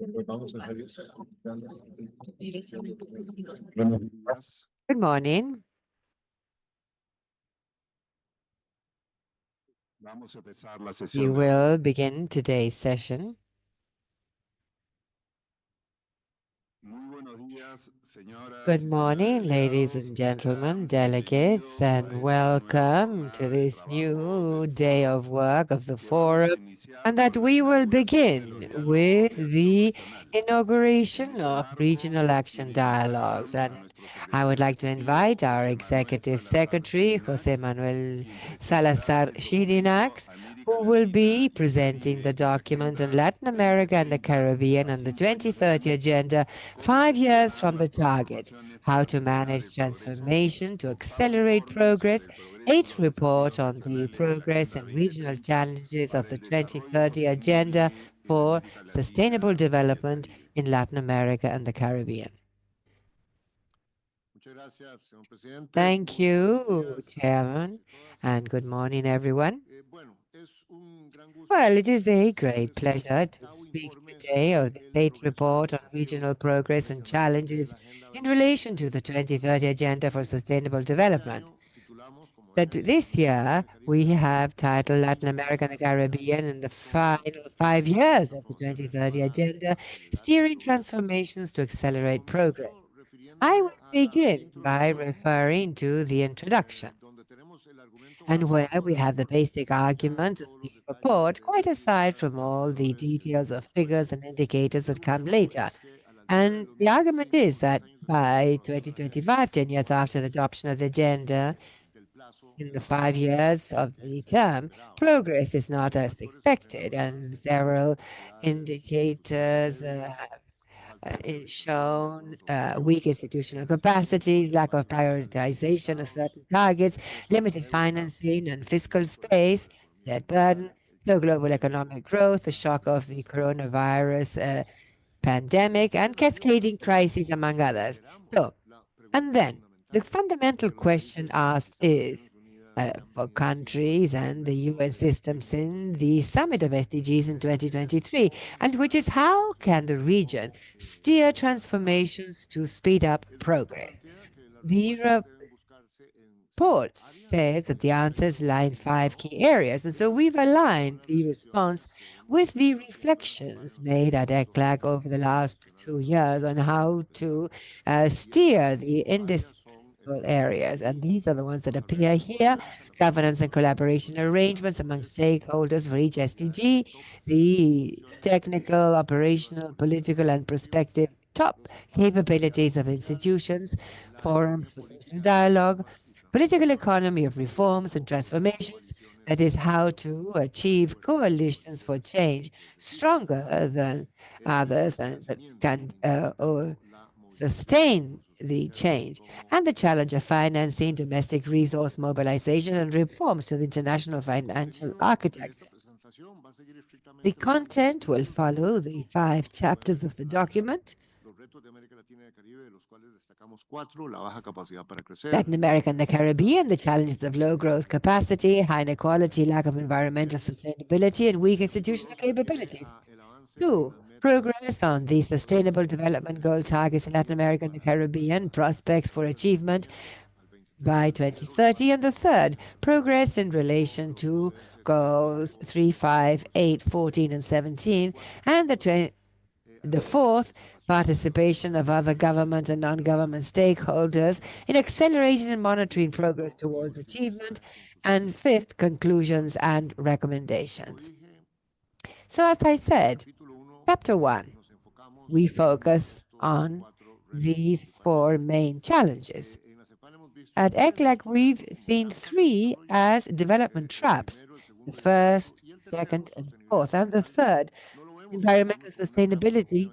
Good morning. We will begin today's session. Good morning, ladies and gentlemen, delegates, and welcome to this new day of work of the forum, and that we will begin with the inauguration of regional action dialogues. And I would like to invite our Executive Secretary, Jose Manuel Salazar Shirinax, who will be presenting the document on Latin America and the Caribbean on the 2030 Agenda, 5 years from the target, how to manage transformation to accelerate progress, 8th report on the progress and regional challenges of the 2030 Agenda for Sustainable Development in Latin America and the Caribbean. Thank you, Chairman, and good morning, everyone. Well, it is a great pleasure to speak today of the State Report on Regional Progress and Challenges in relation to the 2030 Agenda for Sustainable Development. That this year we have titled Latin America and the Caribbean in the final 5 years of the 2030 Agenda, Steering Transformations to Accelerate Progress. I will begin by referring to the introduction, and where we have the basic argument of the report, quite aside from all the details of figures and indicators that come later. And the argument is that by 2025, 10 years after the adoption of the agenda, in the 5 years of the term, progress is not as expected, and several indicators is shown weak institutional capacities, lack of prioritization of certain targets, limited financing and fiscal space, debt burden, slow global economic growth, the shock of the coronavirus pandemic, and cascading crises, among others. And then the fundamental question asked is, for countries and the UN systems in the summit of SDGs in 2023, and which is how can the region steer transformations to speed up progress? The report says that the answers lie in 5 key areas, and so we've aligned the response with the reflections made at ECLAC over the last 2 years on how to steer the indispensable areas, and these are the ones that appear here: governance and collaboration arrangements among stakeholders for each SDG, the technical, operational, political, and prospective top capabilities of institutions, forums for social dialogue, political economy of reforms and transformations, that is, how to achieve coalitions for change stronger than others and that can sustain the change, and the challenge of financing, domestic resource mobilization, and reforms to the international financial architecture. The content will follow the 5 chapters of the document. Latin America and the Caribbean, the challenges of low growth capacity, high inequality, lack of environmental sustainability, and weak institutional capabilities. 2, progress on the Sustainable Development Goal targets in Latin America and the Caribbean, prospects for achievement by 2030. And the 3rd, progress in relation to goals 3, 5, 8, 14, and 17. And the 4th, participation of other government and non-government stakeholders in accelerating and monitoring progress towards achievement. And 5th, conclusions and recommendations. So as I said, Chapter 1, we focus on these 4 main challenges. At ECLAC, we've seen 3 as development traps: the 1st, 2nd, and 4th. And the 3rd, environmental sustainability,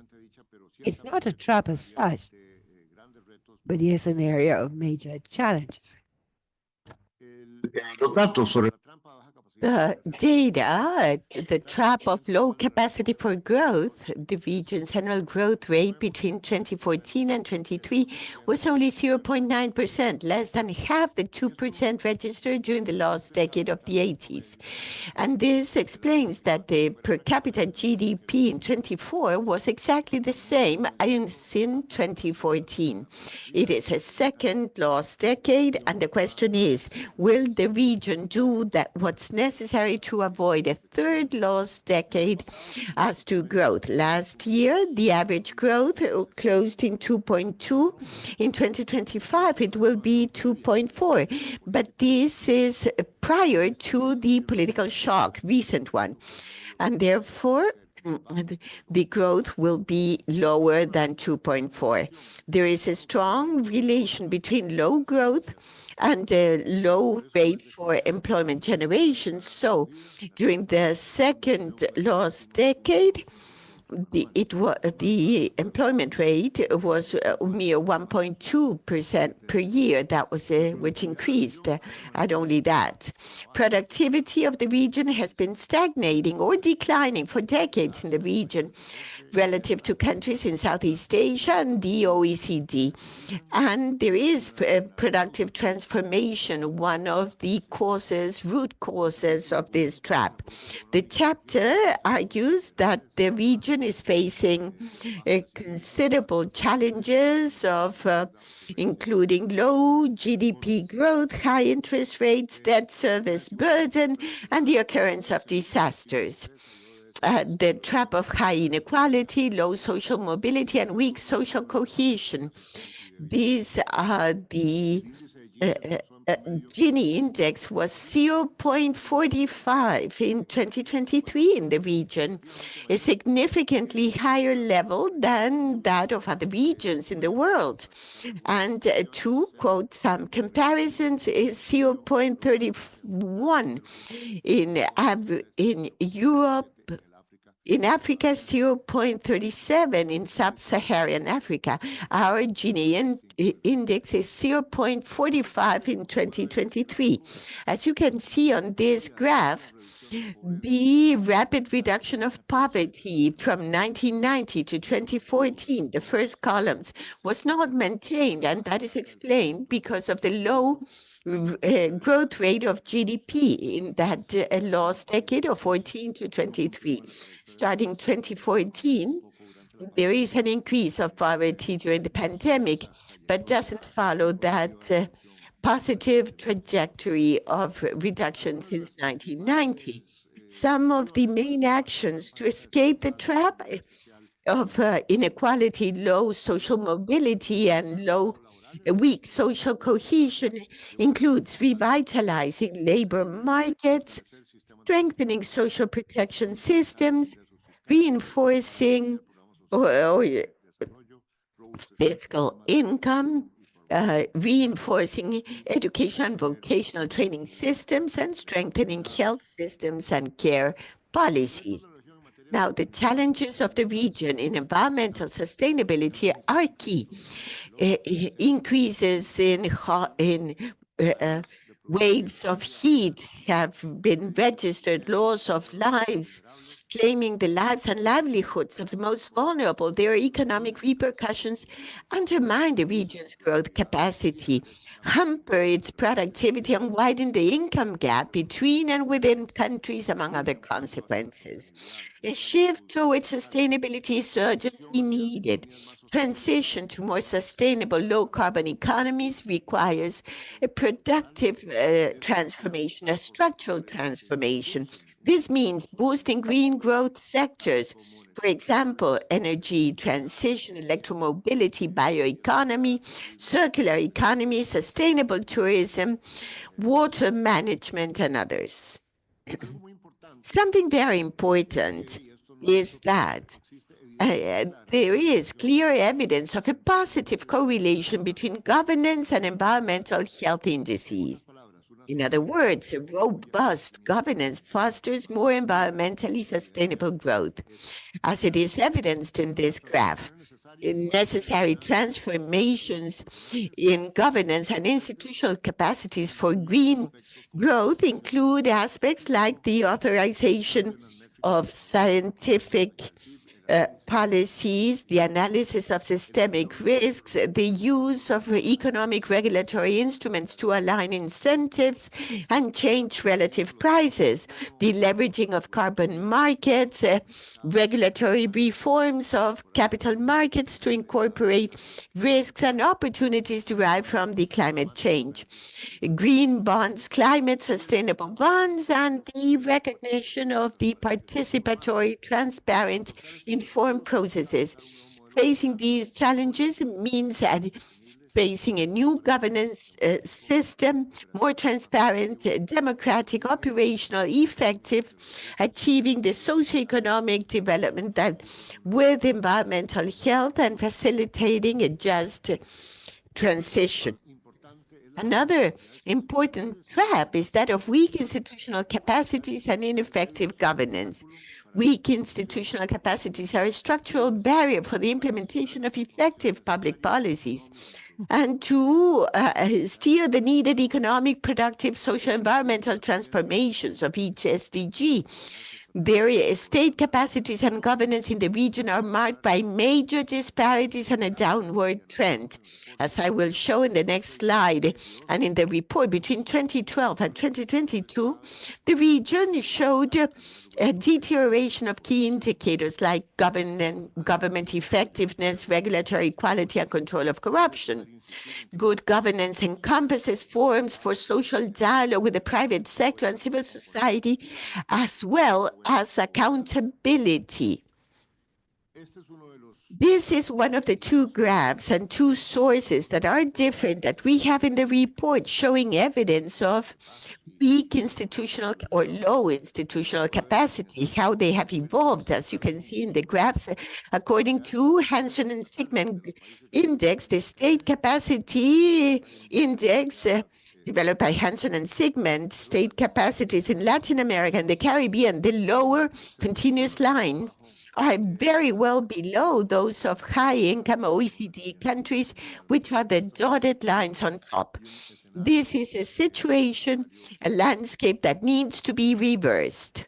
is not a trap as such, but is an area of major challenges. Data, the trap of low capacity for growth, the region's annual growth rate between 2014 and 23 was only 0.9%, less than half the 2% registered during the last decade of the 80s. And this explains that the per capita GDP in 24 was exactly the same as in 2014. It is a second lost decade, and the question is, will the region do that what's necessary to avoid a third lost decade as to growth? Last year, the average growth closed in 2.2. In 2025, it will be 2.4. But this is prior to the political shock, recent one. And therefore, the growth will be lower than 2.4. There is a strong relation between low growth and a low rate for employment generation. So during the second lost decade, the employment rate was mere 1.2% per year. That was which increased at only that. Productivity of the region has been stagnating or declining for decades in the region relative to countries in Southeast Asia and the OECD. And there is productive transformation, one of the root causes of this trap. The chapter argues that the region is facing considerable challenges of including low GDP growth, high interest rates, debt service burden, and the occurrence of disasters. The trap of high inequality, low social mobility, and weak social cohesion. These are the Gini index was 0.45 in 2023 in the region, a significantly higher level than that of other regions in the world. And to quote some comparisons, is 0.31 in Europe. In Africa, 0.37 in sub-Saharan Africa. Our Gini index is 0.45 in 2023. As you can see on this graph, the rapid reduction of poverty from 1990 to 2014, the first columns, was not maintained, and that is explained because of the low growth rate of GDP in that last decade of 14 to 23. Starting 2014, there is an increase of poverty during the pandemic, but doesn't follow that positive trajectory of reduction since 1990. Some of the main actions to escape the trap of inequality, low social mobility, and weak social cohesion includes revitalizing labor markets, strengthening social protection systems, reinforcing or fiscal income, reinforcing education and vocational training systems, and strengthening health systems and care policies. Now, the challenges of the region in environmental sustainability are key. Increases in waves of heat have been registered, loss of lives, claiming the lives and livelihoods of the most vulnerable. Their economic repercussions undermine the region's growth capacity, hamper its productivity, and widen the income gap between and within countries, among other consequences. A shift towards sustainability is urgently needed. Transition to more sustainable low-carbon economies requires a productive transformation, a structural transformation. This means boosting green growth sectors, for example, energy transition, electromobility, bioeconomy, circular economy, sustainable tourism, water management, and others. Something very important is that there is clear evidence of a positive correlation between governance and environmental health indices. In other words, a robust governance fosters more environmentally sustainable growth, as it is evidenced in this graph. necessary transformations in governance and institutional capacities for green growth include aspects like the authorization of scientific policies, the analysis of systemic risks, the use of economic regulatory instruments to align incentives and change relative prices, the leveraging of carbon markets, regulatory reforms of capital markets to incorporate risks and opportunities derived from the climate change, green bonds, climate sustainable bonds, and the recognition of the participatory, transparent, informed processes. Facing these challenges means facing a new governance system, more transparent, democratic, operational, effective, achieving the socioeconomic development that with environmental health and facilitating a just transition. Another important trap is that of weak institutional capacities and ineffective governance. Weak institutional capacities are a structural barrier for the implementation of effective public policies and to steer the needed economic, productive, social, environmental transformations of each SDG. Their state capacities and governance in the region are marked by major disparities and a downward trend. As I will show in the next slide, and in the report between 2012 and 2022, the region showed a deterioration of key indicators like government effectiveness, regulatory quality, and control of corruption. Good governance encompasses forums for social dialogue with the private sector and civil society, as well as accountability. This is one of the two graphs and two sources that are different that we have in the report, showing evidence of weak institutional or low institutional capacity, how they have evolved, as you can see in the graphs. According to Hansen and Sigmund Index, the state capacity index developed by Hansen and Sigmund, state capacities in Latin America and the Caribbean, the lower continuous lines are very well below those of high-income OECD countries, which are the dotted lines on top. This is a situation, a landscape that needs to be reversed.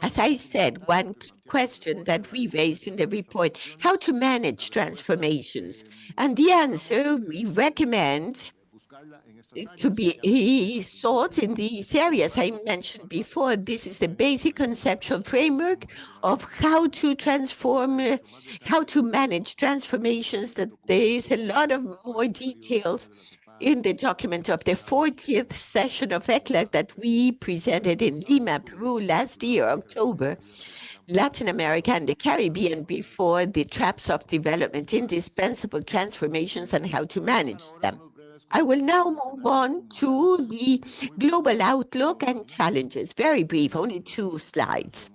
As I said, one question that we raised in the report, how to manage transformations. And the answer we recommend to be sought in these areas I mentioned before. This is the basic conceptual framework of how to transform, how to manage transformations. That there is a lot of more details in the document of the 40th session of ECLAC that we presented in Lima, Peru last year, October. Latin America and the Caribbean before the traps of development, indispensable transformations and how to manage them. I will now move on to the global outlook and challenges. Very brief, only 2 slides.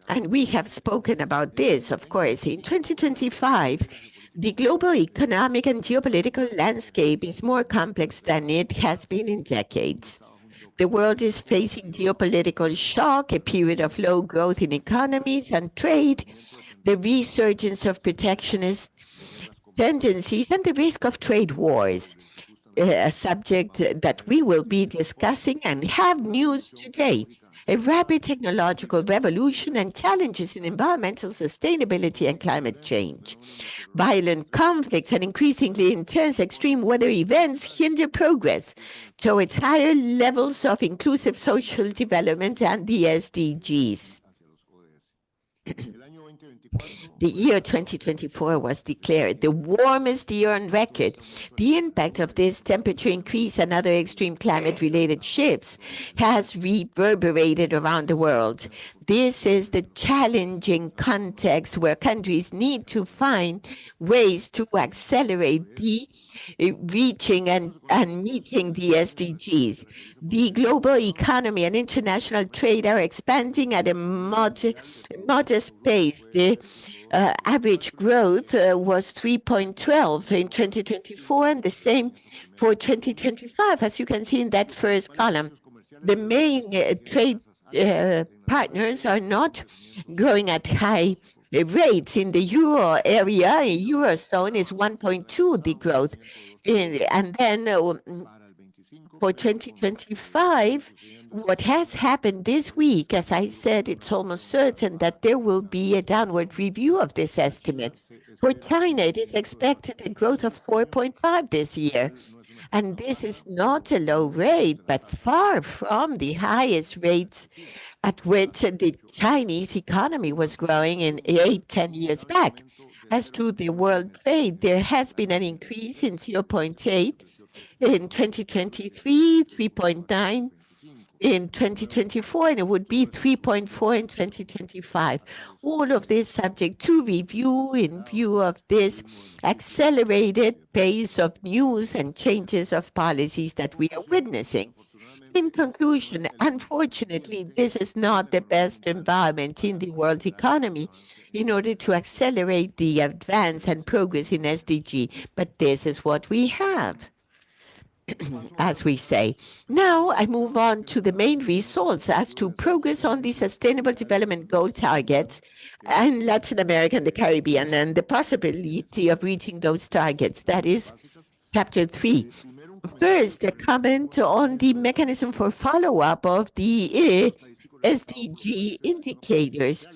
And we have spoken about this, of course. In 2025, the global economic and geopolitical landscape is more complex than it has been in decades. The world is facing geopolitical shock, a period of low growth in economies and trade, the resurgence of protectionist tendencies, and the risk of trade wars. A subject that we will be discussing and have news today. A rapid technological revolution and challenges in environmental sustainability and climate change. Violent conflicts and increasingly intense extreme weather events hinder progress towards higher levels of inclusive social development and the SDGs. The year 2024 was declared the warmest year on record. The impact of this temperature increase and other extreme climate-related shifts has reverberated around the world. This is the challenging context where countries need to find ways to accelerate the reaching and meeting the SDGs. The global economy and international trade are expanding at a modest pace. The average growth was 3.12 in 2024 and the same for 2025, as you can see in that first column. The main trade partners are not growing at high rates in the euro area, eurozone, is 1.2, the growth. And then for 2025, what has happened this week, as I said, it's almost certain that there will be a downward review of this estimate. For China, it is expected a growth of 4.5 this year. And this is not a low rate, but far from the highest rates at which the Chinese economy was growing in 8, 10 years back. As to the world trade, there has been an increase in 0.8 in 2023, 3.9 in 2024, and it would be 3.4 in 2025. All of this subject to review in view of this accelerated pace of news and changes of policies that we are witnessing. In conclusion, unfortunately, this is not the best environment in the world economy in order to accelerate the advance and progress in SDG, but this is what we have, as we say. Now I move on to the main results as to progress on the Sustainable Development Goal targets in Latin America and the Caribbean, and the possibility of reaching those targets. That is Chapter 3. First, a comment on the mechanism for follow-up of the SDG indicators.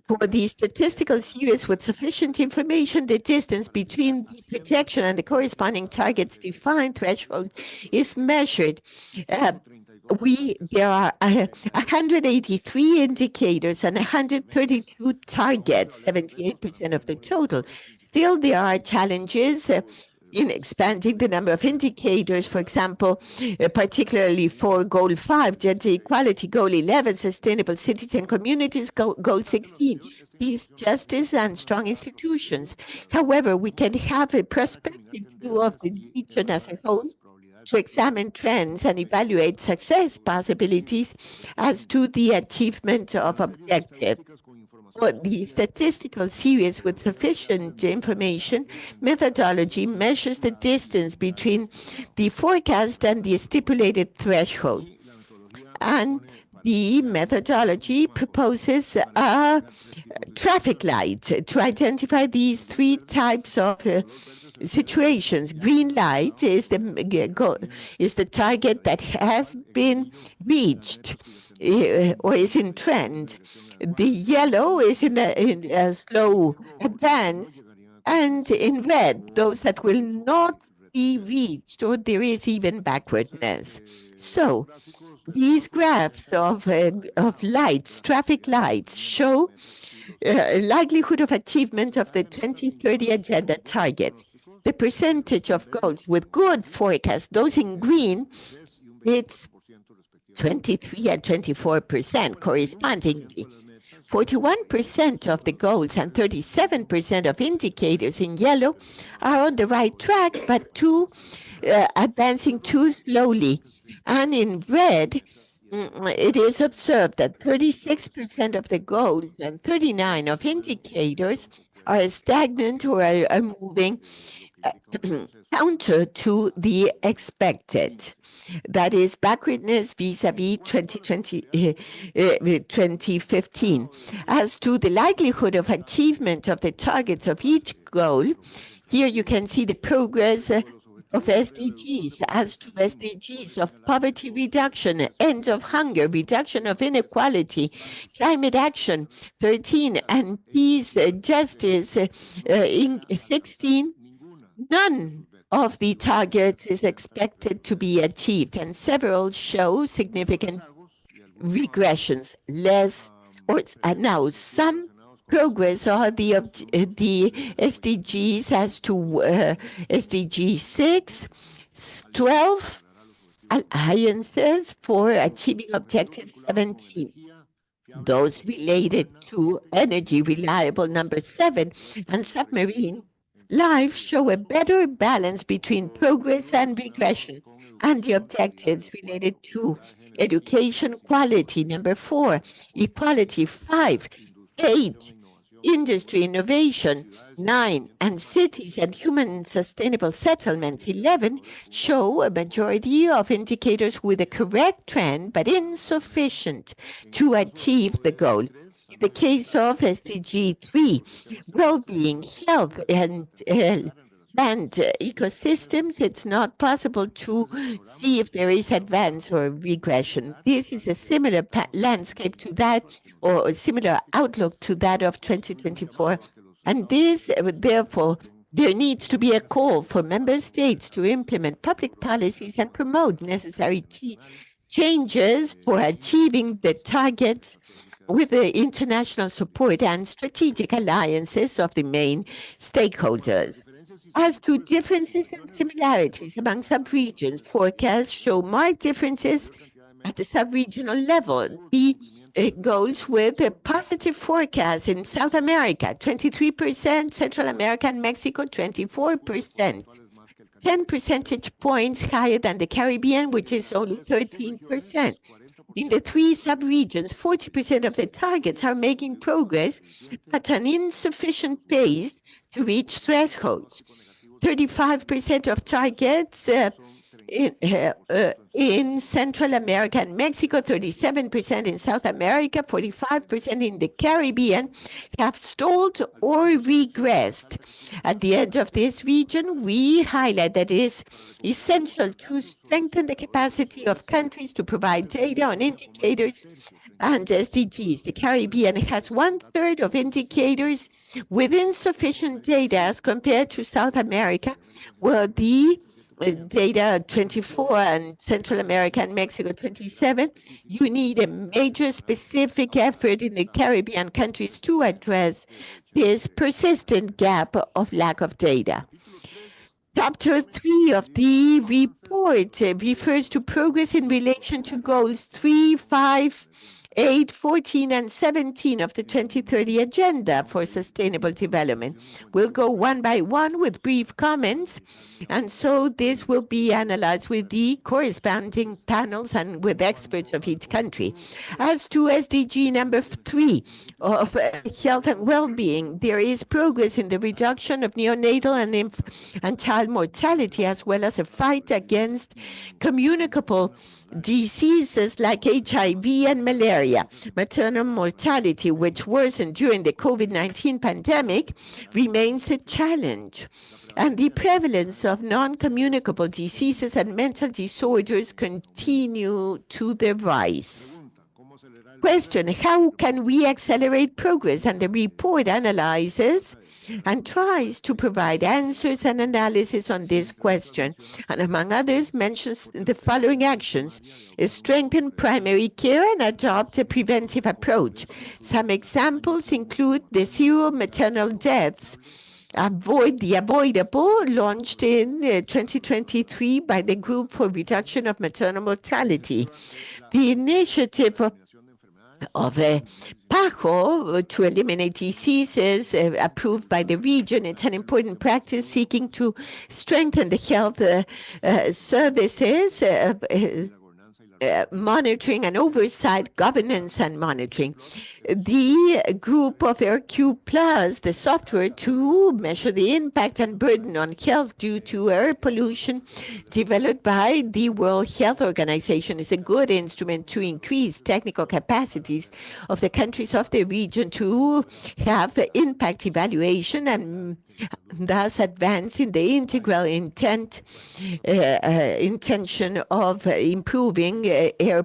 For the statistical series with sufficient information, the distance between the projection and the corresponding target's defined threshold is measured. There are 183 indicators and 132 targets, 78% of the total. Still, there are challenges in expanding the number of indicators, for example, particularly for Goal 5, Gender Equality, Goal 11, Sustainable Cities and Communities, Goal 16, Peace, Justice, and Strong Institutions. However, we can have a prospective view of the region as a whole to examine trends and evaluate success possibilities as to the achievement of objectives. For the statistical series with sufficient information, methodology measures the distance between the forecast and the stipulated threshold. And the methodology proposes a traffic light to identify these three types of situations. Green light is the target that has been reached or is in trend. The yellow is in a slow advance, and in red, those that will not be reached, or there is even backwardness. So these graphs of lights, traffic lights, show likelihood of achievement of the 2030 agenda target. The percentage of goals with good forecast, those in green, it's 23 and 24% correspondingly. 41% of the goals and 37% of indicators in yellow are on the right track, but advancing too slowly. And in red, it is observed that 36% of the goals and 39% of indicators are stagnant or are moving counter to the expected. That is backwardness vis-a-vis 2015. As to the likelihood of achievement of the targets of each goal, here you can see the progress of SDGs. As to SDGs of poverty reduction, end of hunger, reduction of inequality, climate action, 13, and peace, justice, in 16, none of the targets is expected to be achieved, and several show significant regressions. Now some progress are the SDGs as to SDG 6, 12 alliances for achieving objective 17. Those related to energy reliable, number 7, and submarine life show a better balance between progress and regression, and the objectives related to education quality, number 4, equality, 5, 8, industry innovation, 9, and cities and human sustainable settlements, 11, show a majority of indicators with a correct trend but insufficient to achieve the goal. In the case of SDG 3, well-being, health, and land ecosystems, it's not possible to see if there is advance or regression. This is a similar landscape to that, or a similar outlook to that of 2024. And this, therefore, there needs to be a call for member states to implement public policies and promote necessary changes for achieving the targets with the international support and strategic alliances of the main stakeholders. As to differences and similarities among subregions, forecasts show marked differences at the subregional level. The goals with a positive forecast in South America, 23%, Central America and Mexico, 24%. 10 percentage points higher than the Caribbean, which is only 13%. In the three subregions, 40% of the targets are making progress at an insufficient pace to reach thresholds. 35% of targets in Central America and Mexico, 37% in South America, 45% in the Caribbean have stalled or regressed. At the end of this region, we highlight that it is essential to strengthen the capacity of countries to provide data on indicators and SDGs. The Caribbean has 1/3 of indicators with insufficient data as compared to South America, where the data 24 and Central America and Mexico 27. You need a major specific effort in the Caribbean countries to address this persistent gap of lack of data. Chapter 3 of the report refers to progress in relation to goals 3, 5, 8, 14, and 17 of the 2030 Agenda for Sustainable Development. We'll go one by one with brief comments, and so this will be analyzed with the corresponding panels and with experts of each country. As to SDG number 3 of health and well-being, there is progress in the reduction of neonatal and child mortality, as well as a fight against communicable diseases like HIV and malaria. Maternal mortality, which worsened during the COVID-19 pandemic, remains a challenge. And the prevalence of non-communicable diseases and mental disorders continue to the rise. Question: how can we accelerate progress? And the report analyzes and tries to provide answers and analysis on this question, and among others mentions the following actions: strengthen primary care and adopt a preventive approach. Some examples include the zero maternal deaths, Avoid the Avoidable, launched in 2023 by the Group for Reduction of Maternal Mortality. The initiative of PAHO to eliminate diseases approved by the region. It's an important practice seeking to strengthen the health services, monitoring and oversight, governance and monitoring. The group of AirQ Plus, the software to measure the impact and burden on health due to air pollution, developed by the World Health Organization, is a good instrument to increase technical capacities of the countries of the region to have impact evaluation and thus advance in the integral intention of improving air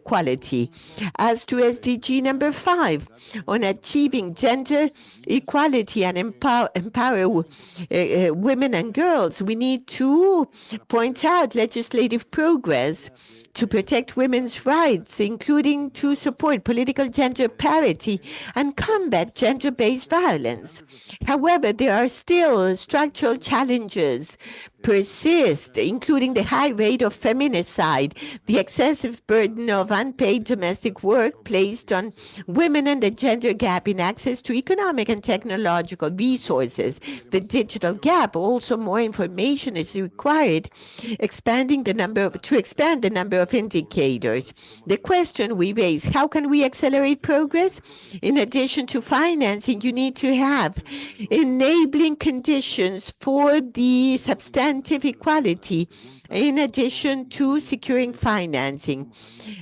quality. As to SDG number 5, on achieving gender equality and empower women and girls, we need to point out legislative progress to protect women's rights, including to support political gender parity and combat gender-based violence. However, there are still structural challenges persist, including the high rate of feminicide, the excessive burden of unpaid domestic work placed on women, and the gender gap in access to economic and technological resources. The digital gap, also more information is required, to expand the number of indicators. The question we raise: how can we accelerate progress? In addition to financing, you need to have enabling conditions for the substantial scientific quality, in addition to securing financing.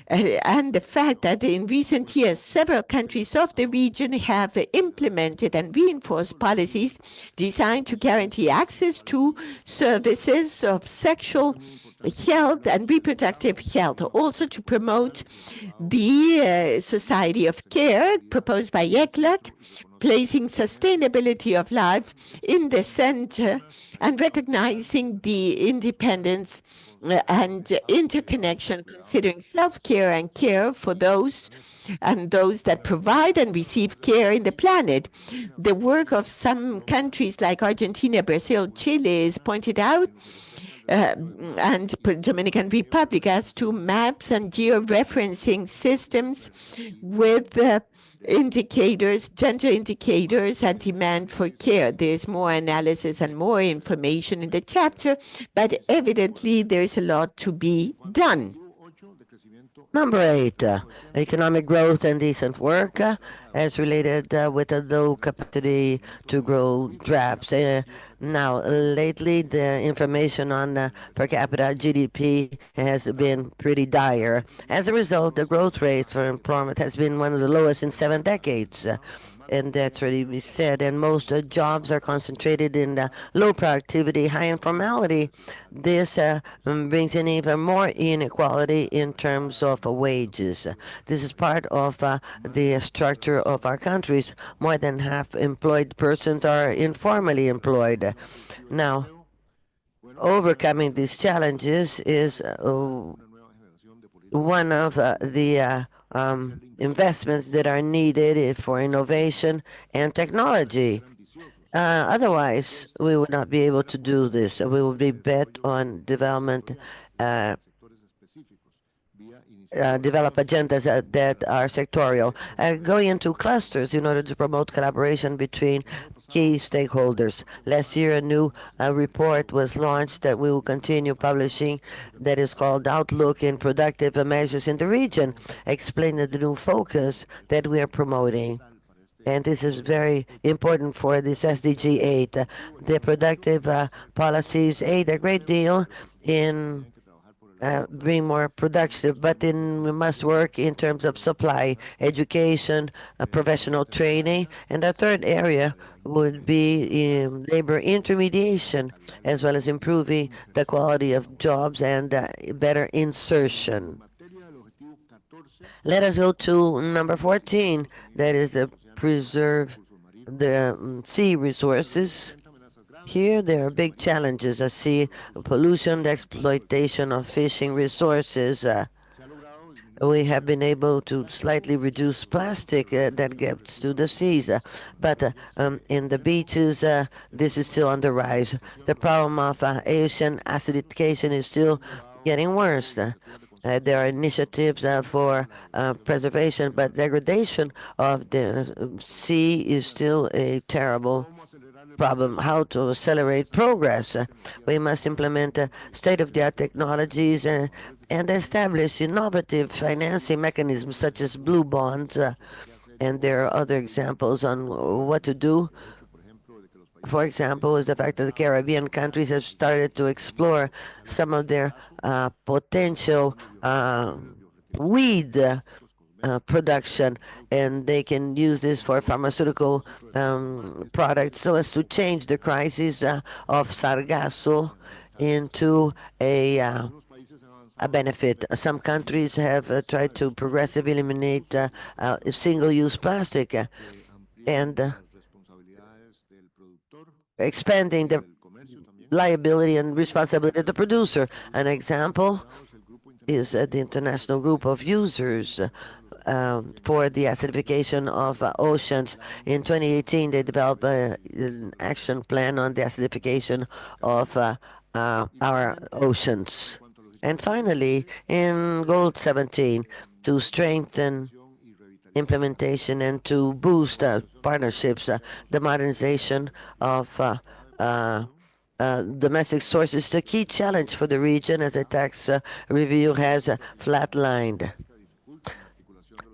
And the fact that in recent years, several countries of the region have implemented and reinforced policies designed to guarantee access to services of sexual health and reproductive health, also to promote the society of care proposed by ECLAC, placing sustainability of life in the center and recognizing the independence and interconnection, considering self-care and care for those and those that provide and receive care in the planet. The work of some countries like Argentina, Brazil, Chile is pointed out, and Dominican Republic as to maps and georeferencing systems with indicators, gender indicators, and demand for care. There's more analysis and more information in the chapter, but evidently there's a lot to be done. Number 8, economic growth and decent work, as related with a low capacity to grow jobs. Now, lately, the information on per capita GDP has been pretty dire. As a result, the growth rate for employment has been one of the lowest in 7 decades. And that's already been said. And most jobs are concentrated in low productivity, high informality. This brings in even more inequality in terms of wages. This is part of the structure of our countries. More than half employed persons are informally employed. Now, overcoming these challenges is one of the investments that are needed for innovation and technology. Otherwise, we would not be able to do this. We will be bet on development, develop agendas that are sectorial, going into clusters in order to promote collaboration between key stakeholders. Last year, a new report was launched that we will continue publishing that is called Outlook in Productive Measures in the Region, explaining the new focus that we are promoting. And this is very important for this SDG 8. The productive policies aid a great deal in being more productive, but then we must work in terms of supply, education, professional training, and the third area would be labor intermediation, as well as improving the quality of jobs and better insertion. Let us go to number 14, that is preserve the sea resources. Here there are big challenges. I see pollution, the exploitation of fishing resources. We have been able to slightly reduce plastic that gets to the seas, but in the beaches, this is still on the rise. The problem of ocean acidification is still getting worse. There are initiatives for preservation, but degradation of the sea is still a terrible problem. How to accelerate progress? We must implement state-of-the-art technologies and establish innovative financing mechanisms such as blue bonds. And there are other examples on what to do. For example, is the fact that the Caribbean countries have started to explore some of their potential weed production, and they can use this for pharmaceutical products so as to change the crisis of sargasso into a benefit. Some countries have tried to progressively eliminate single-use plastic and expanding the liability and responsibility of the producer. An example is the International Group of Users for the acidification of oceans. In 2018, they developed an action plan on the acidification of our oceans. And finally, in Goal 17, to strengthen implementation and to boost partnerships, the modernization of domestic sources is a key challenge for the region, as the tax review has flatlined.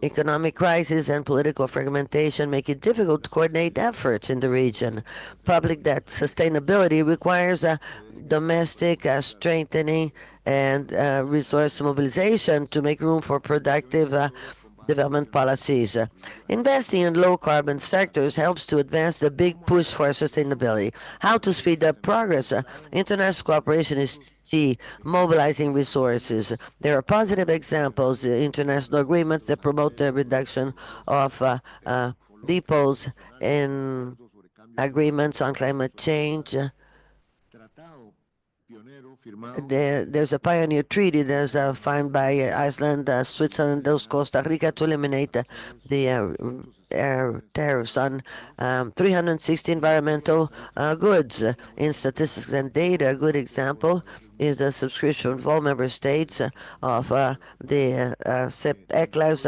Economic crisis and political fragmentation make it difficult to coordinate efforts in the region. Public debt sustainability requires a domestic strengthening and resource mobilization to make room for productive development policies. Investing in low carbon sectors helps to advance the big push for sustainability. How to speed up progress? International cooperation is key, mobilizing resources. There are positive examples, international agreements that promote the reduction of depots and agreements on climate change. There's a pioneer treaty that's signed by Iceland, Switzerland, those Costa Rica to eliminate the tariffs on 360 environmental goods. In statistics and data, a good example is the subscription of all member states of the ECLA's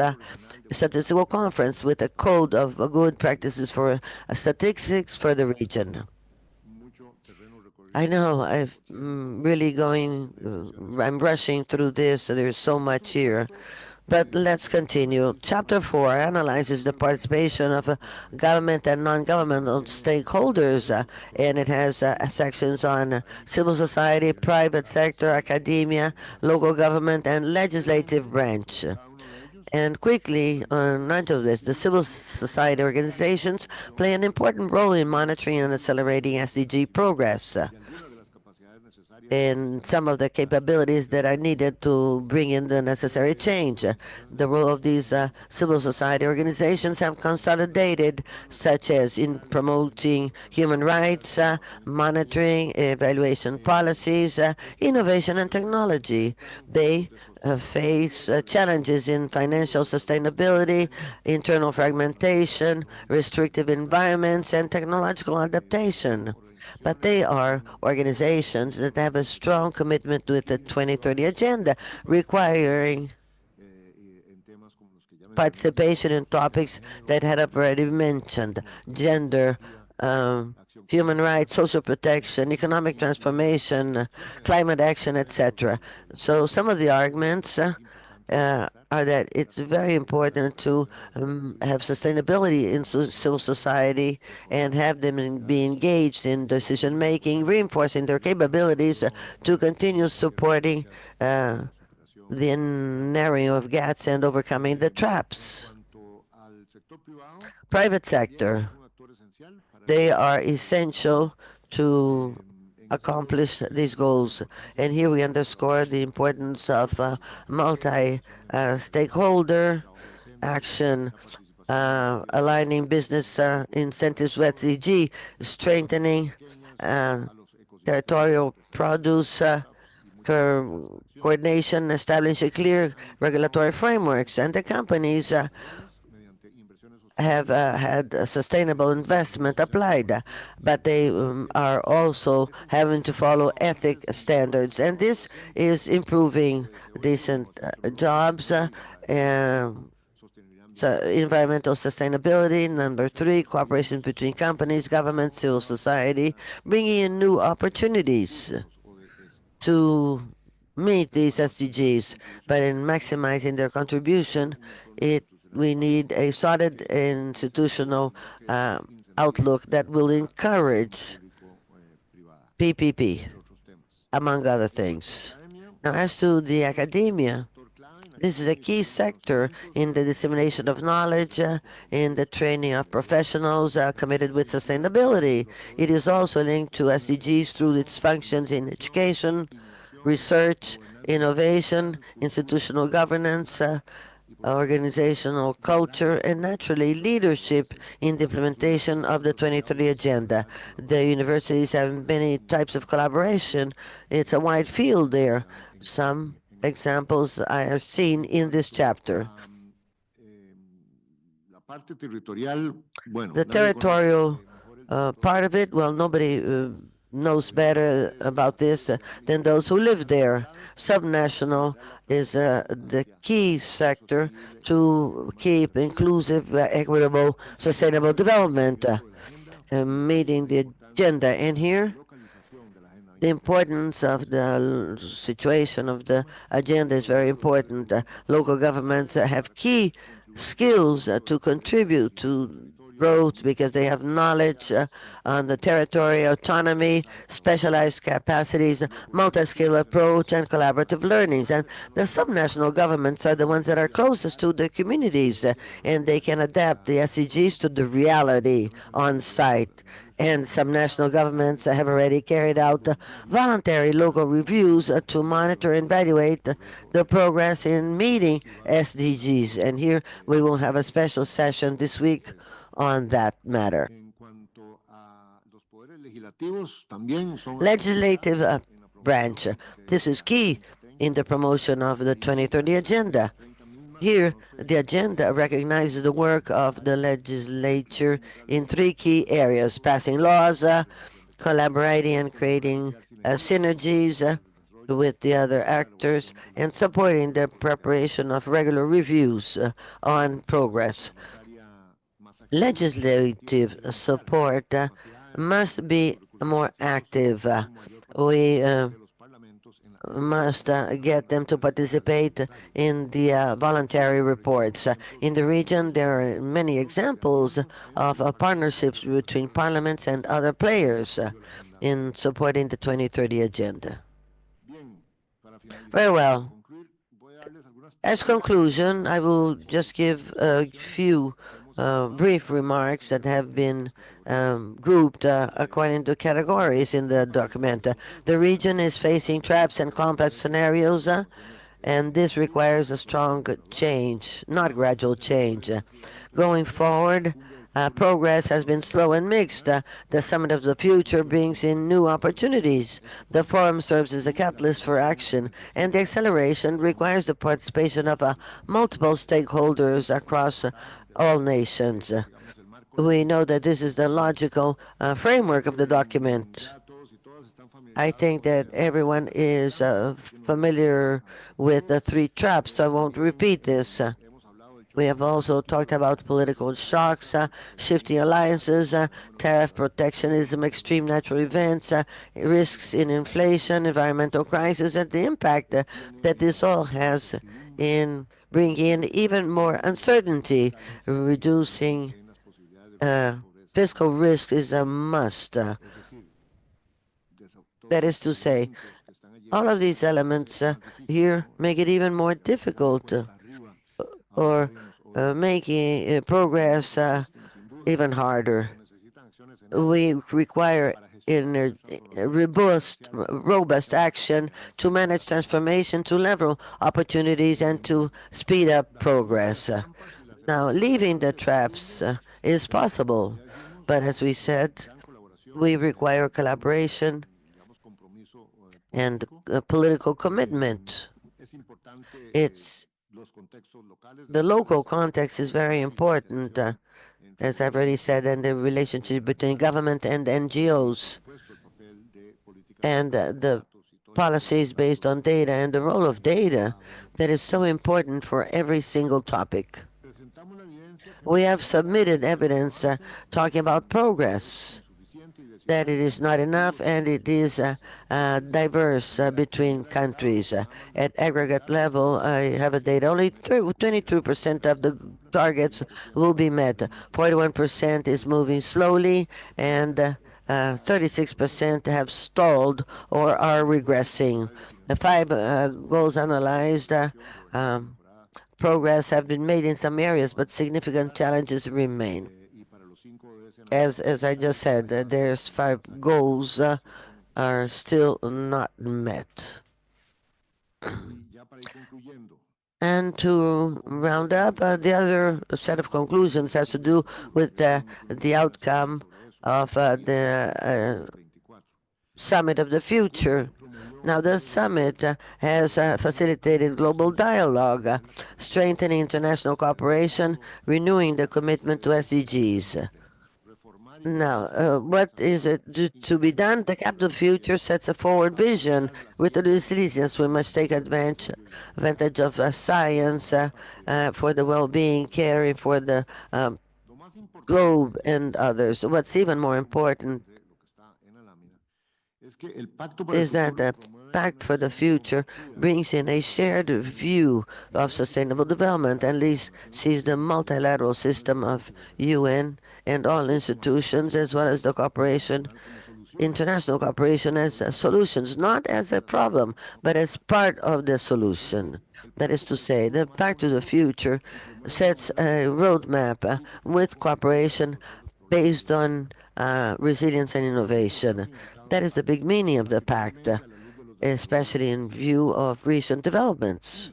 statistical conference with a code of good practices for statistics for the region. I know I'm rushing through this, so there's so much here. But let's continue. Chapter 4 analyzes the participation of government and non-governmental stakeholders, and it has sections on civil society, private sector, academia, local government, and legislative branch. And quickly, on none of this, the civil society organizations play an important role in monitoring and accelerating SDG progress and some of the capabilities that are needed to bring in the necessary change. The role of these civil society organizations have consolidated, such as in promoting human rights, monitoring, evaluation policies, innovation and technology. They face challenges in financial sustainability, internal fragmentation, restrictive environments, and technological adaptation. But they are organizations that have a strong commitment with the 2030 agenda, requiring participation in topics that had already mentioned: gender, human rights, social protection, economic transformation, climate action, etc. So some of the arguments are that it's very important to have sustainability in civil society and have them be engaged in decision making, reinforcing their capabilities to continue supporting the narrowing of gaps and overcoming the traps. Private sector, they are essential to accomplish these goals. And here we underscore the importance of multi-stakeholder action, aligning business incentives with SDG, strengthening territorial produce coordination, establishing clear regulatory frameworks, and the companies have had sustainable investment applied, but they are also having to follow ethic standards, and this is improving decent jobs, so environmental sustainability. Number 3, cooperation between companies, government, civil society, bringing in new opportunities to meet these SDGs, but in maximizing their contribution, we need a solid institutional outlook that will encourage PPP, among other things. Now, as to the academia, this is a key sector in the dissemination of knowledge, in the training of professionals committed with sustainability. It is also linked to SDGs through its functions in education, research, innovation, institutional governance, organizational culture, and naturally leadership in the implementation of the 2030 Agenda. The universities have many types of collaboration. It's a wide field there. Some examples I have seen in this chapter. The territorial part of it, well, nobody knows better about this than those who live there. Subnational is the key sector to keep inclusive, equitable, sustainable development, meeting the agenda. And here, the importance of the situation of the agenda is very important. Local governments have key skills to contribute to growth because they have knowledge on the territory, autonomy, specialized capacities, multi-skill approach, and collaborative learnings. And the subnational governments are the ones that are closest to the communities, and they can adapt the SDGs to the reality on site. And some national governments have already carried out voluntary local reviews to monitor and evaluate the progress in meeting SDGs. And here we will have a special session this week on that matter. Legislative branch. This is key in the promotion of the 2030 agenda. Here, the agenda recognizes the work of the legislature in three key areas: passing laws, collaborating and creating synergies with the other actors, and supporting the preparation of regular reviews on progress. Legislative support must be more active. We must get them to participate in the voluntary reports. In the region, there are many examples of partnerships between parliaments and other players in supporting the 2030 agenda. Very well. As conclusion, I will just give a few brief remarks that have been grouped according to categories in the document. The region is facing traps and complex scenarios, and this requires a strong change, not gradual change. Going forward, progress has been slow and mixed. The Summit of the Future brings in new opportunities. The forum serves as a catalyst for action, and the acceleration requires the participation of multiple stakeholders across all nations. We know that this is the logical framework of the document. I think that everyone is familiar with the three traps, so I won't repeat this. We have also talked about political shocks, shifting alliances, tariff protectionism, extreme natural events, risks in inflation, environmental crisis, and the impact that this all has in bringing in even more uncertainty. Reducing fiscal risk is a must. That is to say, all of these elements here make it even more difficult or making progress even harder. We require in robust action to manage transformation, to level opportunities, and to speed up progress. Now, leaving the traps is possible, but as we said, we require collaboration and political commitment. It's the local context is very important, as I've already said, and the relationship between government and NGOs, and the policies based on data and the role of data that is so important for every single topic. We have submitted evidence talking about progress, that it is not enough and it is diverse between countries. At aggregate level, I have a data. Only 22% of the targets will be met. 41% is moving slowly, and 36% have stalled or are regressing. The five goals analyzed, progress have been made in some areas, but significant challenges remain. As I just said, there's five goals are still not met. And to round up, the other set of conclusions has to do with the outcome of the Summit of the Future. Now, the summit has facilitated global dialogue, strengthening international cooperation, renewing the commitment to SDGs. Now, what is it to be done? The Capital Future sets a forward vision. With the resilience, we must take advantage of science for the well-being, caring for the globe and others. What's even more important is that the Pact for the Future brings in a shared view of sustainable development and sees the multilateral system of UN and all institutions as well as the international cooperation as solutions, not as a problem, but as part of the solution. That is to say, the Pact to the Future sets a roadmap with cooperation based on resilience and innovation. That is the big meaning of the pact, especially in view of recent developments.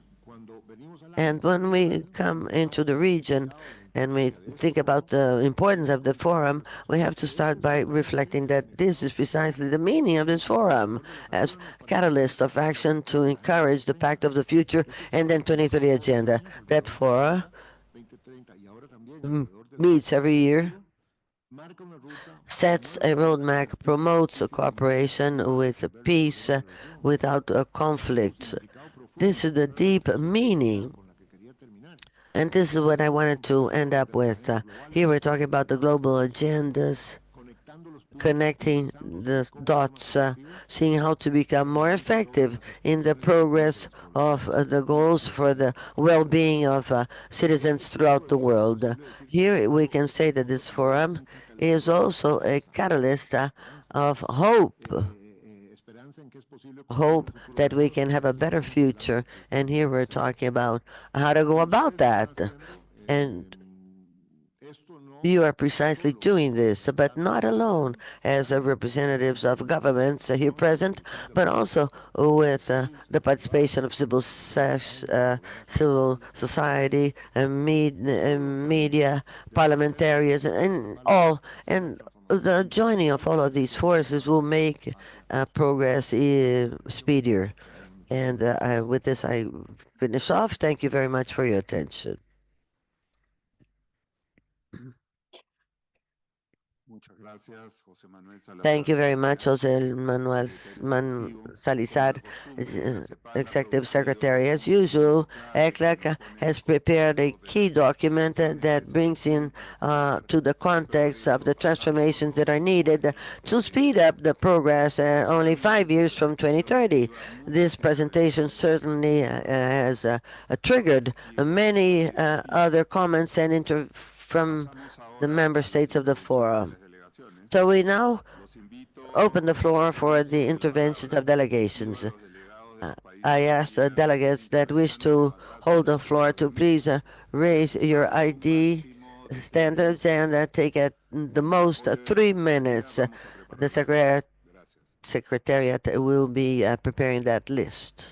And when we come into the region and we think about the importance of the forum, we have to start by reflecting that this is precisely the meaning of this forum as catalyst of action to encourage the Pact of the Future and then 2030 agenda. That forum meets every year, sets a roadmap, promotes cooperation with peace without conflict. This is the deep meaning. And this is what I wanted to end up with. Here we're talking about the global agendas, connecting the dots, seeing how to become more effective in the progress of the goals for the well-being of citizens throughout the world. Here we can say that this forum is also a catalyst of hope that we can have a better future. And here we're talking about how to go about that. And you are precisely doing this, but not alone as representatives of governments here present, but also with the participation of civil society, media, parliamentarians, and all. And the joining of all of these forces will make progress speedier. And with this, I finish off. Thank you very much for your attention. Thank you very much, Jose Manuel Salazar, Executive Secretary. As usual, ECLAC has prepared a key document that brings in to the context of the transformations that are needed to speed up the progress only 5 years from 2030. This presentation certainly has triggered many other comments and from the member states of the forum. So we now open the floor for the interventions of delegations. I ask the delegates that wish to hold the floor to please raise your ID standards and take at the most 3 minutes. The Secretariat will be preparing that list.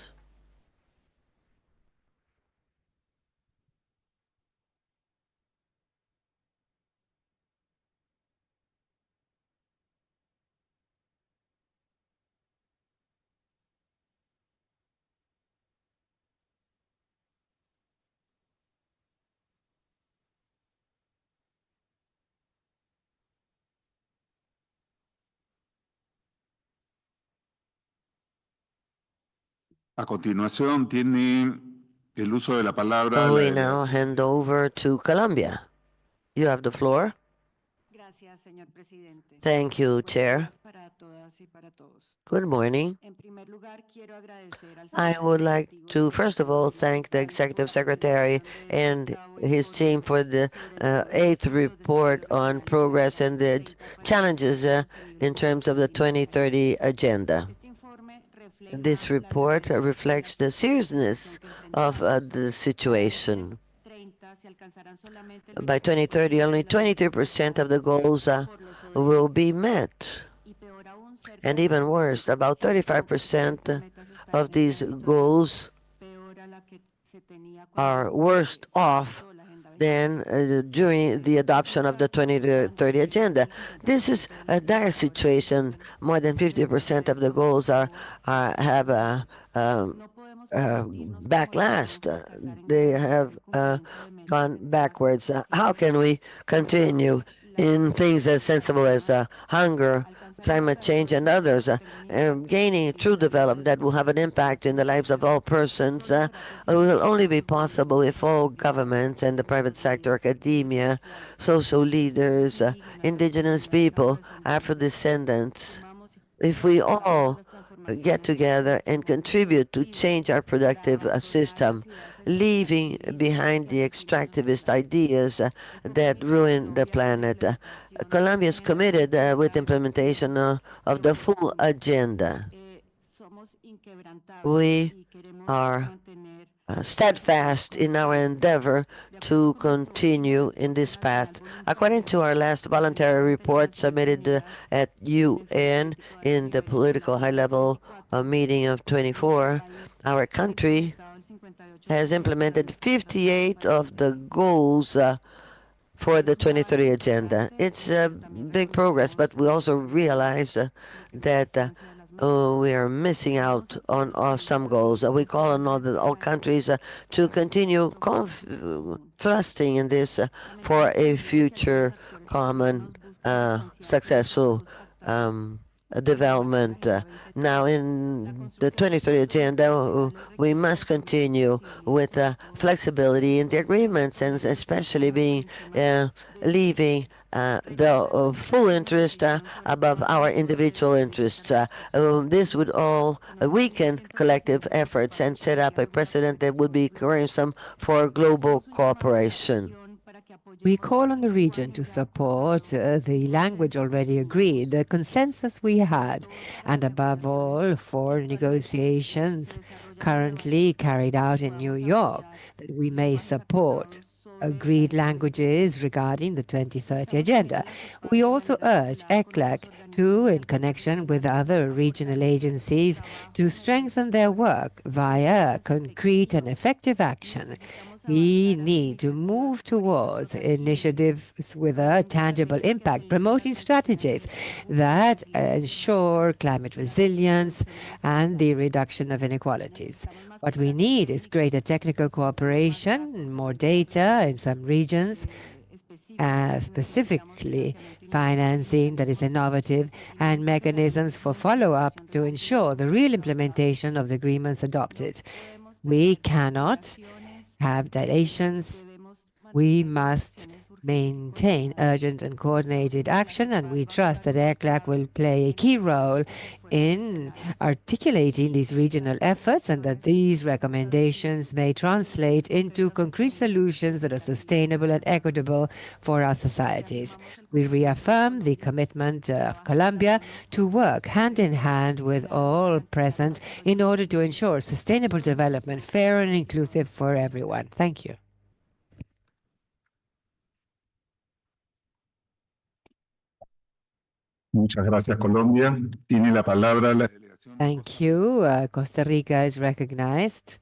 A continuación tiene el uso de la palabra. We now hand over to Colombia. You have the floor. Thank you, Chair. Good morning. I would like to, first of all, thank the Executive Secretary and his team for the 8th report on progress and the challenges in terms of the 2030 agenda. This report reflects the seriousness of the situation. By 2030, only 23% of the goals will be met. And even worse, about 35% of these goals are worse off than during the adoption of the 2030 agenda. This is a dire situation. More than 50% of the goals have backlash. They have gone backwards. How can we continue in things as sensible as hunger, climate change, and others, gaining true development that will have an impact in the lives of all persons will only be possible if all governments and the private sector, academia, social leaders, indigenous people, Afro-descendants, if we all get together and contribute to change our productive system, leaving behind the extractivist ideas that ruin the planet. Colombia is committed with implementation of the full agenda. We are steadfast in our endeavor to continue in this path. According to our last voluntary report submitted at UN in the political high-level meeting of 24, our country has implemented 58 of the goals for the 2030 agenda. It's a big progress, but we also realize that we are missing out on some goals. We call on all countries to continue trusting in this for a future common successful development. Now, in the 2030 agenda, we must continue with flexibility in the agreements, and especially being leaving the full interest above our individual interests. This would all weaken collective efforts and set up a precedent that would be worrisome for global cooperation. We call on the region to support the language already agreed, the consensus we had, and above all, for negotiations currently carried out in New York, that we may support agreed languages regarding the 2030 agenda. We also urge ECLAC to, in connection with other regional agencies, to strengthen their work via concrete and effective action. We need to move towards initiatives with a tangible impact, promoting strategies that ensure climate resilience and the reduction of inequalities. What we need is greater technical cooperation, more data in some regions, specifically financing that is innovative, and mechanisms for follow-up to ensure the real implementation of the agreements adopted. We cannot have dilations. We must maintain urgent and coordinated action, and we trust that ECLAC will play a key role in articulating these regional efforts, and that these recommendations may translate into concrete solutions that are sustainable and equitable for our societies. We reaffirm the commitment of Colombia to work hand in hand with all present in order to ensure sustainable development, fair and inclusive for everyone. Thank you. Muchas gracias, Colombia. Tiene la palabra la delegación. Thank you. Costa Rica is recognized.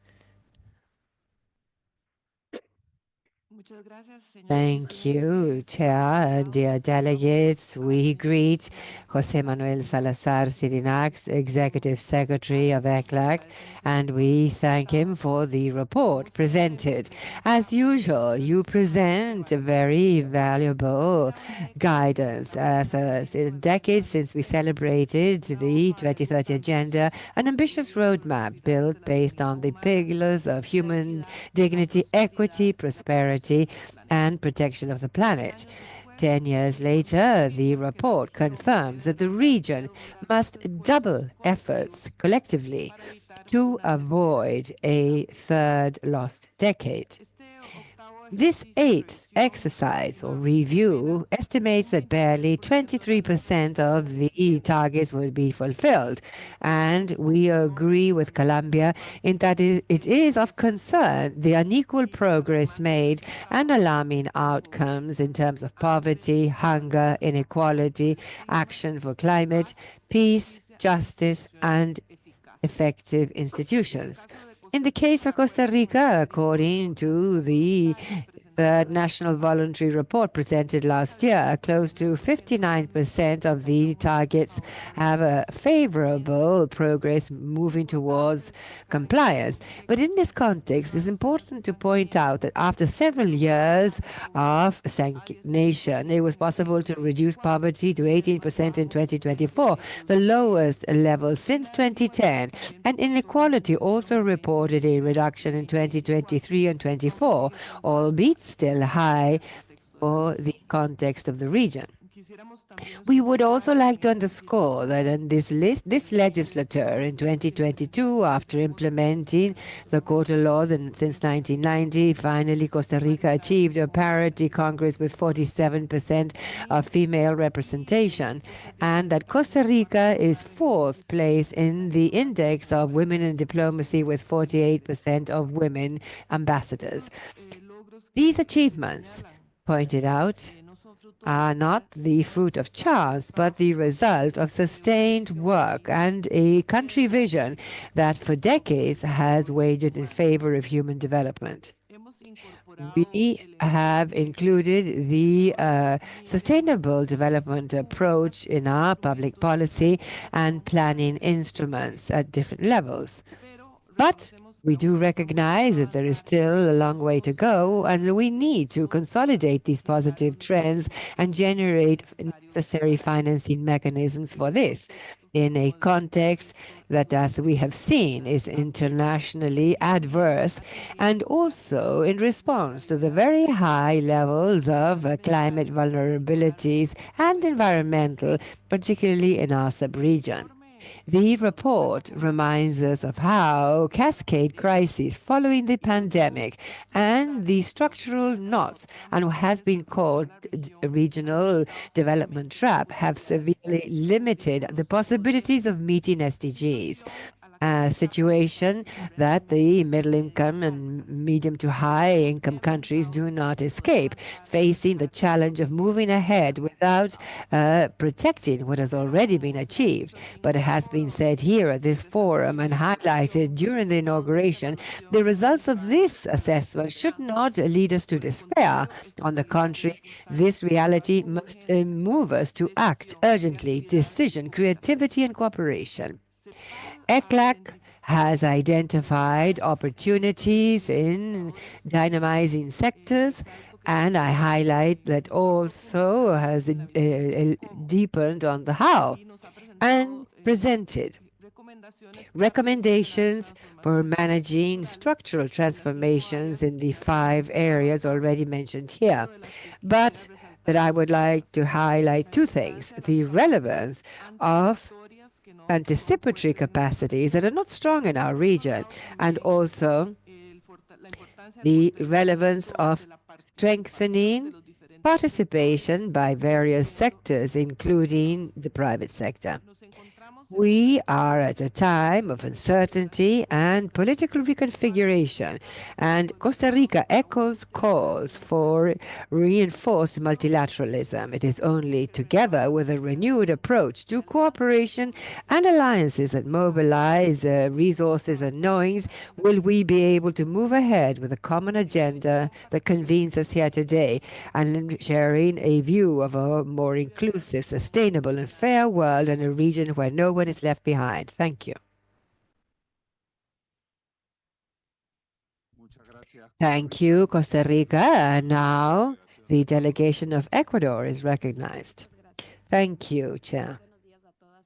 Thank you, Chair and dear delegates. We greet José Manuel Salazar Sirinax, Executive Secretary of ECLAC, and we thank him for the report presented. As usual, you present very valuable guidance. As a decade since we celebrated the 2030 Agenda, an ambitious roadmap built based on the pillars of human dignity, equity, prosperity, and protection of the planet. 10 years later, the report confirms that the region must double efforts collectively to avoid a third lost decade. This eighth exercise or review estimates that barely 23% of the targets will be fulfilled, and we agree with Colombia in that it is of concern the unequal progress made and alarming outcomes in terms of poverty, hunger, inequality, action for climate, peace, justice, and effective institutions. In the case of Costa Rica, according to the National Voluntary Report presented last year, close to 59% of the targets have a favorable progress moving towards compliance. But in this context, it's important to point out that after several years of stagnation, it was possible to reduce poverty to 18% in 2024, the lowest level since 2010, and inequality also reported a reduction in 2023 and 24, albeit still high for the context of the region. We would also like to underscore that in this legislature in 2022, after implementing the quota laws since 1990, finally Costa Rica achieved a parity Congress with 47% of female representation, and that Costa Rica is fourth place in the index of women in diplomacy with 48% of women ambassadors. These achievements, pointed out, are not the fruit of chance, but the result of sustained work and a country vision that for decades has waged in favor of human development. We have included the sustainable development approach in our public policy and planning instruments at different levels. But we do recognize that there is still a long way to go, and we need to consolidate these positive trends and generate necessary financing mechanisms for this in a context that, as we have seen, is internationally adverse, and also in response to the very high levels of climate vulnerabilities and environmental, particularly in our sub-region. The report reminds us of how cascade crises following the pandemic and the structural knots and what has been called regional development trap have severely limited the possibilities of meeting SDGs. A situation that the middle income and medium to high income countries do not escape, facing the challenge of moving ahead without protecting what has already been achieved. But it has been said here at this forum and highlighted during the inauguration, the results of this assessment should not lead us to despair. On the contrary, this reality must move us to act urgently, decision, creativity, and cooperation. ECLAC has identified opportunities in dynamizing sectors, and I highlight that also has deepened on the how and presented recommendations for managing structural transformations in the 5 areas already mentioned here. But that I would like to highlight 2 things: the relevance of anticipatory capacities that are not strong in our region, and also the relevance of strengthening participation by various sectors, including the private sector. We are at a time of uncertainty and political reconfiguration, and Costa Rica echoes calls for reinforced multilateralism. It is only together with a renewed approach to cooperation and alliances that mobilize resources and knowings will we be able to move ahead with a common agenda that convenes us here today, and sharing a view of a more inclusive, sustainable, and fair world in a region where no one is left behind. Thank you. Thank you, Costa Rica. And now the delegation of Ecuador is recognized. Thank you, Chair.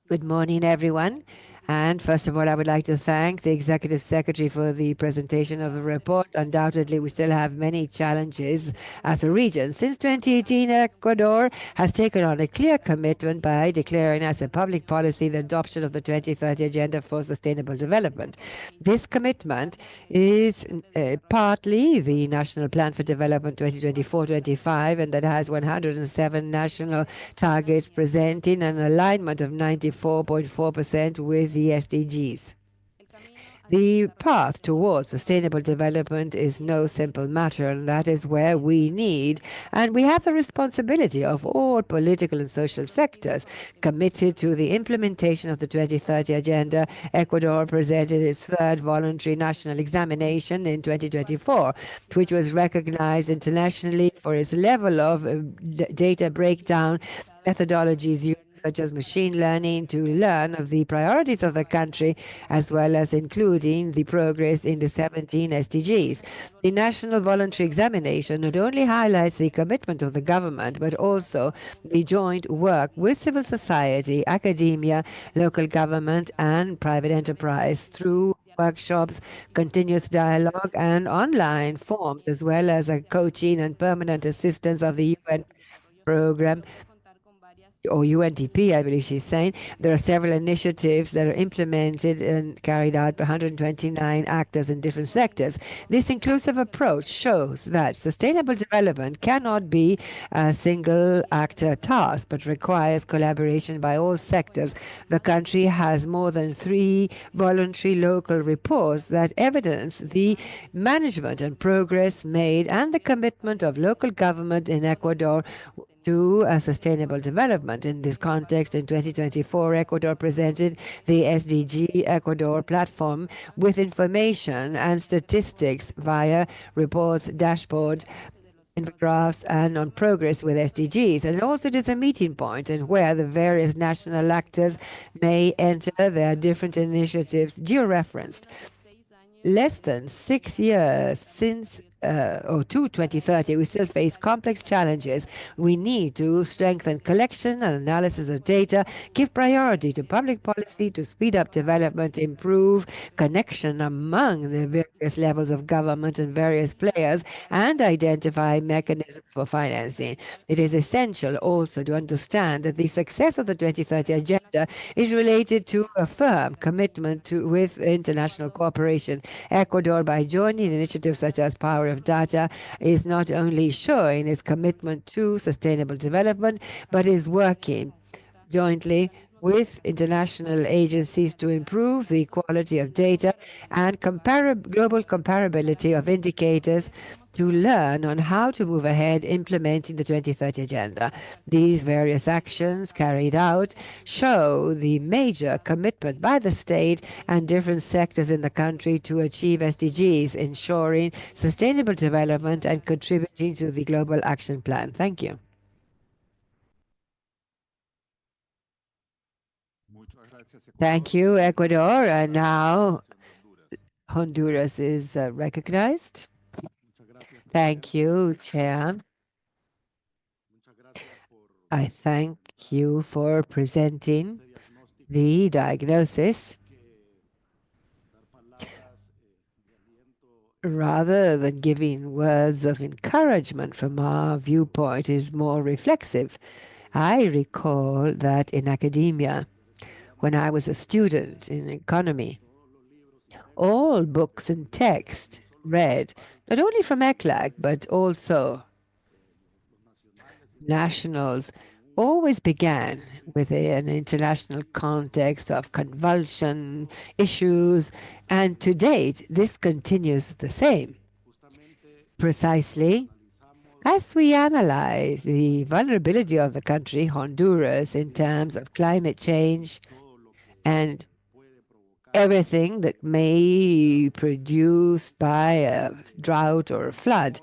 Good morning, everyone. And first of all, I would like to thank the Executive Secretary for the presentation of the report. Undoubtedly, we still have many challenges as a region. Since 2018, Ecuador has taken on a clear commitment by declaring as a public policy the adoption of the 2030 Agenda for Sustainable Development. This commitment is partly the National Plan for Development 2024-25, and that has 107 national targets presenting an alignment of 94.4% with the SDGs. The path towards sustainable development is no simple matter, and that is where we need, and we have the responsibility of all political and social sectors committed to the implementation of the 2030 Agenda. Ecuador presented its 3rd voluntary national examination in 2024, which was recognized internationally for its level of data breakdown, methodologies used such as machine learning to learn of the priorities of the country, as well as including the progress in the 17 SDGs. The National Voluntary Examination not only highlights the commitment of the government, but also the joint work with civil society, academia, local government, and private enterprise through workshops, continuous dialogue, and online forms, as well as a coaching and permanent assistance of the UN program or UNDP, I believe she's saying, there are several initiatives that are implemented and carried out by 129 actors in different sectors. This inclusive approach shows that sustainable development cannot be a single actor task, but requires collaboration by all sectors. The country has more than 3 voluntary local reports that evidence the management and progress made and the commitment of local government in Ecuador to a sustainable development. In this context, in 2024, Ecuador presented the SDG Ecuador platform with information and statistics via reports, dashboard, infographics, and on progress with SDGs. And also it is a meeting point and where the various national actors may enter their different initiatives geo-referenced. Less than 6 years since or to 2030, we still face complex challenges. We need to strengthen collection and analysis of data, give priority to public policy to speed up development, improve connection among the various levels of government and various players, and identify mechanisms for financing. It is essential also to understand that the success of the 2030 Agenda is related to a firm commitment with international cooperation. Ecuador, by joining initiatives such as Power of Data, is not only showing its commitment to sustainable development, but is working jointly with international agencies to improve the quality of data and global comparability of indicators to learn on how to move ahead implementing the 2030 Agenda. These various actions carried out show the major commitment by the state and different sectors in the country to achieve SDGs, ensuring sustainable development and contributing to the Global Action Plan. Thank you. Thank you, Ecuador. And now Honduras is recognized. Thank you, Chair. I thank you for presenting the diagnosis. Rather than giving words of encouragement from our viewpoint is more reflexive. I recall that in academia, when I was a student in economy, all books and texts read, not only from ECLAC, but also nationals, always began with an international context of convulsion, issues, and to date, this continues the same. Precisely, as we analyze the vulnerability of the country, Honduras, in terms of climate change and everything that may be produced by a drought or a flood,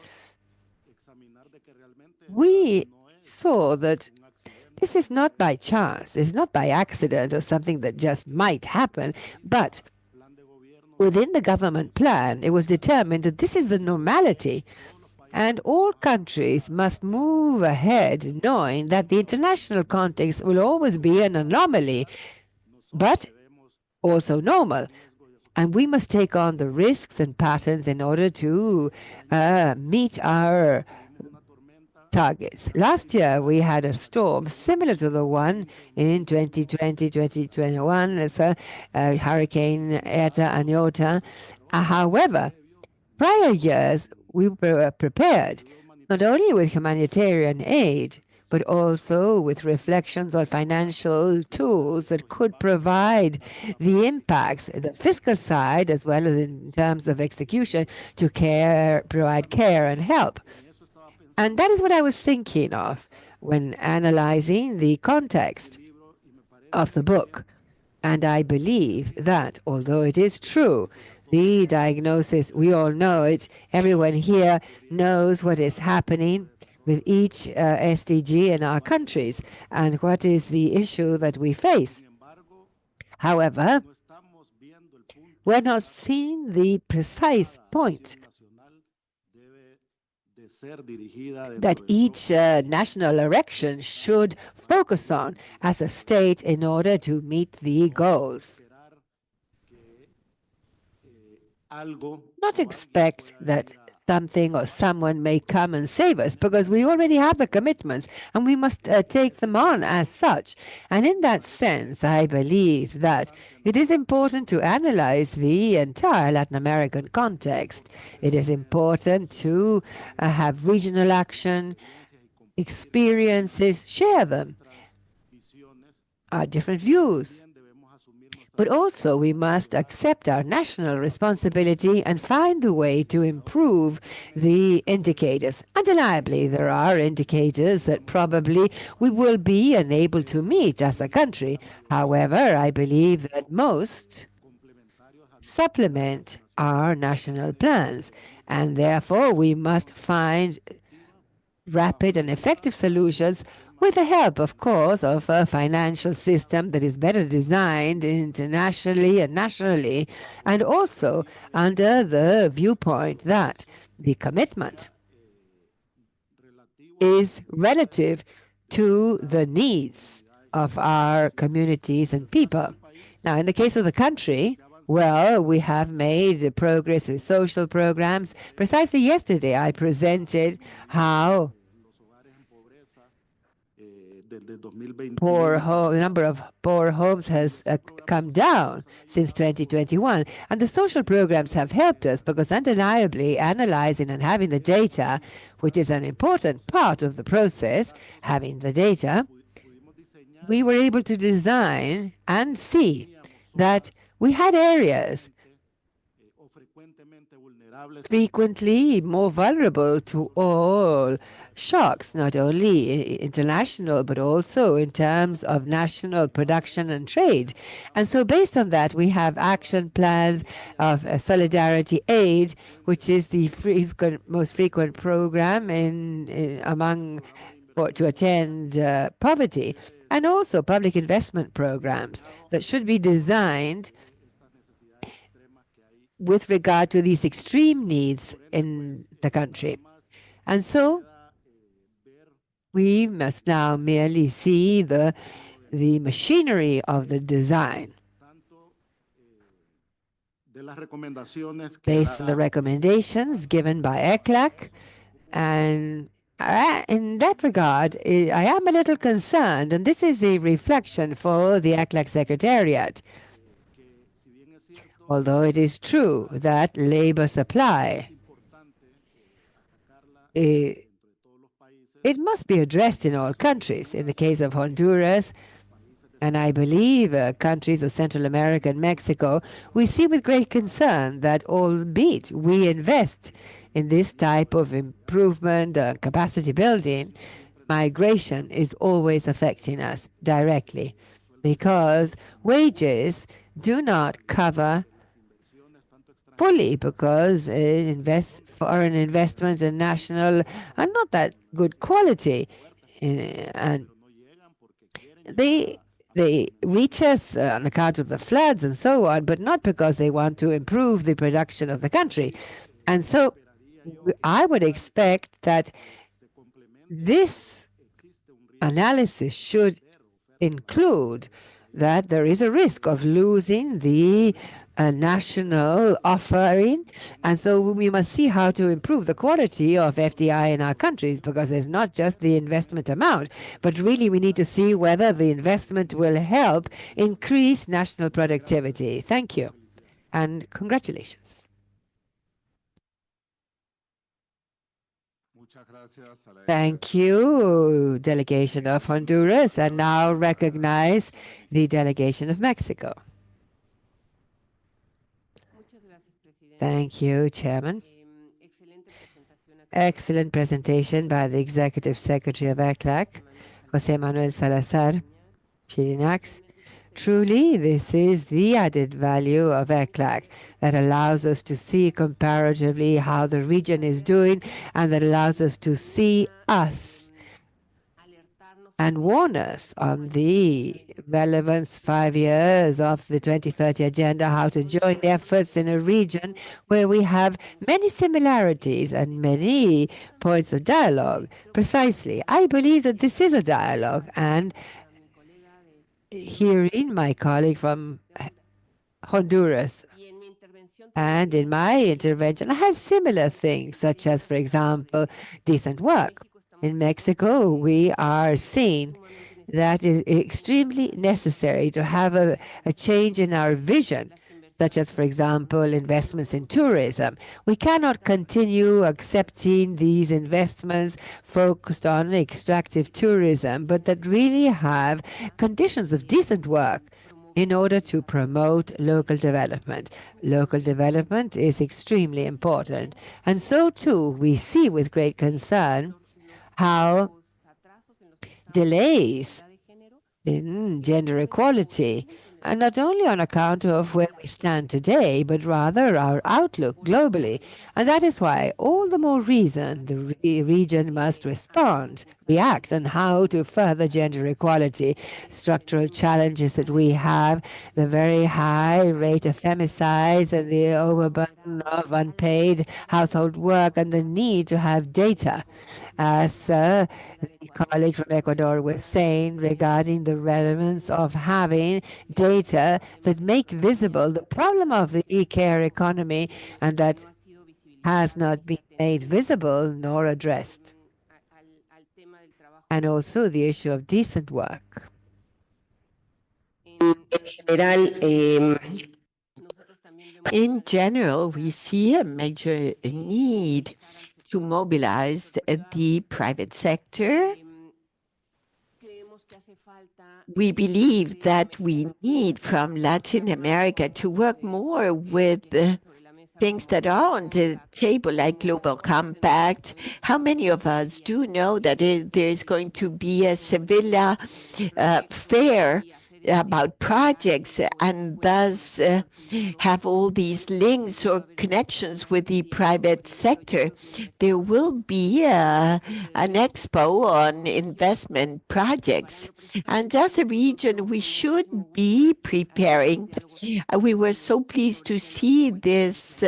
we saw that this is not by chance, it's not by accident or something that just might happen, but within the government plan, it was determined that this is the normality. And all countries must move ahead knowing that the international context will always be an anomaly, but also normal. And we must take on the risks and patterns in order to meet our targets. Last year, we had a storm similar to the one in 2020, 2021, it's Hurricane Eta and Iota. However, prior years, we were prepared, not only with humanitarian aid, but also with reflections on financial tools that could provide the impacts, the fiscal side, as well as in terms of execution, to provide care and help. And that is what I was thinking of when analyzing the context of the book. And I believe that, although it is true, the diagnosis, we all know it, everyone here knows what is happening with each SDG in our countries and what is the issue that we face. However, we're not seeing the precise point that each national erection should focus on as a state in order to meet the goals. Not expect that something or someone may come and save us, because we already have the commitments and we must take them on as such. And in that sense, I believe that it is important to analyze the entire Latin American context. It is important to have regional action, experiences, share them, our different views. But also we must accept our national responsibility and find the way to improve the indicators. Undeniably, there are indicators that probably we will be unable to meet as a country. However, I believe that most supplement our national plans, and therefore we must find rapid and effective solutions with the help, of course, of a financial system that is better designed internationally and nationally, and also under the viewpoint that the commitment is relative to the needs of our communities and people. Now, in the case of the country, well, we have made progress with social programs. Precisely yesterday, I presented how the number of poor homes has come down since 2021. And the social programs have helped us because undeniably analyzing and having the data, which is an important part of the process, having the data, we were able to design and see that we had areas frequently more vulnerable to all shocks, not only international, but also in terms of national production and trade. And so based on that, we have action plans of solidarity aid, which is the most frequent program to attend poverty, and also public investment programs that should be designed with regard to these extreme needs in the country. And so we must now merely see the machinery of the design based on the recommendations given by ECLAC. And in that regard, I am a little concerned, and this is a reflection for the ECLAC Secretariat. Although it is true that labor supply, it must be addressed in all countries. In the case of Honduras, and I believe countries of Central America and Mexico, we see with great concern that albeit we invest in this type of improvement, capacity building, migration is always affecting us directly, because wages do not cover fully, because foreign investment and national are not that good quality, and they reach us on account of the floods and so on, but not because they want to improve the production of the country. And so I would expect that this analysis should include that there is a risk of losing the national offering, and so we must see how to improve the quality of FDI in our countries, because it's not just the investment amount, but really we need to see whether the investment will help increase national productivity. Thank you, and congratulations. Thank you, delegation of Honduras, and now recognize the delegation of Mexico. Thank you, Chairman. Excellent presentation by the Executive Secretary of ECLAC, José Manuel Salazar Chirinax. Truly, this is the added value of ECLAC that allows us to see comparatively how the region is doing, and that allows us to see us and warn us on the relevance 5 years of the 2030 agenda, how to join efforts in a region where we have many similarities and many points of dialogue. Precisely, I believe that this is a dialogue, and hearing my colleague from Honduras, And in my intervention, I had similar things, such as, for example, decent work. In Mexico, we are seeing that it is extremely necessary to have a change in our vision, such as, for example, investments in tourism. We cannot continue accepting these investments focused on extractive tourism, but that really have conditions of decent work in order to promote local development. Local development is extremely important. And so, too, we see with great concern how delays in gender equality, and not only on account of where we stand today, but rather our outlook globally. And that is why all the more reason the region must react on how to further gender equality. Structural challenges that we have, the very high rate of femicides and the overburden of unpaid household work, and the need to have data, as the colleague from Ecuador was saying, regarding the relevance of having data that make visible the problem of the e-care economy and that has not been made visible nor addressed. And also the issue of decent work. In general, we see a major need to mobilize the private sector. We believe that we need from Latin America to work more with things that are on the table, like Global Compact. How many of us do know that there is going to be a Sevilla fair about projects, and thus have all these links or connections with the private sector? There will be an expo on investment projects, and as a region we should be preparing. We were so pleased to see this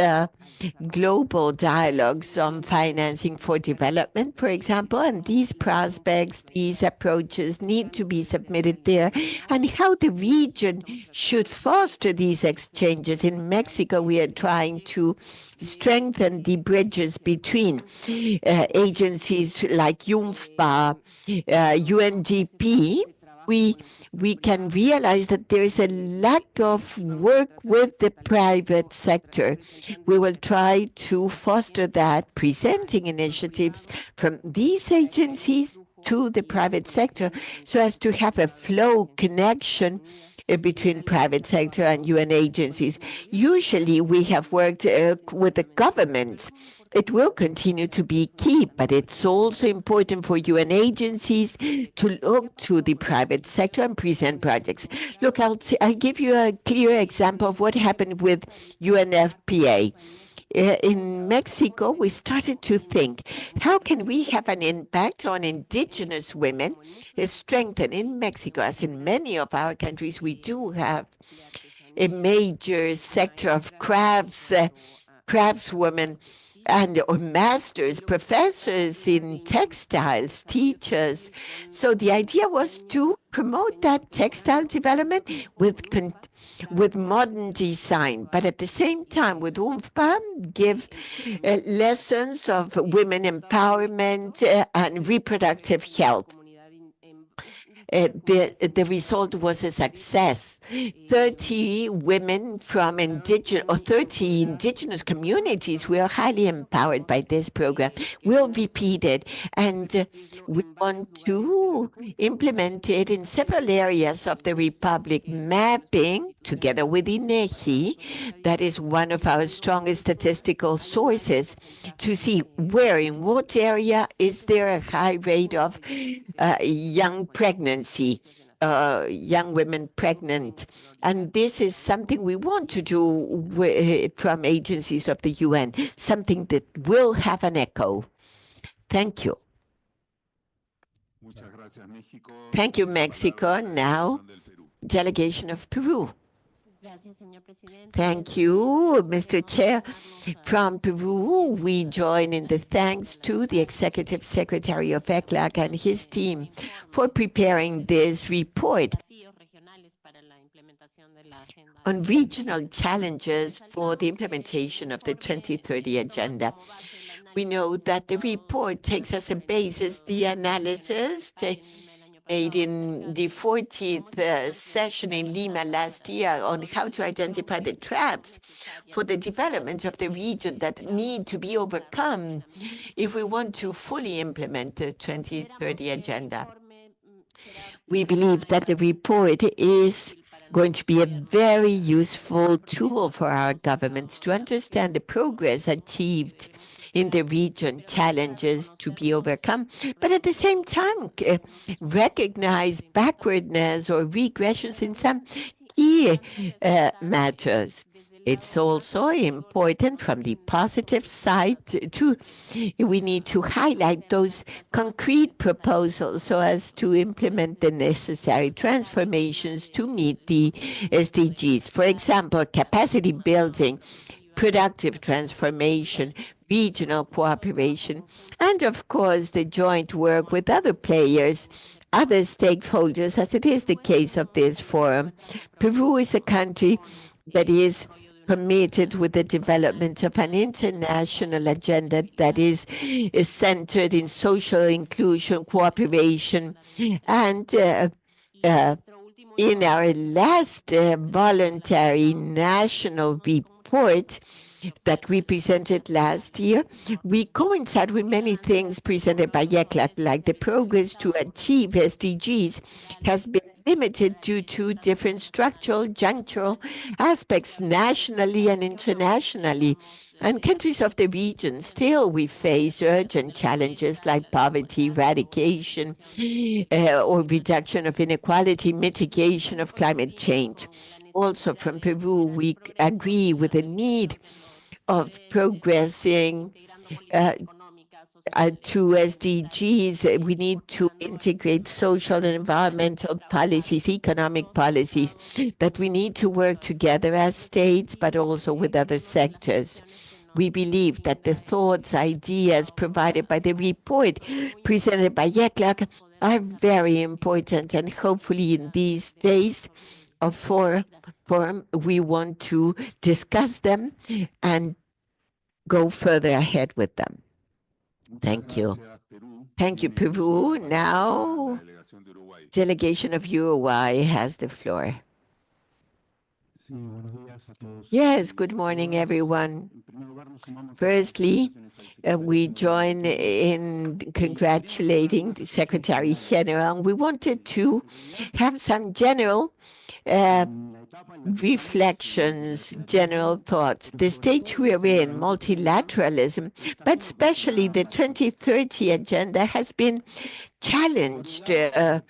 global dialogues on financing for development, for example, and these prospects, these approaches need to be submitted there, and how the region should foster these exchanges. In Mexico, we are trying to strengthen the bridges between agencies like UNFPA, UNDP. We can realize that there is a lack of work with the private sector. We will try to foster that, presenting initiatives from these agencies to the private sector, so as to have a flow connection between private sector and UN agencies. Usually we have worked with the governments. It will continue to be key, but it's also important for UN agencies to look to the private sector and present projects. Look, I'll give you a clear example of what happened with UNFPA. In Mexico, we started to think, how can we have an impact on indigenous women, strengthen in Mexico, as in many of our countries, we do have a major sector of craftswomen, and or masters, professors in textiles, teachers. So the idea was to promote that textile development with modern design, but at the same time with UNFPA give lessons of women empowerment and reproductive health. The result was a success. 30 women from 30 indigenous communities were highly empowered by this program. We'll repeat it, and we want to implement it in several areas of the Republic. Mapping, together with INEGI, that is one of our strongest statistical sources, to see where, in what area, is there a high rate of young pregnancy, young women pregnant. And this is something we want to do from agencies of the UN, something that will have an echo. Thank you. Thank you, Mexico. Now, delegation of Peru. Thank you, Mr. Chair. From Peru, we join in the thanks to the Executive Secretary of ECLAC and his team for preparing this report. on regional challenges for the implementation of the 2030 Agenda. We know that the report takes as a basis the analysis made in the 40th session in Lima last year on how to identify the traps for the development of the region that need to be overcome if we want to fully implement the 2030 Agenda. We believe that the report is going to be a very useful tool for our governments to understand the progress achieved in the region, challenges to be overcome, but at the same time recognize backwardness or regressions in some key matters. It's also important from the positive side we need to highlight those concrete proposals so as to implement the necessary transformations to meet the SDGs. For example, capacity building, productive transformation, regional cooperation, and of course the joint work with other players, other stakeholders, as it is the case of this forum. Peru is a country that is committed with the development of an international agenda that is centered in social inclusion, cooperation, and in our last voluntary national report that we presented last year, we coincide with many things presented by ECLAC, like the progress to achieve SDGs has been limited due to different structural, junctural aspects nationally and internationally. And countries of the region still we face urgent challenges like poverty, eradication, or reduction of inequality, mitigation of climate change. Also from Peru, we agree with the need of progressing to SDGs. We need to integrate social and environmental policies, economic policies, that we need to work together as states, but also with other sectors. We believe that the thoughts, ideas provided by the report presented by ECLAC are very important, and hopefully in these days of forum, we want to discuss them and go further ahead with them. Thank you. Thank you, Peru. Now, delegation of Uruguay has the floor. Yes, good morning, everyone. Firstly, we join in congratulating the Secretary General. We wanted to have some general reflections, general thoughts. The stage we are in, multilateralism, but especially the 2030 Agenda, has been challenged or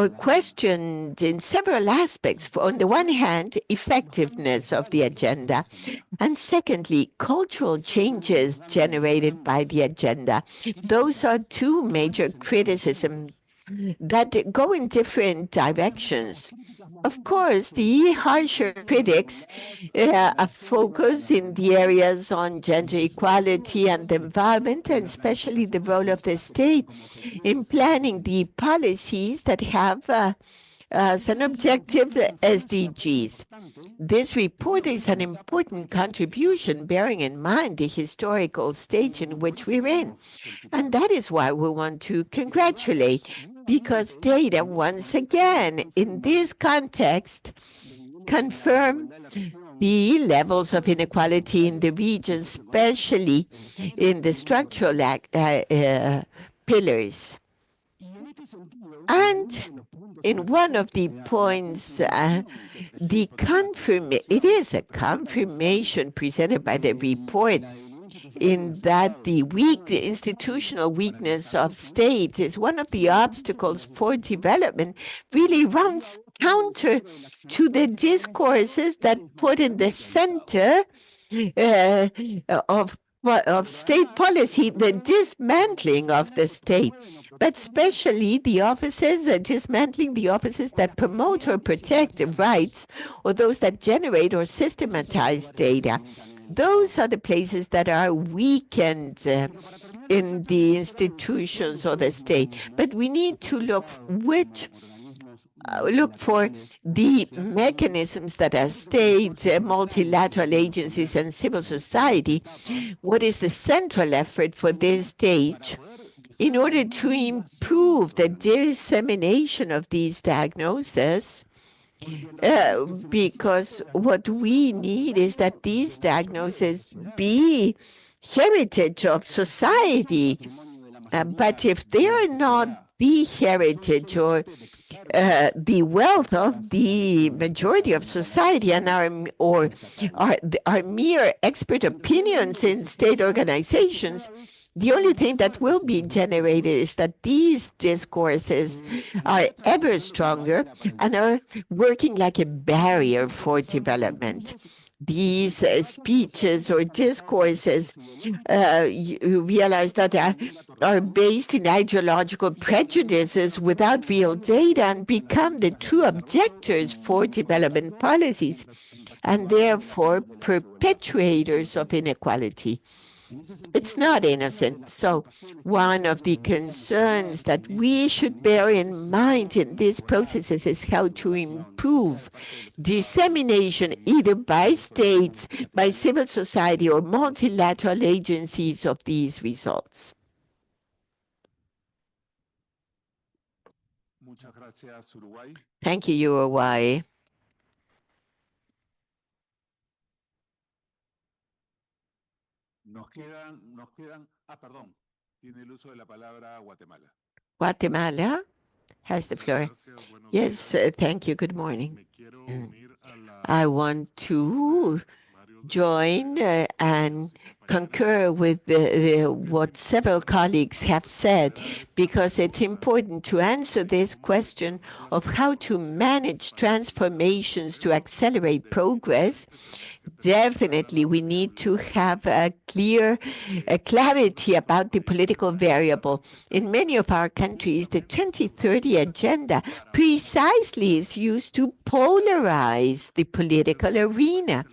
questioned in several aspects. On the one hand, effectiveness of the agenda, and secondly, cultural changes generated by the agenda. Those are two major criticisms that go in different directions. Of course, the harsher critics focus in the areas on gender equality and the environment, and especially the role of the state in planning the policies that have as an objective SDGs. This report is an important contribution, bearing in mind the historical stage in which we're in. And that is why we want to congratulate, because data, once again, in this context, confirm the levels of inequality in the region, especially in the structural pillars. And in one of the points, it is a confirmation presented by the report in that the institutional weakness of states is one of the obstacles for development, really runs counter to the discourses that put in the center of state policy the dismantling of the state, but especially the offices, dismantling the offices that promote or protect the rights, or those that generate or systematize data. Those are the places that are weakened in the institutions or the state. But we need to look which look for the mechanisms that are state, multilateral agencies, and civil society, what is the central effort for this stage in order to improve the dissemination of these diagnoses? Because what we need is that these diagnoses be heritage of society. But if they are not the heritage or the wealth of the majority of society and are mere expert opinions in state organizations, the only thing that will be generated is that these discourses are ever stronger and are working like a barrier for development. These speeches or discourses, you realize that are based in ideological prejudices without real data and become the true objectors for development policies and therefore perpetuators of inequality. It's not innocent. So one of the concerns that we should bear in mind in these processes is how to improve dissemination either by states, by civil society, or multilateral agencies of these results. Thank you, Uruguay. Tiene el uso de la palabra Guatemala. Guatemala has the floor. Yes, thank you. Good morning. I want to join and concur with what several colleagues have said, because it's important to answer this question of how to manage transformations to accelerate progress. Definitely, we need to have a clarity about the political variable. In many of our countries, the 2030 agenda precisely is used to polarize the political arena.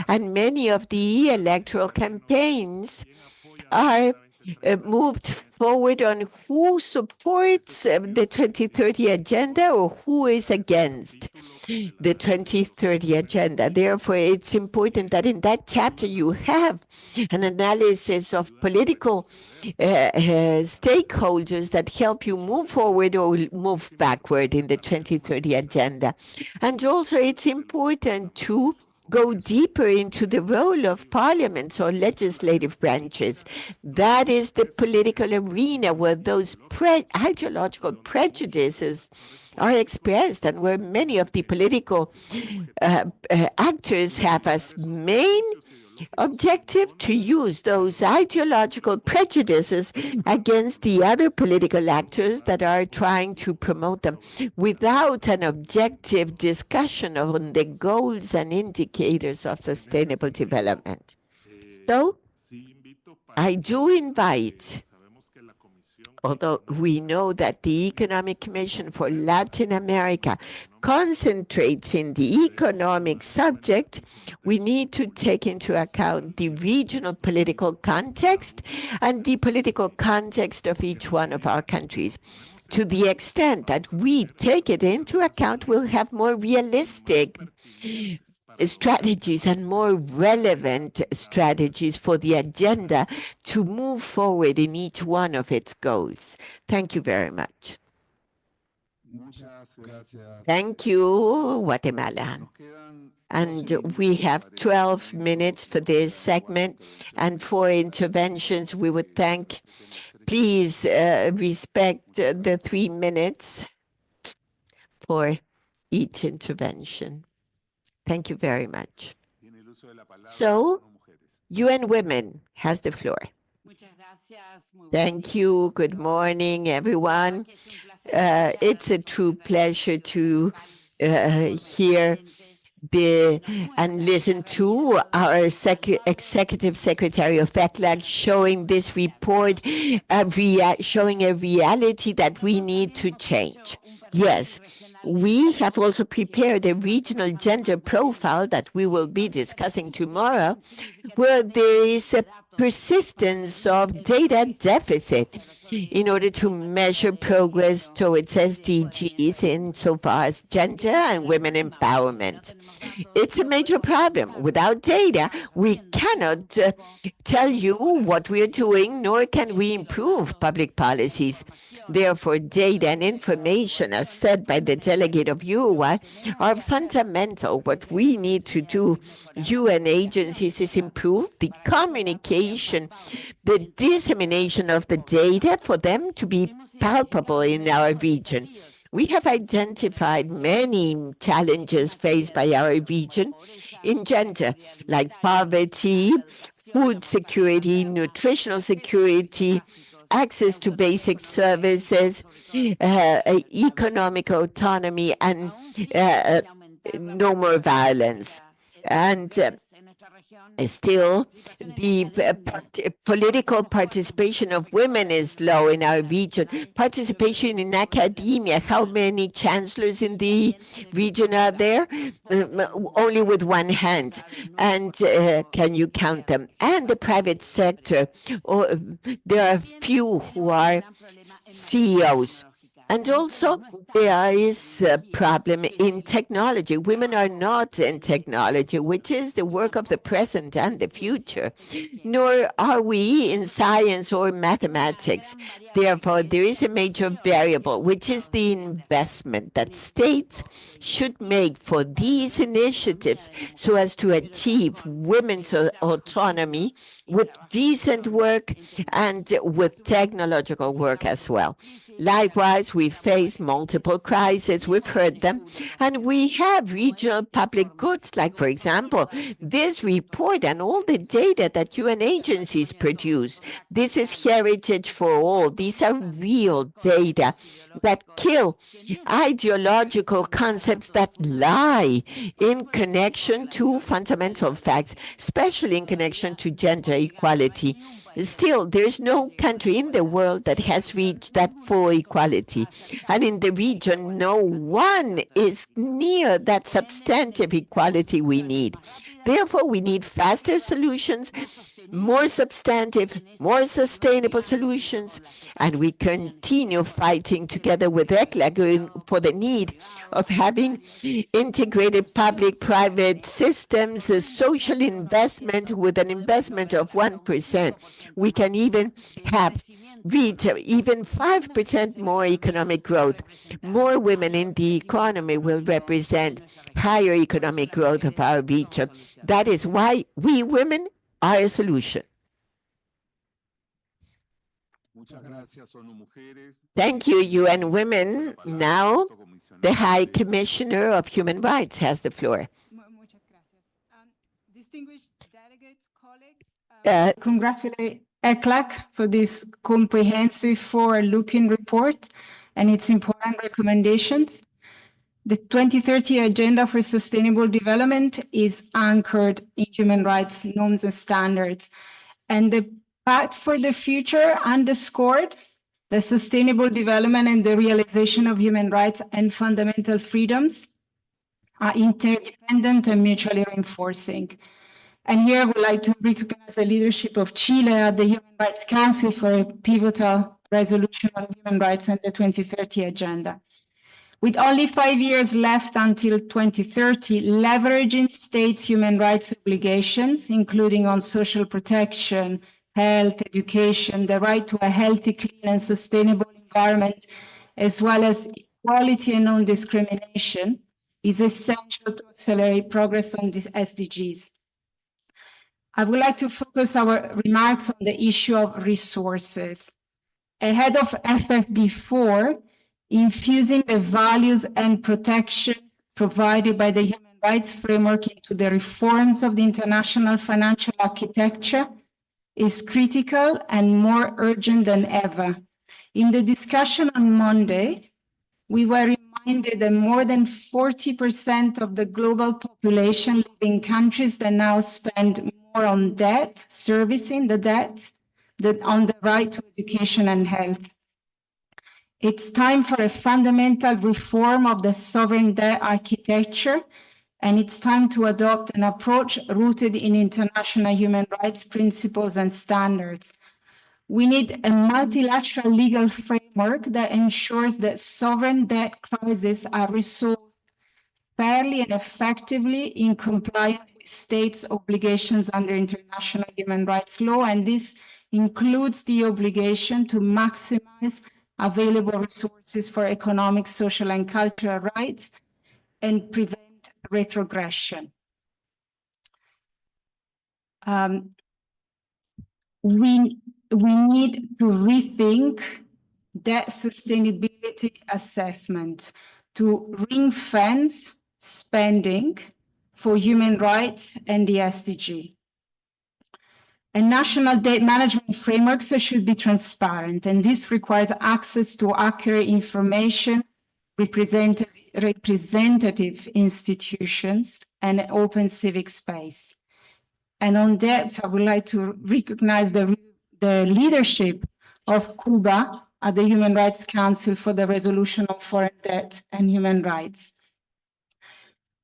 And many of the electoral campaigns are moved forward on who supports the 2030 agenda or who is against the 2030 agenda. Therefore, it's important that in that chapter you have an analysis of political stakeholders that help you move forward or move backward in the 2030 agenda. And also, it's important to go deeper into the role of parliaments or legislative branches. That is the political arena where those ideological prejudices are expressed and where many of the political actors have as main objective to use those ideological prejudices against the other political actors that are trying to promote them without an objective discussion on the goals and indicators of sustainable development. So, I do invite, although we know that the Economic Commission for Latin America concentrates in the economic subject, we need to take into account the regional political context and the political context of each one of our countries. To the extent that we take it into account, we'll have more realistic strategies and more relevant strategies for the agenda to move forward in each one of its goals. Thank you very much. Thank you, Guatemala. And we have 12 minutes for this segment and 4 interventions. We would thank, please respect the 3 minutes for each intervention. Thank you very much. So, UN Women has the floor. Thank you. Good morning, everyone. It's a true pleasure to hear and listen to our Executive Secretary of FECLAC showing this report, showing a reality that we need to change. Yes, we have also prepared a regional gender profile that we will be discussing tomorrow, where there is a persistence of data deficit. in order to measure progress towards SDGs insofar as gender and women empowerment. It's a major problem. Without data, we cannot tell you what we are doing, nor can we improve public policies. Therefore, data and information, as said by the delegate of Uruguay, are fundamental. What we need to do, UN agencies, is improve the communication, the dissemination of the data for them to be palpable in our region. We have identified many challenges faced by our region in gender, like poverty, food security, nutritional security, access to basic services, economic autonomy, and no more violence. And still, the political participation of women is low in our region. Participation in academia, how many chancellors in the region are there? Only with one hand. And can you count them? And the private sector, there are few who are CEOs. And also, there is a problem in technology. Women are not in technology, which is the work of the present and the future, nor are we in science or mathematics. Therefore, there is a major variable, which is the investment that states should make for these initiatives so as to achieve women's autonomy with decent work and with technological work as well. Likewise, we face multiple crises, we've heard them, and we have regional public goods, like, for example, this report and all the data that UN agencies produce. This is heritage for all. These are real data that kill ideological concepts that lie in connection to fundamental facts, especially in connection to gender equality. Still, there's no country in the world that has reached that full equality. And in the region, no one is near that substantive equality we need. Therefore, we need faster solutions, more substantive, more sustainable solutions, and we continue fighting together with ECLA for the need of having integrated public-private systems, a social investment with an investment of 1%. We can even reach even 5% more economic growth. More women in the economy will represent higher economic growth of our region. That is why we women are a solution. Thank you, UN Women. Now, the High Commissioner of Human Rights has the floor. Distinguished delegates, colleagues, congratulate ECLAC for this comprehensive forward-looking report and its important recommendations. The 2030 Agenda for Sustainable Development is anchored in human rights norms and standards, and the Pact for the Future underscored the sustainable development and the realization of human rights and fundamental freedoms are interdependent and mutually reinforcing. And here I would like to recognize the leadership of Chile at the Human Rights Council for a pivotal resolution on human rights and the 2030 Agenda. With only 5 years left until 2030, leveraging states' human rights obligations, including on social protection, health, education, the right to a healthy, clean, and sustainable environment, as well as equality and non-discrimination, is essential to accelerate progress on these SDGs. I would like to focus our remarks on the issue of resources. Ahead of FFD4, infusing the values and protections provided by the human rights framework into the reforms of the international financial architecture is critical and more urgent than ever. In the discussion on Monday, we were reminded that more than 40% of the global population live in countries that now spend more on debt, servicing the debt, than on the right to education and health. It's time for a fundamental reform of the sovereign debt architecture, and it's time to adopt an approach rooted in international human rights principles and standards. We need a multilateral legal framework that ensures that sovereign debt crises are resolved fairly and effectively in compliance with states' obligations under international human rights law, and this includes the obligation to maximize available resources for economic, social, and cultural rights and prevent retrogression. We need to rethink debt sustainability assessment to ring-fence spending for human rights and the SDG. A national debt management framework should be transparent, and this requires access to accurate information, representative institutions, and open civic space. And on debt, I would like to recognize the leadership of Cuba at the Human Rights Council for the resolution of foreign debt and human rights.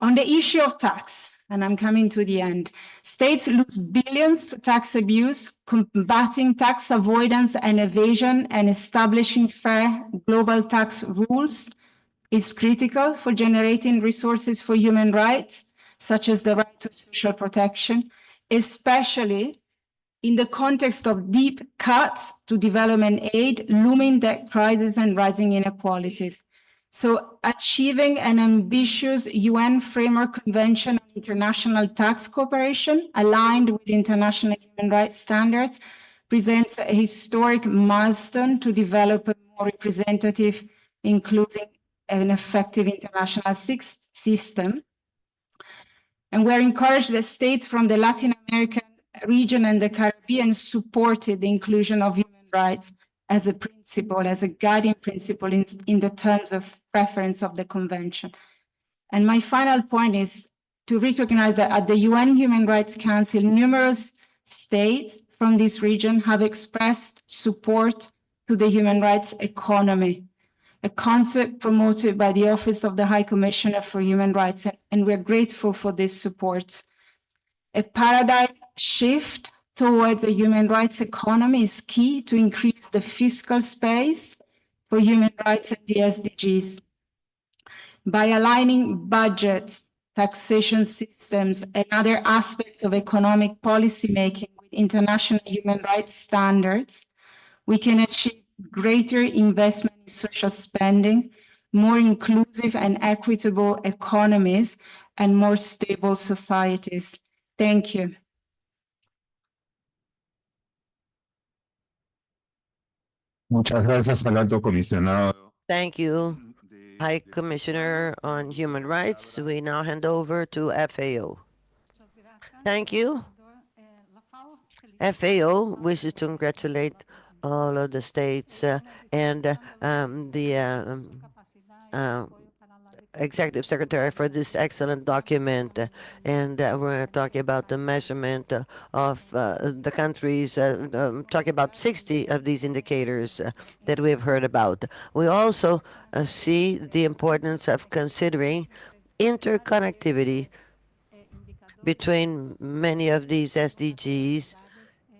On the issue of tax, and I'm coming to the end, states lose billions to tax abuse. Combating tax avoidance and evasion and establishing fair global tax rules is critical for generating resources for human rights, such as the right to social protection, especially in the context of deep cuts to development aid, looming debt crisis, and rising inequalities. So achieving an ambitious UN Framework Convention on International Tax Cooperation aligned with international human rights standards presents a historic milestone to develop a more representative, including an effective international system. And we're encouraged that states from the Latin American region and the Caribbean supported the inclusion of human rights as a principle, as a guiding principle in the terms of reference of the convention. And my final point is to recognize that at the UN Human Rights Council, numerous states from this region have expressed support to the human rights economy, a concept promoted by the Office of the High Commissioner for Human Rights, and we're grateful for this support. A paradigm shift towards a human rights economy is key to increase the fiscal space for human rights and the SDGs. By aligning budgets, taxation systems, and other aspects of economic policymaking with international human rights standards, we can achieve greater investment in social spending, more inclusive and equitable economies, and more stable societies. Thank you. Muchas gracias al alto comisionado. Thank you, High Commissioner on Human Rights. We now hand over to FAO. Thank you. FAO wishes to congratulate all of the states and the Executive Secretary for this excellent document. And we're talking about the measurement of the countries, talking about 60 of these indicators that we have heard about. We also see the importance of considering interconnectivity between many of these SDGs,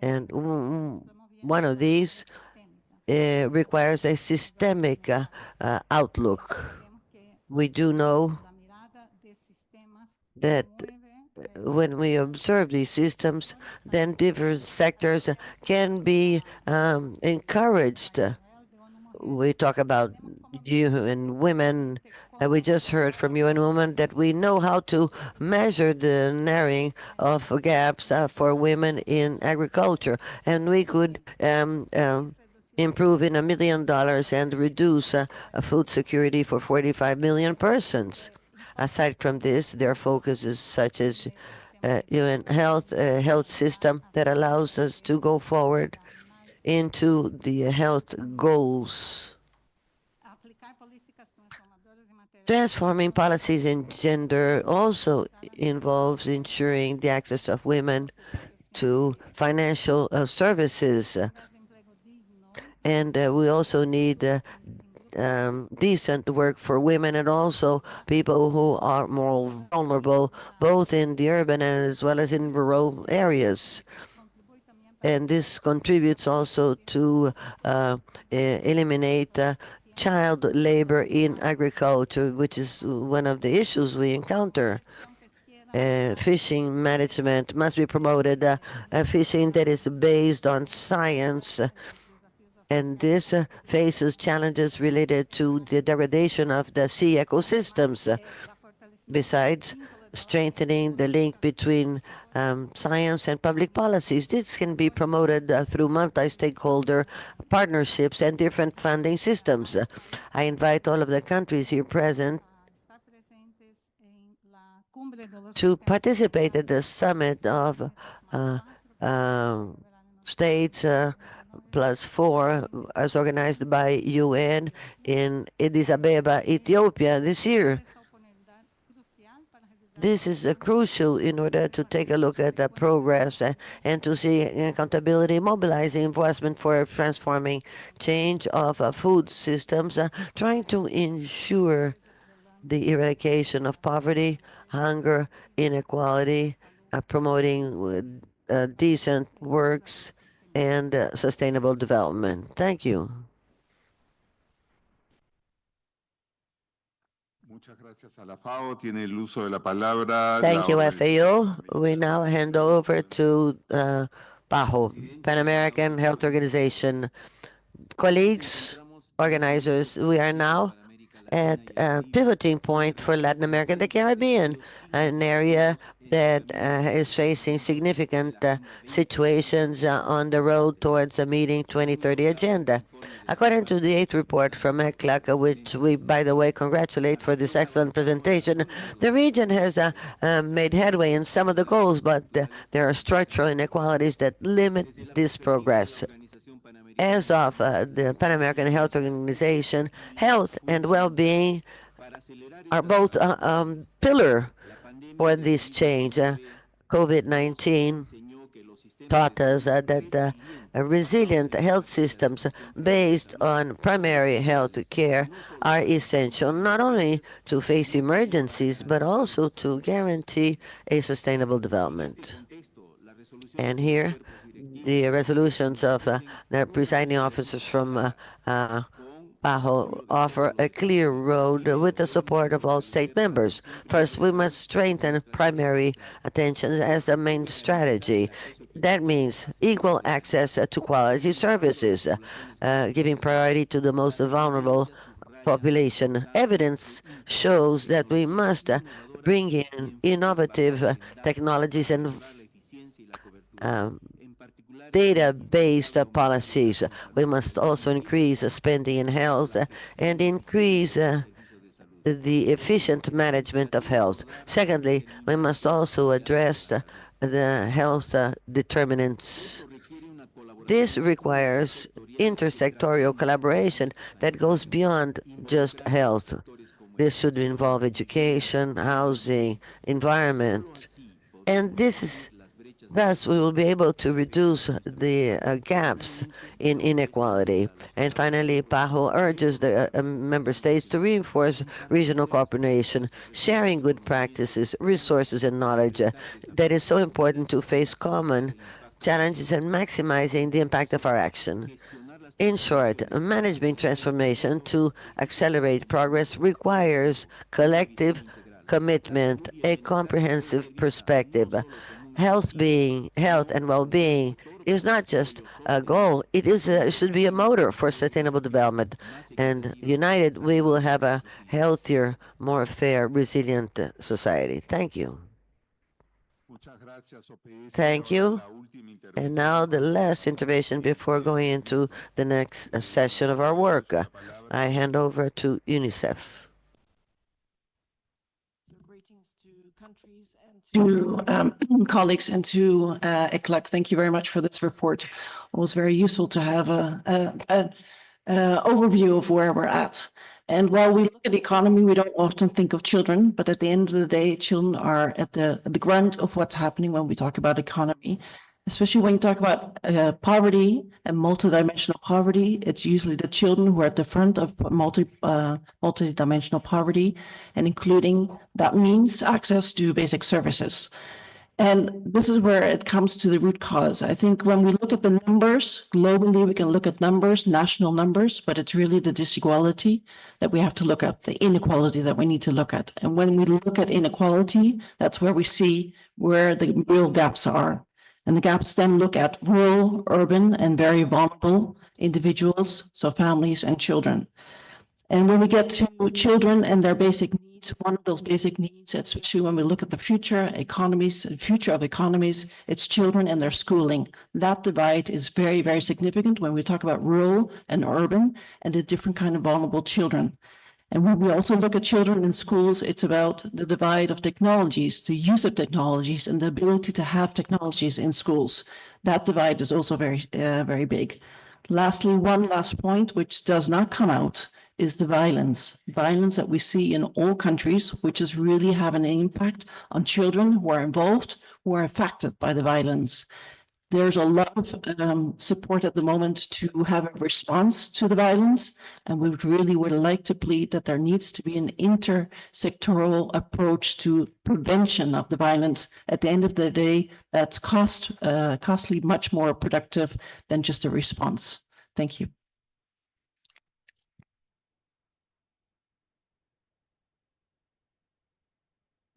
and one of these requires a systemic outlook. We do know that when we observe these systems, then different sectors can be encouraged. We talk about you and women. We just heard from you and women that we know how to measure the narrowing of gaps for women in agriculture, and we could improve in $1 million and reduce food security for 45 million persons. Aside from this, there are focuses such as UN health system that allows us to go forward into the health goals. Transforming policies in gender also involves ensuring the access of women to financial services. And we also need decent work for women and also people who are more vulnerable, both in the urban and as well as in rural areas. and this contributes also to eliminate child labor in agriculture, which is one of the issues we encounter. Fishing management must be promoted, fishing that is based on science, and this faces challenges related to the degradation of the sea ecosystems. Besides strengthening the link between science and public policies, this can be promoted through multi-stakeholder partnerships and different funding systems. I invite all of the countries here present to participate at the summit of states +4 as organized by UN in Addis Ababa, Ethiopia this year. This is crucial in order to take a look at the progress and to see accountability, mobilizing enforcement for transforming change of food systems, trying to ensure the eradication of poverty, hunger, inequality, promoting decent works and sustainable development. Thank you. Thank you, FAO. We now hand over to PAHO, Pan American Health Organization. Colleagues, organizers, we are now at a pivoting point for Latin America and the Caribbean, an area that is facing significant situations on the road towards a meeting 2030 agenda. According to the 8th report from ECLAC, which we, by the way, congratulate for this excellent presentation, the region has made headway in some of the goals, but there are structural inequalities that limit this progress. As of the Pan American Health Organization, health and well-being are both a pillar for this change. COVID-19 taught us that resilient health systems based on primary health care are essential not only to face emergencies, but also to guarantee a sustainable development. And here, the resolutions of the presiding officers from PAHO offer a clear road with the support of all state members. First, we must strengthen primary attention as a main strategy. That means equal access to quality services, giving priority to the most vulnerable population. Evidence shows that we must bring in innovative technologies and data-based policies. We must also increase spending in health and increase the efficient management of health. Secondly, we must also address the health determinants. This requires intersectorial collaboration that goes beyond just health. This should involve education, housing, environment, and thus, we will be able to reduce the gaps in inequality. And finally, PAHO urges the member states to reinforce regional cooperation, sharing good practices, resources, and knowledge that is so important to face common challenges and maximizing the impact of our action. In short, management transformation to accelerate progress requires collective commitment, a comprehensive perspective. Health and well-being is not just a goal, it should be a motor for sustainable development. And united, we will have a healthier, more fair, resilient society. Thank you. Thank you. And now the last intervention before going into the next session of our work. I hand over to UNICEF. To colleagues and to ECLAC, thank you very much for this report. It was very useful to have an overview of where we're at. And while we look at the economy, we don't often think of children, but at the end of the day, children are at the grunt of what's happening when we talk about economy. Especially when you talk about poverty and multidimensional poverty, it's usually the children who are at the front of multidimensional poverty, and including that means access to basic services. And this is where it comes to the root cause. I think when we look at the numbers globally, we can look at numbers, national numbers, but it's really the disequality that we have to look at, the inequality that we need to look at. And when we look at inequality, that's where we see where the real gaps are. And the gaps then look at rural, urban, and very vulnerable individuals, so families and children. And when we get to children and their basic needs, one of those basic needs, especially when we look at the future economies, future of economies, it's children and their schooling. That divide is very, very significant when we talk about rural and urban and the different kind of vulnerable children. And when we also look at children in schools, it's about the divide of technologies, the use of technologies, and the ability to have technologies in schools. That divide is also very, very big. Lastly, one last point, which does not come out, is the violence that we see in all countries, which is really having an impact on children who are involved, who are affected by the violence. There's a lot of support at the moment to have a response to the violence, and we really would like to plead that there needs to be an intersectoral approach to prevention of the violence. At the end of the day, that's costly, much more productive than just a response. Thank you.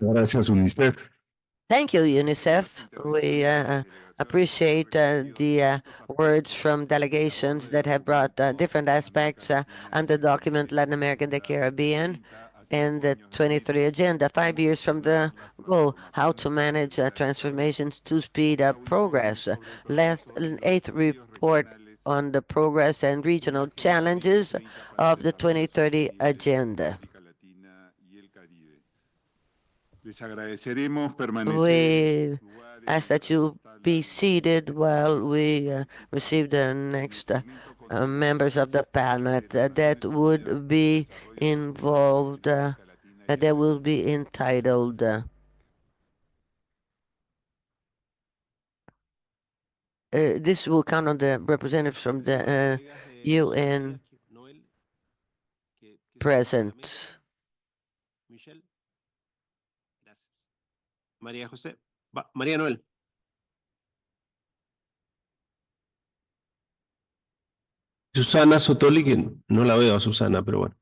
Gracias, UNICEF. Thank you, UNICEF. We appreciate the words from delegations that have brought different aspects on the document Latin America and the Caribbean and the 2030 Agenda, 5 years from the goal, how to manage transformations to speed up progress. Eighth report on the progress and regional challenges of the 2030 Agenda. We ask that you be seated while we receive the next members of the panel that would be involved, that will be entitled this will count on the representatives from the UN present. María José. María Noel. Susana Sotoli, que no la veo a Susana, pero bueno.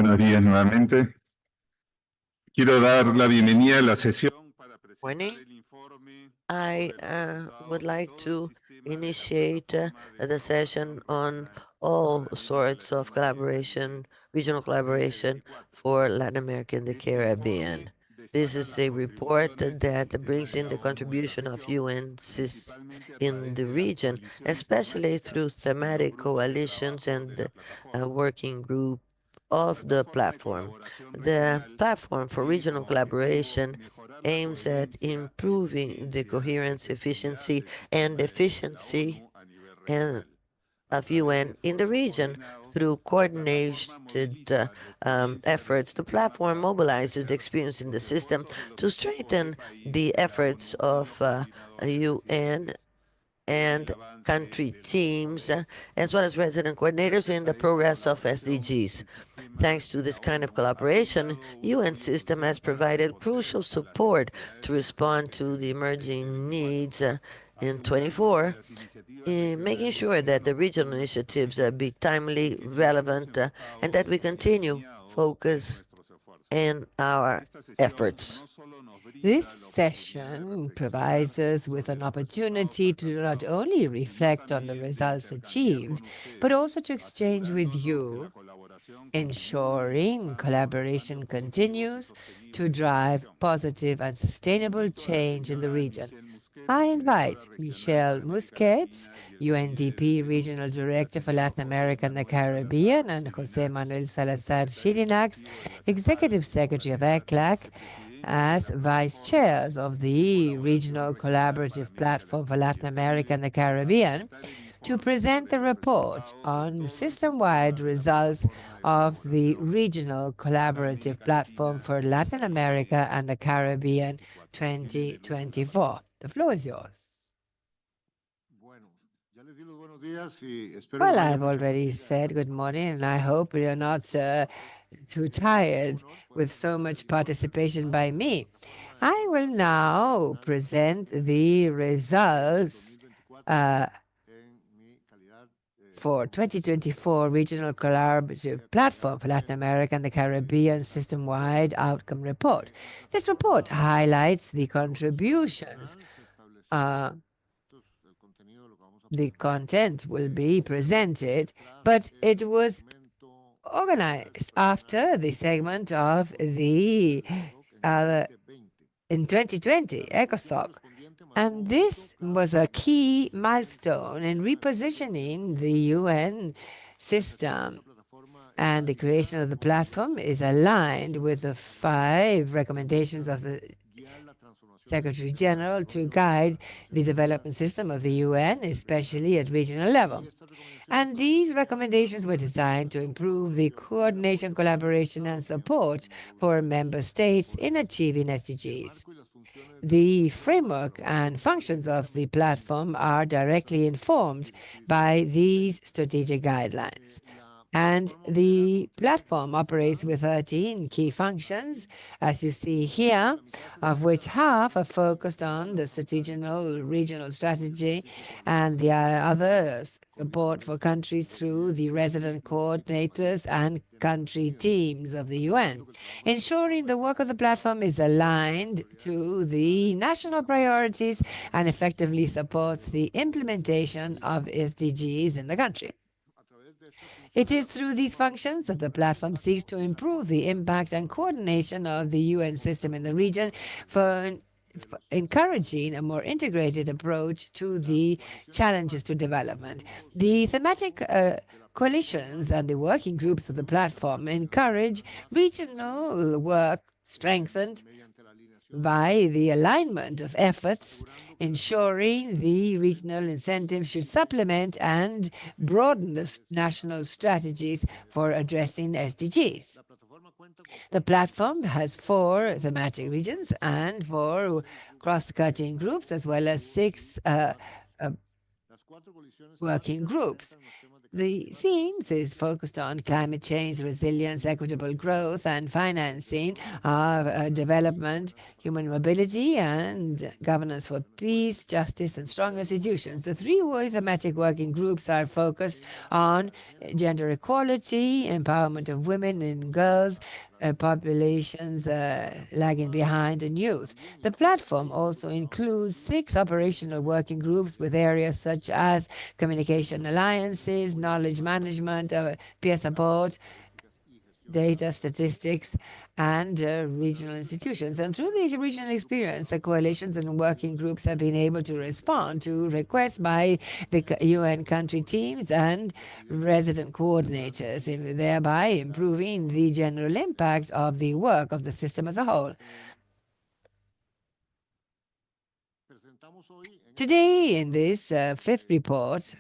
Buenos días nuevamente. Quiero dar la bienvenida a la sesión para presentar el informe. I would like to initiate the session on all sorts of collaboration, regional collaboration for Latin America and the Caribbean. This is a report that brings in the contribution of UNCs in the region, especially through thematic coalitions and the working group of the platform. The platform for regional collaboration aims at improving the coherence, efficiency, and efficiency of UN in the region through coordinated efforts. The platform mobilizes the experience in the system to strengthen the efforts of UN and country teams, as well as resident coordinators in the progress of SDGs. Thanks to this kind of collaboration, UN system has provided crucial support to respond to the emerging needs in 24, in making sure that the regional initiatives be timely, relevant, and that we continue focus in our efforts. This session provides us with an opportunity to not only reflect on the results achieved, but also to exchange with you, ensuring collaboration continues to drive positive and sustainable change in the region. I invite Michelle Musquets, UNDP Regional Director for Latin America and the Caribbean, and Jose Manuel Salazar Chirinax, Executive Secretary of ECLAC, as vice chairs of the Regional Collaborative Platform for Latin America and the Caribbean, to present the report on system-wide results of the Regional Collaborative Platform for Latin America and the Caribbean 2024. The floor is yours. Well, I've already said good morning, and I hope you're not too tired with so much participation by me. I will now present the results for 2024 Regional Collaborative Platform for Latin America and the Caribbean System-Wide Outcome Report. This report highlights the contributions. The content will be presented, but it was organized after the segment of the in 2020 ECOSOC. And this was a key milestone in repositioning the UN system. And the creation of the platform is aligned with the 5 recommendations of the Secretary General to guide the development system of the UN, especially at regional level. And these recommendations were designed to improve the coordination, collaboration, and support for member states in achieving SDGs. The framework and functions of the platform are directly informed by these strategic guidelines. And the platform operates with 13 key functions, as you see here, of which half are focused on the strategic regional strategy, and the others support for countries through the resident coordinators and country teams of the UN, ensuring the work of the platform is aligned to the national priorities and effectively supports the implementation of SDGs in the country. It is through these functions that the platform seeks to improve the impact and coordination of the UN system in the region for encouraging a more integrated approach to the challenges to development. The thematic coalitions and the working groups of the platform encourage regional work strengthened by the alignment of efforts, ensuring the regional incentives should supplement and broaden the national strategies for addressing SDGs. The platform has 4 thematic regions and 4 cross-cutting groups, as well as 6 working groups. The themes is focused on climate change, resilience, equitable growth, and financing of development, human mobility, and governance for peace, justice, and strong institutions. The three thematic working groups are focused on gender equality, empowerment of women and girls, populations lagging behind, and youth. The platform also includes 6 operational working groups with areas such as communication alliances, knowledge management, peer support, data statistics, and regional institutions. And through the regional experience, the coalitions and working groups have been able to respond to requests by the UN country teams and resident coordinators, thereby improving the general impact of the work of the system as a whole. Today, in this fifth report,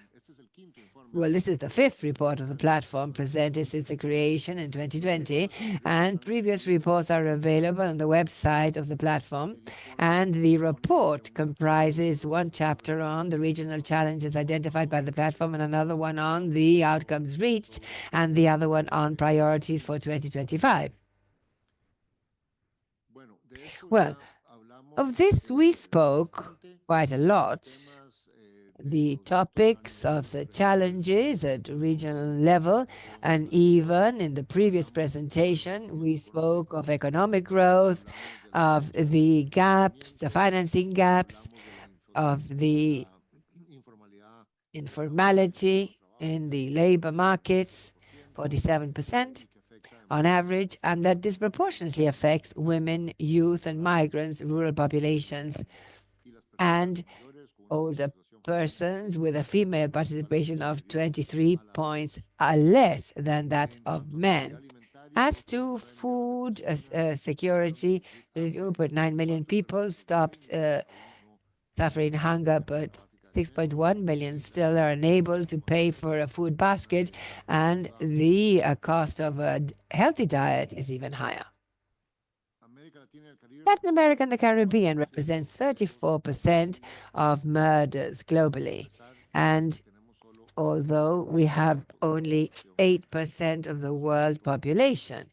this is the fifth report of the platform presented since the creation in 2020, and previous reports are available on the website of the platform. And the report comprises one chapter on the regional challenges identified by the platform, and another one on the outcomes reached, and the other one on priorities for 2025. Well, of this we spoke quite a lot. The topics of the challenges at regional level, and even in the previous presentation, we spoke of economic growth, of the gaps, the financing gaps, of the informality in the labor markets, 47% on average, and that disproportionately affects women, youth, and migrants, rural populations, and older persons with a female participation of 23 points less than that of men. As to food security, 2.9 million people stopped suffering hunger, but 6.1 million still are unable to pay for a food basket, and the cost of a healthy diet is even higher. Latin America and the Caribbean represents 34% of murders globally. And although we have only 8% of the world population,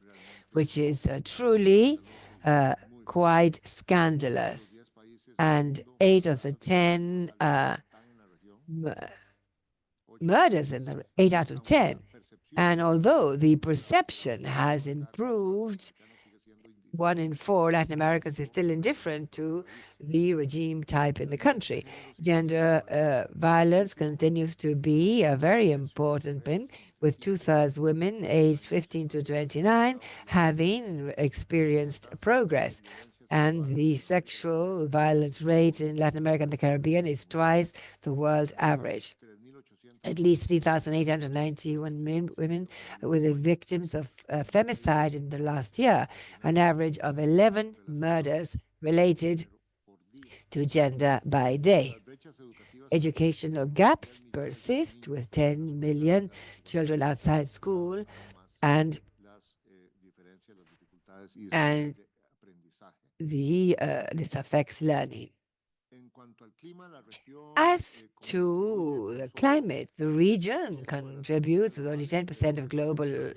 which is truly quite scandalous, and 8 of the 10 murders in the 8 out of 10. And although the perception has improved, 1 in 4 Latin Americans is still indifferent to the regime type in the country. Gender violence continues to be a very important thing, with 2/3 women aged 15 to 29 having experienced progress. And the sexual violence rate in Latin America and the Caribbean is twice the world average. At least 3,891 women were the victims of femicide in the last year, an average of 11 murders related to gender by day. Educational gaps persist, with 10 million children outside school, and this affects learning. As to the climate, the region contributes with only 10% of global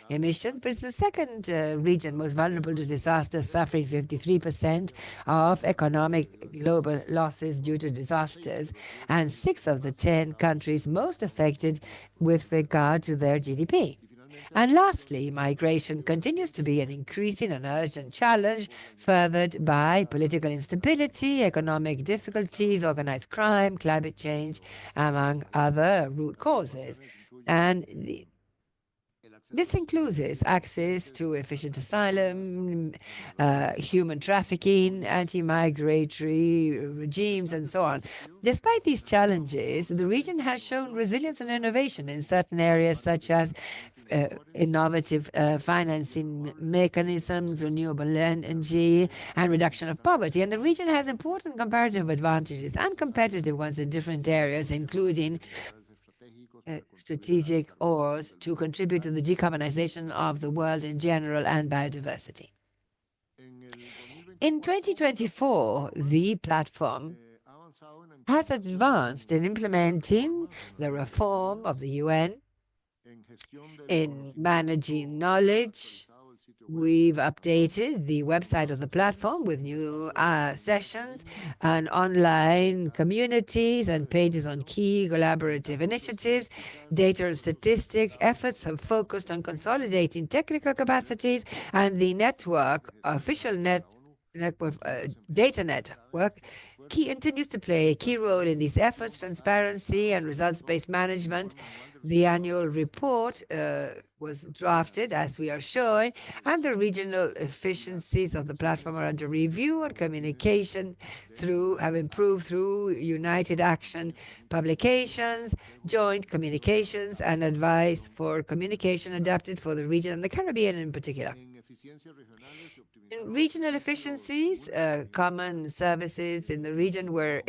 emissions, but it's the second region most vulnerable to disasters, suffering 53% of economic global losses due to disasters, and 6 of the 10 countries most affected with regard to their GDP. And lastly, migration continues to be an increasing and urgent challenge, furthered by political instability, economic difficulties, organized crime, climate change, among other root causes. And this includes access to efficient asylum, human trafficking, anti-migratory regimes, and so on. Despite these challenges, the region has shown resilience and innovation in certain areas, such as innovative financing mechanisms, renewable energy, and reduction of poverty. And the region has important comparative advantages and competitive ones in different areas, including strategic ores to contribute to the decarbonization of the world in general and biodiversity. In 2024, the platform has advanced in implementing the reform of the UN in managing knowledge. We've updated the website of the platform with new sessions and online communities and pages on key collaborative initiatives. Data and statistic efforts have focused on consolidating technical capacities, and the official network, data network continues to play a key role in these efforts. Transparency and results-based management. The annual report was drafted, as we are showing, and the regional efficiencies of the platform are under review, and communication have improved through united action publications, joint communications, and advice for communication adapted for the region and the Caribbean in particular. In regional efficiencies, common services in the region were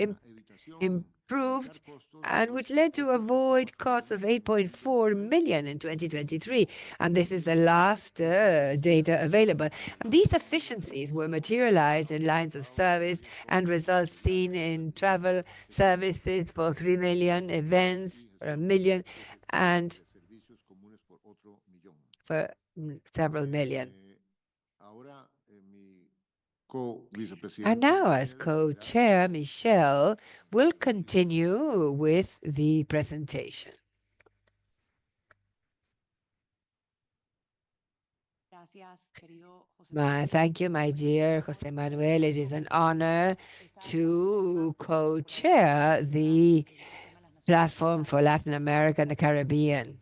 improved, and which led to avoid costs of 8.4 million in 2023. And this is the last data available. And these efficiencies were materialized in lines of service and results seen in travel services for 3 million, events for 1 million, and for several million. And now, as co-chair, Michelle will continue with the presentation. Thank you, my dear Jose Manuel. It is an honor to co-chair the platform for Latin America and the Caribbean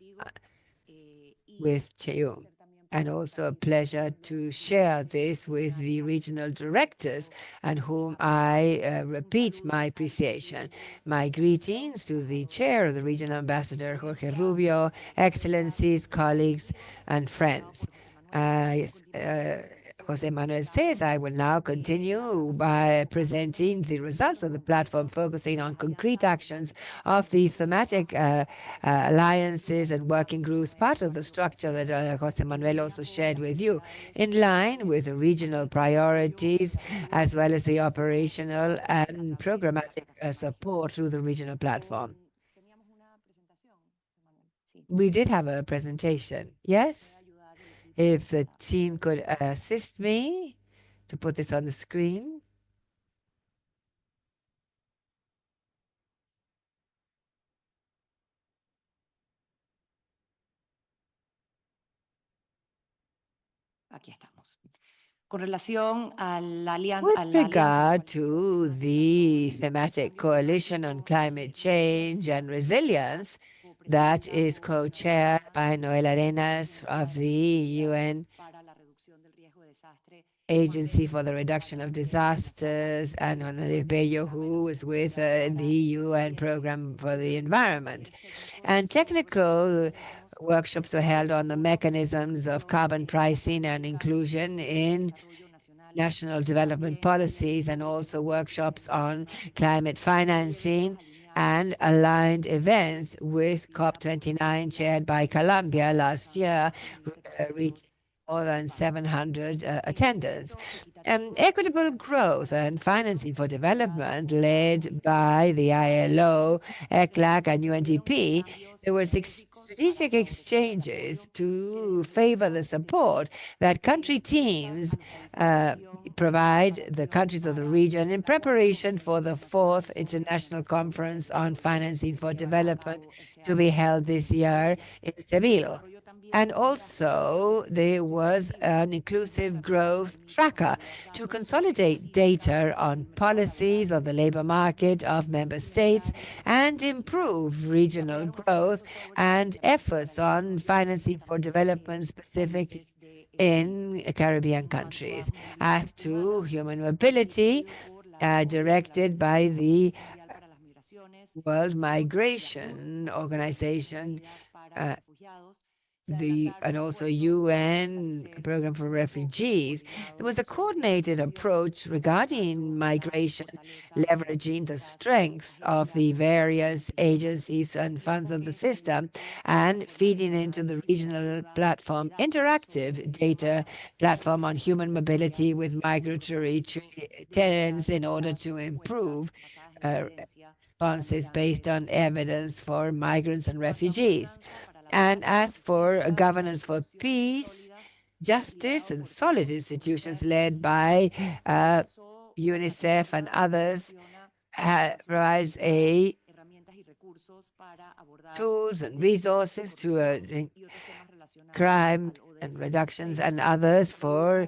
with Cheyung, and also a pleasure to share this with the regional directors, and whom I repeat my appreciation. My greetings to the chair of the regional ambassador, Jorge Rubio, excellencies, colleagues, and friends. Jose Manuel says I will now continue by presenting the results of the platform, focusing on concrete actions of the thematic alliances and working groups, part of the structure that Jose Manuel also shared with you, in line with the regional priorities, as well as the operational and programmatic support through the regional platform. We did have a presentation, yes? If the team could assist me to put this on the screen. With regard to the thematic coalition on climate change and resilience, that is co-chaired by Noel Arenas of the UN Agency for the Reduction of Disasters, and Juan Bello, who is with the UN Program for the Environment. And technical workshops were held on the mechanisms of carbon pricing and inclusion in national development policies, and also workshops on climate financing and aligned events with COP29 chaired by Colombia last year, reached more than 700 attendants. Equitable growth and financing for development led by the ILO, ECLAC, and UNDP. There were strategic exchanges to favor the support that country teams provide the countries of the region in preparation for the 4th International Conference on Financing for Development to be held this year in Seville. And also, there was an inclusive growth tracker to consolidate data on policies of the labor market of member states and improve regional growth and efforts on financing for development, specifically in Caribbean countries. As to human mobility, directed by the World Migration Organization, and also UN Program for Refugees, there was a coordinated approach regarding migration, leveraging the strengths of the various agencies and funds of the system, and feeding into the regional platform, interactive data platform on human mobility with migratory tenants in order to improve responses based on evidence for migrants and refugees. And as for governance for peace, justice, and solid institutions led by UNICEF and others provides tools and resources to crime and reductions and others for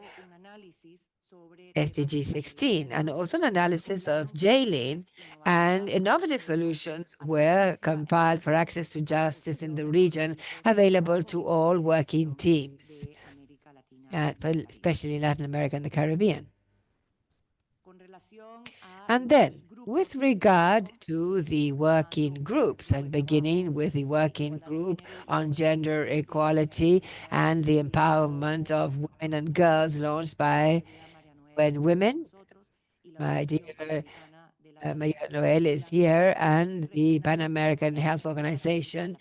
SDG 16, and also an analysis of jailing and innovative solutions were compiled for access to justice in the region, available to all working teams, especially in Latin America and the Caribbean. And then, with regard to the working groups, and beginning with the working group on gender equality and the empowerment of women and girls launched by Women, my dear Maria Noel is here, and the Pan American Health Organization,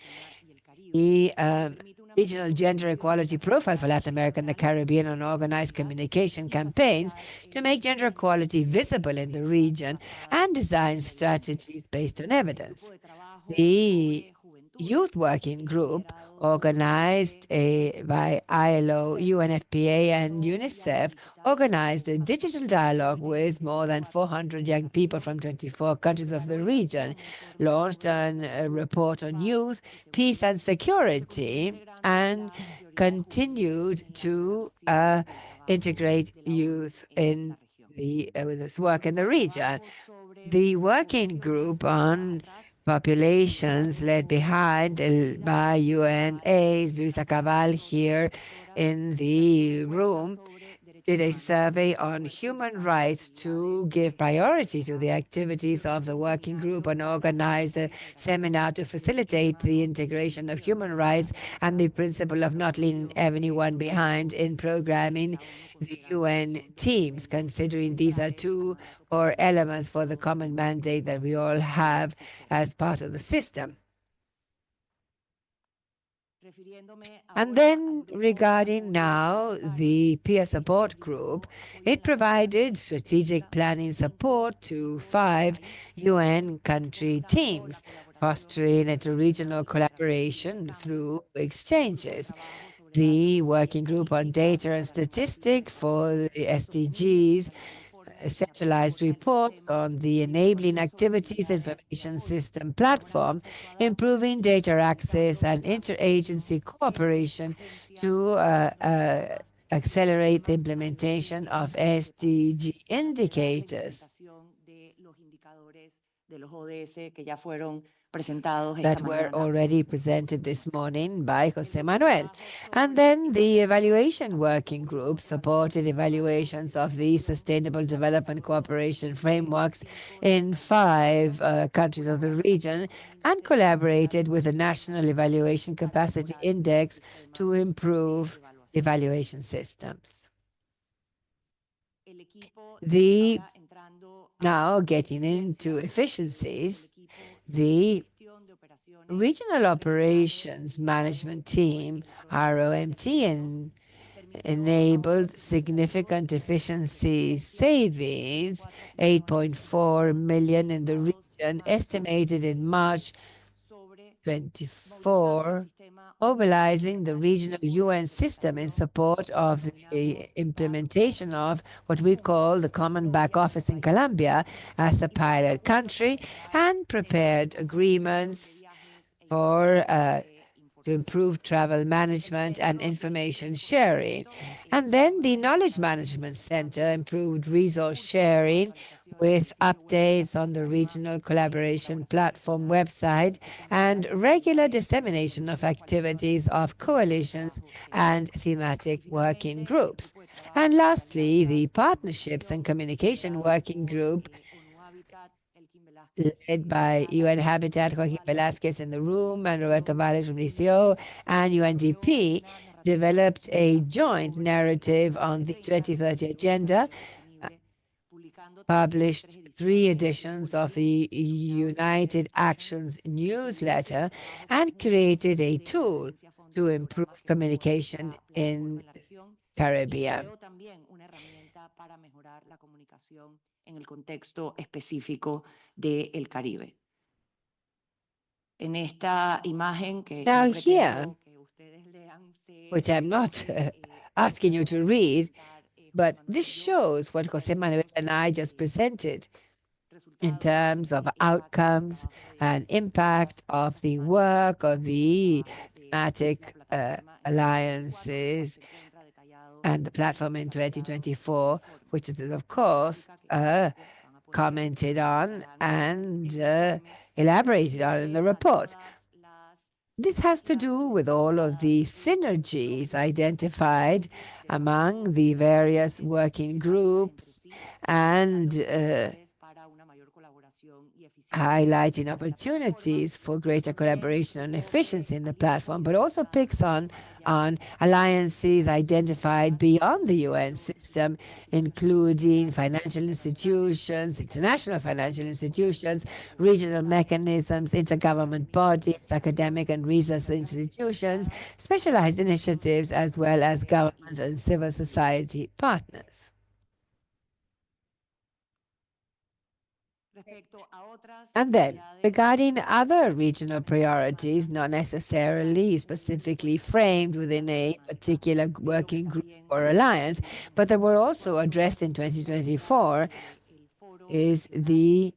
the Regional Gender Equality Profile for Latin America and the Caribbean, on organized communication campaigns to make gender equality visible in the region and design strategies based on evidence. The Youth Working Group, organized by ILO, UNFPA, and UNICEF, organized a digital dialogue with more than 400 young people from 24 countries of the region, launched a report on youth, peace, and security, and continued to integrate youth in with this work in the region. The working group on populations led behind by UNA's Luisa Cabal here in the room did a survey on human rights to give priority to the activities of the working group and organized a seminar to facilitate the integration of human rights and the principle of not leaving anyone behind in programming the UN teams, considering these are two core elements for the common mandate that we all have as part of the system. And then regarding now the peer support group, it provided strategic planning support to 5 UN country teams, fostering interregional collaboration through exchanges. The Working Group on Data and Statistics for the SDGs centralized reports on the Enabling Activities Information System platform, improving data access and interagency cooperation to accelerate the implementation of SDG indicators that were already presented this morning by Jose Manuel. And then the evaluation working group supported evaluations of the Sustainable Development Cooperation frameworks in 5 countries of the region and collaborated with the National Evaluation Capacity Index to improve evaluation systems. Now getting into efficiencies, the Regional Operations Management Team, ROMT, enabled significant efficiency savings, 8.4 million in the region, estimated in March 24, mobilizing the regional UN system in support of the implementation of what we call the Common Back Office in Colombia as a pilot country, and prepared agreements for to improve travel management and information sharing. And then the Knowledge Management Center improved resource sharing with updates on the Regional Collaboration Platform website and regular dissemination of activities of coalitions and thematic working groups. And lastly, the Partnerships and Communication Working Group, led by UN Habitat, Joaquin Velasquez in the room, and Roberto Valles from DCO, and UNDP, developed a joint narrative on the 2030 Agenda, published 3 editions of the United Actions newsletter, and created a tool to improve communication in Caribbean. En el contexto específico del Caribe. Now here, which I'm not asking you to read, but this shows what Jose Manuel and I just presented in terms of outcomes and impact of the work of the thematic alliances and the platform in 2024, which is, of course, commented on and elaborated on in the report. This has to do with all of the synergies identified among the various working groups and highlighting opportunities for greater collaboration and efficiency in the platform, but also picks on alliances identified beyond the UN system, including financial institutions, international financial institutions, regional mechanisms, intergovernment bodies, academic and research institutions, specialized initiatives, as well as government and civil society partners. And then, regarding other regional priorities, not necessarily specifically framed within a particular working group or alliance, but that were also addressed in 2024, is the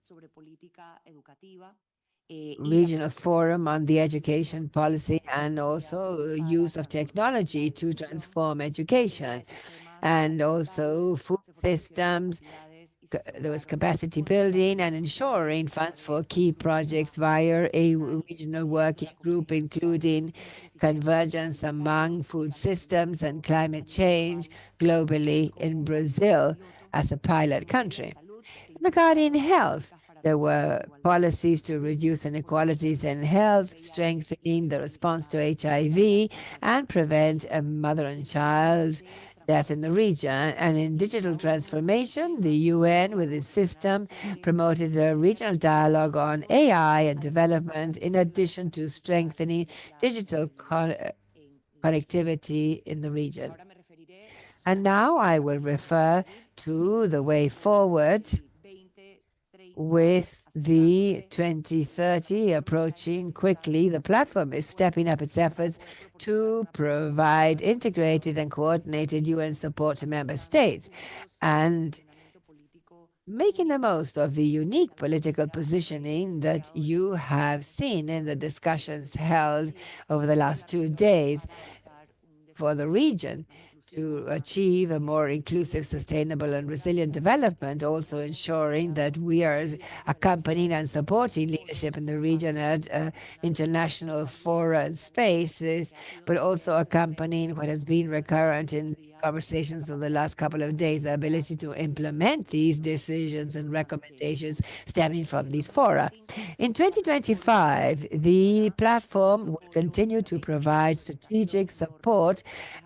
Regional Forum on the Education Policy and also use of technology to transform education, and also food systems. There was capacity building and ensuring funds for key projects via a regional working group, including convergence among food systems and climate change globally in Brazil as a pilot country. Regarding health, there were policies to reduce inequalities in health, strengthening the response to HIV, and prevent mother and child death in the region. And in digital transformation, the UN, with its system, promoted a regional dialogue on AI and development, in addition to strengthening digital connectivity in the region. And now I will refer to the way forward with the 2030 approaching quickly. The platform is stepping up its efforts to provide integrated and coordinated UN support to member states and making the most of the unique political positioning that you have seen in the discussions held over the last 2 days for the region to achieve a more inclusive, sustainable, and resilient development, also ensuring that we are accompanying and supporting leadership in the region at international fora and spaces, but also accompanying what has been recurrent in conversations of the last couple of days, the ability to implement these decisions and recommendations stemming from these fora. In 2025, the platform will continue to provide strategic support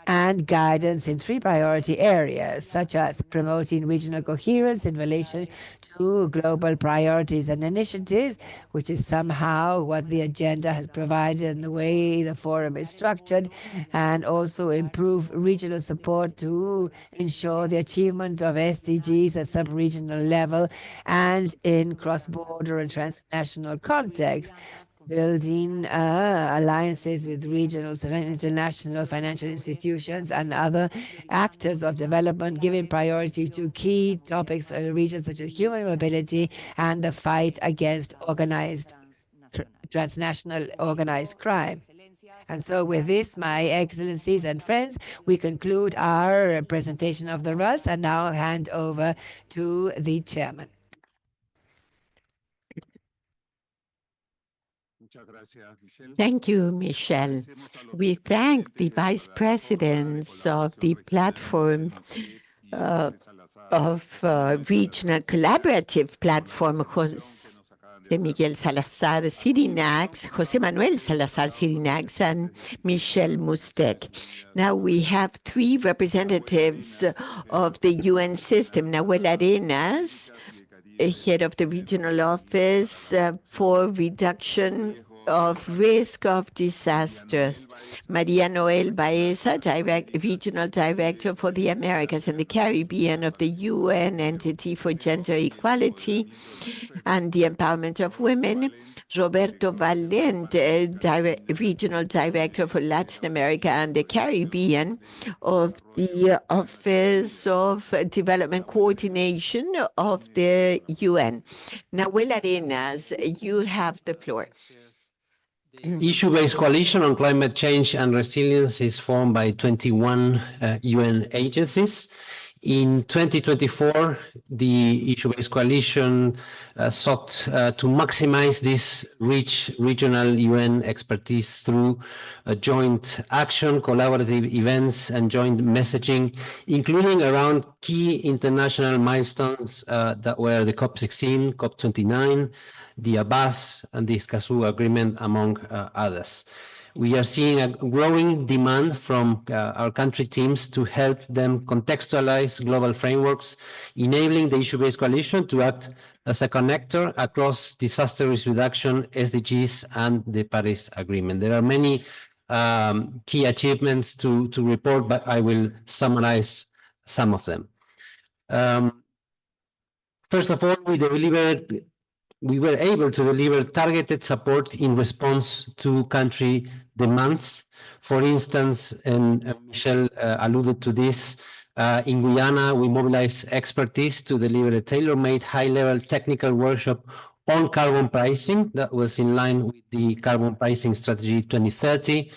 and guidance in 3 priority areas, such as promoting regional coherence in relation to global priorities and initiatives, which is somehow what the agenda has provided and the way the forum is structured, and also improve regional support to ensure the achievement of SDGs at sub-regional level and in cross-border and transnational context, building alliances with regional and international financial institutions and other actors of development, giving priority to key topics in regions such as human mobility and the fight against transnational organized crime. And so with this, my excellencies and friends, we conclude our presentation of the RUS and now hand over to the chairman. Thank you, Michelle. We thank the vice presidents of the platform of regional collaborative platform, Jose Miguel Salazar Sirinax, Jose Manuel Salazar Sirinax, and Michelle Mustek. Now we have 3 representatives of the UN system. Nahuel Arenas, head of the regional office for reduction of risk of disasters. Maria Noel Baeza, Regional Director for the Americas and the Caribbean of the UN Entity for Gender Equality and the Empowerment of Women. Roberto Valente, Regional Director for Latin America and the Caribbean of the Office of Development Coordination of the UN. Nahuel Arenas, you have the floor. Issue-based coalition on climate change and resilience is formed by 21 UN agencies. In 2024, the issue-based coalition sought to maximize this rich regional UN expertise through joint action, collaborative events, and joint messaging, including around key international milestones that were the COP16, COP29, the Abbas and the Escazú Agreement, among others. We are seeing a growing demand from our country teams to help them contextualize global frameworks, enabling the issue-based coalition to act as a connector across disaster risk reduction, SDGs, and the Paris Agreement. There are many key achievements to report, but I will summarize some of them. First of all, we were able to deliver targeted support in response to country demands. For instance, and Michelle alluded to this, in Guyana, we mobilized expertise to deliver a tailor-made high-level technical workshop on carbon pricing that was in line with the Carbon Pricing Strategy 2030.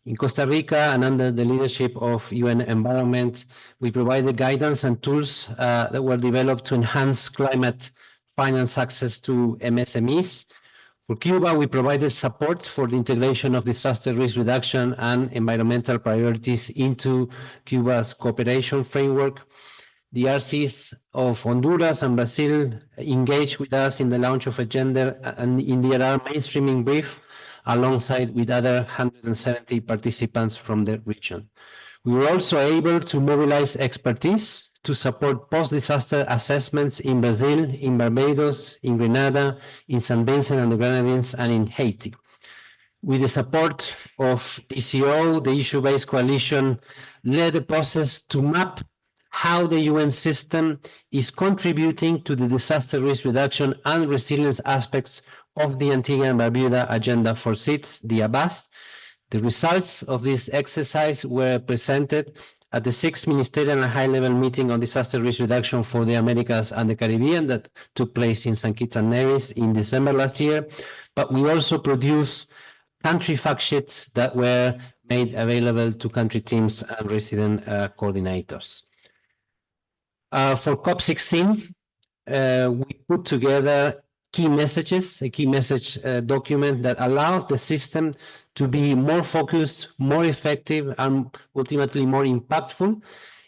In Costa Rica, and under the leadership of UN Environment, we provided guidance and tools that were developed to enhance climate finance access to MSMEs. For Cuba, we provided support for the integration of disaster risk reduction and environmental priorities into Cuba's cooperation framework. The RCs of Honduras and Brazil engaged with us in the launch of a gender and in the DRR mainstreaming brief, alongside with other 170 participants from the region. We were also able to mobilize expertise to support post-disaster assessments in Brazil, in Barbados, in Grenada, in St. Vincent and the Grenadines, and in Haiti. With the support of DCO, the issue-based coalition led a process to map how the UN system is contributing to the disaster risk reduction and resilience aspects of the Antigua and Barbuda Agenda for SIDS, the Abbas. The results of this exercise were presented at the 6th Ministerial and High-Level Meeting on Disaster Risk Reduction for the Americas and the Caribbean that took place in St. Kitts and Nevis in December last year. But we also produced country fact sheets that were made available to country teams and resident coordinators. For COP16, we put together key messages, a key message document that allowed the system to be more focused, more effective, and ultimately more impactful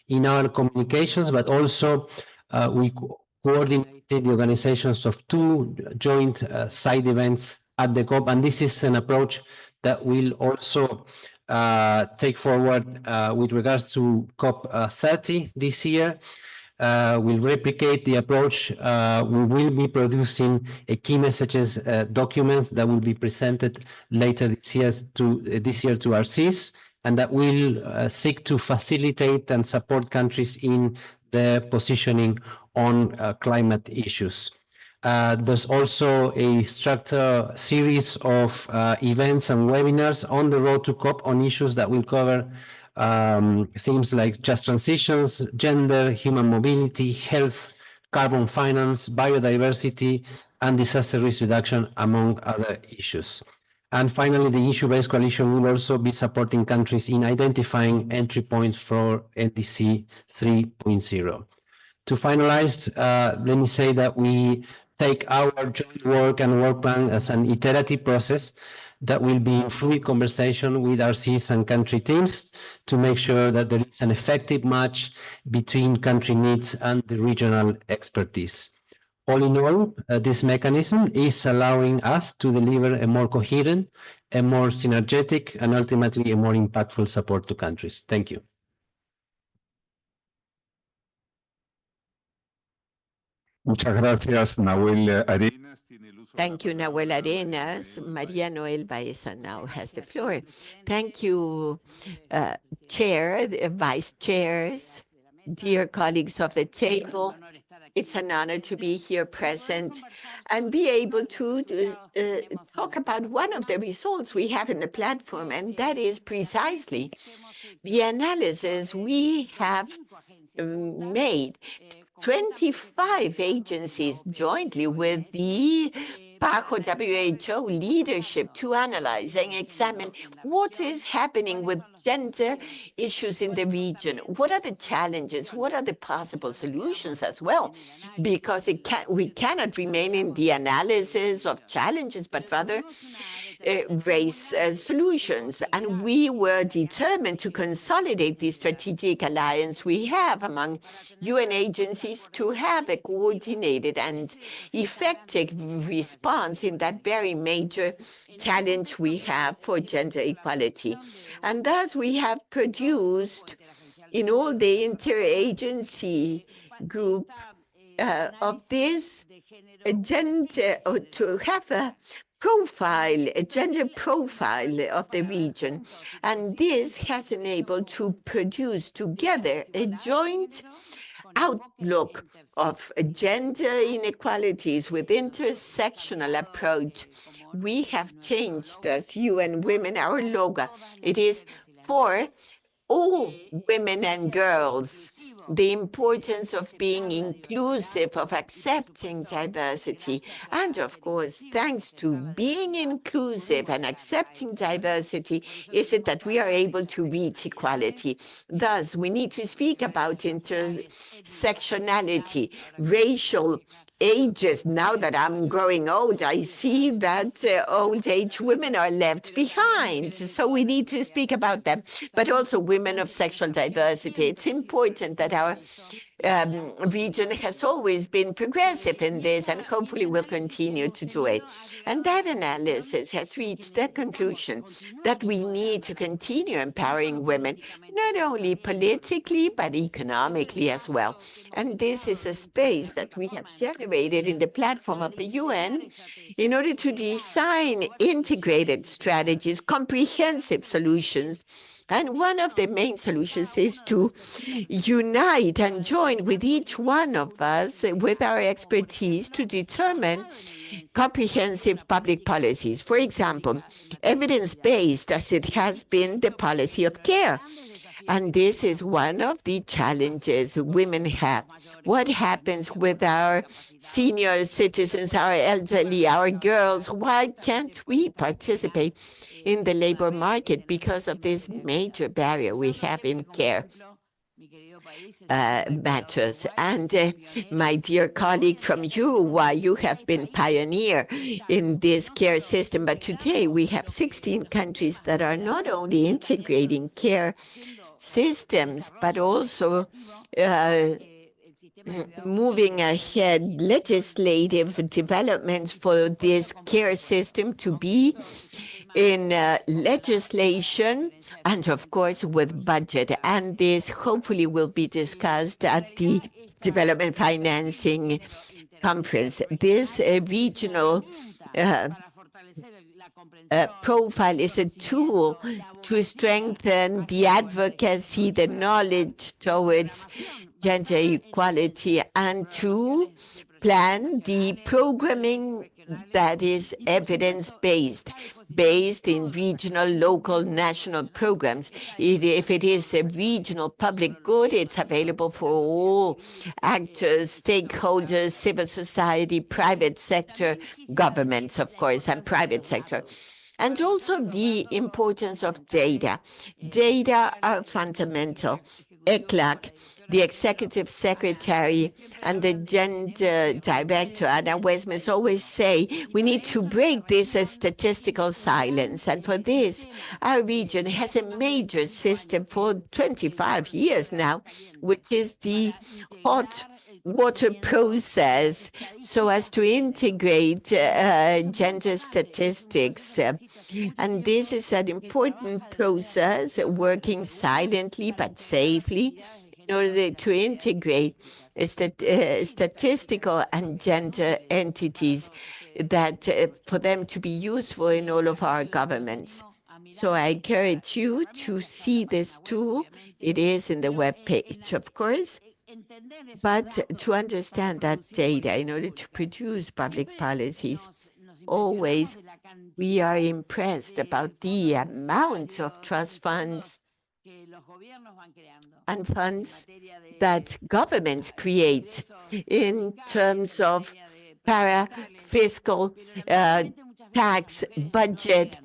in our communications, but also we coordinated the organizations of 2 joint side events at the COP, and this is an approach that will also take forward with regards to COP 30 this year. We'll replicate the approach. We will be producing a key messages document that will be presented later this year to RCs, and that will seek to facilitate and support countries in their positioning on climate issues. There's also a structured series of events and webinars on the road to COP on issues that will cover themes like just transitions, gender, human mobility, health, carbon finance, biodiversity, and disaster risk reduction, among other issues. And finally, the issue-based coalition will also be supporting countries in identifying entry points for NDC 3.0. To finalize, let me say that we take our joint work and work plan as an iterative process that will be in fluid conversation with RCs and country teams to make sure that there is an effective match between country needs and the regional expertise. All in all, this mechanism is allowing us to deliver a more coherent, a more synergetic, and ultimately a more impactful support to countries. Thank you. Muchas gracias, Nahuel Arenas. Thank you, Nahuel Arenas. Maria Noel Baeza now has the floor. Thank you, Chair, Vice Chairs, dear colleagues of the table. It's an honor to be here present and be able to talk about one of the results we have in the platform, and that is precisely the analysis we have made. 25 agencies jointly with the PAHO WHO leadership to analyze and examine what is happening with gender issues in the region. What are the challenges? What are the possible solutions as well? Because we cannot remain in the analysis of challenges, but rather raise solutions. And we were determined to consolidate the strategic alliance we have among UN agencies to have a coordinated and effective response in that very major challenge we have for gender equality. And thus we have produced in all the interagency group of this agenda, or to have a profile, a gender profile of the region. And this has enabled to produce together a joint outlook of gender inequalities with intersectional approach. We have changed as UN Women our logo. It is for all women and girls, the importance of being inclusive, of accepting diversity. And of course, thanks to being inclusive and accepting diversity, is it that we are able to reach equality. Thus, we need to speak about intersectionality, racial ages. Now that I'm growing old, I see that old age women are left behind. So we need to speak about them, but also women of sexual diversity. It's important that our region has always been progressive in this and hopefully will continue to do it. And that analysis has reached the conclusion that we need to continue empowering women, not only politically, but economically as well. And this is a space that we have generated in the platform of the UN in order to design integrated strategies, comprehensive solutions. And one of the main solutions is to unite and join with each one of us with our expertise to determine comprehensive public policies. For example, evidence-based, as it has been the policy of care. And this is one of the challenges women have. What happens with our senior citizens, our elderly, our girls? Why can't we participate in the labor market because of this major barrier we have in care matters? And my dear colleague from Uruguay, you have been pioneer in this care system, but today we have 16 countries that are not only integrating care systems, but also moving ahead legislative developments for this care system to be in legislation and, of course, with budget. And this hopefully will be discussed at the Development Financing Conference. This regional profile is a tool to strengthen the advocacy, the knowledge towards gender equality, and to plan the programming that is evidence-based, based in regional, local, national programs. If it is a regional public good, it's available for all actors, stakeholders, civil society, private sector, governments, of course, and private sector. And also the importance of data. Data are fundamental. ECLAC, the executive secretary and the gender director, Anna Westmans, always say we need to break this statistical silence. And for this, our region has a major system for 25 years now, which is the hot water process, so as to integrate gender statistics. And this is an important process, working silently but safely, in order to integrate statistical and gender entities that for them to be useful in all of our governments. So I encourage you to see this tool. It is in the web page, of course, but to understand that data in order to produce public policies. Always we are impressed about the amount of trust funds and funds that governments create in terms of para-fiscal tax budget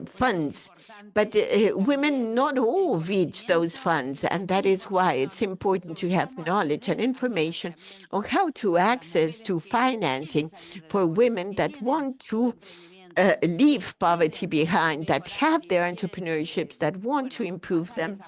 funds. But women not all reach those funds, and that is why it's important to have knowledge and information on how to access to financing for women that want to leave poverty behind, that have their entrepreneurships, that want to improve them,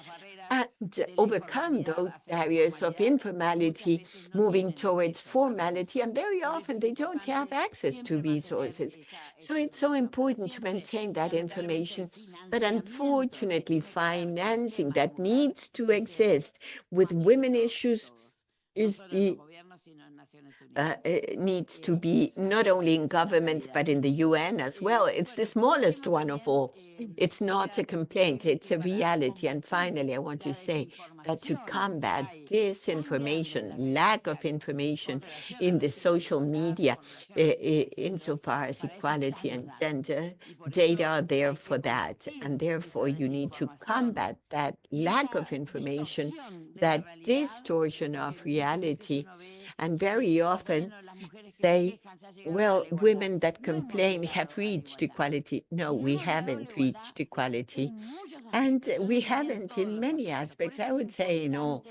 and overcome those barriers of informality, moving towards formality. And very often they don't have access to resources. So it's so important to maintain that information. But unfortunately, financing that needs to exist with women issues is needs to be not only in governments, but in the UN as well. It's the smallest one of all. It's not a complaint, it's a reality. And finally, I want to say that to combat disinformation, lack of information in the social media, insofar as equality and gender, data are there for that. And therefore, you need to combat that lack of information, that distortion of reality. And very often say, well, women that complain have reached equality. No, we haven't reached equality. And we haven't in many aspects, I would say in all.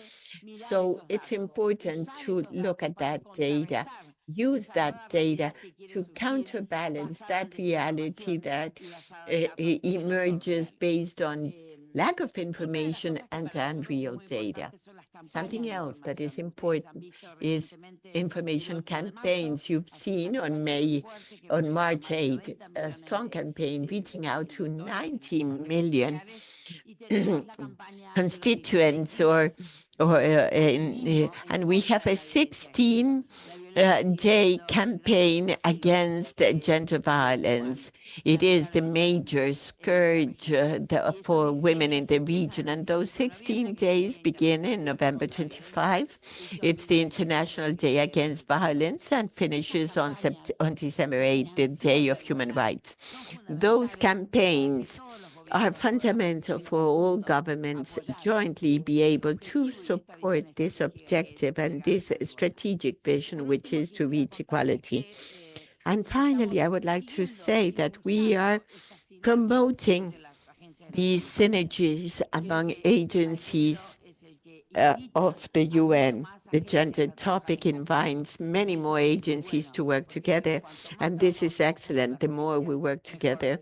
So it's important to look at that data, use that data to counterbalance that reality that emerges based on lack of information and unreal data. Something else that is important is information campaigns. You've seen on March 8, a strong campaign reaching out to 90 million constituents, and we have a 16-day campaign against gender violence. It is the major scourge for women in the region, and those 16 days begin in November 25. It's the International Day Against Violence and finishes on December 8, the Day of Human Rights. Those campaigns are fundamental for all governments jointly be able to support this objective and this strategic vision, which is to reach equality. And finally, I would like to say that we are promoting these synergies among agencies of the UN. The gender topic invites many more agencies to work together, and this is excellent. The more we work together,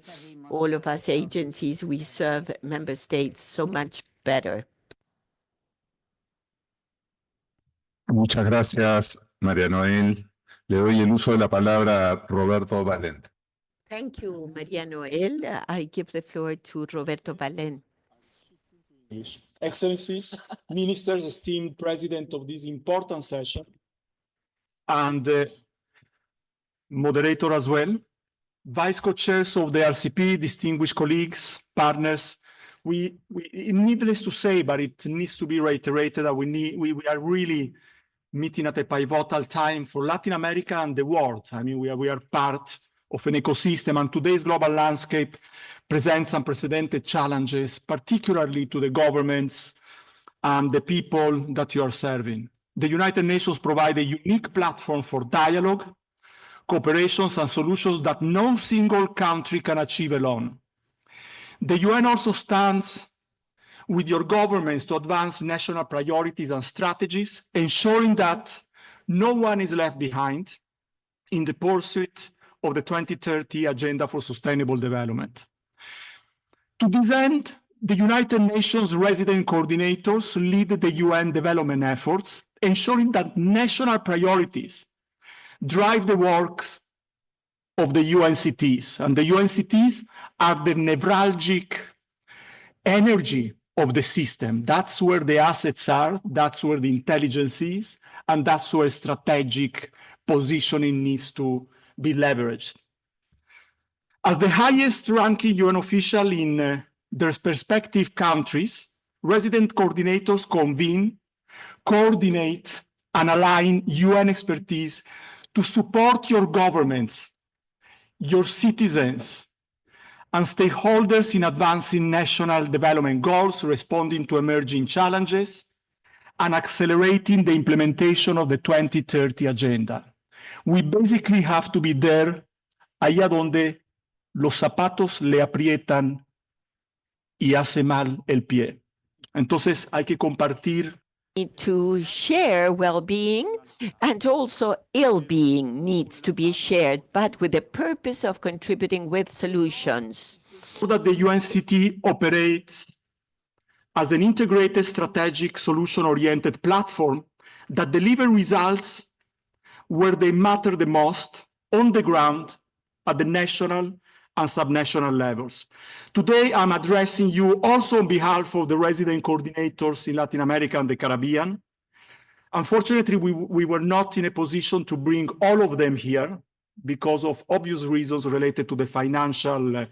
all of us agencies, we serve member states so much better. Muchas gracias, María Noel. Le doy el uso de la palabra a Roberto Valente. Thank you, María Noel. I give the floor to Roberto Valente. Excellencies, ministers, esteemed president of this important session, and moderator as well, vice co-chairs of the RCP, distinguished colleagues, partners. Needless to say, but it needs to be reiterated that we are really meeting at a pivotal time for Latin America and the world. I mean, we are part of an ecosystem, and today's global landscape presents unprecedented challenges, particularly to the governments and the people that you are serving. The United Nations provide a unique platform for dialogue, cooperations, and solutions that no single country can achieve alone. The UN also stands with your governments to advance national priorities and strategies, ensuring that no one is left behind in the pursuit of the 2030 Agenda for Sustainable Development. To this end, the United Nations resident coordinators lead the UN development efforts, ensuring that national priorities drive the works of the UNCTs. And the UNCTs are the neuralgic energy of the system. That's where the assets are, that's where the intelligence is, and that's where strategic positioning needs to be leveraged. As the highest ranking UN official in their respective countries, resident coordinators convene, coordinate, and align UN expertise to support your governments, your citizens, and stakeholders in advancing national development goals, responding to emerging challenges, and accelerating the implementation of the 2030 agenda. We basically have to be there, allá donde los zapatos le aprietan y hace mal el pie. Entonces hay que compartir. To share well-being, and also ill-being needs to be shared, but with the purpose of contributing with solutions. So that the UNCT operates as an integrated, strategic, solution-oriented platform that delivers results where they matter the most, on the ground, at the national and subnational levels. Today, I'm addressing you also on behalf of the resident coordinators in Latin America and the Caribbean. Unfortunately, we were not in a position to bring all of them here because of obvious reasons related to the financial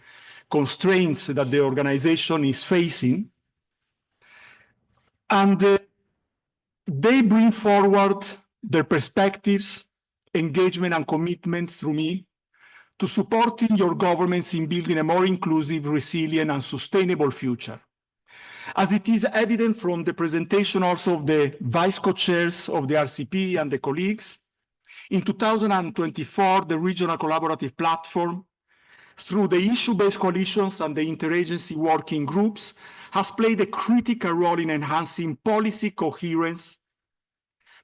constraints that the organization is facing. And they bring forward their perspectives, engagement, and commitment through me to supporting your governments in building a more inclusive, resilient, and sustainable future. As it is evident from the presentation also of the vice co-chairs of the RCP and the colleagues, in 2024, the Regional Collaborative Platform, through the issue-based coalitions and the interagency working groups, has played a critical role in enhancing policy coherence,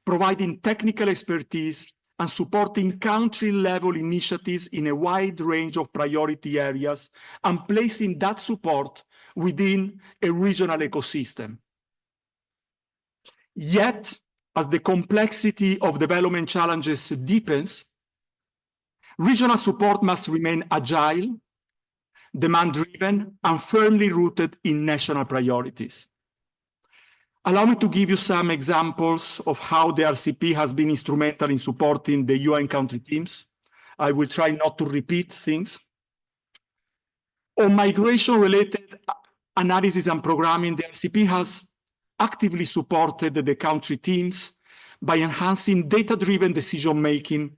providing technical expertise, and supporting country-level initiatives in a wide range of priority areas, and placing that support within a regional ecosystem. Yet, as the complexity of development challenges deepens, regional support must remain agile, demand-driven, and firmly rooted in national priorities. Allow me to give you some examples of how the RCP has been instrumental in supporting the UN country teams. I will try not to repeat things. On migration-related analysis and programming, the RCP has actively supported the country teams by enhancing data-driven decision-making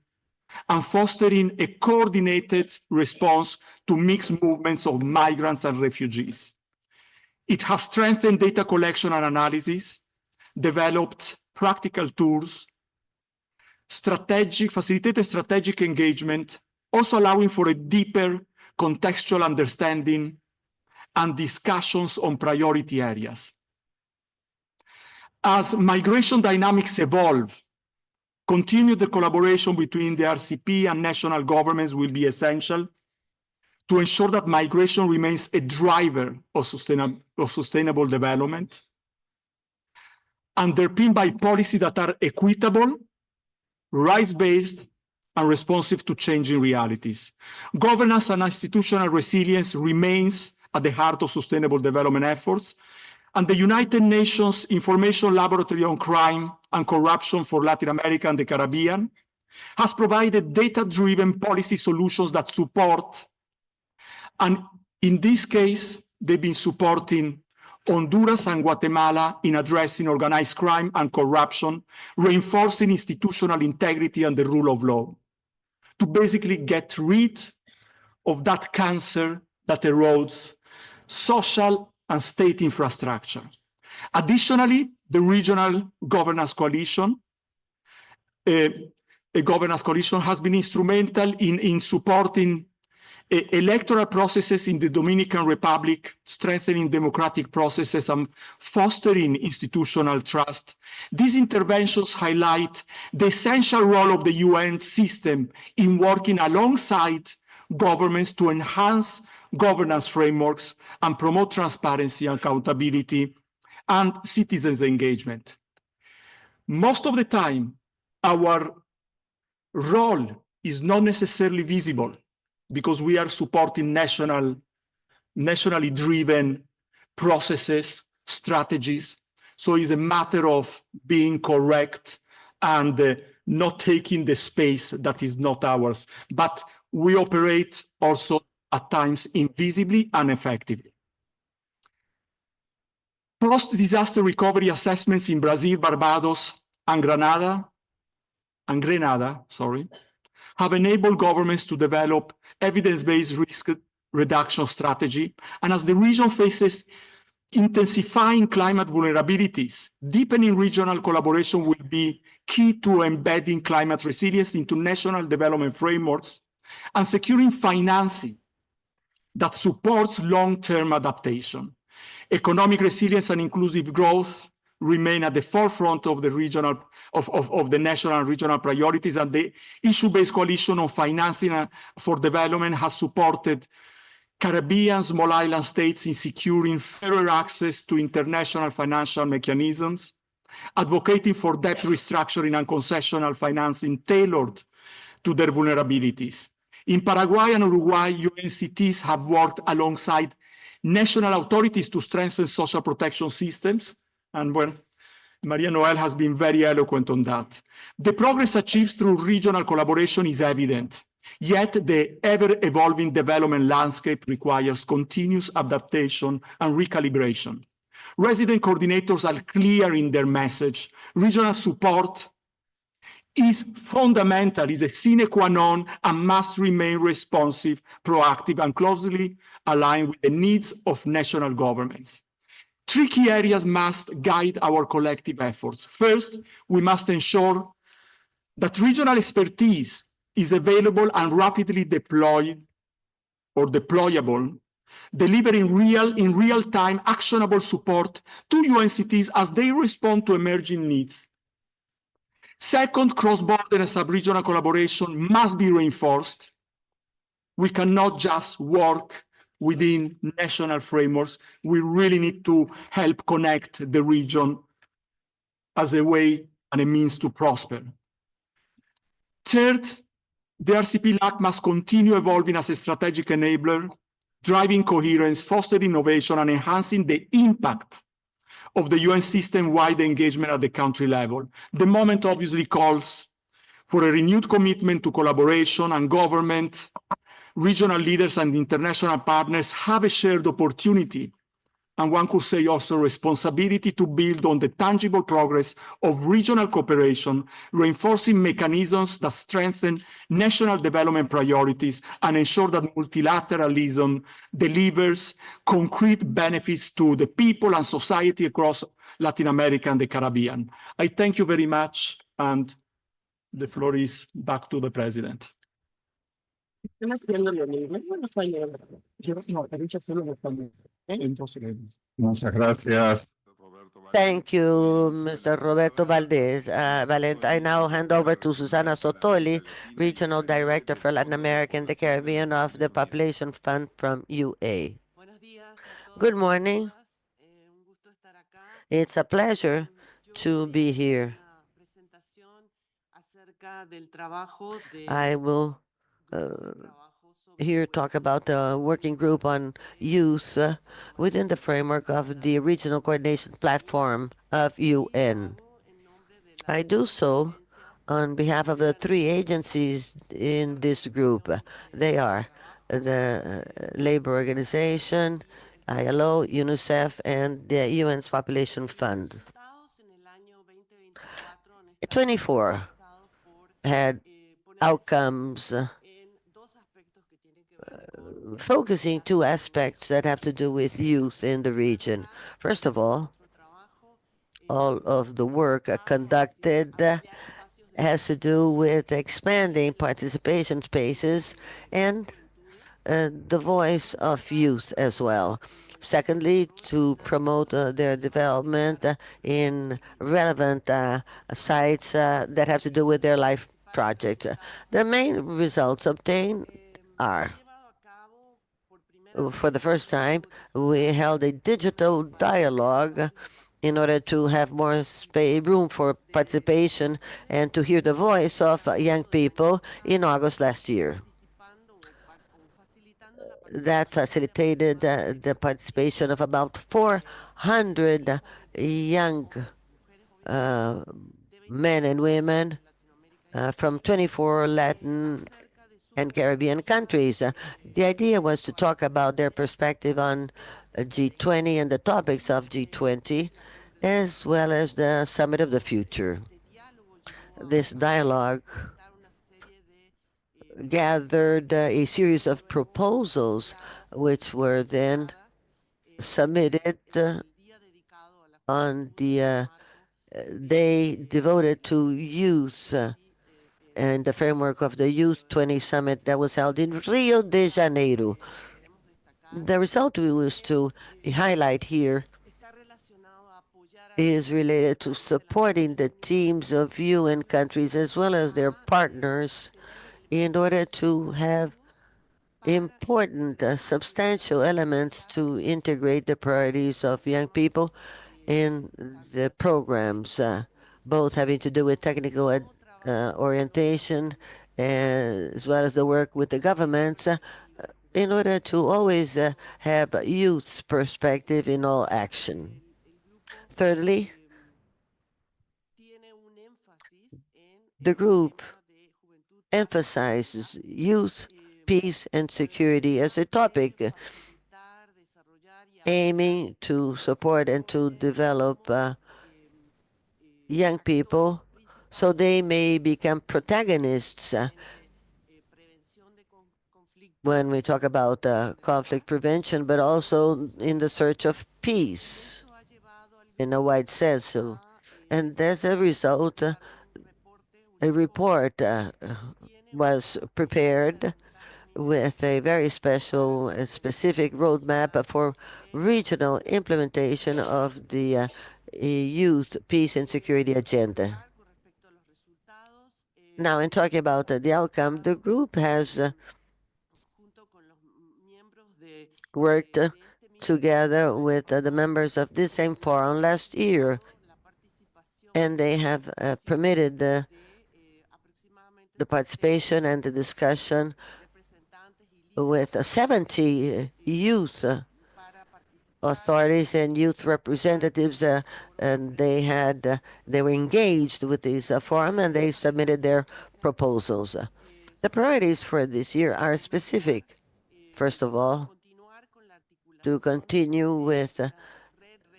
and fostering a coordinated response to mixed movements of migrants and refugees. It has strengthened data collection and analysis, developed practical tools, facilitated strategic engagement, also allowing for a deeper contextual understanding and discussions on priority areas. As migration dynamics evolve, continued collaboration between the RCP and national governments will be essential to ensure that migration remains a driver of sustainable development, underpinned by policies that are equitable, rights-based, and responsive to changing realities. Governance and institutional resilience remains at the heart of sustainable development efforts, and the United Nations Information Laboratory on Crime and Corruption for Latin America and the Caribbean has provided data-driven policy solutions that support. And in this case, they've been supporting Honduras and Guatemala in addressing organized crime and corruption, reinforcing institutional integrity and the rule of law, to basically get rid of that cancer that erodes social and state infrastructure. Additionally, the Regional Governance Coalition, a governance coalition, has been instrumental in supporting electoral processes in the Dominican Republic, strengthening democratic processes and fostering institutional trust. These interventions highlight the essential role of the UN system in working alongside governments to enhance governance frameworks and promote transparency, accountability, and citizens' engagement. Most of the time, our role is not necessarily visible because we are supporting nationally driven processes, strategies. So it's a matter of being correct and not taking the space that is not ours. But we operate also at times invisibly and effectively. Post-disaster recovery assessments in Brazil, Barbados, and Grenada, have enabled governments to develop evidence-based risk reduction strategy. And as the region faces intensifying climate vulnerabilities, deepening regional collaboration will be key to embedding climate resilience into national development frameworks and securing financing that supports long-term adaptation. Economic resilience and inclusive growth remain at the forefront of the regional of the national and regional priorities, and the issue-based coalition on financing for development has supported Caribbean small island states in securing fairer access to international financial mechanisms, advocating for debt restructuring and concessional financing tailored to their vulnerabilities. In Paraguay and Uruguay, UNCTs have worked alongside national authorities to strengthen social protection systems, and well, Maria Noel has been very eloquent on that. The progress achieved through regional collaboration is evident, yet the ever-evolving development landscape requires continuous adaptation and recalibration. Resident coordinators are clear in their message. Regional support is fundamental, is a sine qua non, and must remain responsive, proactive, and closely aligned with the needs of national governments. Three key areas must guide our collective efforts. First, we must ensure that regional expertise is available and rapidly deployed or deployable, delivering in real-time actionable support to UNCTs as they respond to emerging needs. Second, cross-border and sub-regional collaboration must be reinforced. We cannot just work within national frameworks. We really need to help connect the region as a way and a means to prosper. Third, the RCP-LAC must continue evolving as a strategic enabler, driving coherence, fostering innovation, and enhancing the impact of the UN system-wide engagement at the country level. The moment obviously calls for a renewed commitment to collaboration, and government, regional leaders, and international partners have a shared opportunity, and one could say also responsibility, to build on the tangible progress of regional cooperation, reinforcing mechanisms that strengthen national development priorities and ensure that multilateralism delivers concrete benefits to the people and society across Latin America and the Caribbean. I thank you very much, and the floor is back to the President. Muchas gracias. Thank you, Mr. Roberto Valdez. Valent. I now hand over to Susana Sotoli, Regional Director for Latin America and the Caribbean of the Population Fund from UA. Good morning. It's a pleasure to be here. I will here talk about the working group on youth within the framework of the regional coordination platform of UN. I do so on behalf of the three agencies in this group. They are the Labor Organization, ILO, UNICEF, and the UN's Population Fund. 24 had outcomes focusing two aspects that have to do with youth in the region. First of all of the work conducted has to do with expanding participation spaces and the voice of youth as well. Secondly, to promote their development in relevant sites that have to do with their life project. The main results obtained are, for the first time, we held a digital dialogue in order to have more room for participation and to hear the voice of young people in August last year. that facilitated the participation of about 400 young men and women from 24 Latin and Caribbean countries. The idea was to talk about their perspective on G20 and the topics of G20, as well as the Summit of the Future. This dialogue gathered a series of proposals, which were then submitted on the day devoted to youth and the framework of the Youth 20 Summit that was held in Rio de Janeiro. The result we wish to highlight here is related to supporting the teams of UN countries as well as their partners in order to have important, substantial elements to integrate the priorities of young people in the programs, both having to do with technical orientation as well as the work with the government, in order to always have youth's perspective in all action. Thirdly, the group emphasizes youth, peace, and security as a topic, aiming to support and to develop young people so they may become protagonists when we talk about conflict prevention, but also in the search of peace in a wide sense. So, and as a result, a report was prepared with a very special, specific roadmap for regional implementation of the youth, peace, and security agenda. Now, in talking about the outcome, the group has worked together with the members of this same forum last year, and they have permitted the participation and the discussion with 70 youth authorities and youth representatives, and they were engaged with this forum, and they submitted their proposals. The priorities for this year are specific. First of all, to continue with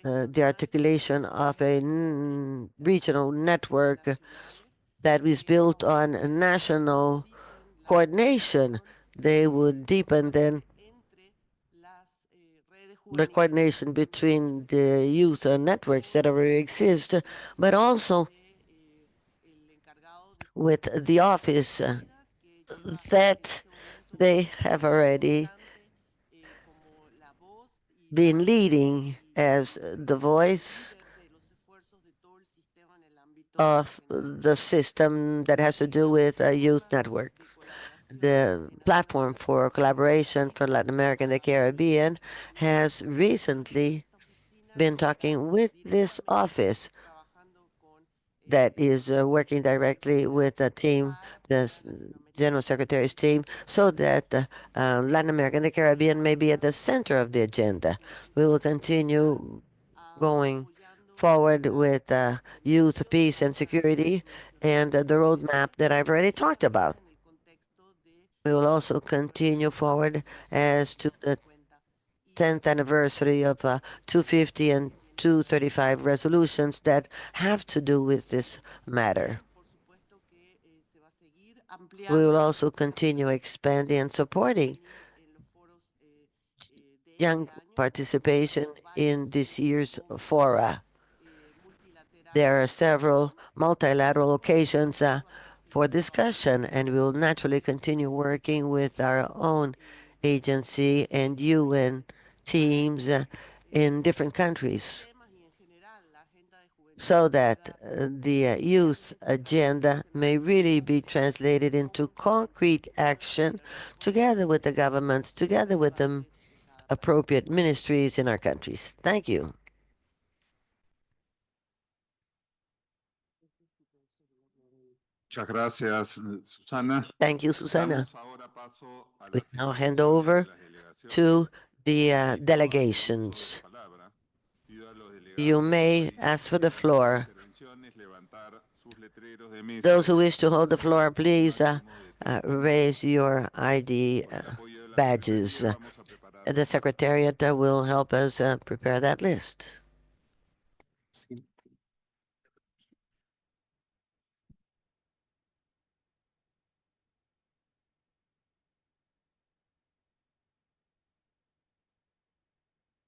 the articulation of a regional network that was built on national coordination. They would deepen then the coordination between the youth networks that already exist, but also with the office that they have already been leading as the voice of the system that has to do with youth networks. The platform for collaboration for Latin America and the Caribbean has recently been talking with this office that is working directly with the team, the General Secretary's team, so that Latin America and the Caribbean may be at the center of the agenda. We will continue going forward with youth, peace, and security, and the roadmap that I've already talked about. We will also continue forward as to the 10th anniversary of 250 and 235 resolutions that have to do with this matter. We will also continue expanding and supporting young participation in this year's fora. There are several multilateral occasions for discussion, and we will naturally continue working with our own agency and UN teams in different countries so that the youth agenda may really be translated into concrete action together with the governments, together with the appropriate ministries in our countries. Thank you. Muchas gracias, Susana. Thank you, Susana. Damos ahora paso a We las now hand exposiciones de over las delegaciones. to the delegations. You may ask for the floor. Those who wish to hold the floor, please raise your ID badges. The Secretariat will help us prepare that list.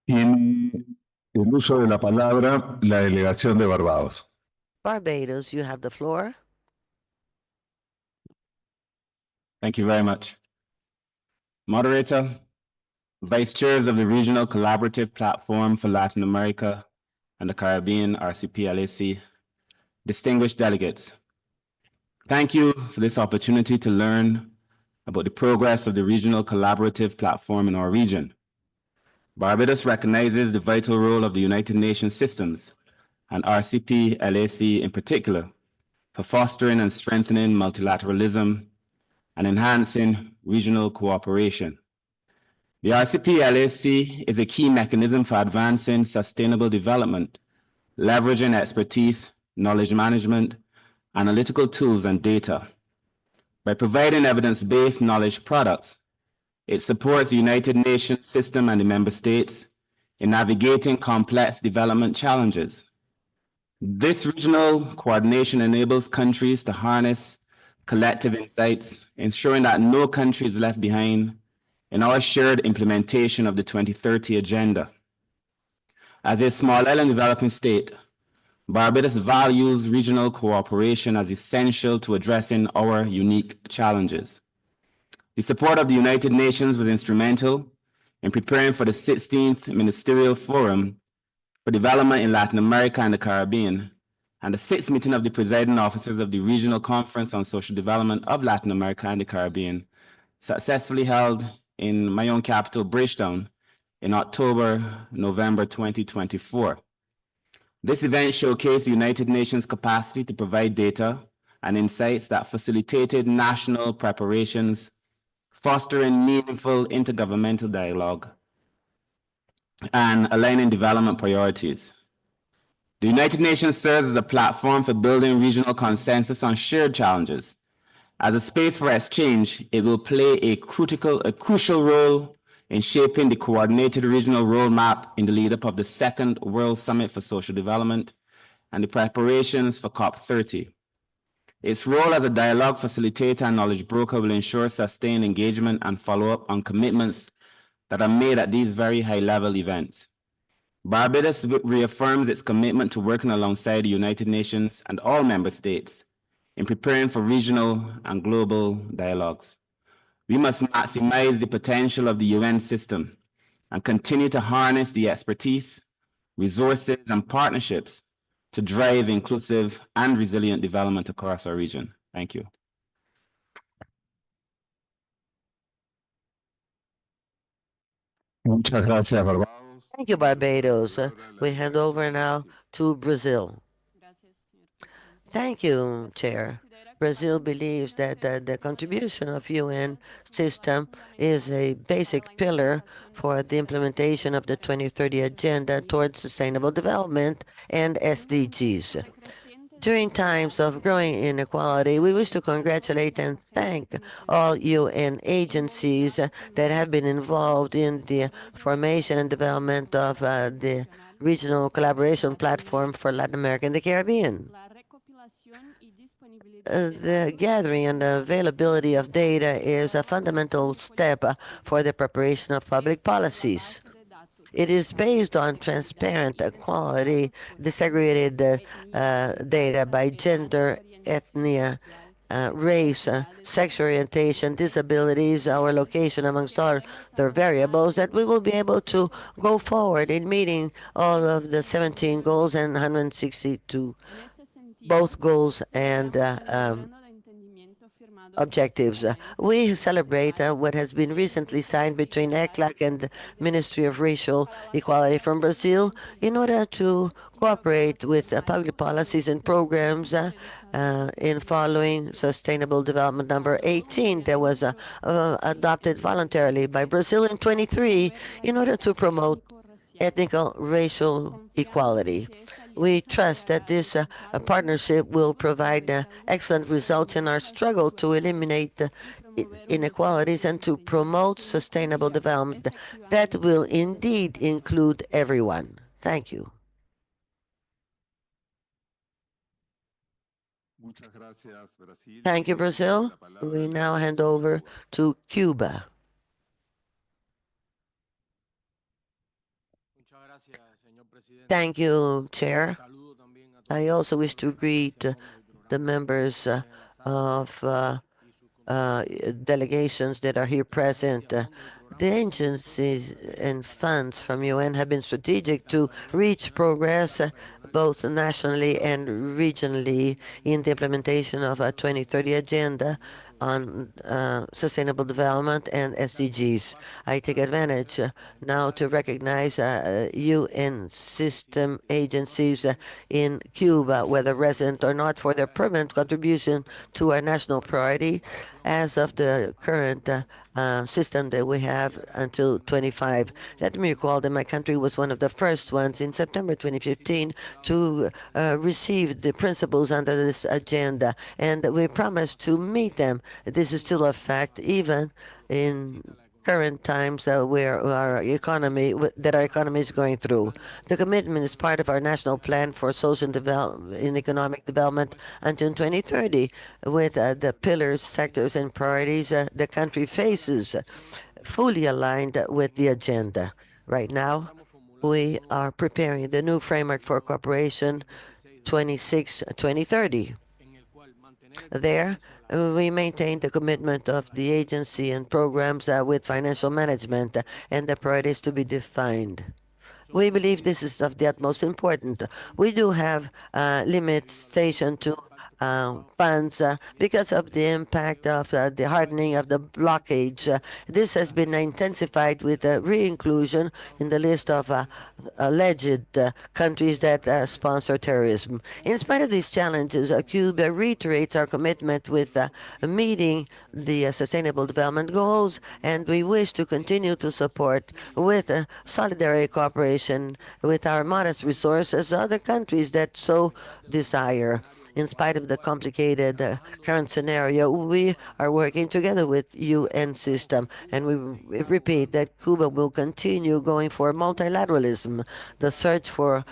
Tiene el uso de la palabra la delegación de Barbados. Barbados, you have the floor. Thank you very much. Moderator, Vice Chairs of the Regional Collaborative Platform for Latin America and the Caribbean, RCP-LAC, distinguished delegates, thank you for this opportunity to learn about the progress of the Regional Collaborative Platform in our region. Barbados recognizes the vital role of the United Nations systems, and RCP-LAC in particular, for fostering and strengthening multilateralism and enhancing regional cooperation. The RCP-LAC is a key mechanism for advancing sustainable development, leveraging expertise, knowledge management, analytical tools, and data. By providing evidence-based knowledge products, it supports the United Nations system and the member states in navigating complex development challenges. This regional coordination enables countries to harness collective insights, ensuring that no country is left behind in our shared implementation of the 2030 Agenda. As a small island developing state, Barbados values regional cooperation as essential to addressing our unique challenges. The support of the United Nations was instrumental in preparing for the 16th Ministerial Forum for Development in Latin America and the Caribbean, and the 6th meeting of the presiding officers of the Regional Conference on Social Development of Latin America and the Caribbean, successfully held in my own capital, Bridgetown, in November 2024. This event showcased the United Nations' capacity to provide data and insights that facilitated national preparations, fostering meaningful intergovernmental dialogue, and aligning development priorities. The United Nations serves as a platform for building regional consensus on shared challenges. As a space for exchange, it will play a crucial role in shaping the coordinated regional roadmap in the lead-up of the Second World Summit for Social Development and the preparations for COP30. Its role as a dialogue facilitator and knowledge broker will ensure sustained engagement and follow-up on commitments that are made at these very high-level events. Barbados reaffirms its commitment to working alongside the United Nations and all member states in preparing for regional and global dialogues. We must maximize the potential of the UN system and continue to harness the expertise, resources, and partnerships to drive inclusive and resilient development across our region. Thank you. Muchas gracias, Barbados. Thank you, Barbados. We hand over now to Brazil. Thank you, Chair. Brazil believes that the contribution of UN system is a basic pillar for the implementation of the 2030 Agenda towards sustainable development and SDGs. During times of growing inequality, we wish to congratulate and thank all UN agencies that have been involved in the formation and development of the Regional Collaboration Platform for Latin America and the Caribbean. The gathering and the availability of data is a fundamental step for the preparation of public policies. It is based on transparent, quality, disaggregated data by gender, ethnia, race, sexual orientation, disabilities, or location, amongst other variables, that we will be able to go forward in meeting all of the 17 goals and 162 both goals and objectives. We celebrate what has been recently signed between ECLAC and the Ministry of Racial Equality from Brazil in order to cooperate with public policies and programs in following Sustainable Development number 18 that was adopted voluntarily by Brazil in 23 in order to promote ethnical racial equality. We trust that this partnership will provide excellent results in our struggle to eliminate inequalities and to promote sustainable development that will indeed include everyone. Thank you. Thank you, Brazil. We now hand over to Cuba. Thank you, Chair. I also wish to greet the members of delegations that are here present. The agencies and funds from UN have been strategic to reach progress both nationally and regionally in the implementation of a 2030 agenda on sustainable development and SDGs. I take advantage now to recognize UN system agencies in Cuba, whether resident or not, for their permanent contribution to our national priority as of the current system that we have until 25. Let me recall that my country was one of the first ones in September 2015 to receive the principles under this agenda, and we promised to meet them. This is still a fact, even in current times where our economy is going through. The commitment is part of our national plan for social development and economic development until 2030, with the pillars, sectors, and priorities the country faces fully aligned with the agenda. Right now, we are preparing the new framework for cooperation 26-2030. There, we maintain the commitment of the agency and programs with financial management and the priorities to be defined. We believe this is of the utmost importance. We do have limitation to funds because of the impact of the hardening of the blockage. This has been intensified with re-inclusion in the list of alleged countries that sponsor terrorism. In spite of these challenges, Cuba reiterates our commitment with meeting the Sustainable Development Goals, and we wish to continue to support with solidarity cooperation with our modest resources other countries that so desire. In spite of the complicated current scenario, we are working together with UN system, and we repeat that Cuba will continue going for multilateralism, the search for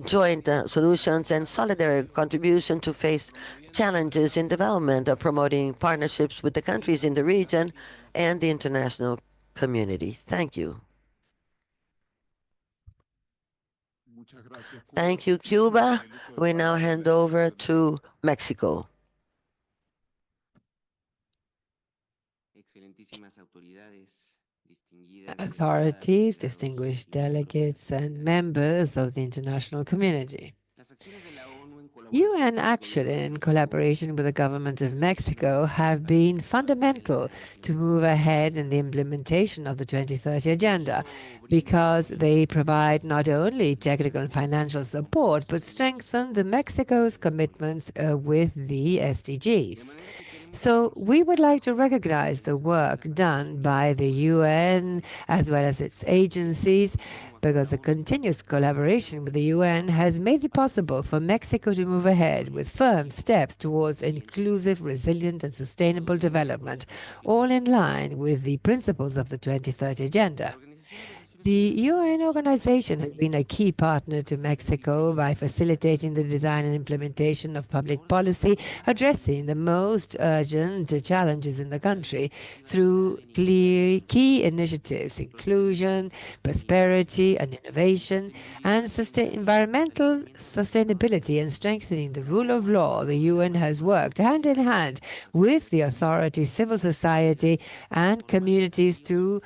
joint solutions and solidarity contribution to face challenges in development, promoting partnerships with the countries in the region and the international community. Thank you. Thank you, Cuba. We now hand over to Mexico. Authorities, distinguished delegates, and members of the international community. UN action in collaboration with the government of Mexico have been fundamental to move ahead in the implementation of the 2030 agenda because they provide not only technical and financial support but strengthen the Mexico's commitments with the SDGs. So we would like to recognize the work done by the UN as well as its agencies, because the continuous collaboration with the UN has made it possible for Mexico to move ahead with firm steps towards inclusive, resilient, and sustainable development, all in line with the principles of the 2030 Agenda. The UN organization has been a key partner to Mexico by facilitating the design and implementation of public policy addressing the most urgent challenges in the country through key initiatives, inclusion, prosperity, and innovation, and environmental sustainability and strengthening the rule of law. The UN has worked hand in hand with the authorities, civil society, and communities to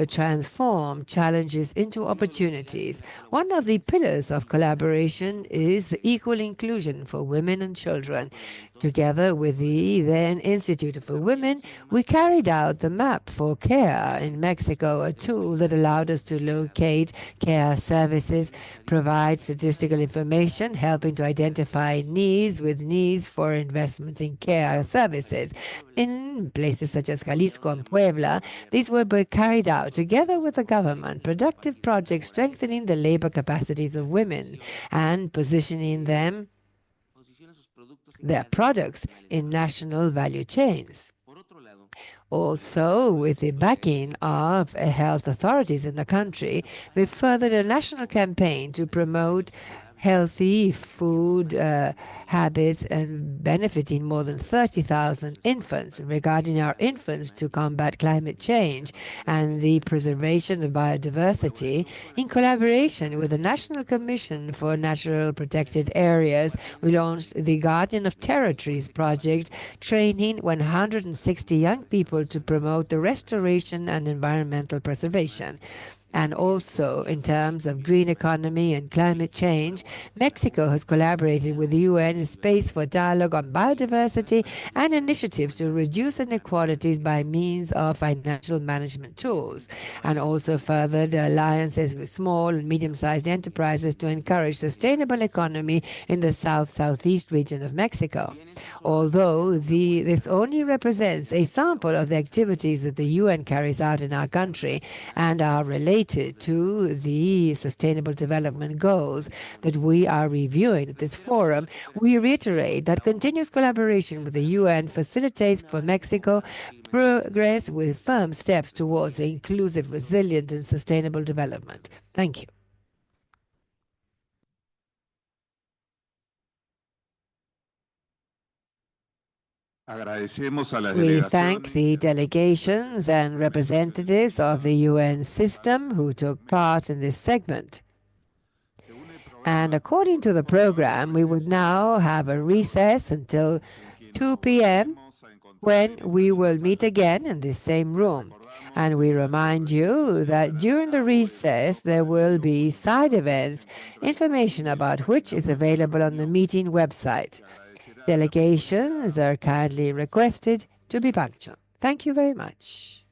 transform challenges into opportunities. One of the pillars of collaboration is equal inclusion for women and children. Together with the then Institute for Women, we carried out the map for care in Mexico, a tool that allowed us to locate care services, provide statistical information, helping to identify needs with needs for investment in care services. In places such as Jalisco and Puebla, these were carried out together with the government, productive projects strengthening the labor capacities of women and positioning their products in national value chains. Also, with the backing of health authorities in the country, we furthered a national campaign to promote healthy food habits and benefiting more than 30,000 infants. Regarding our infants to combat climate change and the preservation of biodiversity, in collaboration with the National Commission for Natural Protected Areas, we launched the Guardian of Territories project, training 160 young people to promote the restoration and environmental preservation. And also, in terms of green economy and climate change, Mexico has collaborated with the UN in space for dialogue on biodiversity and initiatives to reduce inequalities by means of financial management tools, and also furthered alliances with small and medium-sized enterprises to encourage sustainable economy in the south-southeast region of Mexico. Although this only represents a sample of the activities that the UN carries out in our country and are related to the Sustainable Development Goals that we are reviewing at this forum, we reiterate that continuous collaboration with the UN facilitates for Mexico progress with firm steps towards inclusive, resilient, and sustainable development. Thank you. We thank the delegations and representatives of the UN system who took part in this segment. And according to the program, we would now have a recess until 2 p.m. when we will meet again in the same room. And we remind you that during the recess there will be side events, information about which is available on the meeting website. Delegations are kindly requested to be punctual. Thank you very much.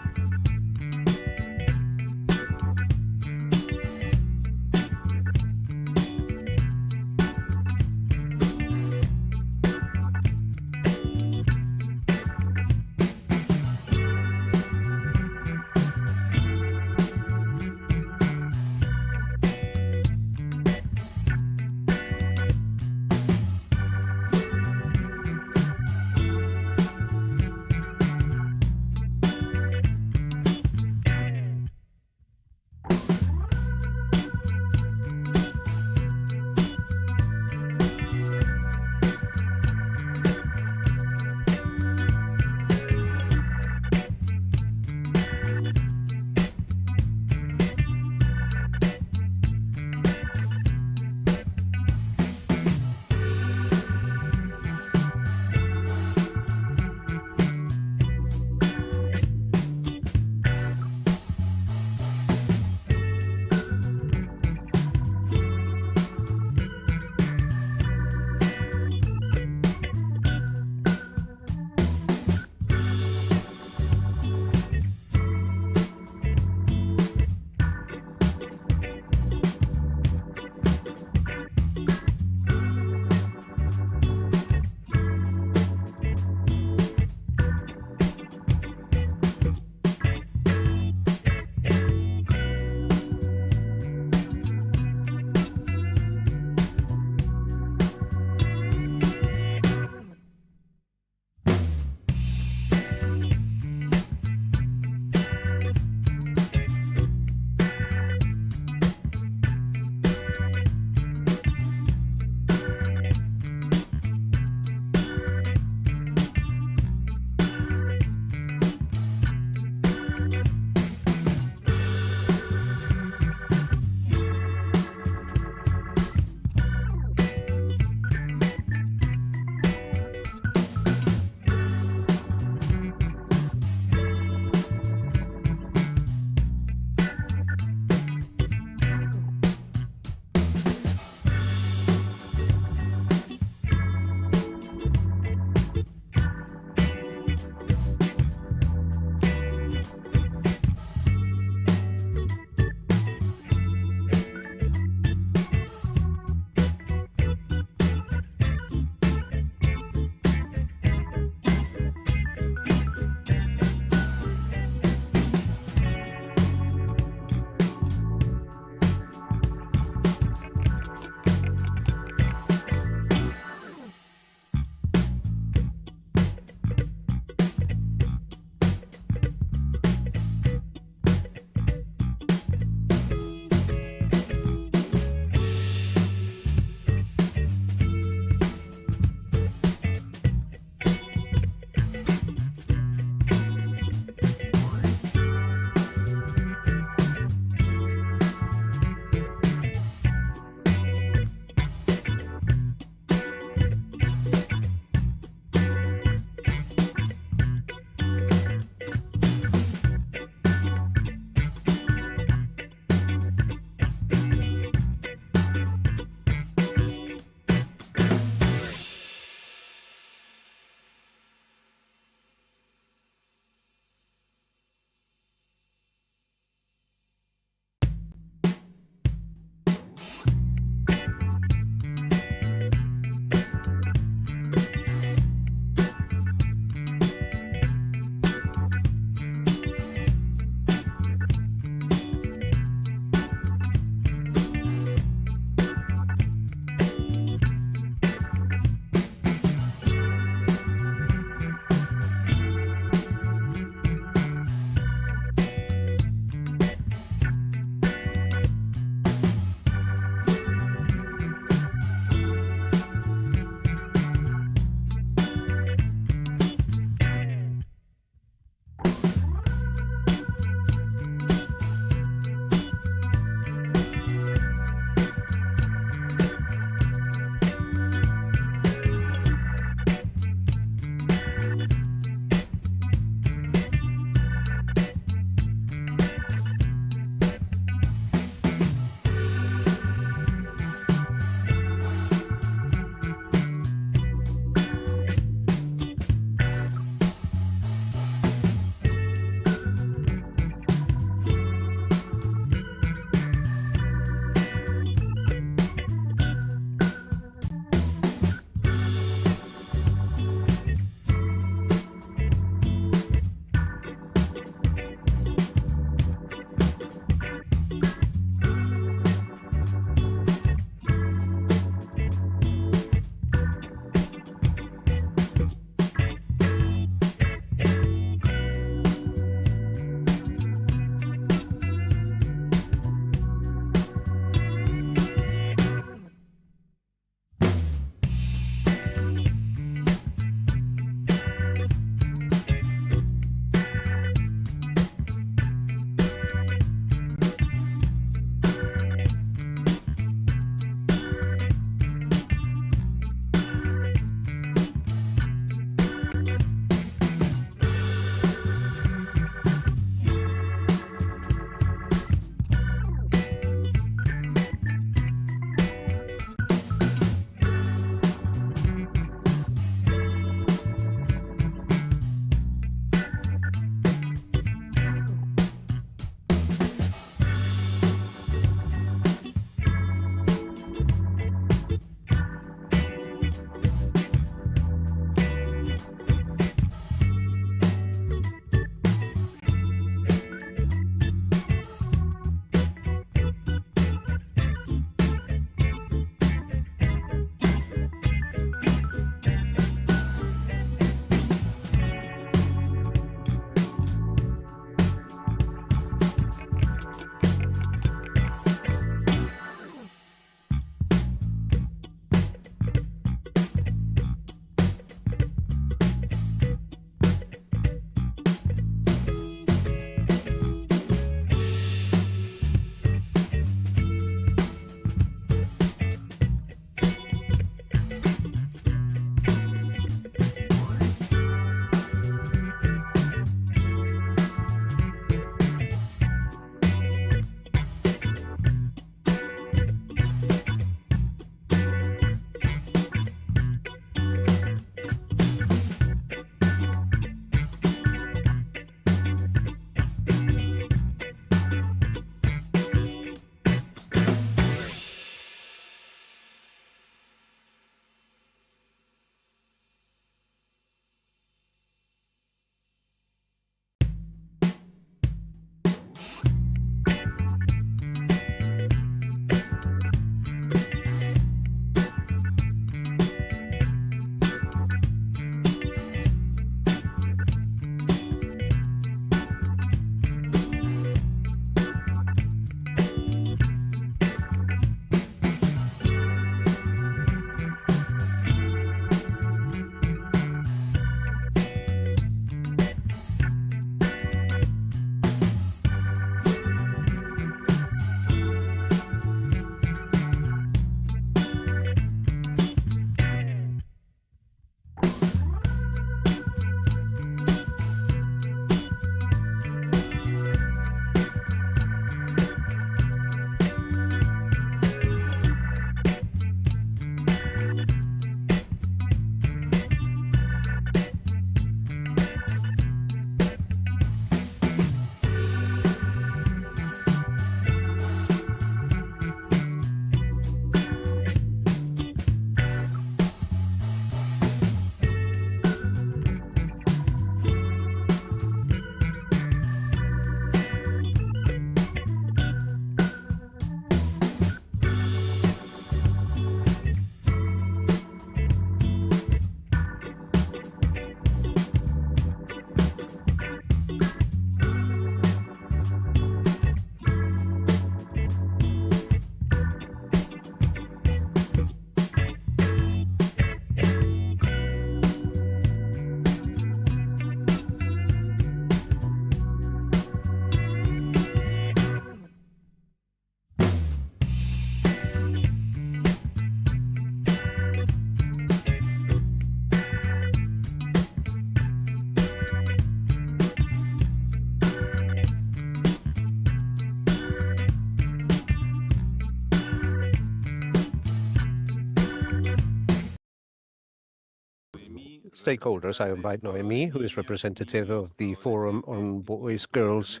stakeholders. I invite Noemi, who is representative of the Forum on Boys, Girls,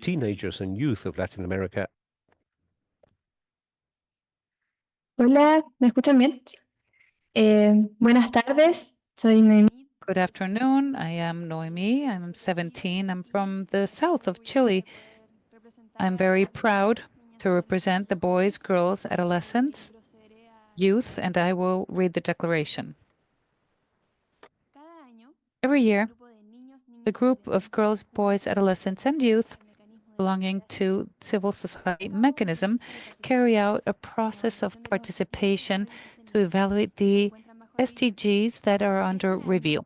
Teenagers and Youth of Latin America. Hola, ¿me escuchan bien? Buenas tardes, soy Noemí. Good afternoon. I am Noemi. I'm 17. I'm from the south of Chile. I'm very proud to represent the boys, girls, adolescents, youth, and I will read the declaration. Every year, the group of girls, boys, adolescents, and youth belonging to civil society mechanism carry out a process of participation to evaluate the SDGs that are under review.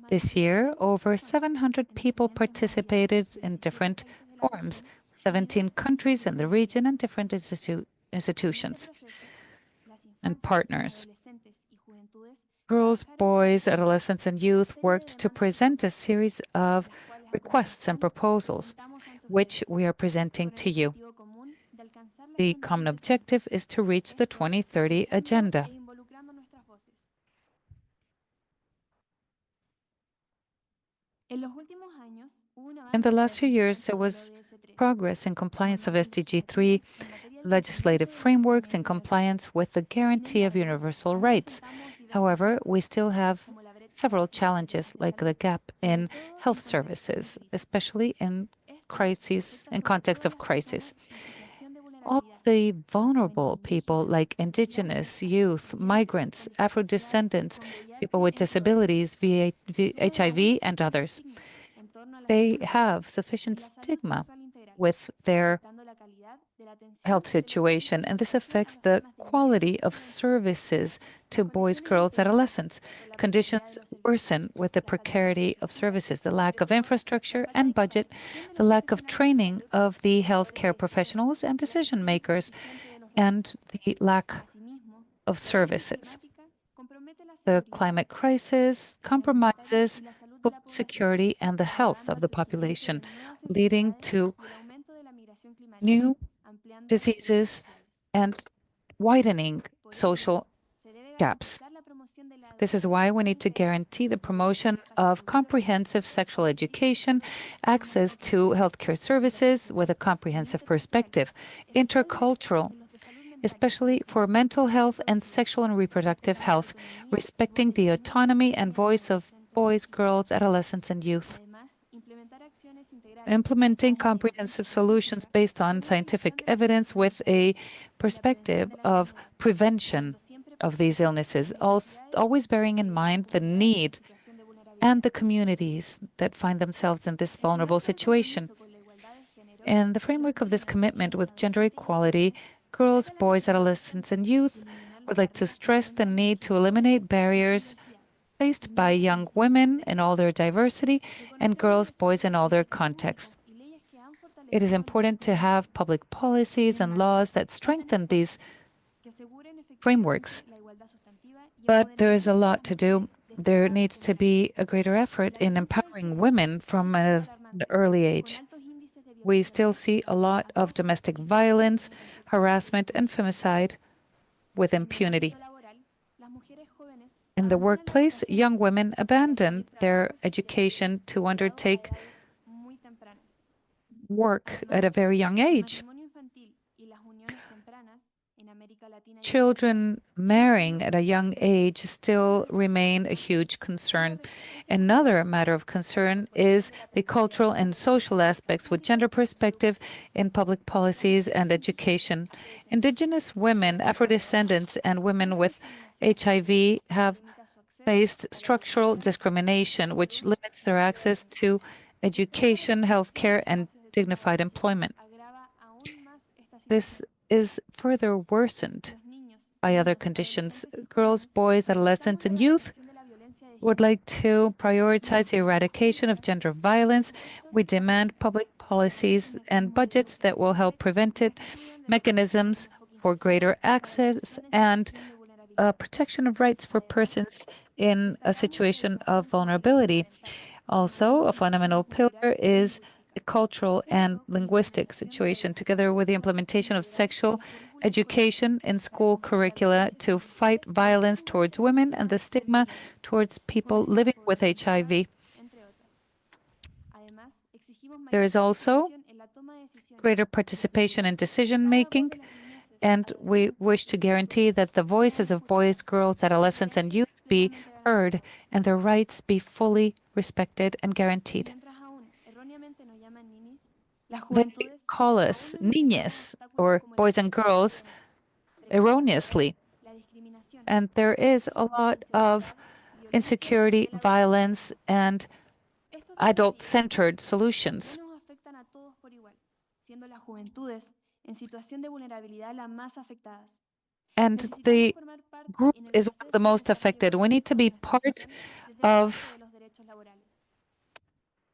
This year, over 700 people participated in different forums, 17 countries in the region and different institutions and partners. Girls, boys, adolescents, and youth worked to present a series of requests and proposals, which we are presenting to you. The common objective is to reach the 2030 agenda. In the last few years, there was progress in compliance of SDG 3 legislative frameworks in compliance with the guarantee of universal rights. However, we still have several challenges, like the gap in health services, especially in context of crisis. All the vulnerable people, like indigenous, youth, migrants, Afro-descendants, people with disabilities, HIV, and others, they have sufficient stigma with their health situation, and this affects the quality of services to boys, girls, adolescents. Conditions worsen with the precarity of services, the lack of infrastructure and budget, the lack of training of the healthcare professionals and decision makers, and the lack of services. The climate crisis compromises food security and the health of the population, leading to new diseases and widening social gaps. This is why we need to guarantee the promotion of comprehensive sexual education, access to healthcare services with a comprehensive perspective, intercultural, especially for mental health and sexual and reproductive health, respecting the autonomy and voice of boys, girls, adolescents, and youth. Implementing comprehensive solutions based on scientific evidence with a perspective of prevention of these illnesses, always bearing in mind the need and the communities that find themselves in this vulnerable situation. In the framework of this commitment with gender equality, girls, boys, adolescents, and youth would like to stress the need to eliminate barriers faced by young women in all their diversity and girls, boys in all their contexts. It is important to have public policies and laws that strengthen these frameworks. But there is a lot to do. There needs to be a greater effort in empowering women from an early age. We still see a lot of domestic violence, harassment, and femicide with impunity. In the workplace, young women abandon their education to undertake work at a very young age. Children marrying at a young age still remain a huge concern. Another matter of concern is the cultural and social aspects with gender perspective in public policies and education. Indigenous women, Afro-descendants, and women with HIV have faced structural discrimination, which limits their access to education, healthcare, and dignified employment. This is further worsened by other conditions. Girls, boys, adolescents, and youth would like to prioritize the eradication of gender violence. We demand public policies and budgets that will help prevent it, mechanisms for greater access, and protection of rights for persons in a situation of vulnerability. Also, a fundamental pillar is the cultural and linguistic situation, together with the implementation of sexual education in school curricula to fight violence towards women and the stigma towards people living with HIV. There is also greater participation in decision-making, and we wish to guarantee that the voices of boys, girls, adolescents, and youth be heard and their rights be fully respected and guaranteed. They call us niñas, or boys and girls, erroneously. And there is a lot of insecurity, violence, and adult-centered solutions. And the group is one of the most affected. We need to be part of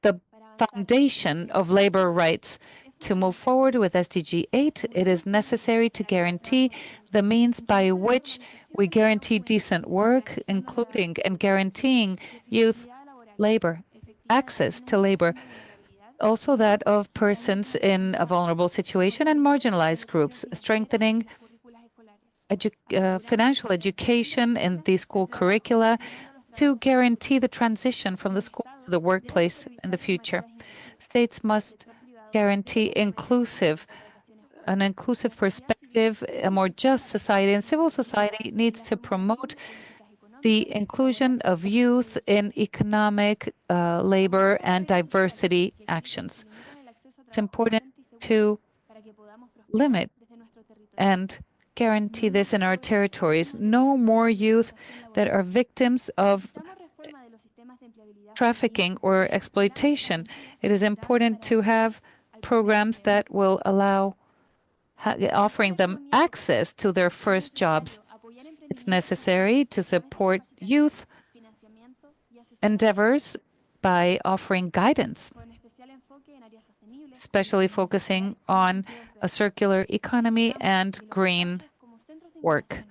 the foundation of labor rights. To move forward with SDG 8, it is necessary to guarantee the means by which we guarantee decent work, including and guaranteeing youth labor, access to labor, also that of persons in a vulnerable situation and marginalized groups, strengthening financial education in the school curricula to guarantee the transition from the school to the workplace in the future. States must guarantee an inclusive perspective, a more just society, and civil society needs to promote the inclusion of youth in economic, labor, and diversity actions. It's important to limit and guarantee this in our territories. No more youth that are victims of trafficking or exploitation. It is important to have programs that will allow offering them access to their first jobs. It's necessary to support youth endeavors by offering guidance, especially focusing on a circular economy and green work.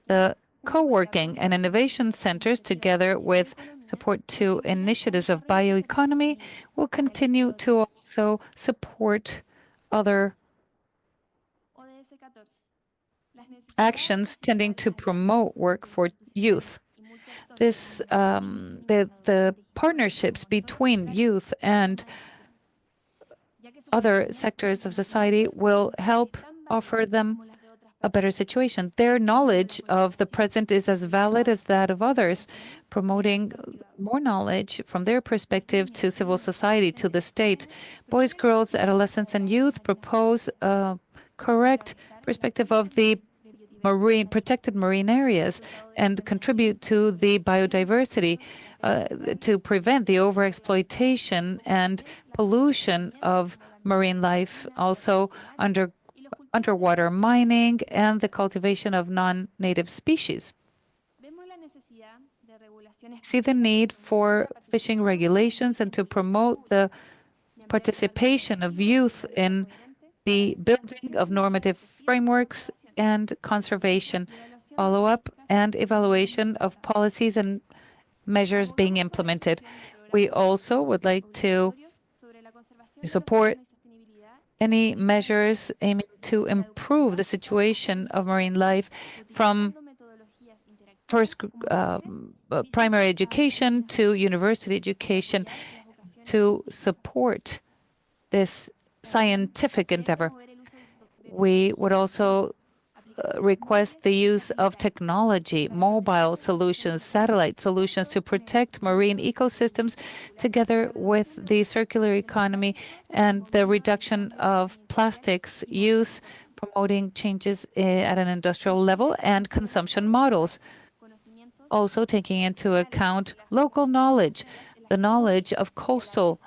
The co-working and innovation centers, together with support to initiatives of bioeconomy, will continue to also support other actions tending to promote work for youth. This, the partnerships between youth and other sectors of society will help offer them a better situation. Their knowledge of the present is as valid as that of others, promoting more knowledge from their perspective to civil society, to the state. Boys, girls, adolescents, and youth propose a correct perspective of the protected marine areas and contribute to the biodiversity to prevent the overexploitation and pollution of marine life, also underwater mining and the cultivation of non-native species. See the need for fishing regulations and to promote the participation of youth in the building of normative frameworks and conservation, follow-up and evaluation of policies and measures being implemented. We also would like to support any measures aiming to improve the situation of marine life from first primary education to university education to support this scientific endeavor. We would also request the use of technology, mobile solutions, satellite solutions to protect marine ecosystems, together with the circular economy and the reduction of plastics use, promoting changes at an industrial level and consumption models. Also taking into account local knowledge, the knowledge of coastal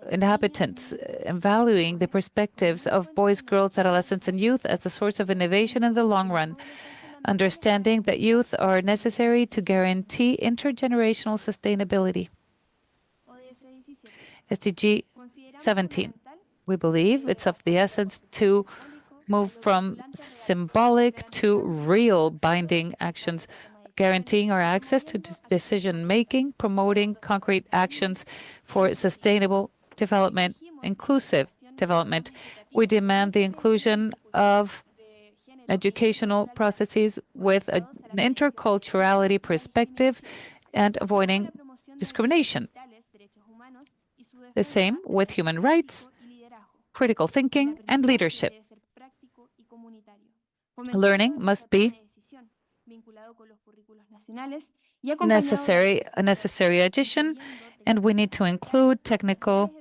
inhabitants, and valuing the perspectives of boys, girls, adolescents, and youth as a source of innovation in the long run, understanding that youth are necessary to guarantee intergenerational sustainability. SDG 17. We believe it's of the essence to move from symbolic to real binding actions, guaranteeing our access to decision-making, promoting concrete actions for sustainable development, inclusive development. We demand the inclusion of educational processes with an interculturality perspective and avoiding discrimination. The same with human rights, critical thinking, and leadership. Learning must be a necessary addition, and we need to include technical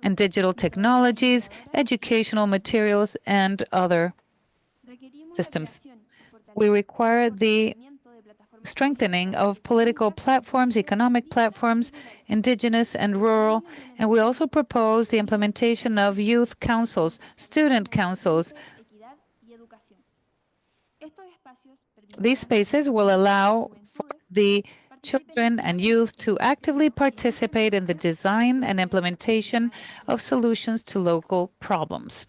and digital technologies, educational materials, and other systems. We require the strengthening of political platforms, economic platforms, indigenous and rural, and we also propose the implementation of youth councils, student councils. These spaces will allow for the children and youth to actively participate in the design and implementation of solutions to local problems.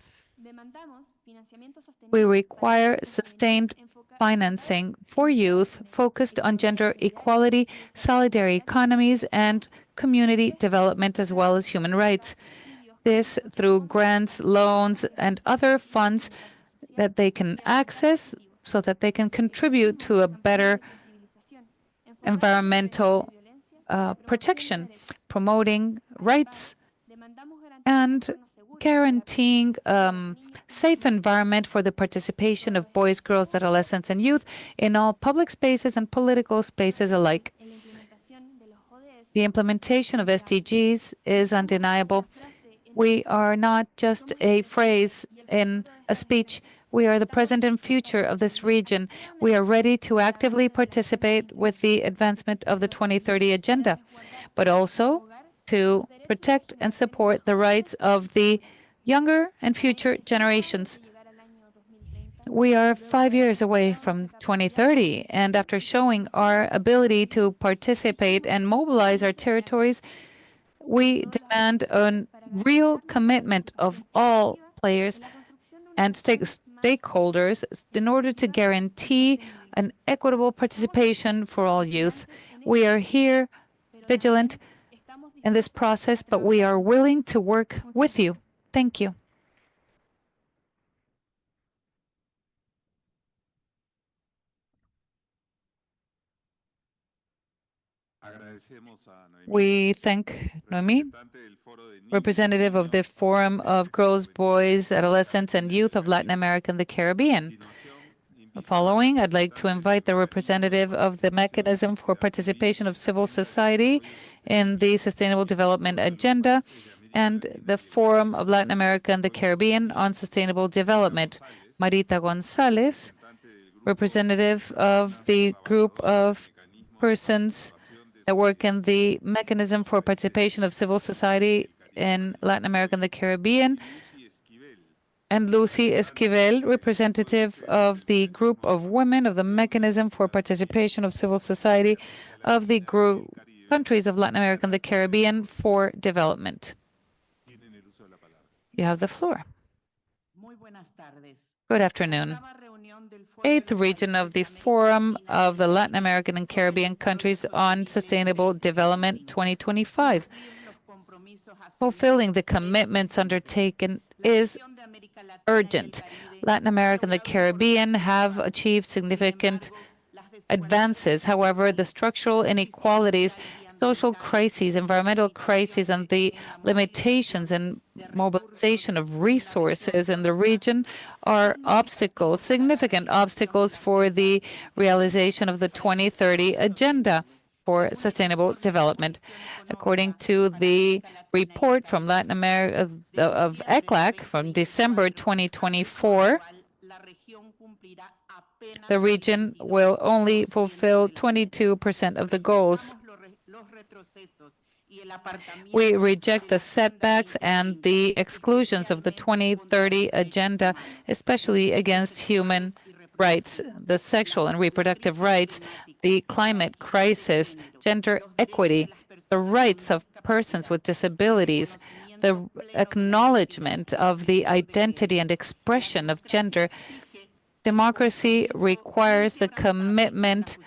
We require sustained financing for youth focused on gender equality, solidarity economies, and community development, as well as human rights. This through grants, loans, and other funds that they can access so that they can contribute to a better environmental protection, promoting rights, and guaranteeing safe environment for the participation of boys, girls, adolescents, and youth in all public spaces and political spaces alike. The implementation of SDGs is undeniable. We are not just a phrase in a speech. We are the present and future of this region. We are ready to actively participate with the advancement of the 2030 Agenda, but also to protect and support the rights of the younger and future generations. We are 5 years away from 2030, and after showing our ability to participate and mobilize our territories, we demand a real commitment of all players and stakeholders in order to guarantee an equitable participation for all youth. We are here vigilant in this process, but we are willing to work with you. Thank you. We thank Noemi, representative of the Forum of Girls, Boys, Adolescents, and Youth of Latin America and the Caribbean. Following, I'd like to invite the representative of the Mechanism for Participation of Civil Society in the Sustainable Development Agenda and the Forum of Latin America and the Caribbean on Sustainable Development, Marita Gonzalez, representative of the group of persons that work in the Mechanism for Participation of Civil Society in Latin America and the Caribbean, and Lucy Esquivel, representative of the group of women of the Mechanism for Participation of Civil Society of the countries of Latin America and the Caribbean for Development. You have the floor. Good afternoon. Eighth region of the Forum of the Latin American and Caribbean countries on Sustainable Development 2025. Fulfilling the commitments undertaken is urgent. Latin America and the Caribbean have achieved significant advances. However, the structural inequalities, social crises, environmental crises, and the limitations in mobilization of resources in the region are obstacles, significant obstacles for the realization of the 2030 Agenda for Sustainable Development. According to the report from Latin America of ECLAC from December 2024, the region will only fulfill 22% of the goals. We reject the setbacks and the exclusions of the 2030 Agenda, especially against human rights, the sexual and reproductive rights, the climate crisis, gender equity, the rights of persons with disabilities, the acknowledgement of the identity and expression of gender. Democracy requires the commitment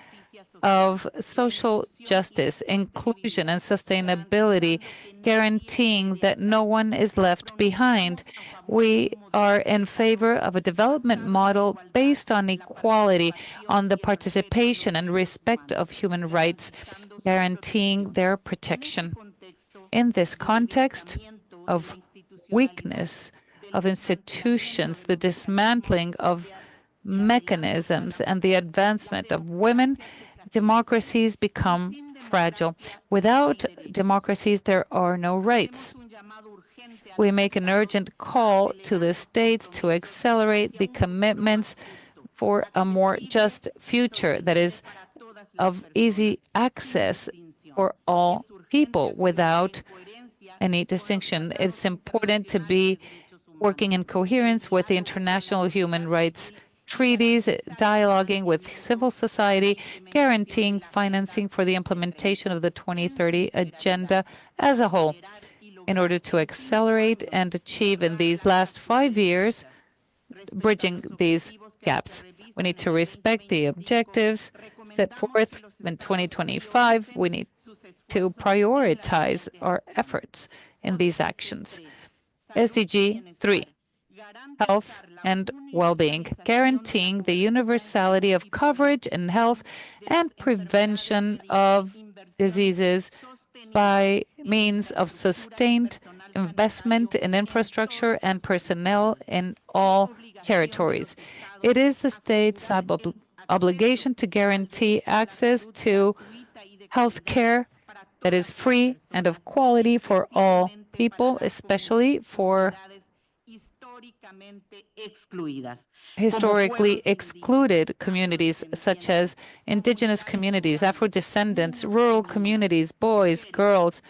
of social justice, inclusion, and sustainability, guaranteeing that no one is left behind. We are in favor of a development model based on equality, on the participation and respect of human rights, guaranteeing their protection. In this context of weakness of institutions, the dismantling of mechanisms, and the advancement of women, democracies become fragile. Without democracies, there are no rights. We make an urgent call to the states to accelerate the commitments for a more just future that is of easy access for all people without any distinction. It's important to be working in coherence with the international human rights treaties, dialoguing with civil society, guaranteeing financing for the implementation of the 2030 agenda as a whole. In order to accelerate and achieve in these last 5 years, bridging these gaps. We need to respect the objectives set forth in 2025. We need to prioritize our efforts in these actions. SDG 3, health and well-being, guaranteeing the universality of coverage in health and prevention of diseases by means of sustained investment in infrastructure and personnel in all territories. It is the state's obligation to guarantee access to health care that is free and of quality for all people, especially for historically excluded communities such as indigenous communities, Afro-descendants, rural communities, boys, girls,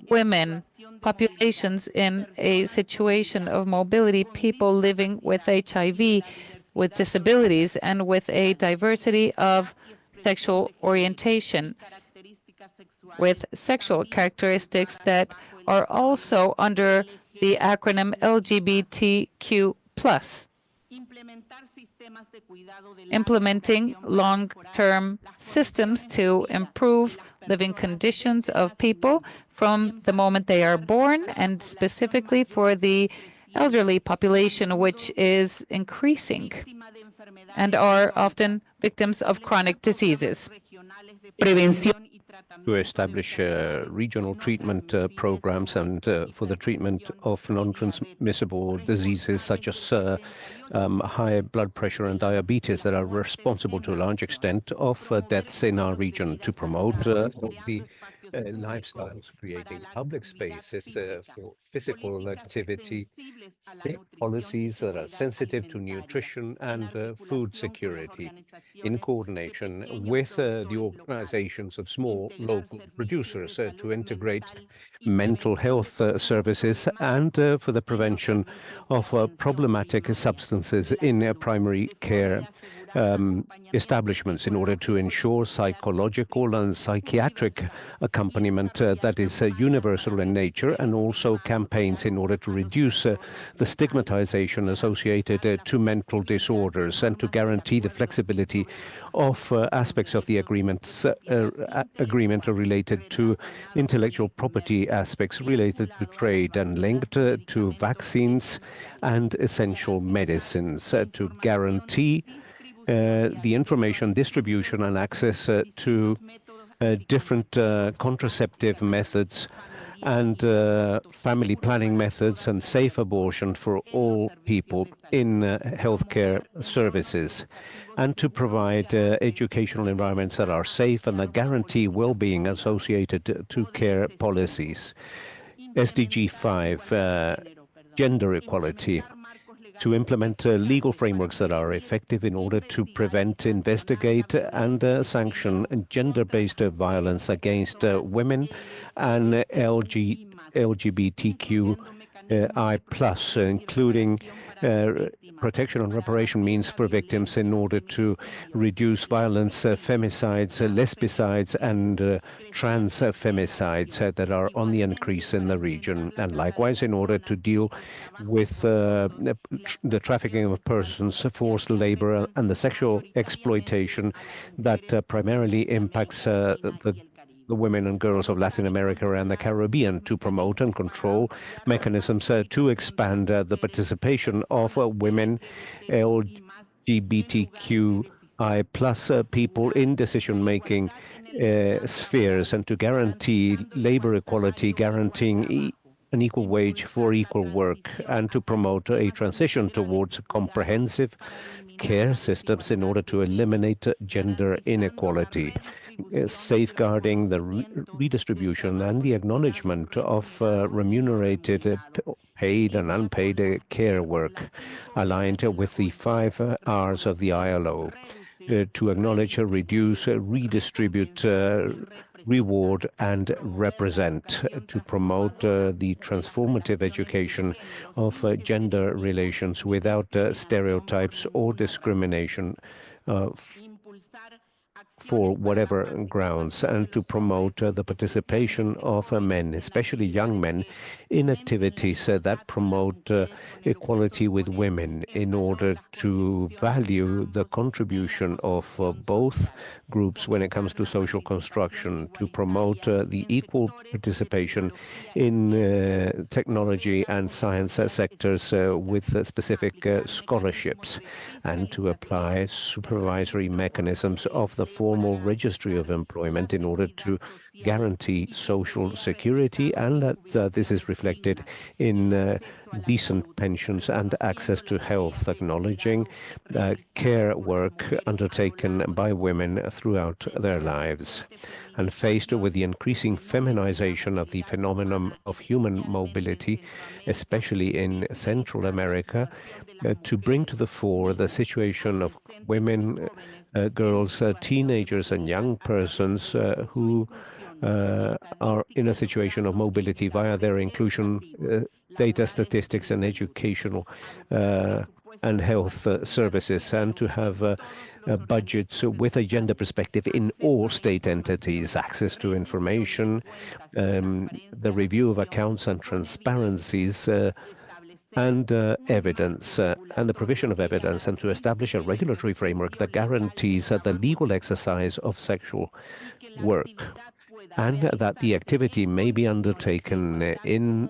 women, populations in a situation of mobility, people living with HIV, with disabilities, and with a diversity of sexual orientation, with sexual characteristics that are also under the acronym LGBTQ+. Implementing long-term systems to improve living conditions of people from the moment they are born, and specifically for the elderly population, which is increasing and are often victims of chronic diseases. To establish regional treatment programs and for the treatment of non-transmissible diseases such as high blood pressure and diabetes that are responsible to a large extent of deaths in our region, to promote healthy lifestyles, creating public spaces for physical activity, state policies that are sensitive to nutrition and food security, in coordination with the organizations of small local producers to integrate mental health services and for the prevention of problematic substances in primary care establishments in order to ensure psychological and psychiatric accompaniment that is universal in nature, and also campaigns in order to reduce the stigmatization associated to mental disorders and to guarantee the flexibility of aspects of the agreement related to intellectual property aspects related to trade and linked to vaccines and essential medicines to guarantee the information distribution and access to different contraceptive methods and family planning methods and safe abortion for all people in healthcare services, and to provide educational environments that are safe and that guarantee well-being associated to care policies. SDG 5, gender equality, to implement legal frameworks that are effective in order to prevent, investigate, and sanction gender-based violence against women and LGBTQI+, including protection and reparation means for victims in order to reduce violence, femicides, lesbicides, and trans femicides that are on the increase in the region. And likewise, in order to deal with the trafficking of persons, forced labor, and the sexual exploitation that primarily impacts the women and girls of Latin America and the Caribbean, to promote and control mechanisms to expand the participation of women, LGBTQI plus people in decision-making spheres, and to guarantee labor equality, guaranteeing an equal wage for equal work, and to promote a transition towards comprehensive care systems in order to eliminate gender inequality, safeguarding the redistribution and the acknowledgement of remunerated paid and unpaid care work aligned with the 5 R's of the ILO, to acknowledge, reduce, redistribute, reward, and represent, to promote the transformative education of gender relations without stereotypes or discrimination for whatever grounds, and to promote the participation of men, especially young men, in activities that promote equality with women, in order to value the contribution of both groups when it comes to social construction, to promote the equal participation in technology and science sectors with specific scholarships, and to apply supervisory mechanisms of the formal registry of employment in order to guarantee social security, and that this is reflected in decent pensions and access to health, acknowledging care work undertaken by women throughout their lives. And faced with the increasing feminization of the phenomenon of human mobility, especially in Central America, to bring to the fore the situation of women, girls, teenagers, and young persons who are in a situation of mobility via their inclusion, data statistics, and educational and health services, and to have budgets with a gender perspective in all state entities, access to information, the review of accounts and transparencies, and evidence, and the provision of evidence, and to establish a regulatory framework that guarantees the legal exercise of sexual work, and that the activity may be undertaken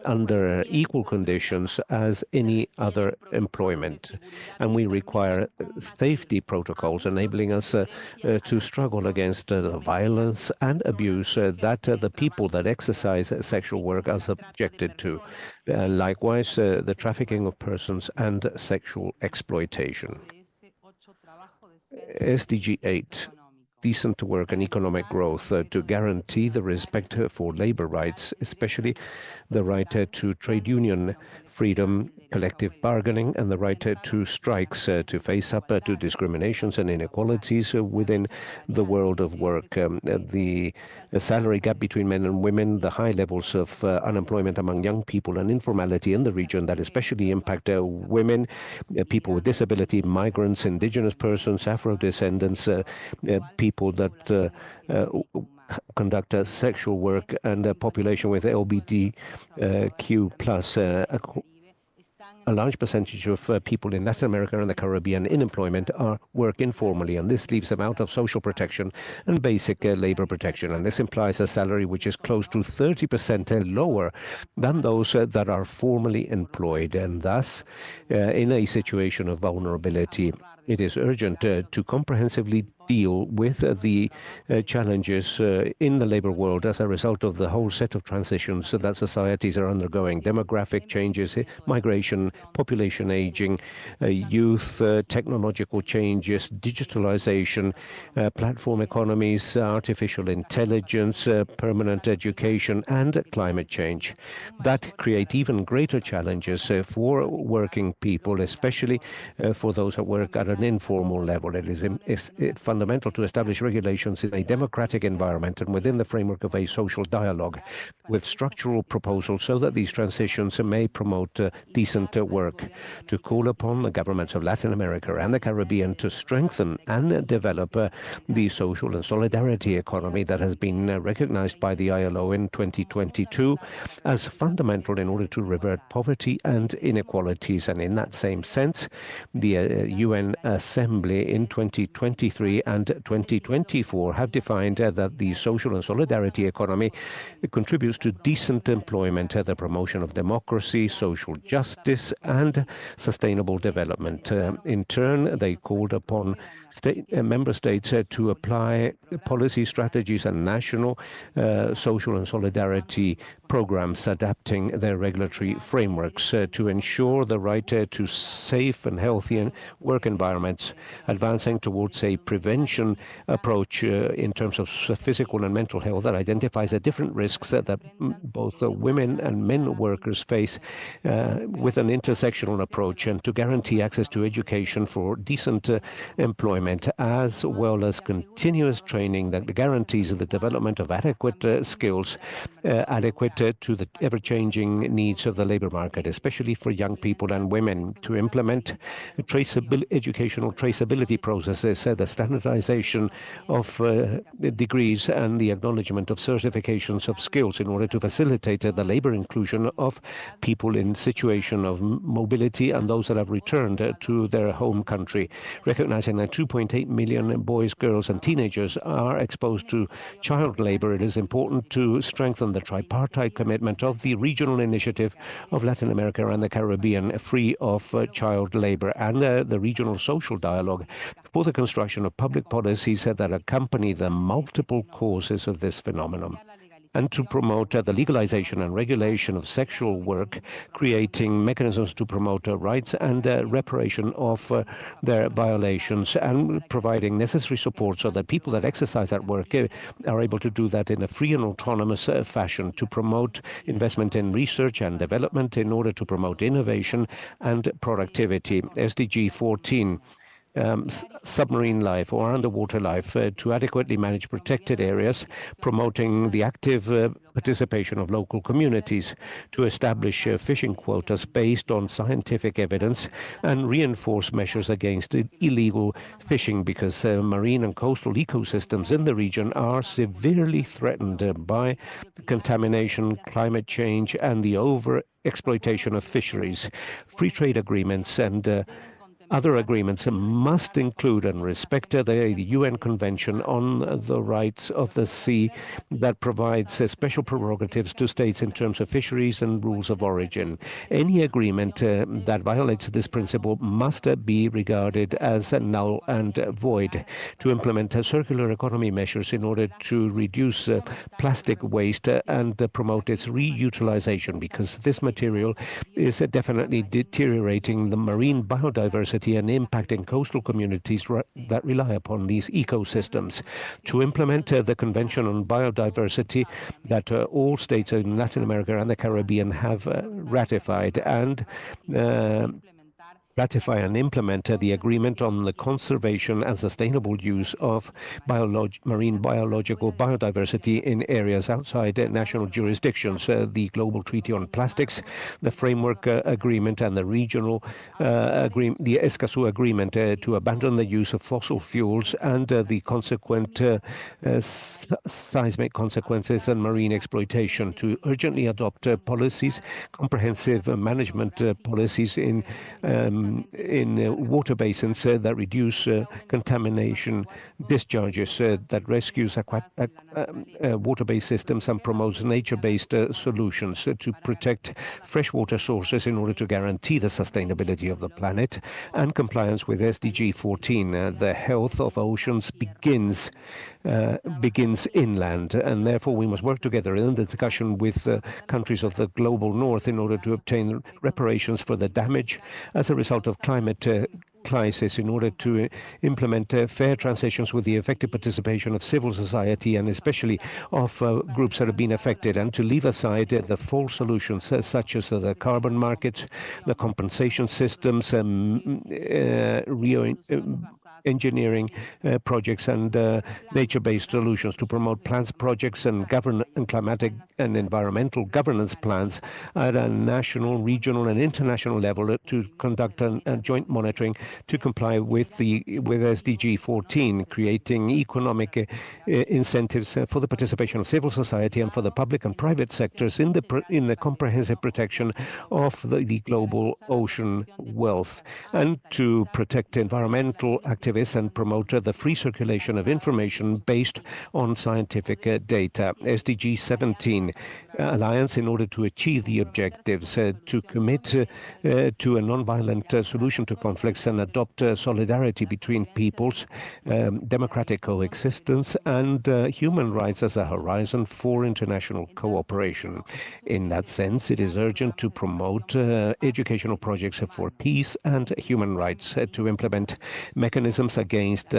under equal conditions as any other employment. And we require safety protocols enabling us to struggle against the violence and abuse that the people that exercise sexual work are subjected to. Likewise, the trafficking of persons and sexual exploitation. SDG 8. Decent work and economic growth, to guarantee the respect for labor rights, especially the right to trade union freedom, collective bargaining, and the right to strikes, to face up to discriminations and inequalities within the world of work. The salary gap between men and women, the high levels of unemployment among young people, and informality in the region that especially impact women, people with disability, migrants, indigenous persons, Afro-descendants, people that conduct sexual work, and a population with LGBTQ plus. A large percentage of people in Latin America and the Caribbean in employment work informally, and this leaves them out of social protection and basic labor protection. And this implies a salary which is close to 30% lower than those that are formally employed, and thus in a situation of vulnerability. It is urgent to comprehensively deal with the challenges in the labor world as a result of the whole set of transitions that societies are undergoing: demographic changes, migration, population aging, youth, technological changes, digitalization, platform economies, artificial intelligence, permanent education, and climate change that create even greater challenges for working people, especially for those that work at an informal level. It is fundamental to establish regulations in a democratic environment and within the framework of a social dialogue with structural proposals so that these transitions may promote decent work, to call upon the governments of Latin America and the Caribbean to strengthen and develop the social and solidarity economy that has been recognized by the ILO in 2022 as fundamental in order to revert poverty and inequalities. And in that same sense, the UN Assembly in 2023 and 2024 have defined that the social and solidarity economy contributes to decent employment, the promotion of democracy, social justice, and sustainable development. In turn, they called upon member states to apply policy strategies and national social and solidarity programs adapting their regulatory frameworks to ensure the right to safe and healthy work environments, advancing towards a prevention approach in terms of physical and mental health that identifies the different risks that both women and men workers face with an intersectional approach, and to guarantee access to education for decent employment, as well as continuous training that guarantees the development of adequate skills, adequate to the ever-changing needs of the labor market, especially for young people and women, to implement educational traceability processes, the standardization of degrees and the acknowledgement of certifications of skills in order to facilitate the labor inclusion of people in situation of mobility and those that have returned to their home country, recognizing that 2.8 million boys, girls, and teenagers are exposed to child labor. It is important to strengthen the tripartite commitment of the regional initiative of Latin America and the Caribbean free of child labor, and the regional social dialogue for the construction of public policies that accompany the multiple causes of this phenomenon, and to promote the legalization and regulation of sexual work, creating mechanisms to promote rights and reparation of their violations, and providing necessary support so that people that exercise that work are able to do that in a free and autonomous fashion, to promote investment in research and development in order to promote innovation and productivity. SDG 14. Submarine life or underwater life to adequately manage protected areas, promoting the active participation of local communities, to establish fishing quotas based on scientific evidence, and reinforce measures against illegal fishing, because marine and coastal ecosystems in the region are severely threatened by contamination, climate change, and the over-exploitation of fisheries. Free trade agreements and other agreements must include and respect the UN Convention on the Rights of the Sea that provides special prerogatives to states in terms of fisheries and rules of origin. Any agreement that violates this principle must be regarded as null and void. To implement circular economy measures in order to reduce plastic waste and promote its reutilization, because this material is definitely deteriorating the marine biodiversity and impacting coastal communities that rely upon these ecosystems. To implement the Convention on Biodiversity that all states in Latin America and the Caribbean have ratified, and ratify and implement the agreement on the conservation and sustainable use of marine biological biodiversity in areas outside national jurisdictions, the Global Treaty on Plastics, the Framework Agreement, and the regional agreement, the Escazú Agreement to abandon the use of fossil fuels and the consequent seismic consequences and marine exploitation, to urgently adopt policies, comprehensive management policies in water basins that reduce contamination discharges, that rescues water-based systems and promotes nature-based solutions to protect freshwater sources in order to guarantee the sustainability of the planet and compliance with SDG 14. The health of oceans begins inland, and therefore we must work together in the discussion with countries of the global north in order to obtain reparations for the damage as a result of climate crisis in order to implement fair transitions with the effective participation of civil society and especially of groups that have been affected, and to leave aside the false solutions such as the carbon markets, the compensation systems, engineering projects and nature-based solutions, to promote plans, projects and climatic and environmental governance plans at a national, regional and international level, to conduct a joint monitoring to comply with SDG 14, creating economic incentives for the participation of civil society and for the public and private sectors in the comprehensive protection of the global ocean wealth, and to protect environmental activities and promote the free circulation of information based on scientific data. SDG 17 Alliance, in order to achieve the objectives, to commit to a non-violent solution to conflicts and adopt solidarity between peoples, democratic coexistence and human rights as a horizon for international cooperation. In that sense, it is urgent to promote educational projects for peace and human rights, to implement mechanisms against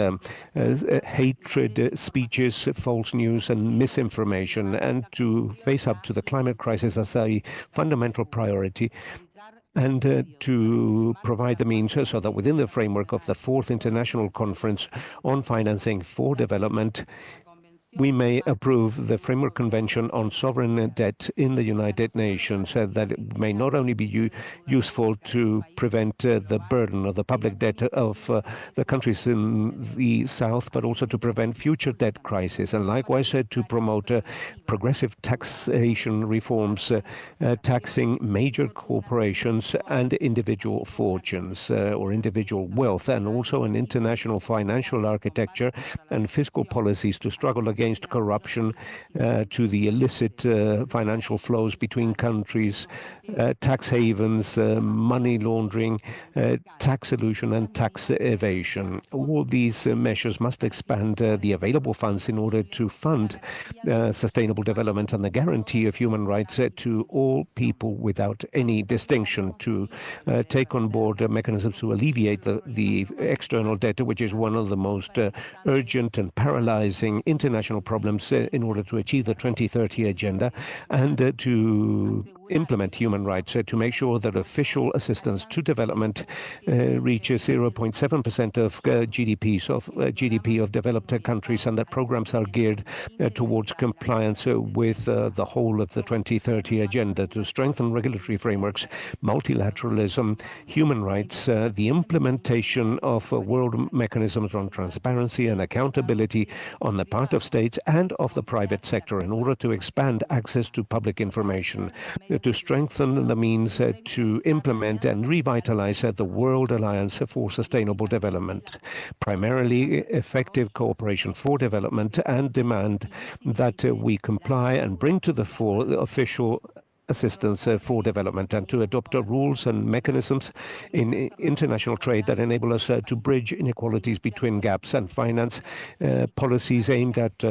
hatred speeches, false news and misinformation, and to face up to the climate crisis as a fundamental priority, and to provide the means so that within the framework of the Fourth International Conference on Financing for Development, we may approve the Framework Convention on Sovereign Debt in the United Nations, that it may not only be useful to prevent the burden of the public debt of the countries in the South, but also to prevent future debt crises, and likewise to promote progressive taxation reforms, taxing major corporations and individual fortunes or individual wealth, and also an international financial architecture and fiscal policies to struggle against corruption, to the illicit financial flows between countries, tax havens, money laundering, tax elusion and tax evasion. All these measures must expand the available funds in order to fund sustainable development and the guarantee of human rights to all people without any distinction, to take on board mechanisms to alleviate the external debt, which is one of the most urgent and paralyzing international problems in order to achieve the 2030 agenda, and to implement human rights, to make sure that official assistance to development reaches 0.7% of GDP of developed countries, and that programs are geared towards compliance with the whole of the 2030 agenda, to strengthen regulatory frameworks, multilateralism, human rights, the implementation of world mechanisms on transparency and accountability on the part of states and of the private sector in order to expand access to public information, to strengthen the means to implement and revitalize the World Alliance for Sustainable Development, primarily effective cooperation for development, and demand that we comply and bring to the fore the official assistance for development, and to adopt rules and mechanisms in international trade that enable us to bridge inequalities between gaps, and finance policies aimed at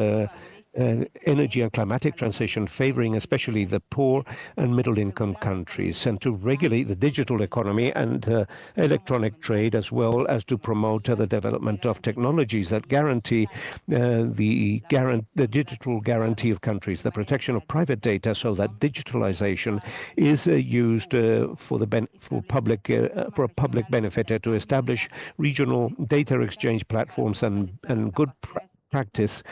energy and climatic transition, favoring especially the poor and middle-income countries, and to regulate the digital economy and electronic trade, as well as to promote the development of technologies that guarantee the digital guarantee of countries, the protection of private data, so that digitalization is used for a public benefit, to establish regional data exchange platforms and good practice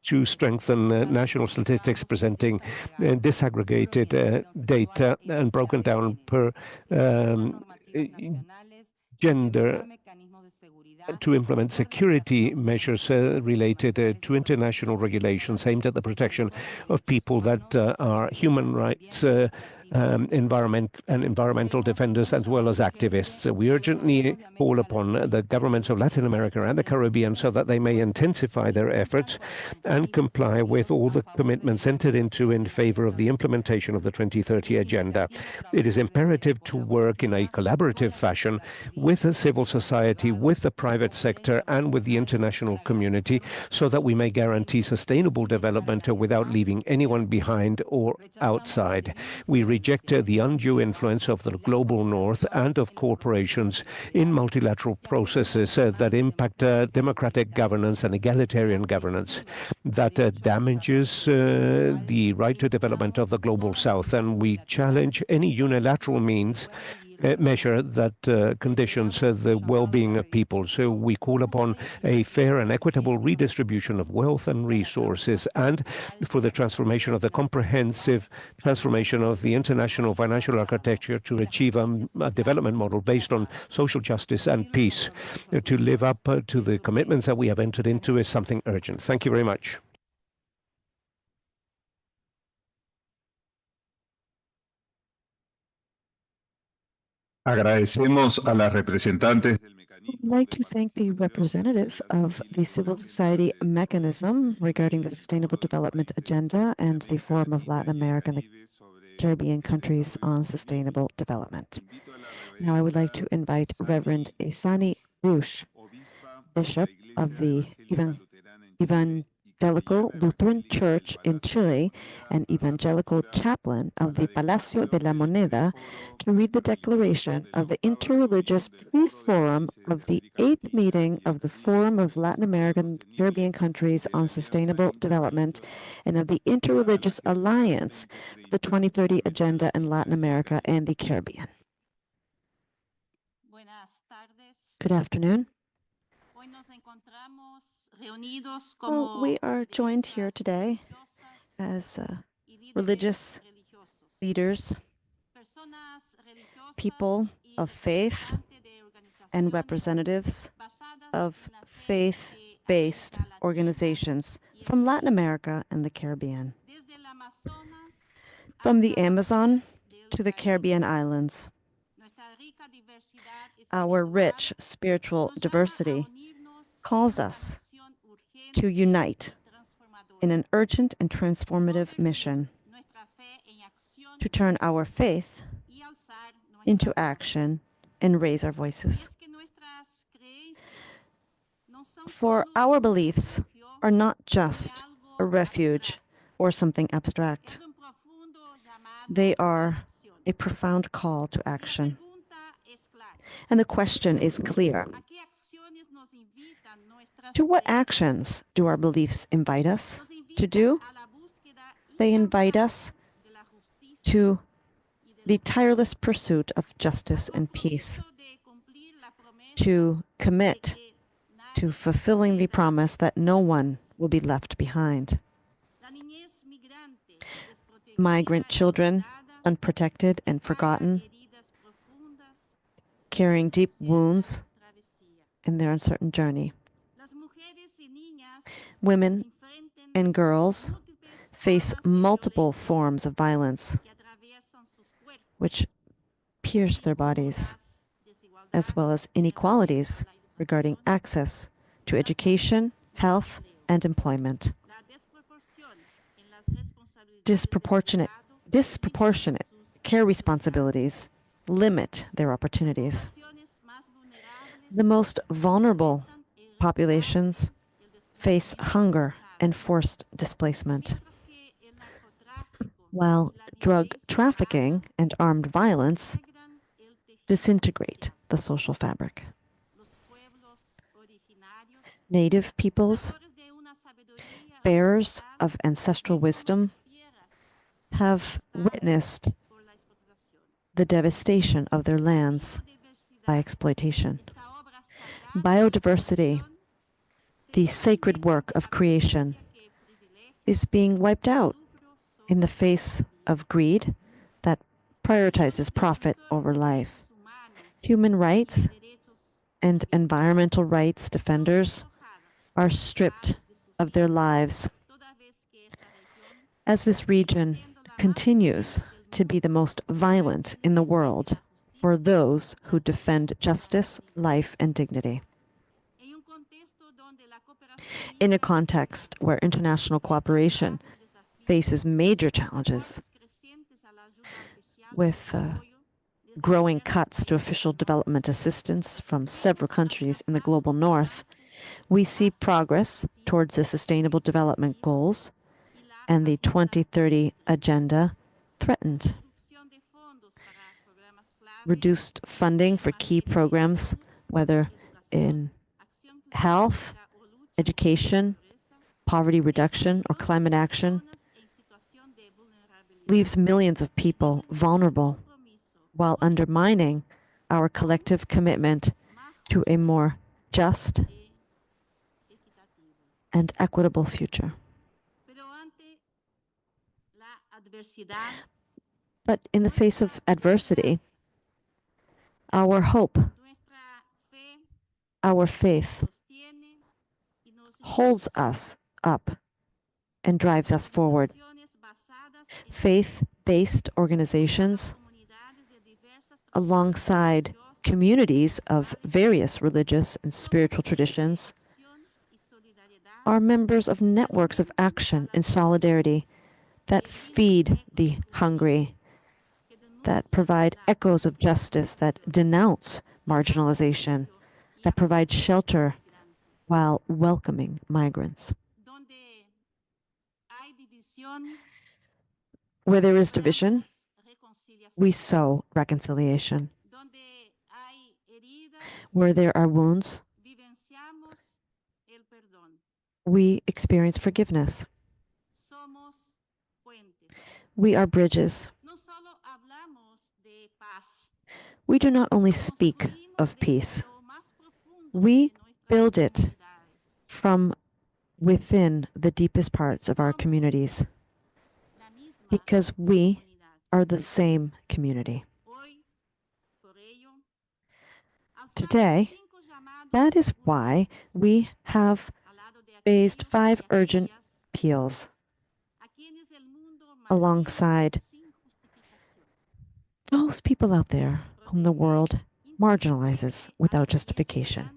to strengthen national statistics presenting disaggregated data and broken down per gender, to implement security measures related to international regulations aimed at the protection of people that are human rights environmental defenders as well as activists. We urgently call upon the governments of Latin America and the Caribbean so that they may intensify their efforts and comply with all the commitments entered into in favor of the implementation of the 2030 agenda. It is imperative to work in a collaborative fashion with the civil society, with the private sector and with the international community so that we may guarantee sustainable development without leaving anyone behind or outside. We reject the undue influence of the global north and of corporations in multilateral processes that impact democratic governance and egalitarian governance, that damages the right to development of the global south. And we challenge any unilateral measure that conditions the well-being of people. So we call upon a fair and equitable redistribution of wealth and resources, and for the transformation of the comprehensive transformation of the international financial architecture to achieve a development model based on social justice and peace. To live up to the commitments that we have entered into is something urgent. Thank you very much. Agradecemos a las representantes del I'd like to thank the representative of the civil society mechanism regarding the Sustainable Development Agenda and the Forum of Latin America and the Caribbean countries on sustainable development. Now I would like to invite Reverend Isani Rush, Bishop of the Evangelical Lutheran Church in Chile and Evangelical Chaplain of the Palacio de la Moneda, to read the declaration of the Interreligious Pre-Forum of the 8th meeting of the Forum of Latin American Caribbean countries on sustainable development and of the Interreligious Alliance for the 2030 Agenda in Latin America and the Caribbean. Good afternoon. Well, we are joined here today as religious leaders, people of faith, and representatives of faith-based organizations from Latin America and the Caribbean. From the Amazon to the Caribbean islands, our rich spiritual diversity calls us to unite in an urgent and transformative mission to turn our faith into action and raise our voices. For our beliefs are not just a refuge or something abstract. They are a profound call to action. And the question is clear. To what actions do our beliefs invite us to do? They invite us to the tireless pursuit of justice and peace, to commit to fulfilling the promise that no one will be left behind. Migrant children, unprotected and forgotten, carrying deep wounds in their uncertain journey. Women and girls face multiple forms of violence which pierce their bodies, as well as inequalities regarding access to education, health, and employment. Disproportionate care responsibilities limit their opportunities. The most vulnerable populations face hunger and forced displacement, while drug trafficking and armed violence disintegrate the social fabric. Native peoples, bearers of ancestral wisdom, have witnessed the devastation of their lands by exploitation. Biodiversity, the sacred work of creation, is being wiped out in the face of greed that prioritizes profit over life. Human rights and environmental rights defenders are stripped of their lives as this region continues to be the most violent in the world for those who defend justice, life, and dignity. In a context where international cooperation faces major challenges, with growing cuts to official development assistance from several countries in the global north, we see progress towards the Sustainable Development Goals and the 2030 Agenda threatened. reduced funding for key programs, whether in health, education, poverty reduction, or climate action, leaves millions of people vulnerable while undermining our collective commitment to a more just and equitable future. But in the face of adversity, our hope, our faith holds us up and drives us forward. Faith-based organizations, alongside communities of various religious and spiritual traditions, are members of networks of action and solidarity that feed the hungry, that provide echoes of justice, that denounce marginalization, that provide shelter while welcoming migrants. Where there is division, we sow reconciliation. Where there are wounds, we experience forgiveness. We are bridges. We do not only speak of peace, we build it from within the deepest parts of our communities, because we are the same community. Today, that is why we have raised 5 urgent appeals alongside those people out there whom the world marginalizes without justification.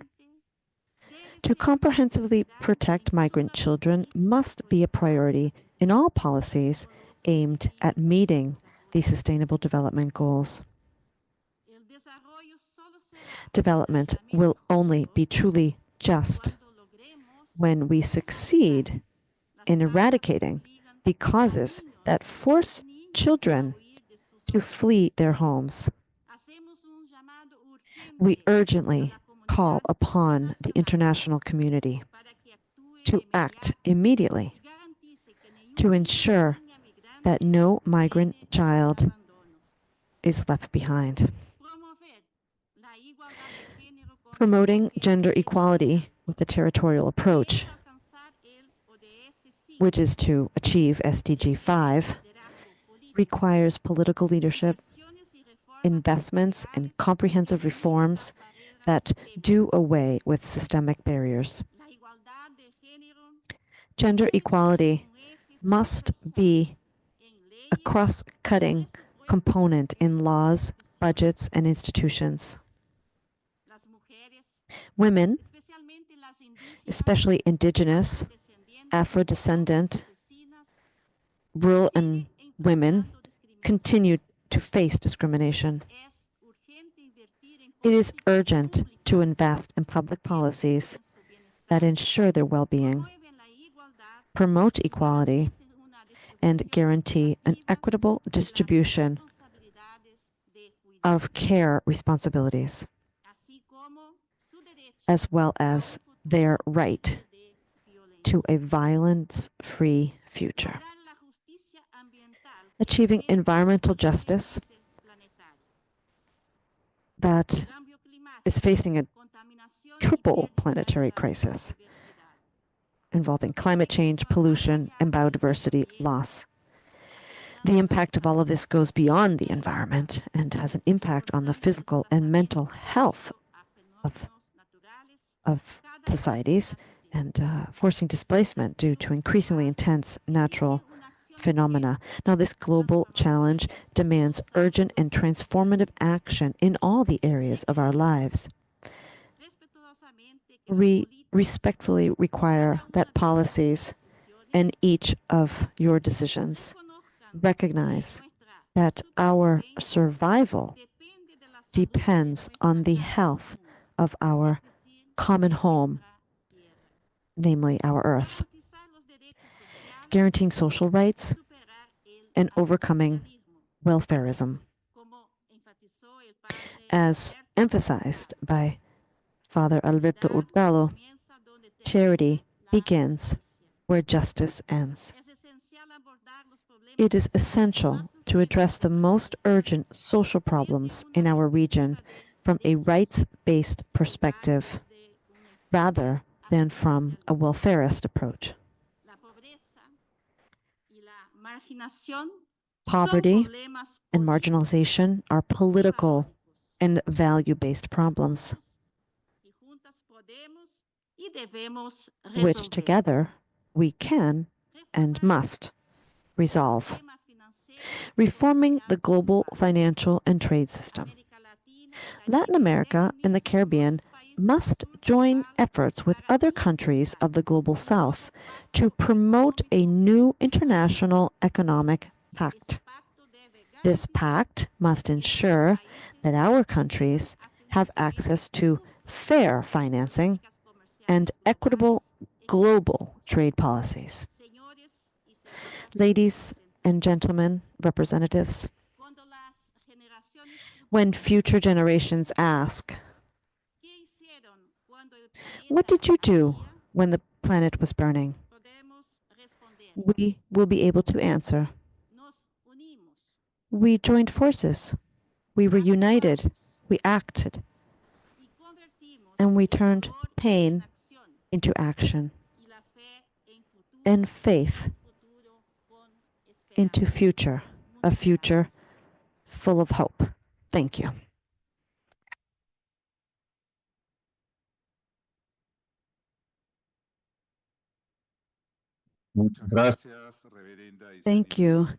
To comprehensively protect migrant children must be a priority in all policies aimed at meeting these Sustainable Development Goals. Development will only be truly just when we succeed in eradicating the causes that force children to flee their homes. We urgently call upon the international community to act immediately to ensure that no migrant child is left behind. Promoting gender equality with a territorial approach, which is to achieve SDG 5, requires political leadership, investments, and comprehensive reforms that do away with systemic barriers. Gender equality must be a cross-cutting component in laws, budgets, and institutions. Women, especially indigenous, Afro-descendant, rural and women, continue to face discrimination. It is urgent to invest in public policies that ensure their well-being, promote equality, and guarantee an equitable distribution of care responsibilities, as well as their right to a violence-free future. Achieving environmental justice that is facing a triple planetary crisis involving climate change, pollution, and biodiversity loss. The impact of all of this goes beyond the environment and has an impact on the physical and mental health of societies, and forcing displacement due to increasingly intense natural phenomena. Now, this global challenge demands urgent and transformative action in all the areas of our lives. We respectfully require that policies and each of your decisions recognize that our survival depends on the health of our common home, namely our Earth. Guaranteeing social rights and overcoming welfarism. As emphasized by Father Alberto Hurtado, charity begins where justice ends. It is essential to address the most urgent social problems in our region from a rights-based perspective rather than from a welfarist approach. Poverty and marginalization are political and value-based problems, which together we can and must resolve. Reforming the global financial and trade system. Latin America and the Caribbean must join efforts with other countries of the Global South to promote a new international economic pact. This pact must ensure that our countries have access to fair financing and equitable global trade policies. Ladies and gentlemen, representatives, when future generations ask, "What did you do when the planet was burning?" we will be able to answer, "We joined forces, we were united, we acted, and we turned pain into action, and faith into future, a future full of hope." Thank you. Thank you,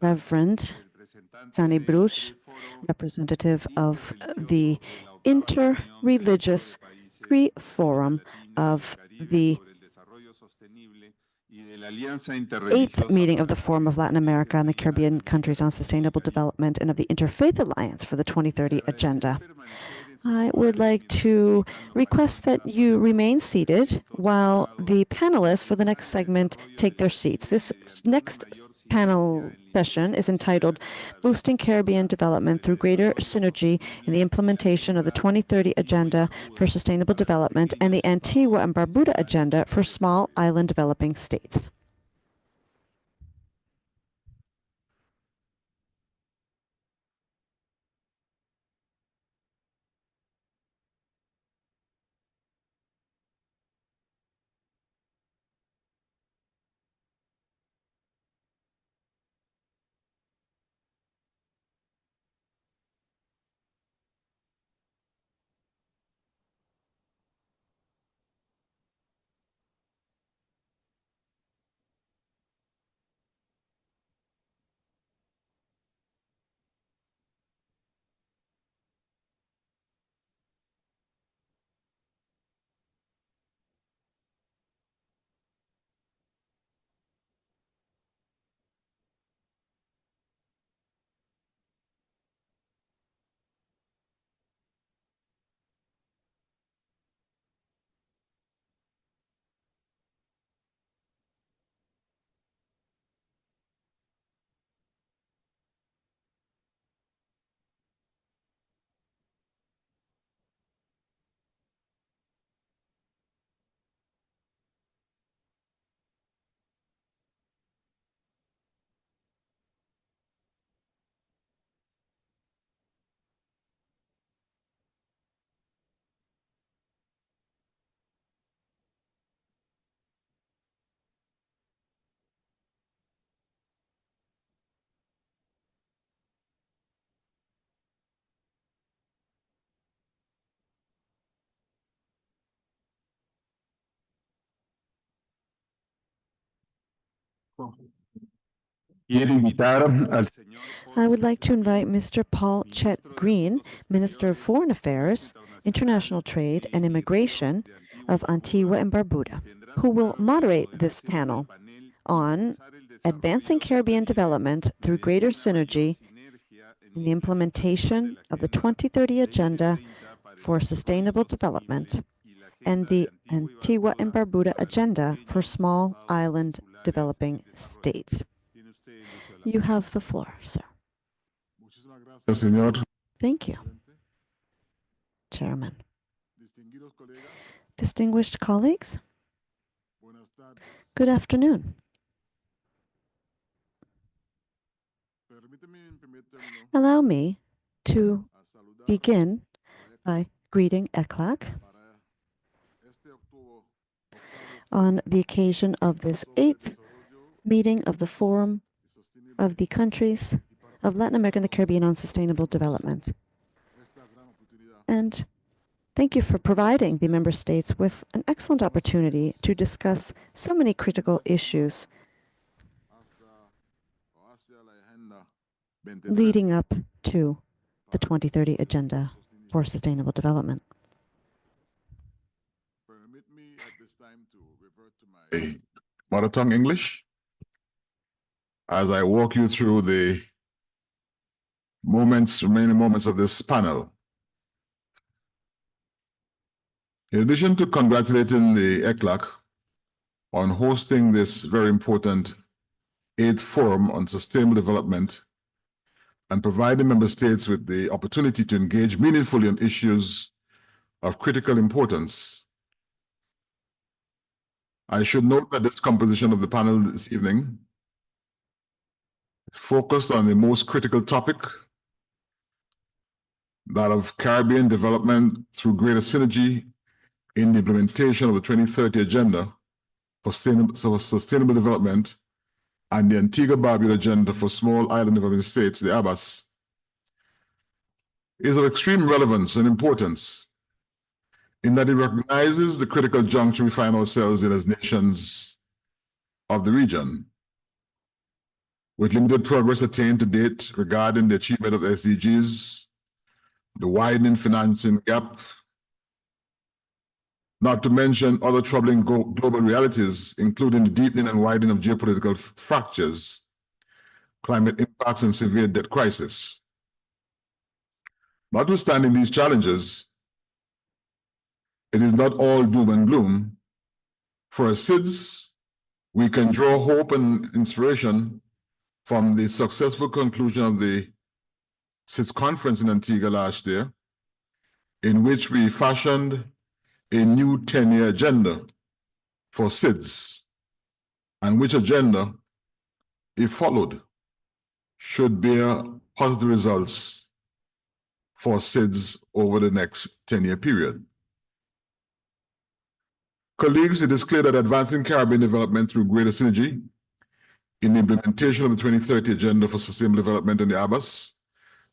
Reverend Sani Bruce, representative of the Interreligious Free Forum of the 8th meeting of the Forum of Latin America and the Caribbean countries on sustainable development and of the Interfaith Alliance for the 2030 Agenda. I would like to request that you remain seated while the panelists for the next segment take their seats. This next panel session is entitled Boosting Caribbean Development Through Greater Synergy in the Implementation of the 2030 Agenda for Sustainable Development and the Antigua and Barbuda Agenda for Small Island Developing States. I would like to invite Mr. Paul Chet Green, Minister of Foreign Affairs, International Trade and Immigration of Antigua and Barbuda, who will moderate this panel on advancing Caribbean development through greater synergy in the implementation of the 2030 Agenda for Sustainable Development and the Antigua and Barbuda Agenda for Small Island Developing States. You have the floor, sir. Thank you. Chairman. Distinguished colleagues, good afternoon. Allow me to begin by greeting ECLAC on the occasion of this 8th meeting of the Forum of the Countries of Latin America and the Caribbean on Sustainable Development. And thank you for providing the member states with an excellent opportunity to discuss so many critical issues leading up to the 2030 Agenda for Sustainable Development. Permit me at this time to revert to my mother tongue English as I walk you through the remaining moments of this panel. In addition to congratulating the ECLAC on hosting this very important 8th Forum on Sustainable Development and providing member states with the opportunity to engage meaningfully on issues of critical importance, I should note that this composition of the panel this evening focused on the most critical topic, that of Caribbean development through greater synergy in the implementation of the 2030 Agenda for Sustainable Development and the Antigua-Barbuda Agenda for Small Island Developing States, the ABAS, is of extreme relevance and importance in that it recognizes the critical juncture we find ourselves in as nations of the region, with limited progress attained to date regarding the achievement of SDGs, the widening financing gap, not to mention other troubling global realities, including the deepening and widening of geopolitical fractures, climate impacts, and severe debt crisis. Notwithstanding these challenges, it is not all doom and gloom. For as SIDS, we can draw hope and inspiration from the successful conclusion of the SIDS conference in Antigua last year, in which we fashioned a new 10-year agenda for SIDS, and which agenda, if followed, should bear positive results for SIDS over the next 10-year period. Colleagues, it is clear that advancing Caribbean development through greater synergy in the implementation of the 2030 Agenda for Sustainable Development in the ABAS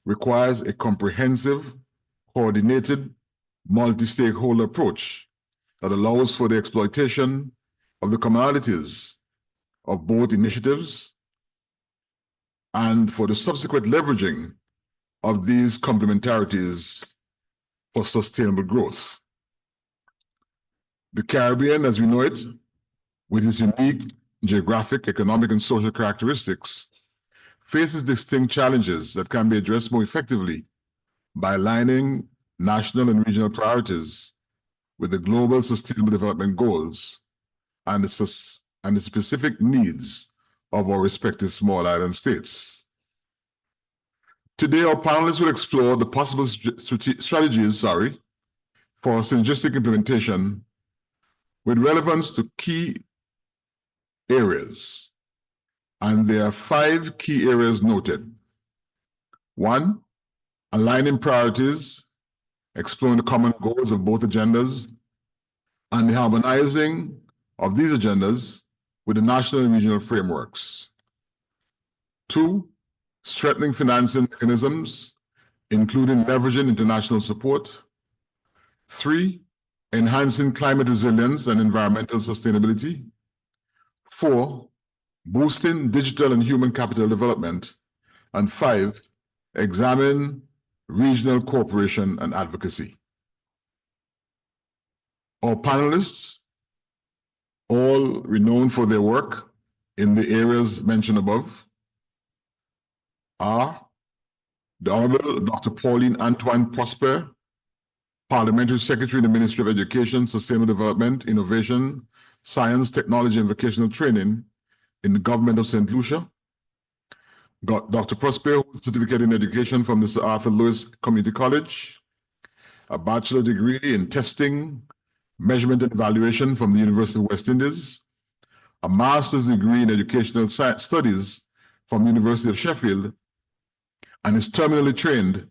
requires a comprehensive, coordinated, multi-stakeholder approach that allows for the exploitation of the commonalities of both initiatives and for the subsequent leveraging of these complementarities for sustainable growth. The Caribbean, as we know it, with its unique geographic, economic, and social characteristics, faces distinct challenges that can be addressed more effectively by aligning national and regional priorities with the global sustainable development goals and the specific needs of our respective small island states. Today, our panelists will explore the possible strategies for synergistic implementation with relevance to key areas. And there are 5 key areas noted. 1, aligning priorities, exploring the common goals of both agendas, and the harmonizing of these agendas with the national and regional frameworks. 2, strengthening financing mechanisms, including leveraging international support. 3, enhancing climate resilience and environmental sustainability. 4, boosting digital and human capital development. And 5, examine regional cooperation and advocacy. Our panelists, all renowned for their work in the areas mentioned above, are the Honorable Dr. Pauline Antoine Prosper, Parliamentary Secretary in the Ministry of Education, Sustainable Development, Innovation, Science, Technology, and Vocational Training in the Government of St. Lucia. Dr. Prosper holds a certificate in education from the Sir Arthur Lewis Community College a bachelor degree in testing, measurement and evaluation from the University of West Indies, a master's degree in educational studies from the University of Sheffield, and is terminally trained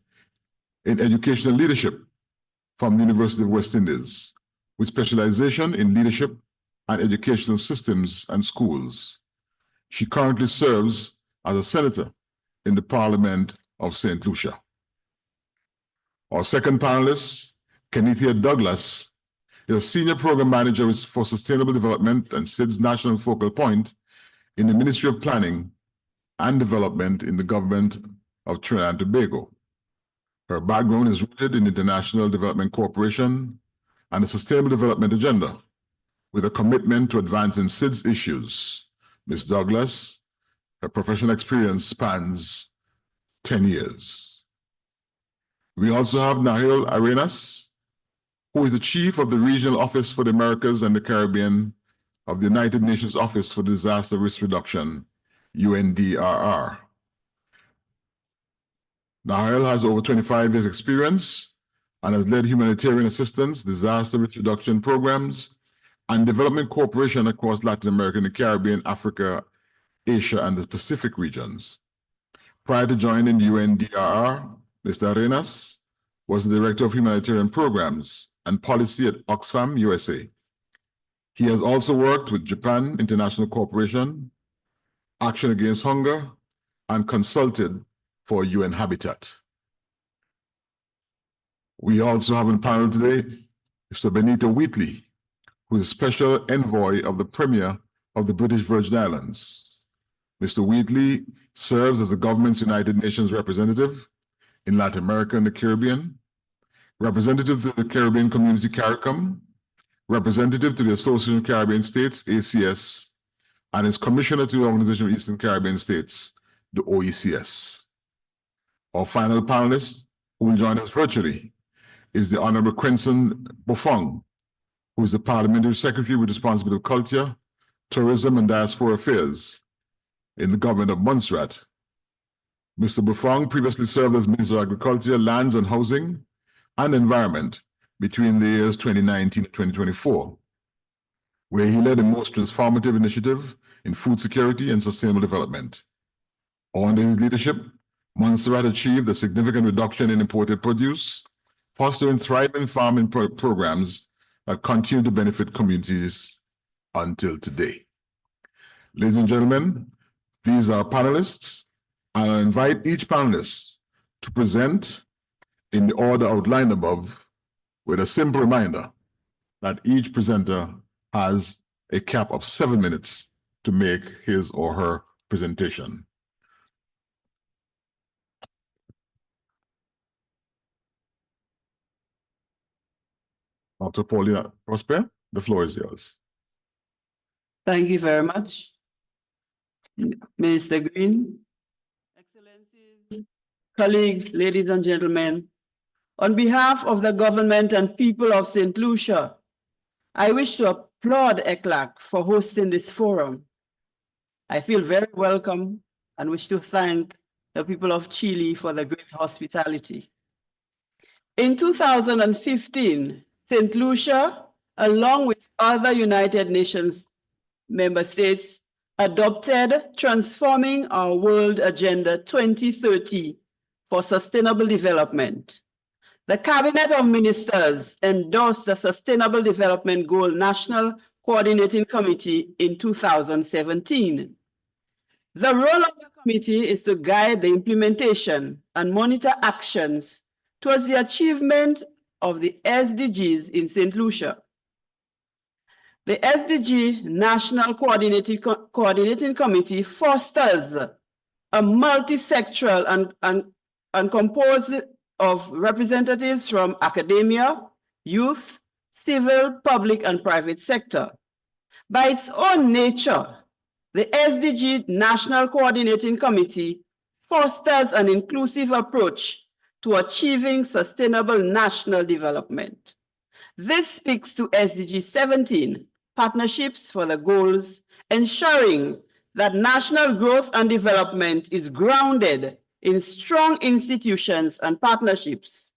in educational leadership from the University of West Indies, with specialization in leadership and educational systems and schools. She currently serves as a senator in the Parliament of St. Lucia. Our second panelist, Kenethia Douglas, is a senior program manager for sustainable development and SIDS national focal point in the Ministry of Planning and Development in the government of Trinidad and Tobago. Her background is rooted in international development cooperation and the sustainable development agenda, with a commitment to advancing SIDS issues. Ms. Douglas, her professional experience spans 10 years. We also have Nahil Arenas, who is the chief of the Regional Office for the Americas and the Caribbean of the United Nations Office for Disaster Risk Reduction, UNDRR. Nahil has over 25 years experience and has led humanitarian assistance, disaster risk reduction programs, and development cooperation across Latin America and the Caribbean, Africa, Asia, and the Pacific regions. Prior to joining UNDRR, Mr. Arenas was the Director of Humanitarian Programs and Policy at Oxfam, USA. He has also worked with Japan International Corporation, Action Against Hunger, and consulted for UN Habitat. We also have on panel today Mr. Benito Wheatley, who is Special Envoy of the Premier of the British Virgin Islands. Mr. Wheatley serves as the government's United Nations representative in Latin America and the Caribbean, representative to the Caribbean Community CARICOM, representative to the Association of Caribbean States, ACS, and is commissioner to the Organization of Eastern Caribbean States, the OECS. Our final panelist, who will join us virtually, is the Honorable Quentin Buffong, who is the Parliamentary Secretary with responsibility of culture, tourism, and diaspora affairs in the government of Montserrat. Mr. Buffong previously served as Minister of Agriculture, Lands and Housing, and Environment between the years 2019 and 2024, where he led the most transformative initiative in food security and sustainable development. Under his leadership, Montserrat achieved a significant reduction in imported produce, fostering thriving farming programs that continue to benefit communities until today. Ladies and gentlemen, these are panelists, and I invite each panelist to present in the order outlined above, with a simple reminder that each presenter has a cap of 7 minutes to make his or her presentation. Dr. Paulina Prosper, the floor is yours. Thank you very much, Minister Green, Excellencies, colleagues, ladies and gentlemen. On behalf of the government and people of St. Lucia, I wish to applaud ECLAC for hosting this forum. I feel very welcome and wish to thank the people of Chile for the great hospitality. In 2015, St. Lucia, along with other United Nations member states, adopted Transforming Our World Agenda 2030 for Sustainable Development. The Cabinet of Ministers endorsed the Sustainable Development Goal National Coordinating Committee in 2017. The role of the committee is to guide the implementation and monitor actions towards the achievement of the SDGs in St. Lucia. The SDG National Coordinating Committee fosters a multi-sectoral and composed of representatives from academia, youth, civil, public, and private sector. By its own nature, the SDG National Coordinating Committee fosters an inclusive approach to achieving sustainable national development. This speaks to SDG 17, Partnerships for the Goals, ensuring that national growth and development is grounded in strong institutions and partnerships.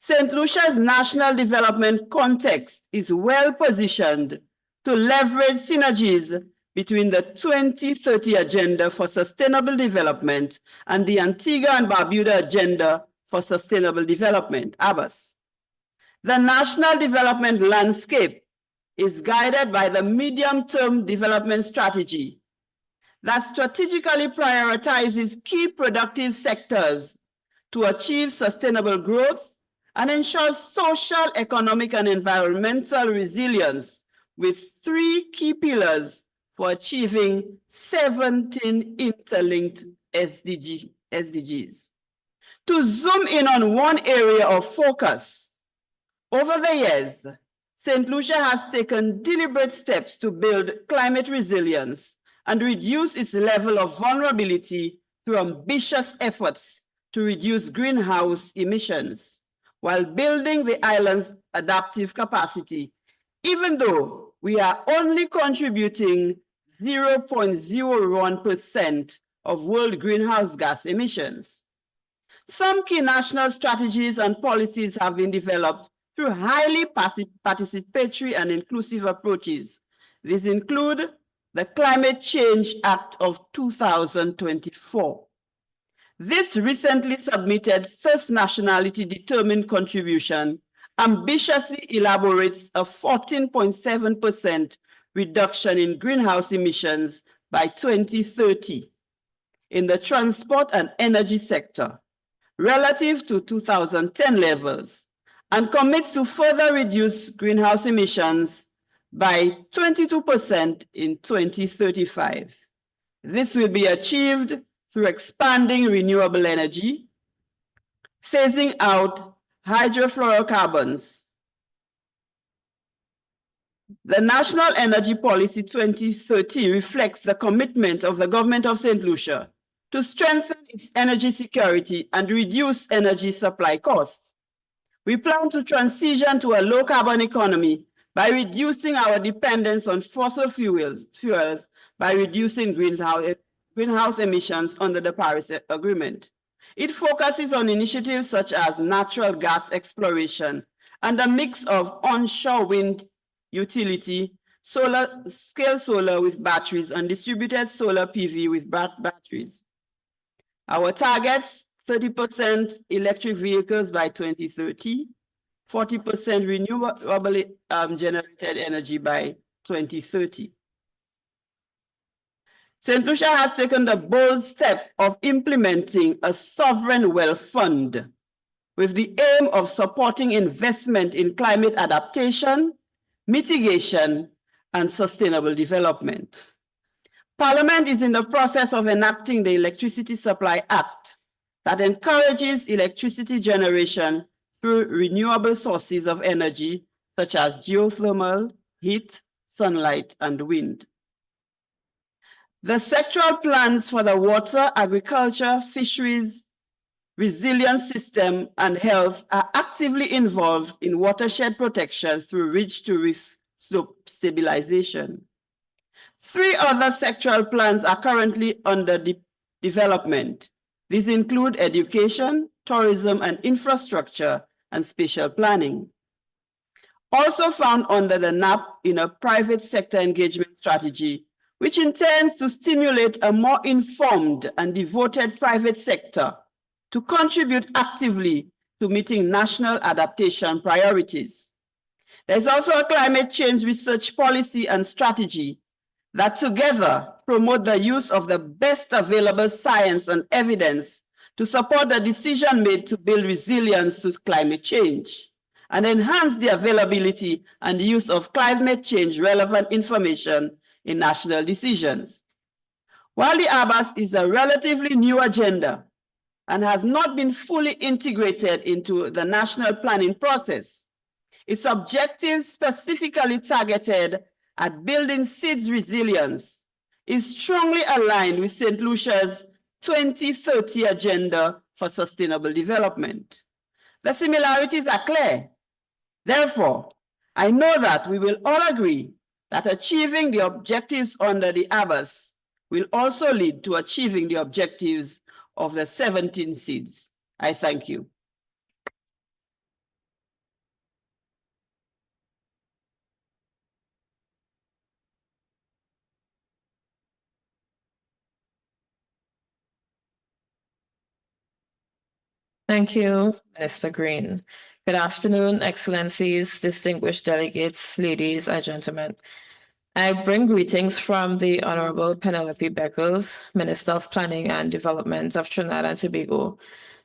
St. Lucia's national development context is well positioned to leverage synergies between the 2030 Agenda for Sustainable Development and the Antigua and Barbuda Agenda for Sustainable Development, ABAS. The national development landscape is guided by the medium-term development strategy that strategically prioritizes key productive sectors to achieve sustainable growth and ensure social, economic, and environmental resilience with 3 key pillars for achieving 17 interlinked SDGs. To zoom in on one area of focus, over the years, St. Lucia has taken deliberate steps to build climate resilience and reduce its level of vulnerability through ambitious efforts to reduce greenhouse emissions, while building the island's adaptive capacity, even though we are only contributing 0.01% of world greenhouse gas emissions. Some key national strategies and policies have been developed through highly participatory and inclusive approaches. These include the Climate Change Act of 2024. This recently submitted first nationality determined contribution ambitiously elaborates a 14.7% reduction in greenhouse emissions by 2030 in the transport and energy sector relative to 2010 levels, and commits to further reduce greenhouse emissions by 22% in 2035. This will be achieved through expanding renewable energy, phasing out hydrofluorocarbons. The National Energy Policy 2030 reflects the commitment of the government of St. Lucia to strengthen its energy security and reduce energy supply costs. We plan to transition to a low-carbon economy by reducing our dependence on fossil fuels by reducing greenhouse emissions under the Paris Agreement. It focuses on initiatives such as natural gas exploration and a mix of onshore wind utility, scale solar with batteries, and distributed solar PV with batteries. Our targets: 30% electric vehicles by 2030, 40% renewable generated energy by 2030. St. Lucia has taken the bold step of implementing a sovereign wealth fund with the aim of supporting investment in climate adaptation, mitigation, and sustainable development. Parliament is in the process of enacting the Electricity Supply Act that encourages electricity generation through renewable sources of energy such as geothermal, heat, sunlight, and wind. The sectoral plans for the water, agriculture, fisheries, resilience system, and health are actively involved in watershed protection through ridge-to-reef slope stabilization. 3 other sectoral plans are currently under development. These include education, tourism and infrastructure, and spatial planning. Also found under the NAP in a private sector engagement strategy, which intends to stimulate a more informed and devoted private sector to contribute actively to meeting national adaptation priorities. There's also a climate change research policy and strategy that together promote the use of the best available science and evidence to support the decision made to build resilience to climate change and enhance the availability and use of climate change relevant information in national decisions. While the ABAS is a relatively new agenda and has not been fully integrated into the national planning process, its objectives specifically targeted at building SIDS resilience is strongly aligned with St. Lucia's 2030 Agenda for Sustainable Development. The similarities are clear. Therefore, I know that we will all agree that achieving the objectives under the ABAS will also lead to achieving the objectives of the 17 SIDS. I thank you. Thank you, Minister Green. Good afternoon, Excellencies, distinguished delegates, ladies and gentlemen. I bring greetings from the Honorable Penelope Beckles, Minister of Planning and Development of Trinidad and Tobago,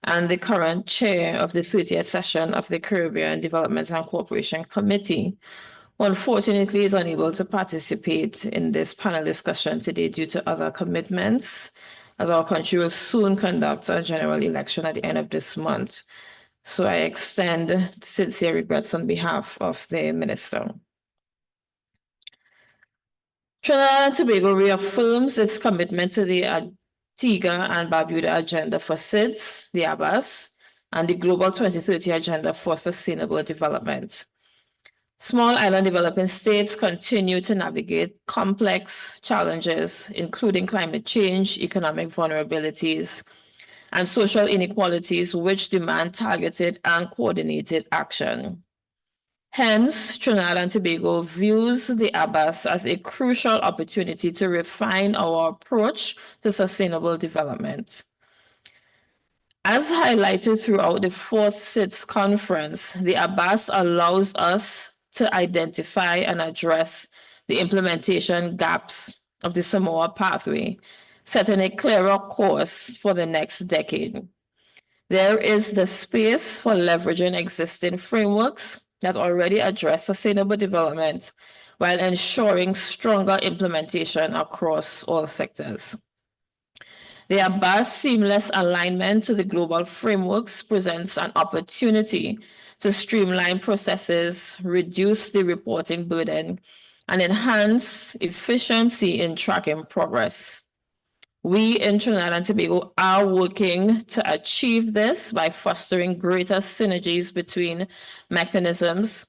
and the current chair of the 30th session of the Caribbean Development and Cooperation Committee, who unfortunately is unable to participate in this panel discussion today due to other commitments, as our country will soon conduct a general election at the end of this month. So I extend sincere regrets on behalf of the minister. Trinidad and Tobago reaffirms its commitment to the Antigua and Barbuda Agenda for SIDS, the ABAS, and the Global 2030 Agenda for Sustainable Development. Small island developing states continue to navigate complex challenges, including climate change, economic vulnerabilities, and social inequalities, which demand targeted and coordinated action. Hence, Trinidad and Tobago views the ABAS as a crucial opportunity to refine our approach to sustainable development. As highlighted throughout the fourth SIDS conference, the ABAS allows us to identify and address the implementation gaps of the Samoa pathway, setting a clearer course for the next decade. There is the space for leveraging existing frameworks that already address sustainable development while ensuring stronger implementation across all sectors. The ABAS seamless alignment to the global frameworks presents an opportunity to streamline processes, reduce the reporting burden, and enhance efficiency in tracking progress. We in Trinidad and Tobago are working to achieve this by fostering greater synergies between mechanisms,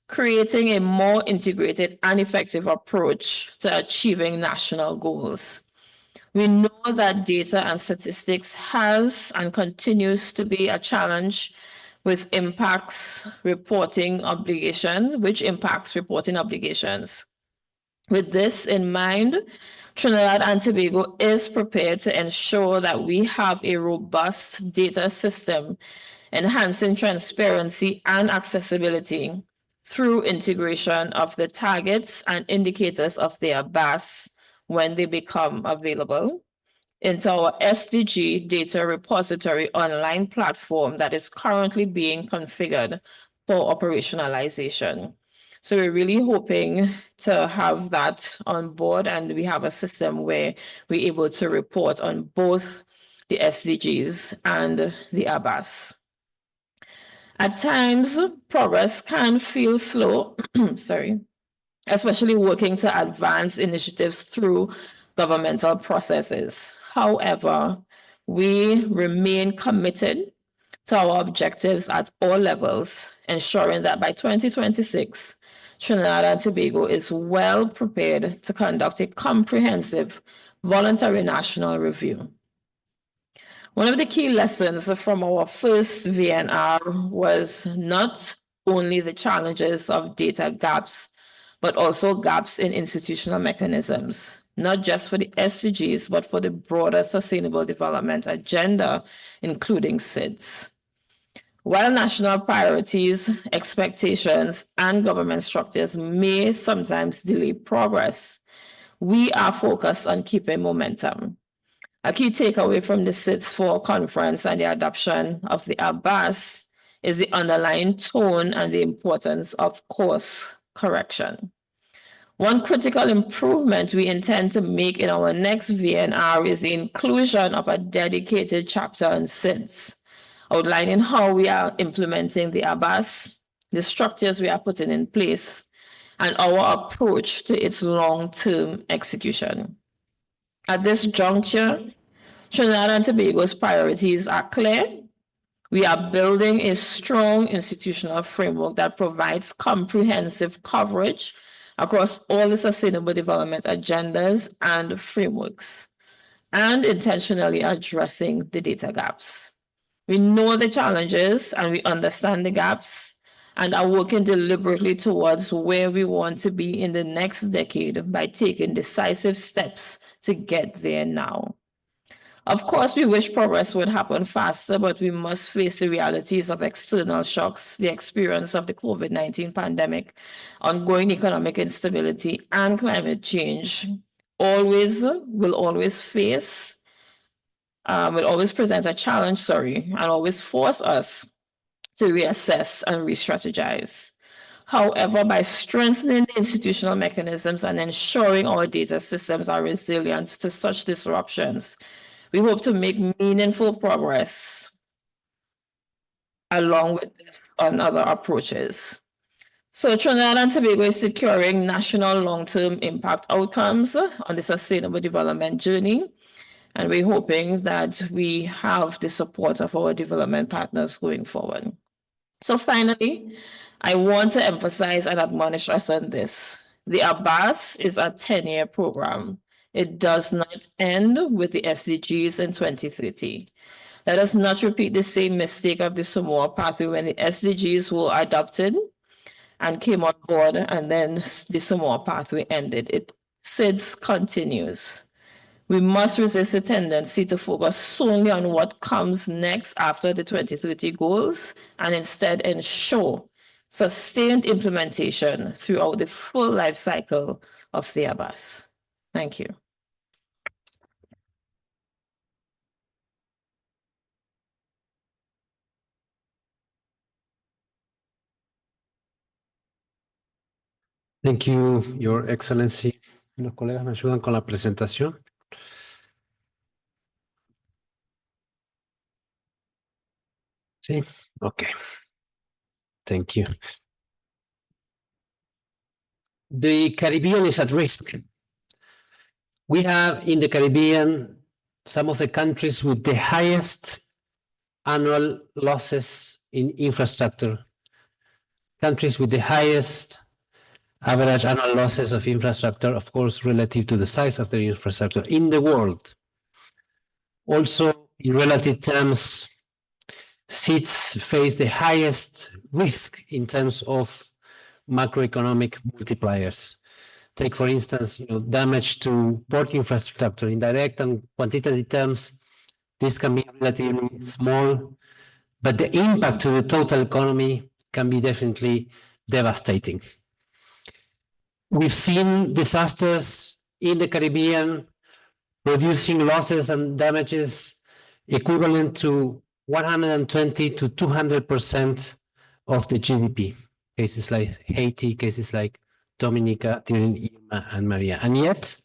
creating a more integrated and effective approach to achieving national goals. We know that data and statistics has and continues to be a challenge with reporting obligations. With this in mind, Trinidad and Tobago is prepared to ensure that we have a robust data system, enhancing transparency and accessibility through integration of the targets and indicators of the ABAS when they become available into our SDG data repository online platform that is currently being configured for operationalization. So we're really hoping to have that on board, and we have a system where we're able to report on both the SDGs and the ABAS. At times, progress can feel slow, especially working to advance initiatives through governmental processes. However, we remain committed to our objectives at all levels, ensuring that by 2026, Trinidad and Tobago is well prepared to conduct a comprehensive voluntary national review. One of the key lessons from our first VNR was not only the challenges of data gaps, but also gaps in institutional mechanisms, not just for the SDGs, but for the broader sustainable development agenda, including SIDS. While national priorities, expectations, and government structures may sometimes delay progress, we are focused on keeping momentum. A key takeaway from the SIDS 4 conference and the adoption of the ABAS is the underlying tone and the importance of course correction. One critical improvement we intend to make in our next VNR is the inclusion of a dedicated chapter on SIDS, outlining how we are implementing the ABAS, the structures we are putting in place, and our approach to its long-term execution. At this juncture, Trinidad and Tobago's priorities are clear. We are building a strong institutional framework that provides comprehensive coverage across all the sustainable development agendas and frameworks, and intentionally addressing the data gaps. We know the challenges and we understand the gaps and are working deliberately towards where we want to be in the next decade by taking decisive steps to get there now. Of course, we wish progress would happen faster, but we must face the realities of external shocks, the experience of the COVID-19 pandemic, ongoing economic instability, and climate change. Will always present a challenge, and always force us to reassess and re-strategize. However, by strengthening the institutional mechanisms and ensuring our data systems are resilient to such disruptions, we hope to make meaningful progress along with this on other approaches. So Trinidad and Tobago is securing national long-term impact outcomes on the sustainable development journey. And we're hoping that we have the support of our development partners going forward. So finally, I want to emphasize and admonish us on this. The Abbas is a 10-year program. It does not end with the SDGs in 2030. Let us not repeat the same mistake of the Samoa pathway when the SDGs were adopted and came on board, and then the Samoa pathway ended. SIDS continues. We must resist the tendency to focus solely on what comes next after the 2030 goals and instead ensure sustained implementation throughout the full life cycle of the Abbas. Thank you. Thank you, Your Excellency. Los colegas me ayudan con la presentación. Sí, okay. Thank you. The Caribbean is at risk. We have in the Caribbean some of the countries with the highest annual losses in infrastructure, countries with the highest average annual losses of infrastructure, of course, relative to the size of their infrastructure in the world. Also, in relative terms, SIDS face the highest risk in terms of macroeconomic multipliers. Take, for instance, damage to port infrastructure. In direct and quantitative terms, this can be relatively small, but the impact to the total economy can be definitely devastating. We've seen disasters in the Caribbean producing losses and damages equivalent to 120 to 200% of the GDP. Cases like Haiti, cases like Dominica during Irma and Maria. And yet,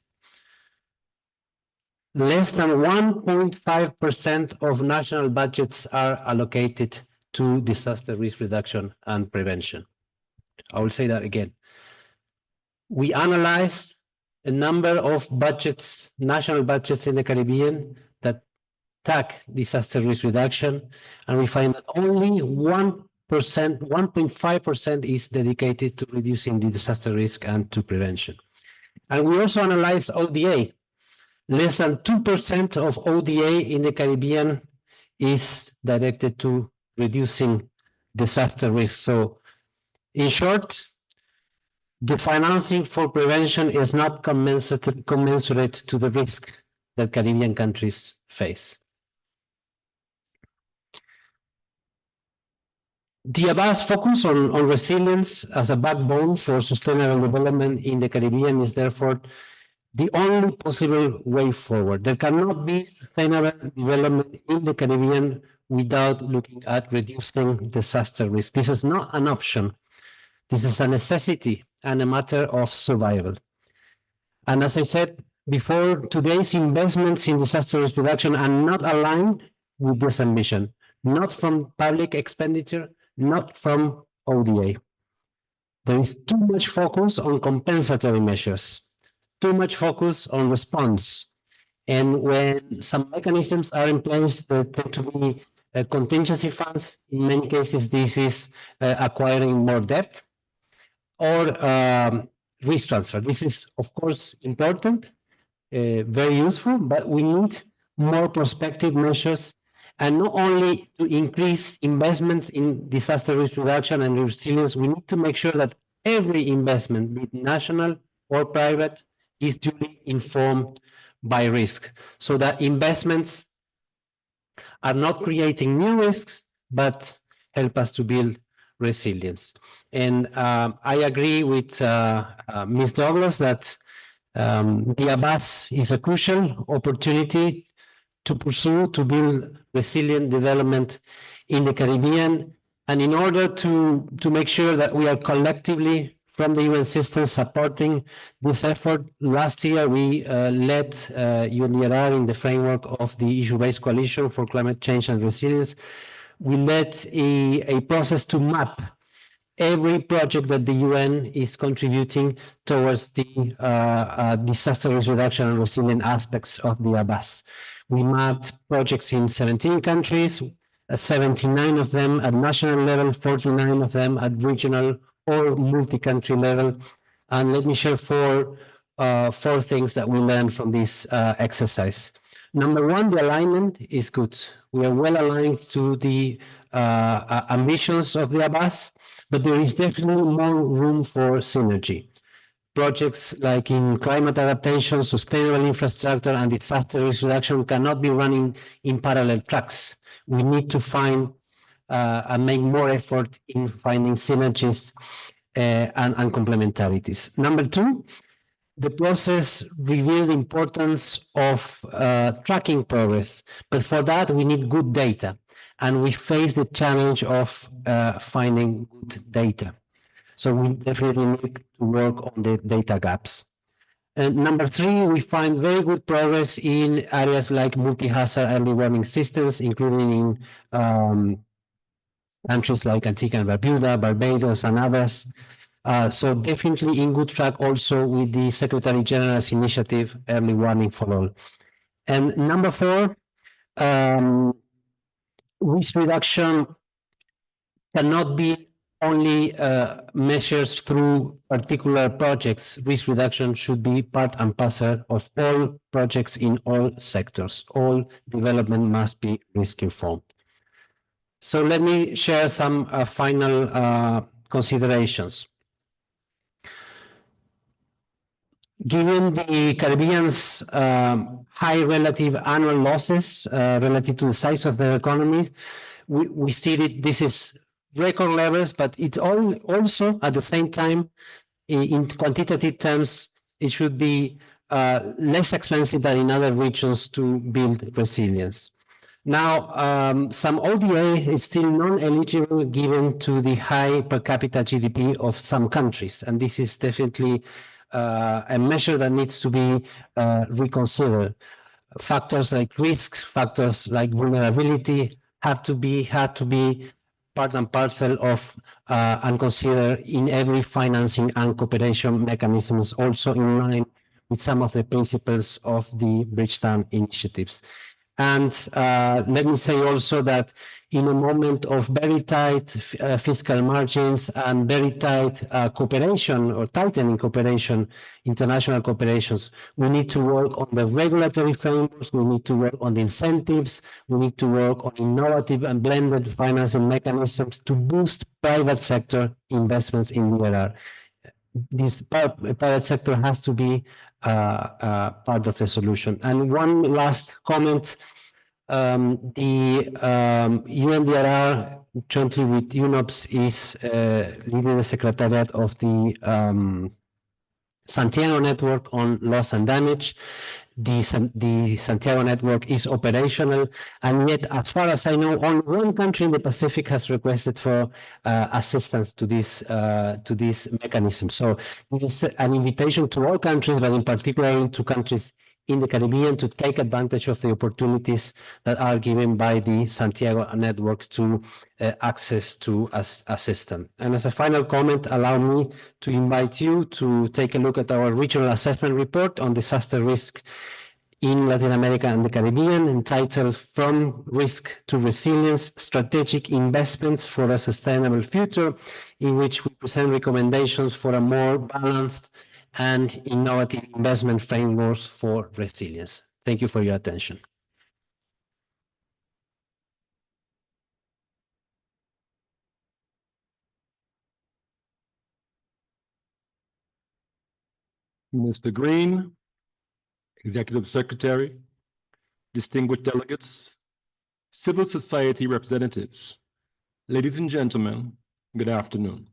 less than 1.5% of national budgets are allocated to disaster risk reduction and prevention. I will say that again. We analyzed a number of budgets, national budgets in the Caribbean that tack disaster risk reduction, and we find that only 1.5% is dedicated to reducing the disaster risk and to prevention. And we also analyzed ODA. Less than 2% of ODA in the Caribbean is directed to reducing disaster risk. So, in short, the financing for prevention is not commensurate to the risk that Caribbean countries face. The Abbas focus on resilience as a backbone for sustainable development in the Caribbean is therefore the only possible way forward. There cannot be sustainable development in the Caribbean without looking at reducing disaster risk. This is not an option. This is a necessity and a matter of survival. And as I said before, today's investments in disaster risk reduction are not aligned with this ambition, not from public expenditure, not from ODA. There is too much focus on compensatory measures, too much focus on response. And when some mechanisms are in place, there tend to be contingency funds. In many cases, this is acquiring more debt or risk transfer. This is, of course, important, very useful, but we need more prospective measures, and not only to increase investments in disaster risk reduction and resilience, we need to make sure that every investment, be it national or private, is duly informed by risk, so that investments are not creating new risks, but help us to build resilience. And I agree with Ms. Douglas that the Abbas is a crucial opportunity to pursue, to build resilient development in the Caribbean. And in order to make sure that we are collectively from the UN system supporting this effort, last year we led UNDRR in the framework of the issue-based coalition for climate change and resilience. We led a process to map every project that the UN is contributing towards the disaster risk reduction and resilient aspects of the Abbas. We mapped projects in 17 countries, 79 of them at national level, 49 of them at regional or multi-country level. And let me share four things that we learned from this exercise. Number one, the alignment is good. We are well aligned to the ambitions of the Abbas, but there is definitely more room for synergy. Projects like in climate adaptation, sustainable infrastructure, and disaster risk reduction cannot be running in parallel tracks. We need to find and make more effort in finding synergies and complementarities. Number two, the process revealed the importance of tracking progress, but for that we need good data, and we face the challenge of finding good data. So we definitely need to work on the data gaps. And number three, we find very good progress in areas like multi-hazard early warning systems, including in countries like Antigua and Barbuda, Barbados, and others. So definitely in good track also with the Secretary General's initiative, Early Warning for All. And number four, risk reduction cannot be only measures through particular projects. Risk reduction should be part and parcel of all projects in all sectors. All development must be risk informed. So let me share some final considerations. Given the Caribbean's high relative annual losses relative to the size of their economies, we see that this is record levels, but it's also at the same time, in quantitative terms, it should be less expensive than in other regions to build resilience. Now, some ODA is still non-eligible given to the high per capita GDP of some countries, and this is definitely a measure that needs to be reconsidered. Factors like risk, factors like vulnerability had to be part and parcel of and considered in every financing and cooperation mechanisms, also in line with some of the principles of the Bridgetown initiatives. And let me say also that in a moment of very tight fiscal margins and very tight cooperation or tightening cooperation, international cooperations, we need to work on the regulatory frameworks, we need to work on the incentives, we need to work on innovative and blended financing mechanisms to boost private sector investments in DRR. This private sector has to be part of the solution. And one last comment, the UNDRR jointly with UNOPS is leading the secretariat of the Santiago Network on Loss and Damage. The Santiago Network is operational, and yet, as far as I know, only one country in the Pacific has requested for assistance to this mechanism. So this is an invitation to all countries, but in particular to countries in the Caribbean, to take advantage of the opportunities that are given by the Santiago Network to access to assistance. And as a final comment, allow me to invite you to take a look at our regional assessment report on disaster risk in Latin America and the Caribbean, entitled From Risk to Resilience, Strategic Investments for a Sustainable Future, in which we present recommendations for a more balanced and innovative investment frameworks for resilience. Thank you for your attention. Mr. Green, Executive Secretary, distinguished delegates, civil society representatives, ladies and gentlemen, good afternoon.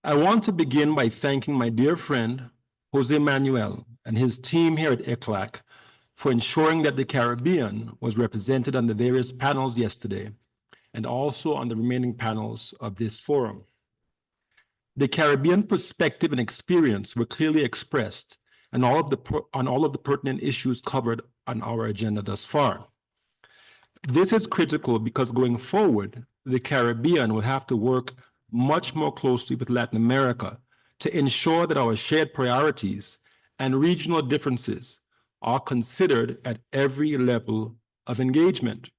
I want to begin by thanking my dear friend, Jose Manuel, and his team here at ECLAC for ensuring that the Caribbean was represented on the various panels yesterday and also on the remaining panels of this forum. The Caribbean perspective and experience were clearly expressed on all of the pertinent issues covered on our agenda thus far. This is critical because going forward, the Caribbean will have to work much more closely with Latin America to ensure that our shared priorities and regional differences are considered at every level of engagement.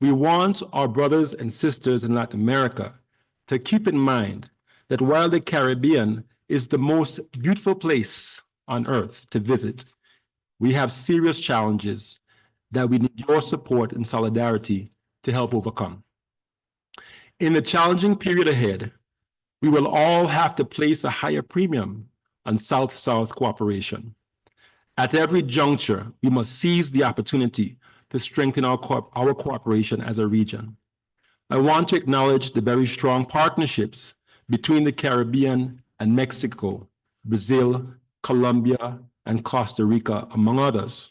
We want our brothers and sisters in Latin America to keep in mind that while the Caribbean is the most beautiful place on earth to visit, we have serious challenges that we need your support and solidarity to help overcome. In the challenging period ahead, we will all have to place a higher premium on South-South cooperation. At every juncture, we must seize the opportunity to strengthen our cooperation as a region. I want to acknowledge the very strong partnerships between the Caribbean and Mexico, Brazil, Colombia, and Costa Rica, among others.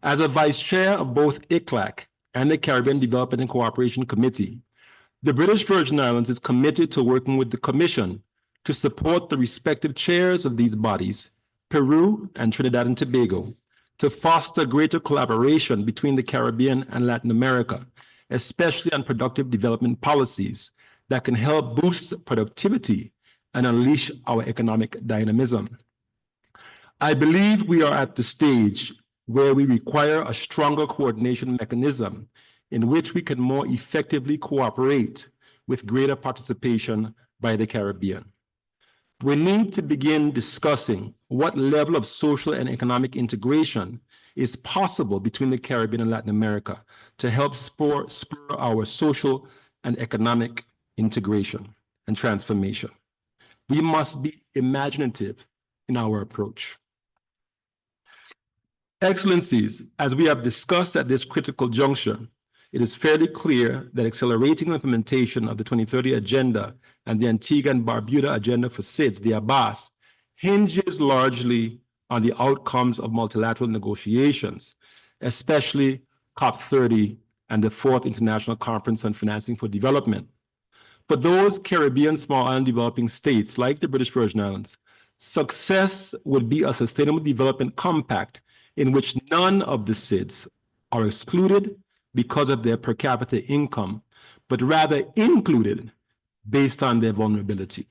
As a vice chair of both ICLAC and the Caribbean Development and Cooperation Committee, the British Virgin Islands is committed to working with the Commission to support the respective chairs of these bodies, Peru and Trinidad and Tobago, to foster greater collaboration between the Caribbean and Latin America, especially on productive development policies that can help boost productivity and unleash our economic dynamism. I believe we are at the stage where we require a stronger coordination mechanism in which we can more effectively cooperate with greater participation by the Caribbean. We need to begin discussing what level of social and economic integration is possible between the Caribbean and Latin America to help spur our social and economic integration and transformation. We must be imaginative in our approach. Excellencies, as we have discussed at this critical juncture, it is fairly clear that accelerating the implementation of the 2030 Agenda and the Antigua and Barbuda Agenda for SIDS, the ABAS, hinges largely on the outcomes of multilateral negotiations, especially COP30 and the Fourth International Conference on Financing for Development. For those Caribbean small island developing states like the British Virgin Islands, success would be a Sustainable Development Compact in which none of the SIDS are excluded because of their per capita income, but rather included based on their vulnerability.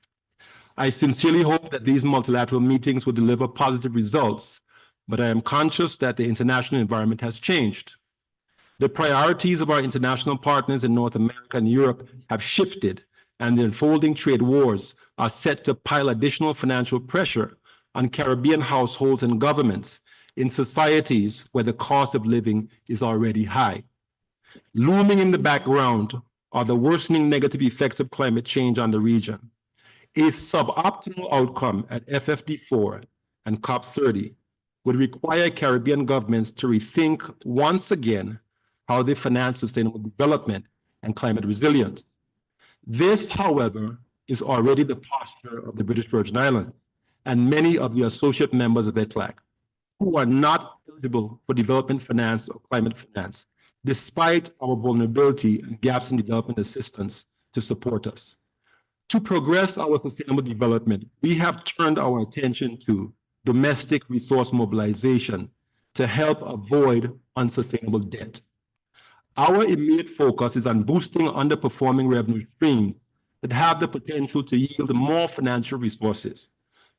I sincerely hope that these multilateral meetings will deliver positive results, but I am conscious that the international environment has changed. The priorities of our international partners in North America and Europe have shifted, and the unfolding trade wars are set to pile additional financial pressure on Caribbean households and governments in societies where the cost of living is already high. Looming in the background are the worsening negative effects of climate change on the region. A suboptimal outcome at FFD4 and COP30 would require Caribbean governments to rethink once again how they finance sustainable development and climate resilience. This, however, is already the posture of the British Virgin Islands and many of the associate members of ECLAC, who are not eligible for development finance or climate finance, despite our vulnerability and gaps in development assistance to support us. To progress our sustainable development, we have turned our attention to domestic resource mobilization to help avoid unsustainable debt. Our immediate focus is on boosting underperforming revenue streams that have the potential to yield more financial resources.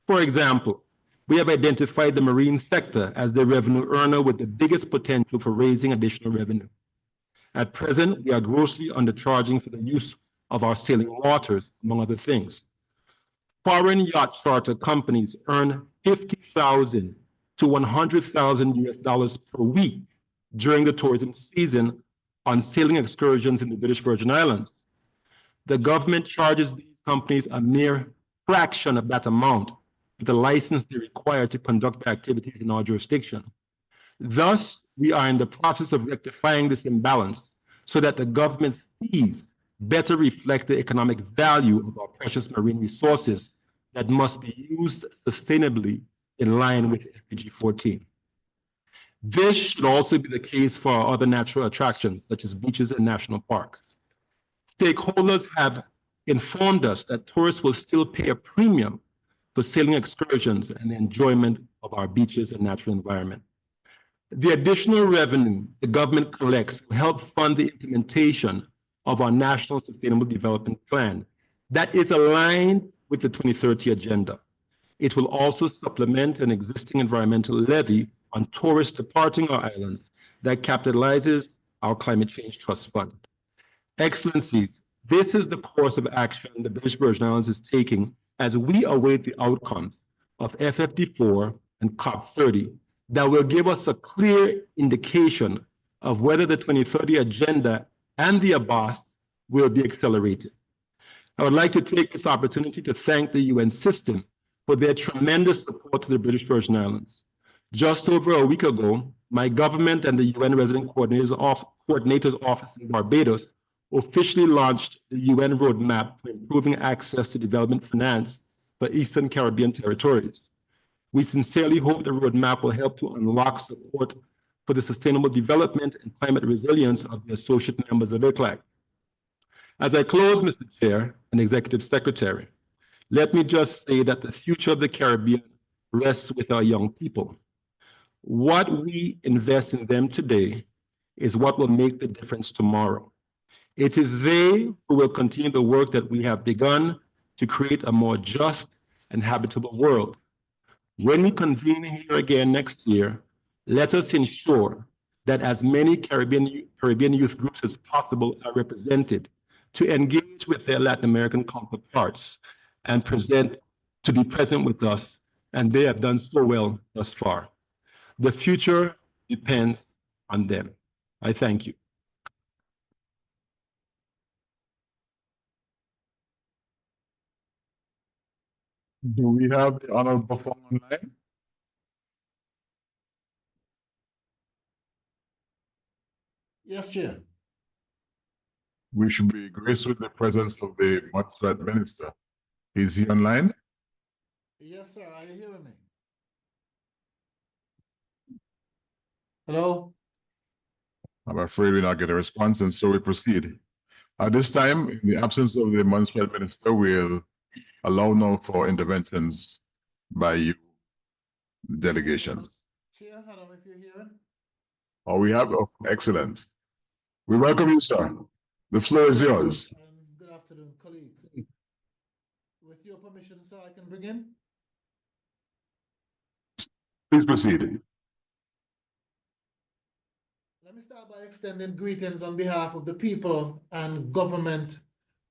For example, we have identified the marine sector as the revenue earner with the biggest potential for raising additional revenue. At present, we are grossly undercharging for the use of our sailing waters, among other things. Foreign yacht charter companies earn $50,000 to $100,000 per week during the tourism season on sailing excursions in the British Virgin Islands. The government charges these companies a mere fraction of that amount with the license they require to conduct their activities in our jurisdiction. Thus, we are in the process of rectifying this imbalance so that the government's fees better reflect the economic value of our precious marine resources that must be used sustainably in line with SDG 14. This should also be the case for our other natural attractions, such as beaches and national parks. Stakeholders have informed us that tourists will still pay a premium for sailing excursions and the enjoyment of our beaches and natural environment. The additional revenue the government collects will help fund the implementation of our National Sustainable Development Plan that is aligned with the 2030 Agenda. It will also supplement an existing environmental levy on tourists departing our islands that capitalizes our Climate Change Trust Fund. Excellencies, this is the course of action the British Virgin Islands is taking as we await the outcomes of FFD4 and COP30 that will give us a clear indication of whether the 2030 Agenda and the ABAS will be accelerated. I would like to take this opportunity to thank the UN system for their tremendous support to the British Virgin Islands. Just over a week ago, my government and the UN Resident Coordinator's Office in Barbados officially launched the UN Roadmap for Improving Access to Development Finance for Eastern Caribbean territories. We sincerely hope the roadmap will help to unlock support for the sustainable development and climate resilience of the associate members of ECLAC. As I close, Mr. Chair and Executive Secretary, let me just say that the future of the Caribbean rests with our young people. What we invest in them today is what will make the difference tomorrow. It is they who will continue the work that we have begun to create a more just and habitable world. When we convene here again next year, let us ensure that as many Caribbean youth groups as possible are represented to engage with their Latin American counterparts and to be present with us, and they have done so well thus far. The future depends on them. I thank you. Do we have the honorable performer online? Yes, Chair. We should be graced with the presence of the Montserrat Minister. Is he online? Yes, sir. Are you hearing me? Hello? I'm afraid we not get a response, and so we proceed. At this time, in the absence of the Montserrat Minister, we'll allow now for interventions by you, delegation. Chair, I don't know if you're hearing. Oh, we have, oh, excellent. We welcome you, sir. The floor is yours. Good afternoon, colleagues. With your permission, sir, I can begin. Please proceed. Let me start by extending greetings on behalf of the people and government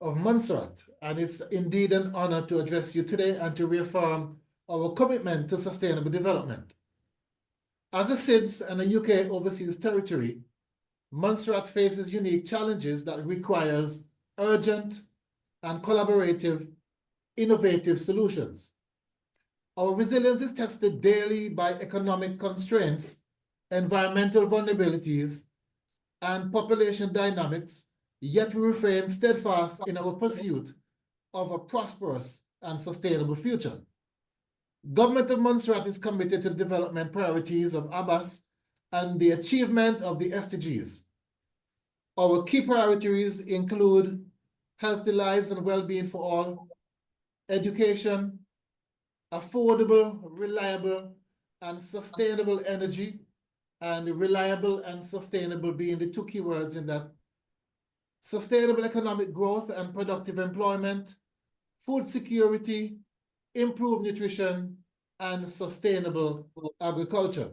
of Montserrat. And it's indeed an honor to address you today and to reaffirm our commitment to sustainable development. As a SIDS and a UK overseas territory, Montserrat faces unique challenges that requires urgent and collaborative, innovative solutions. Our resilience is tested daily by economic constraints, environmental vulnerabilities, and population dynamics, yet we remain steadfast in our pursuit of a prosperous and sustainable future. Government of Montserrat is committed to the development priorities of ABAS and the achievement of the SDGs. Our key priorities include healthy lives and well-being for all, education, affordable, reliable, and sustainable energy, and reliable and sustainable being the two keywords in that, sustainable economic growth and productive employment, food security, improved nutrition, and sustainable agriculture.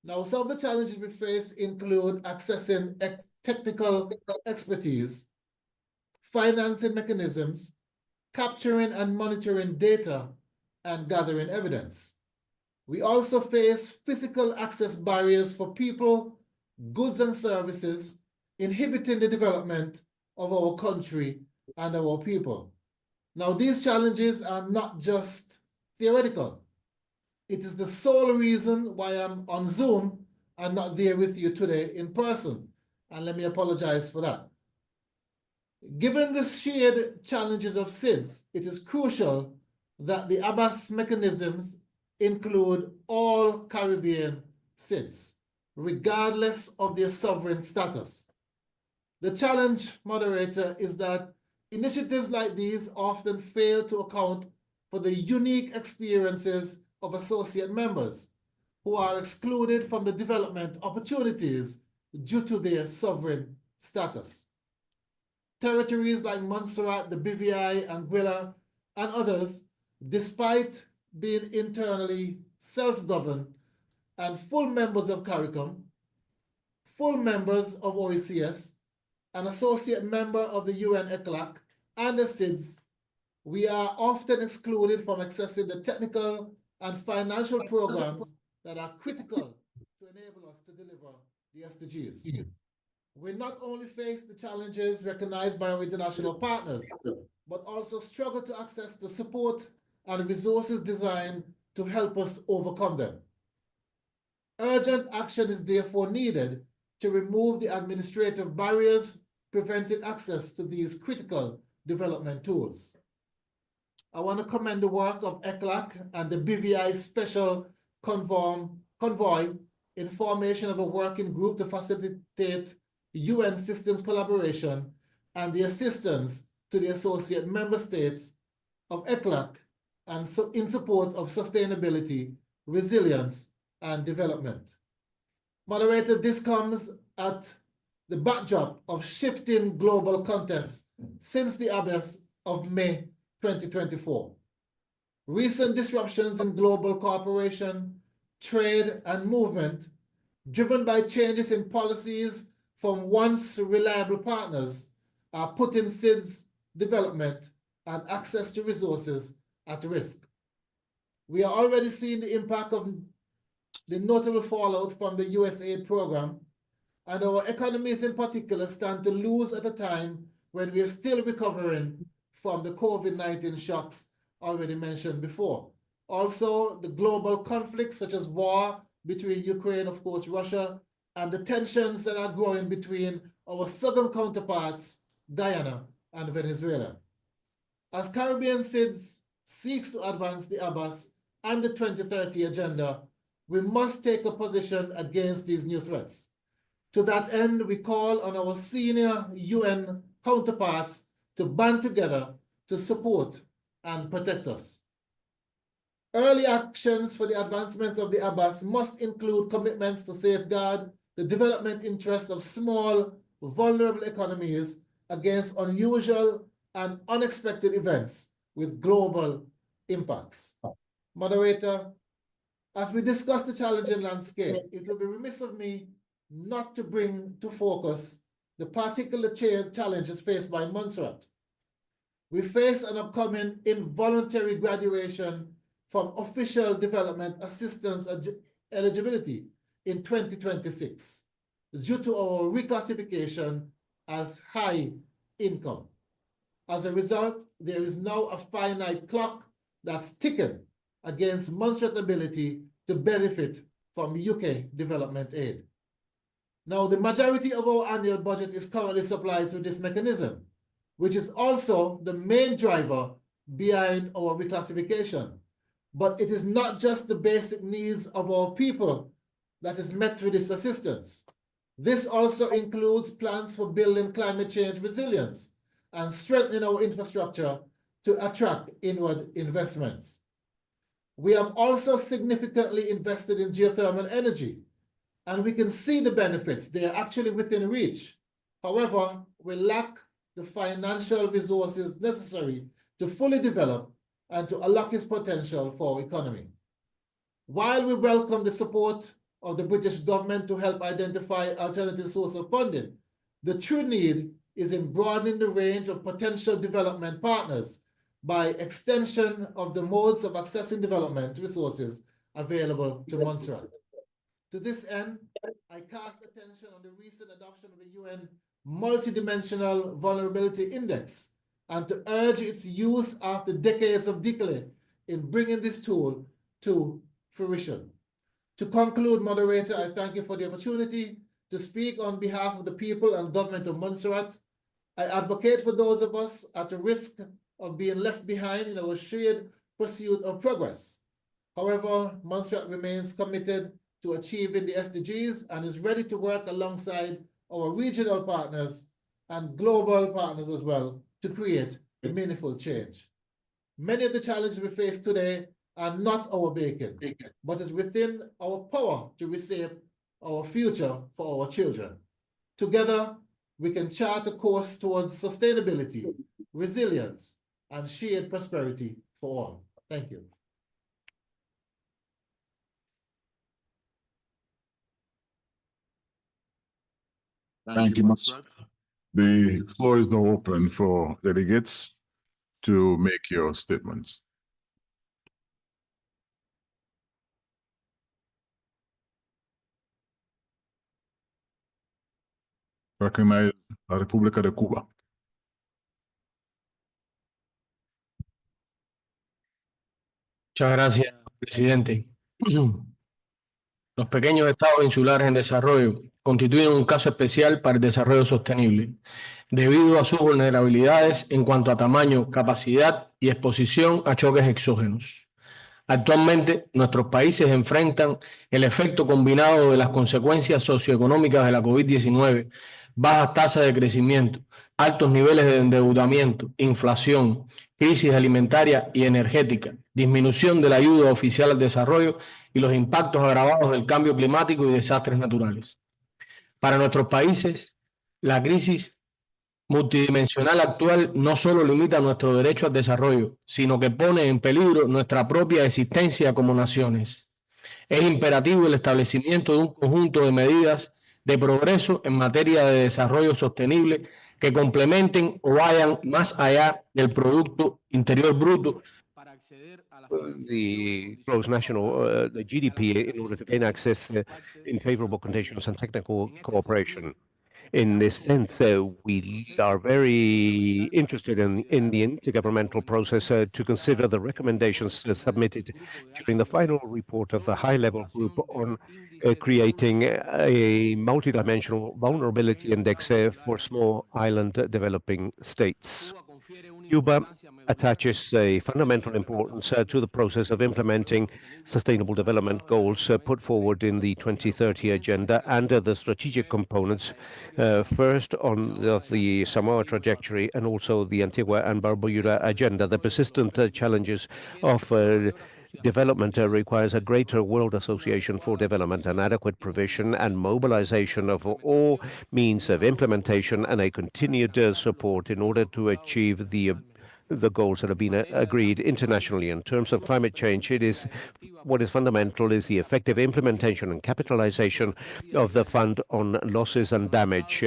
Now, some of the challenges we face include accessing technical expertise, financing mechanisms, capturing and monitoring data, and gathering evidence. We also face physical access barriers for people, goods, and services, inhibiting the development of our country and our people. Now, these challenges are not just theoretical. It is the sole reason why I'm on Zoom and not there with you today in person. And let me apologize for that. Given the shared challenges of SIDS, it is crucial that the ABAS mechanisms include all Caribbean SIDS, regardless of their sovereign status. The challenge, moderator, is that initiatives like these often fail to account for the unique experiences of associate members who are excluded from the development opportunities due to their sovereign status. Territories like Montserrat, the BVI, Anguilla, and others, despite being internally self-governed and full members of CARICOM, full members of OECS, an associate member of the UN ECLAC, and the SIDS, we are often excluded from accessing the technical and financial programs that are critical to enable us to deliver the SDGs. We not only face the challenges recognized by our international partners, but also struggle to access the support and resources designed to help us overcome them. Urgent action is therefore needed to remove the administrative barriers preventing access to these critical development tools. I want to commend the work of ECLAC and the BVI Special Convoy in formation of a working group to facilitate UN systems collaboration and the assistance to the associate member states of ECLAC and so in support of sustainability, resilience, and development. Moderator, this comes at the backdrop of shifting global contests since the abyss of May 2024. Recent disruptions in global cooperation, trade, and movement, driven by changes in policies from once reliable partners, are putting SIDS development and access to resources at risk. We are already seeing the impact of the notable fallout from the USAID program, and our economies in particular stand to lose at a time when we are still recovering from the COVID-19 shocks already mentioned before. Also, the global conflicts such as war between Ukraine, of course, Russia, and the tensions that are growing between our southern counterparts, Guyana and Venezuela. As Caribbean SIDS seeks to advance the ABAS and the 2030 agenda, we must take a position against these new threats. To that end, we call on our senior UN counterparts to band together to support and protect us. Early actions for the advancement of the ABAS must include commitments to safeguard the development interests of small, vulnerable economies against unusual and unexpected events with global impacts. Moderator, as we discuss the challenging landscape, it will be remiss of me not to bring to focus the particular challenges faced by Montserrat. We face an upcoming involuntary graduation from official development assistance eligibility in 2026 due to our reclassification as high income. As a result, there is now a finite clock that's ticking against Montserrat's ability to benefit from UK development aid. Now, the majority of our annual budget is currently supplied through this mechanism, which is also the main driver behind our reclassification. But it is not just the basic needs of our people that is met through this assistance. This also includes plans for building climate change resilience and strengthening our infrastructure to attract inward investments. We have also significantly invested in geothermal energy, and we can see the benefits. They are actually within reach. However, we lack the financial resources necessary to fully develop and to unlock its potential for our economy. While we welcome the support of the British government to help identify alternative sources of funding, the true need is in broadening the range of potential development partners by extension of the modes of accessing development resources available to Montserrat. To this end, I cast attention on the recent adoption of the UN Multidimensional Vulnerability Index and to urge its use after decades of decay in bringing this tool to fruition. To conclude, moderator, I thank you for the opportunity to speak on behalf of the people and government of Montserrat. I advocate for those of us at the risk of being left behind in our shared pursuit of progress. However, Montserrat remains committed to achieving the SDGs and is ready to work alongside our regional partners and global partners as well to create meaningful change. Many of the challenges we face today are not our making, but is within our power to reshape our future for our children. Together, we can chart a course towards sustainability, resilience, and shared prosperity for all. Thank you. Thank you much. The floor is now open for delegates to make your statements. Recognize la República de Cuba. Muchas gracias, presidente. Los pequeños estados insulares en desarrollo constituyen un caso especial para el desarrollo sostenible, debido a sus vulnerabilidades en cuanto a tamaño, capacidad y exposición a choques exógenos. Actualmente, nuestros países enfrentan el efecto combinado de las consecuencias socioeconómicas de la COVID-19, bajas tasas de crecimiento, altos niveles de endeudamiento, inflación, crisis alimentaria y energética, disminución de la ayuda oficial al desarrollo y los impactos agravados del cambio climático y desastres naturales. Para nuestros países, la crisis multidimensional actual no solo limita nuestro derecho al desarrollo, sino que pone en peligro nuestra propia existencia como naciones. Es imperativo el establecimiento de un conjunto de medidas de progreso en materia de desarrollo sostenible que complementen o vayan más allá del Producto Interior Bruto. The gross national, the GDP, in order to gain access in favorable conditions and technical cooperation. In this sense, we are very interested in the intergovernmental process to consider the recommendations submitted during the final report of the high-level group on creating a multidimensional vulnerability index for small island developing states. Cuba attaches a fundamental importance to the process of implementing sustainable development goals put forward in the 2030 agenda and the strategic components, first on the Samoa trajectory and also the Antigua and Barbuda agenda. The persistent challenges of development requires a greater world association for development, an adequate provision and mobilization of all means of implementation, and a continued support in order to achieve the goals that have been agreed internationally. In terms of climate change, what is fundamental is the effective implementation and capitalization of the Fund on Losses and Damage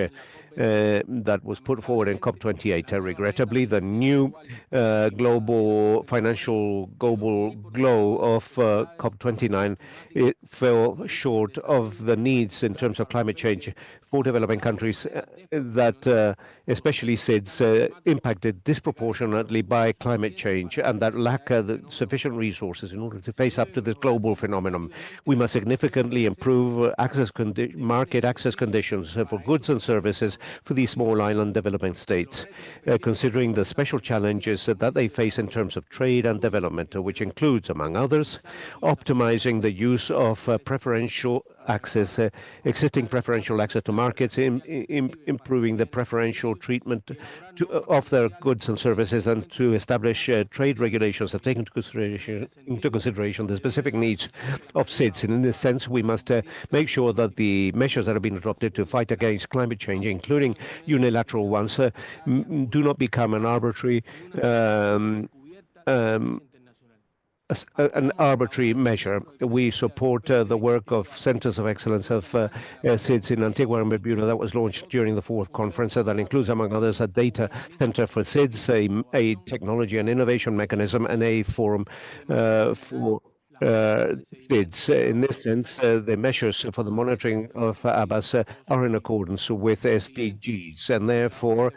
that was put forward in COP28. Regrettably, the new global financial glow of COP29 it fell short of the needs in terms of climate change for developing countries that especially SIDS impacted disproportionately by climate change and that lack sufficient resources in order to face up to this global phenomenon. We must significantly improve market access conditions for goods and services for these small island developing states, considering the special challenges that they face in terms of trade and development, which includes, among others, optimizing the use of preferential access, existing preferential access to markets, improving the preferential treatment of their goods and services, and to establish trade regulations that take into consideration the specific needs of SIDS. And in this sense, we must make sure that the measures that have been adopted to fight against climate change, including unilateral ones, do not become an arbitrary measure. We support the work of Centers of Excellence of SIDS in Antigua and Barbuda that was launched during the fourth conference that includes, among others, a data center for SIDS, a technology and innovation mechanism, and a forum for SIDS. In this sense, the measures for the monitoring of Abbas are in accordance with SDGs, and therefore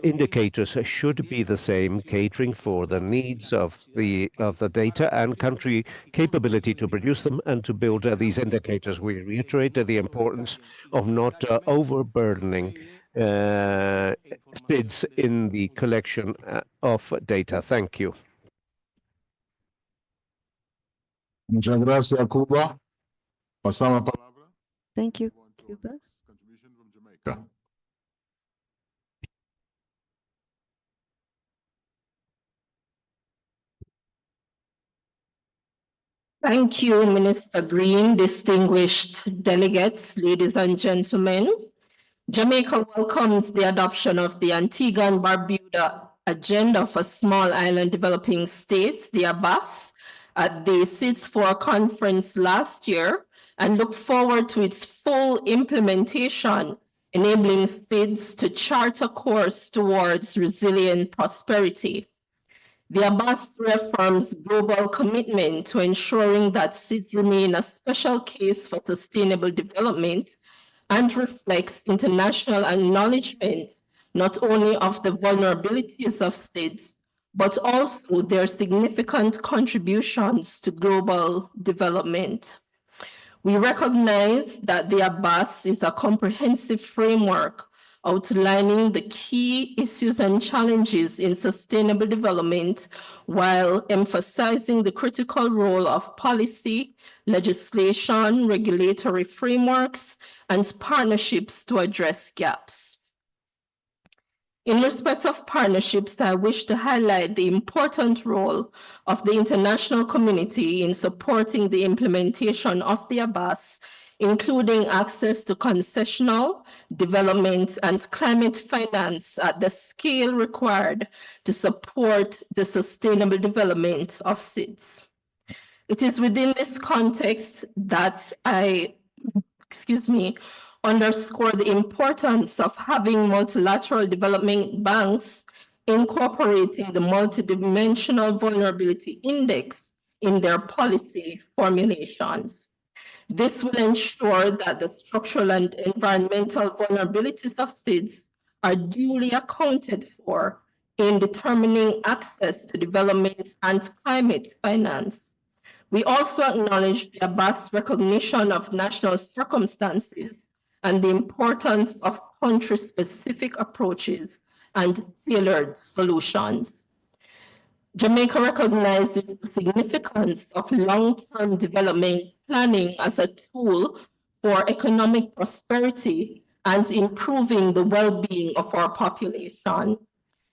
indicators should be the same, catering for the needs of the data and country capability to produce them and to build these indicators. We reiterate the importance of not overburdening SIDS in the collection of data. Thank you. Muchas gracias, Cuba. Pasamos la palabra. Thank you, Cuba. Contribution from Jamaica. Thank you, Minister Green, distinguished delegates, ladies and gentlemen. Jamaica welcomes the adoption of the Antigua and Barbuda Agenda for Small Island Developing States, the ABAS, at the SIDS-4 conference last year, and look forward to its full implementation, enabling SIDS to chart a course towards resilient prosperity. The ABAS reaffirms global commitment to ensuring that SIDS remain a special case for sustainable development and reflects international acknowledgement not only of the vulnerabilities of SIDS, but also their significant contributions to global development. We recognize that the ABAS is a comprehensive framework outlining the key issues and challenges in sustainable development while emphasizing the critical role of policy, legislation, regulatory frameworks, and partnerships to address gaps. In respect of partnerships, I wish to highlight the important role of the international community in supporting the implementation of the ABAS, including access to concessional, development, and climate finance at the scale required to support the sustainable development of SIDS. It is within this context that I, underscore the importance of having multilateral development banks incorporating the multidimensional vulnerability index in their policy formulations. This will ensure that the structural and environmental vulnerabilities of SIDS are duly accounted for in determining access to development and climate finance. We also acknowledge the ABAS recognition of national circumstances and the importance of country-specific approaches and tailored solutions. Jamaica recognizes the significance of long-term development planning as a tool for economic prosperity and improving the well-being of our population.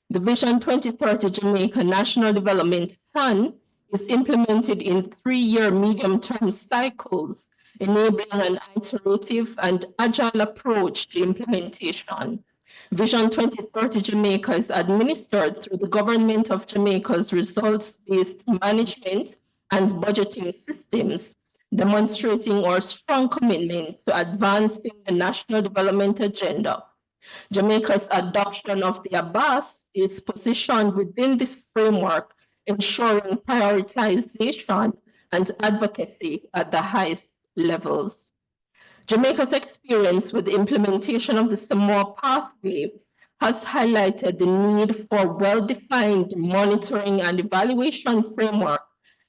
The Vision 2030 Jamaica National Development Plan is implemented in 3-year medium-term cycles, enabling an iterative and agile approach to implementation. Vision 2030 Jamaica is administered through the Government of Jamaica's results-based management and budgeting systems, demonstrating our strong commitment to advancing the National Development Agenda. Jamaica's adoption of the ABAS is positioned within this framework, ensuring prioritization and advocacy at the highest levels. Jamaica's experience with the implementation of the Samoa pathway has highlighted the need for well-defined monitoring and evaluation framework,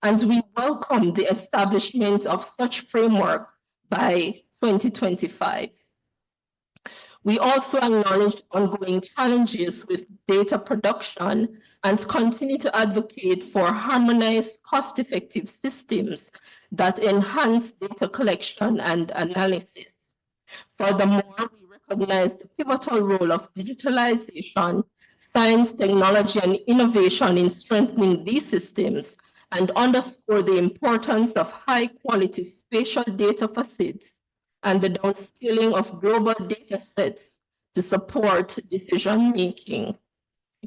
and we welcome the establishment of such framework by 2025. We also acknowledge ongoing challenges with data production and continue to advocate for harmonized, cost-effective systems that enhance data collection and analysis. Furthermore, we recognize the pivotal role of digitalization, science, technology, and innovation in strengthening these systems, and underscore the importance of high-quality spatial data for SIDS and the downscaling of global data sets to support decision-making.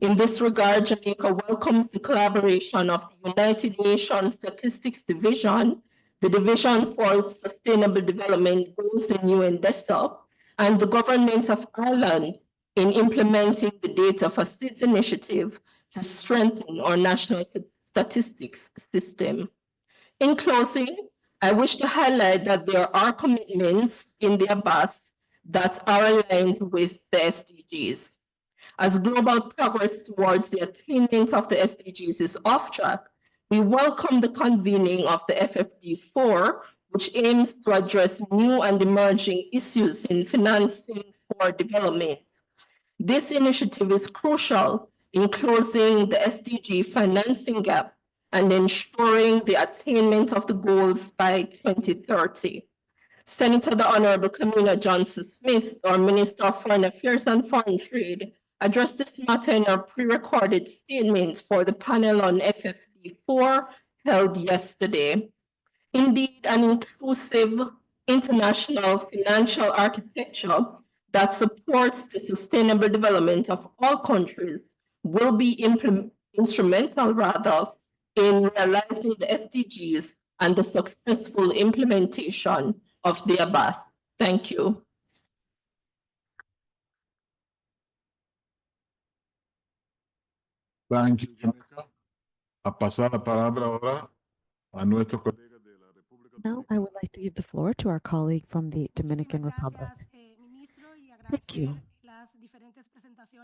In this regard, Jamaica welcomes the collaboration of the United Nations Statistics Division, the Division for Sustainable Development Goals in UNDESA, and the Government of Ireland in implementing the Data for SIDS initiative to strengthen our national statistics system. In closing, I wish to highlight that there are commitments in the Abbas that are aligned with the SDGs. As global progress towards the attainment of the SDGs is off track, we welcome the convening of the FFD4, which aims to address new and emerging issues in financing for development. This initiative is crucial in closing the SDG financing gap and ensuring the attainment of the goals by 2030. Senator the Honorable Kamina Johnson-Smith, our Minister of Foreign Affairs and Foreign Trade, addressed this matter in our pre-recorded statement for the panel on FFD4 held yesterday. Indeed, an inclusive international financial architecture that supports the sustainable development of all countries will be instrumental in realizing the SDGs and the successful implementation of the Abbas. Thank you. Thank you, Jamaica. A pasar la palabra ahora a nuestro colega de la República. Now I would like to give the floor to our colleague from the Dominican Republic. Thank you,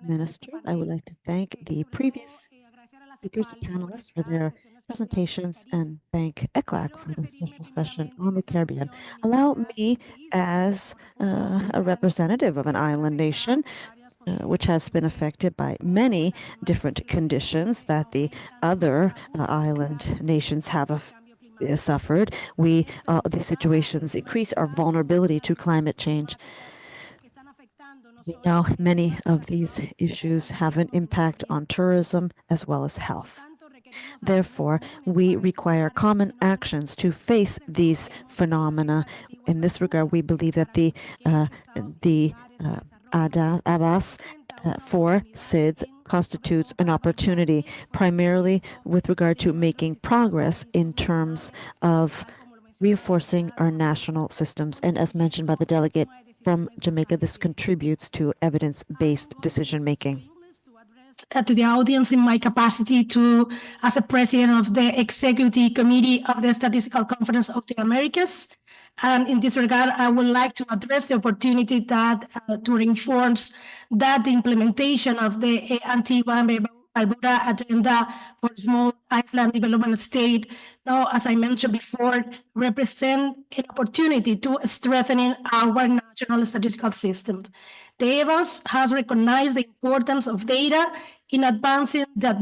Minister. I would like to thank the previous speakers and panelists for their presentations and thank ECLAC for the special session on the Caribbean. Allow me, as a representative of an island nation, which has been affected by many different conditions that the other island nations have suffered. These situations increase our vulnerability to climate change. We know many of these issues have an impact on tourism as well as health. Therefore, we require common actions to face these phenomena. In this regard, we believe that the Abbas for SIDS constitutes an opportunity, primarily with regard to making progress in terms of reinforcing our national systems. And as mentioned by the delegate from Jamaica, this contributes to evidence-based decision-making. To the audience in my capacity as a president of the Executive Committee of the Statistical Conference of the Americas. And in this regard, I would like to address the opportunity that to reinforce that the implementation of the Antigua and Barbuda agenda for small island development state, now, as I mentioned before, represent an opportunity to strengthening our national statistical systems. The EBOS has recognized the importance of data in advancing the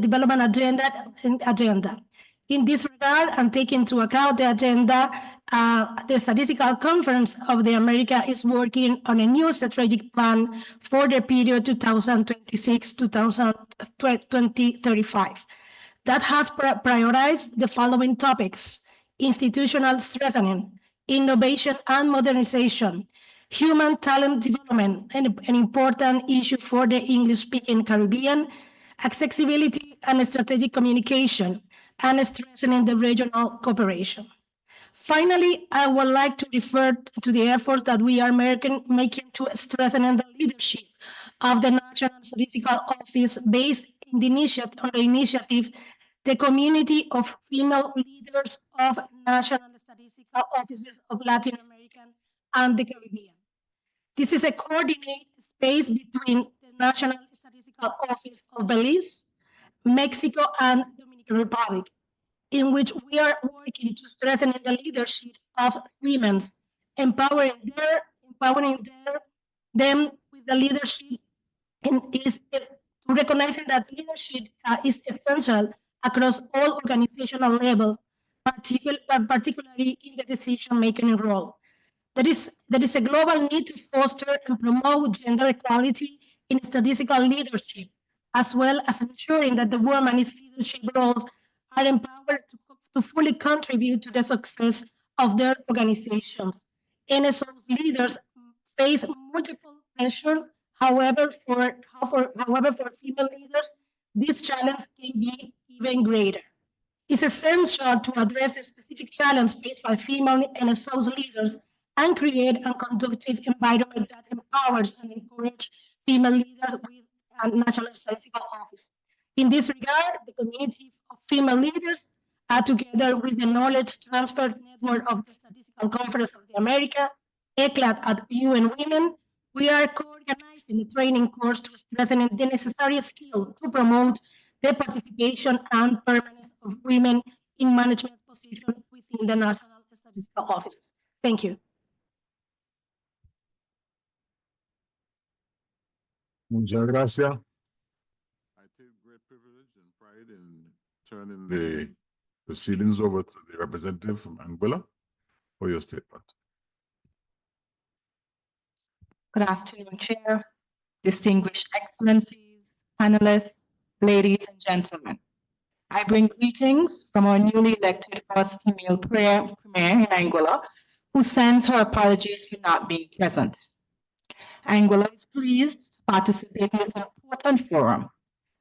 development agenda. In this regard, and taking into account the agenda, the Statistical Conference of the America is working on a new strategic plan for the period 2026-2035 that has prioritized the following topics: institutional strengthening, innovation and modernization, human talent development, an important issue for the English-speaking Caribbean, accessibility and strategic communication, and strengthening the regional cooperation. Finally, I would like to refer to the efforts that we are making to strengthen the leadership of the National Statistical Office based on the initiative, the Community of Female Leaders of National Statistical Offices of Latin America and the Caribbean. This is a coordinated space between the National Statistical Office of Belize, Mexico, and Dominican Republic, in which we are working to strengthen the leadership of women, empowering them with the leadership, and is recognizing that leadership is essential across all organizational levels, particularly in the decision-making role. There is a global need to foster and promote gender equality in statistical leadership, as well as ensuring that the women in leadership roles are empowered to fully contribute to the success of their organizations. NSO's leaders face multiple pressures. However, for female leaders, this challenge can be even greater. It's essential to address the specific challenge faced by female NSO's leaders and create a conducive environment that empowers and encourages female leaders with a National Statistical Office. In this regard, the community of female leaders together with the Knowledge Transfer Network of the Statistical Conference of the America, ECLAT at UN Women, we are co-organizing a training course to strengthen the necessary skill to promote the participation and permanence of women in management positions within the National Statistical Office. Thank you. Muchas gracias. I take great privilege and pride in turning the proceedings over to the representative from Anguilla for your statement. Good afternoon, Chair, distinguished excellencies, panelists, ladies and gentlemen. I bring greetings from our newly elected first female premier in Anguilla, who sends her apologies for not being present. Anguilla is pleased to participate in this important forum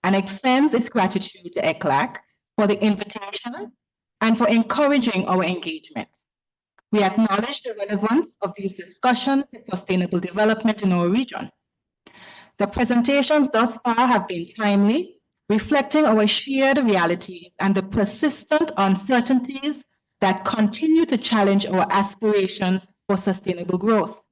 and extends its gratitude to ECLAC for the invitation and for encouraging our engagement. We acknowledge the relevance of these discussions for sustainable development in our region. The presentations thus far have been timely, reflecting our shared realities and the persistent uncertainties that continue to challenge our aspirations for sustainable growth.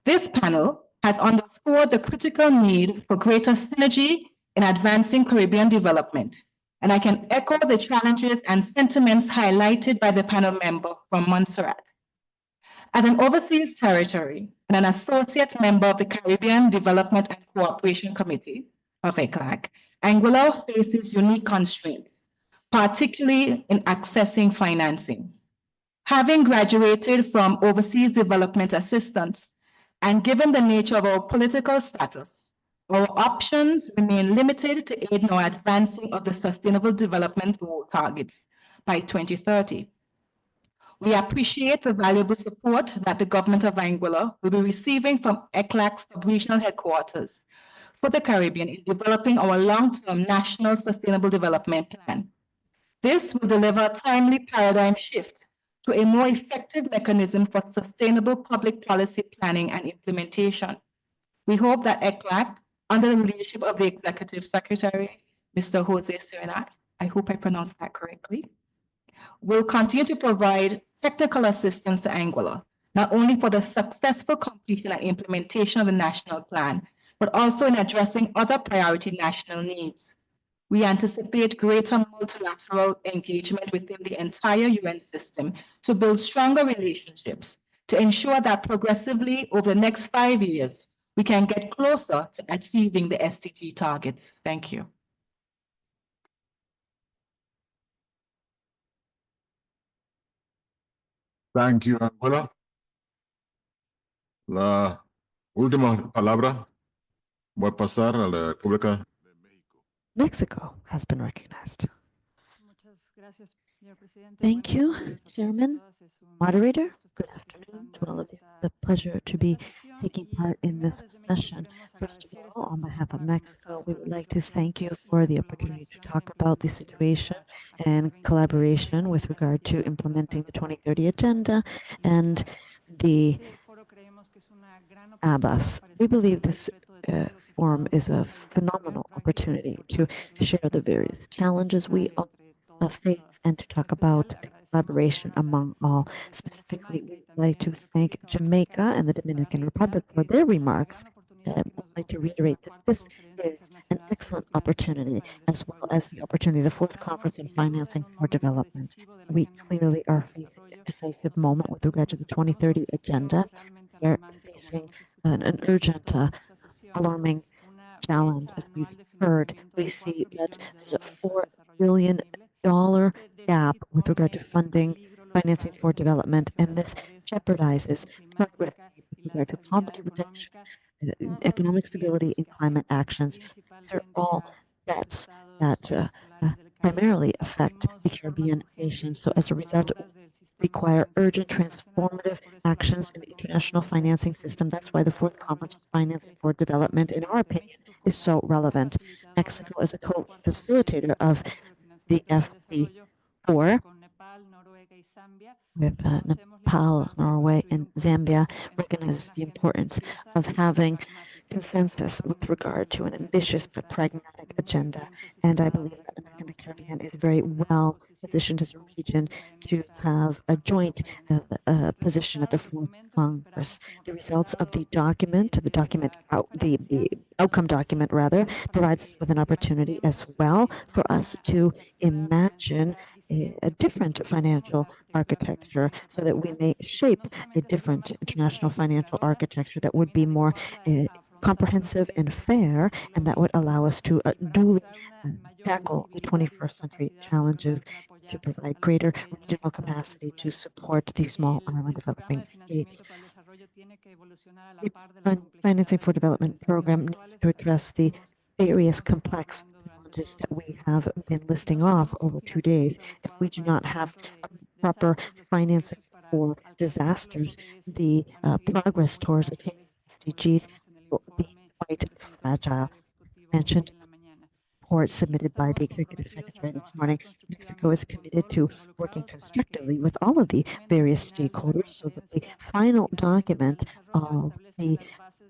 This panel has underscored the critical need for greater synergy in advancing Caribbean development, and I can echo the challenges and sentiments highlighted by the panel member from Montserrat. As an overseas territory and an associate member of the Caribbean Development and Cooperation Committee of ECLAC, Anguilla faces unique constraints, particularly in accessing financing. Having graduated from overseas development assistance, and given the nature of our political status, our options remain limited to aid in our advancing of the Sustainable Development Goal targets by 2030. We appreciate the valuable support that the government of Anguilla will be receiving from ECLAC's regional headquarters for the Caribbean in developing our long-term National Sustainable Development Plan. This will deliver a timely paradigm shift to a more effective mechanism for sustainable public policy planning and implementation. We hope that ECLAC, under the leadership of the Executive Secretary, Mr. Jose Serenat, I hope I pronounced that correctly, will continue to provide technical assistance to Anguilla, not only for the successful completion and implementation of the national plan, but also in addressing other priority national needs. We anticipate greater multilateral engagement within the entire UN system to build stronger relationships to ensure that progressively over the next 5 years, we can get closer to achieving the SDG targets. Thank you. Thank you, Anguilla. La última palabra voy a pasar a la República. Mexico has been recognized. Thank you, Chairman, Moderator. Good afternoon to all of you. It's a pleasure to be taking part in this session. First of all, on behalf of Mexico, we would like to thank you for the opportunity to talk about the situation and collaboration with regard to implementing the 2030 Agenda and the ABAS. We believe this forum is a phenomenal opportunity to share the various challenges we face and to talk about collaboration among all. Specifically, we'd like to thank Jamaica and the Dominican Republic for their remarks. I'd like to reiterate that this is an excellent opportunity, as well as the opportunity, the fourth conference on financing for development. We clearly are facing a decisive moment with regard to the 2030 Agenda. We're facing an urgent, alarming challenge. As we've heard, we see that there's a $4 billion gap with regard to financing for development, and this jeopardizes progress with regard to poverty reduction, economic stability, and climate actions. They're all threats that primarily affect the Caribbean nations. So as a result, require urgent transformative actions in the international financing system. That's why the fourth conference on financing for development, in our opinion, is so relevant. Mexico is a co-facilitator of the FP4 with Nepal, Norway, and Zambia, recognizes the importance of having consensus with regard to an ambitious but pragmatic agenda. And I believe that American Caribbean is very well positioned as a region to have a joint position at the fourth Congress. The results of the outcome document rather, provides us with an opportunity as well for us to imagine a different financial architecture so that we may shape a different international financial architecture that would be more comprehensive and fair, and that would allow us to duly tackle the 21st century challenges, to provide greater regional capacity to support the small island developing states. The Financing for Development program needs to address the various complex challenges that we have been listing off over 2 days. If we do not have proper financing for disasters, the progress towards attaining SDGs will be quite fragile. Mentioned report submitted by the Executive Secretary this morning, Mexico is committed to working constructively with all of the various stakeholders so that the final document of the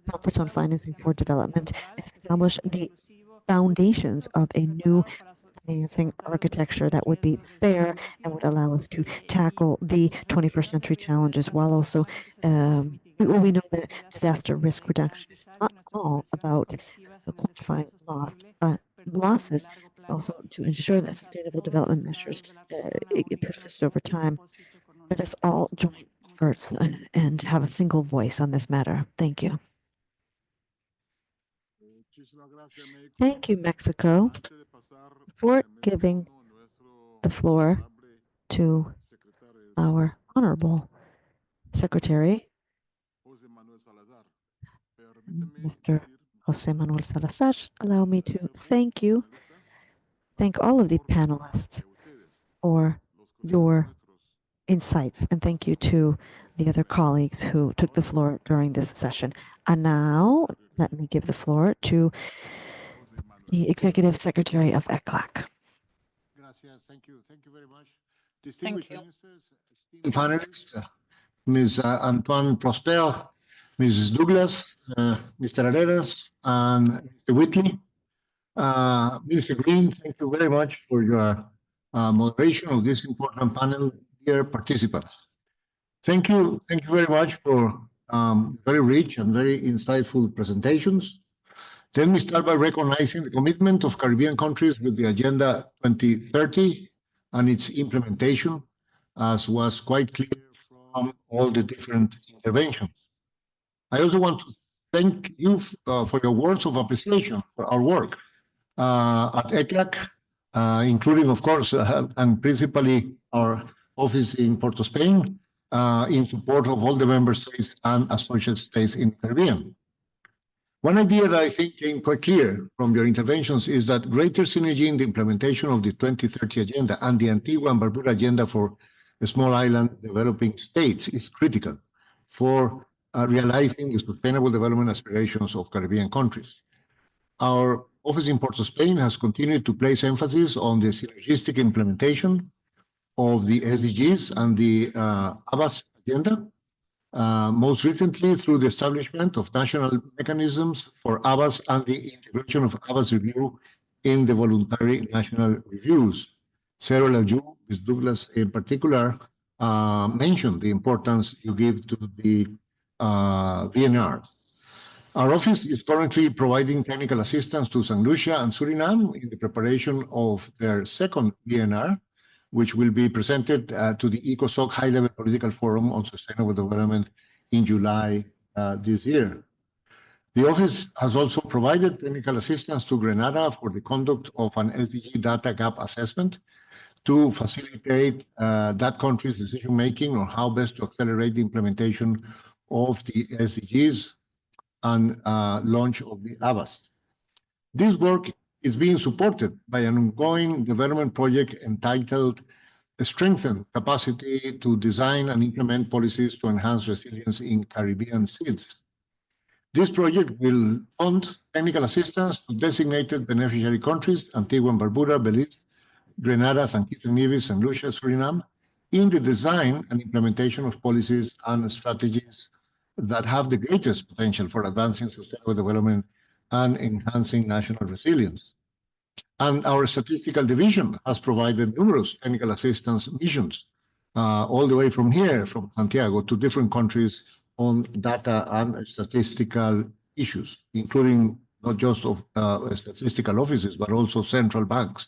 Conference on Financing for Development establish the foundations of a new financing architecture that would be fair and would allow us to tackle the 21st century challenges while also we know that disaster risk reduction is not all about quantifying losses, also to ensure that sustainable development measures persist over time. Let us all join efforts and have a single voice on this matter. Thank you. Thank you, Mexico. Before giving the floor to our Honorable Secretary, Mr. Jose Manuel Salazar, allow me to thank all of the panelists for your insights, and thank you to the other colleagues who took the floor during this session. And now, let me give the floor to the Executive Secretary of ECLAC. Thank you very much. Distinguished ministers, panelists, Ms. Antoine Prosper, Mrs. Douglas, Mr. Arenas, and Mr. Whitley. Mr. Green, thank you very much for your moderation of this important panel, dear participants. Thank you very much for very rich and very insightful presentations. Let me start by recognizing the commitment of Caribbean countries with the Agenda 2030 and its implementation, as was quite clear from all the different interventions. I also want to thank you for your words of appreciation for our work at ECLAC, including, of course, and principally our office in Port of Spain, in support of all the member states and associate states in the Caribbean. One idea that I think came quite clear from your interventions is that greater synergy in the implementation of the 2030 Agenda and the Antigua and Barbuda Agenda for the small island developing states is critical for realizing the sustainable development aspirations of Caribbean countries. Our office in Port of Spain has continued to place emphasis on the synergistic implementation of the SDGs and the ABAS agenda, most recently through the establishment of national mechanisms for ABAS and the integration of ABAS review in the voluntary national reviews. Several of you, Ms. Douglas in particular, mentioned the importance you give to the VNR. Our office is currently providing technical assistance to St. Lucia and Suriname in the preparation of their second VNR, which will be presented to the ECOSOC High-Level Political Forum on Sustainable Development in July this year. The office has also provided technical assistance to Grenada for the conduct of an SDG data gap assessment to facilitate that country's decision-making on how best to accelerate the implementation of the SDGs and launch of the ABAS. This work is being supported by an ongoing development project entitled Strengthen Capacity to Design and Implement Policies to Enhance Resilience in Caribbean Seas. This project will fund technical assistance to designated beneficiary countries, Antigua and Barbuda, Belize, Grenada, St. Kitts and Nevis, St. Lucia, Suriname, in the design and implementation of policies and strategies that have the greatest potential for advancing sustainable development and enhancing national resilience. And our statistical division has provided numerous technical assistance missions all the way from here, from Santiago, to different countries on data and statistical issues, including not just of statistical offices, but also central banks.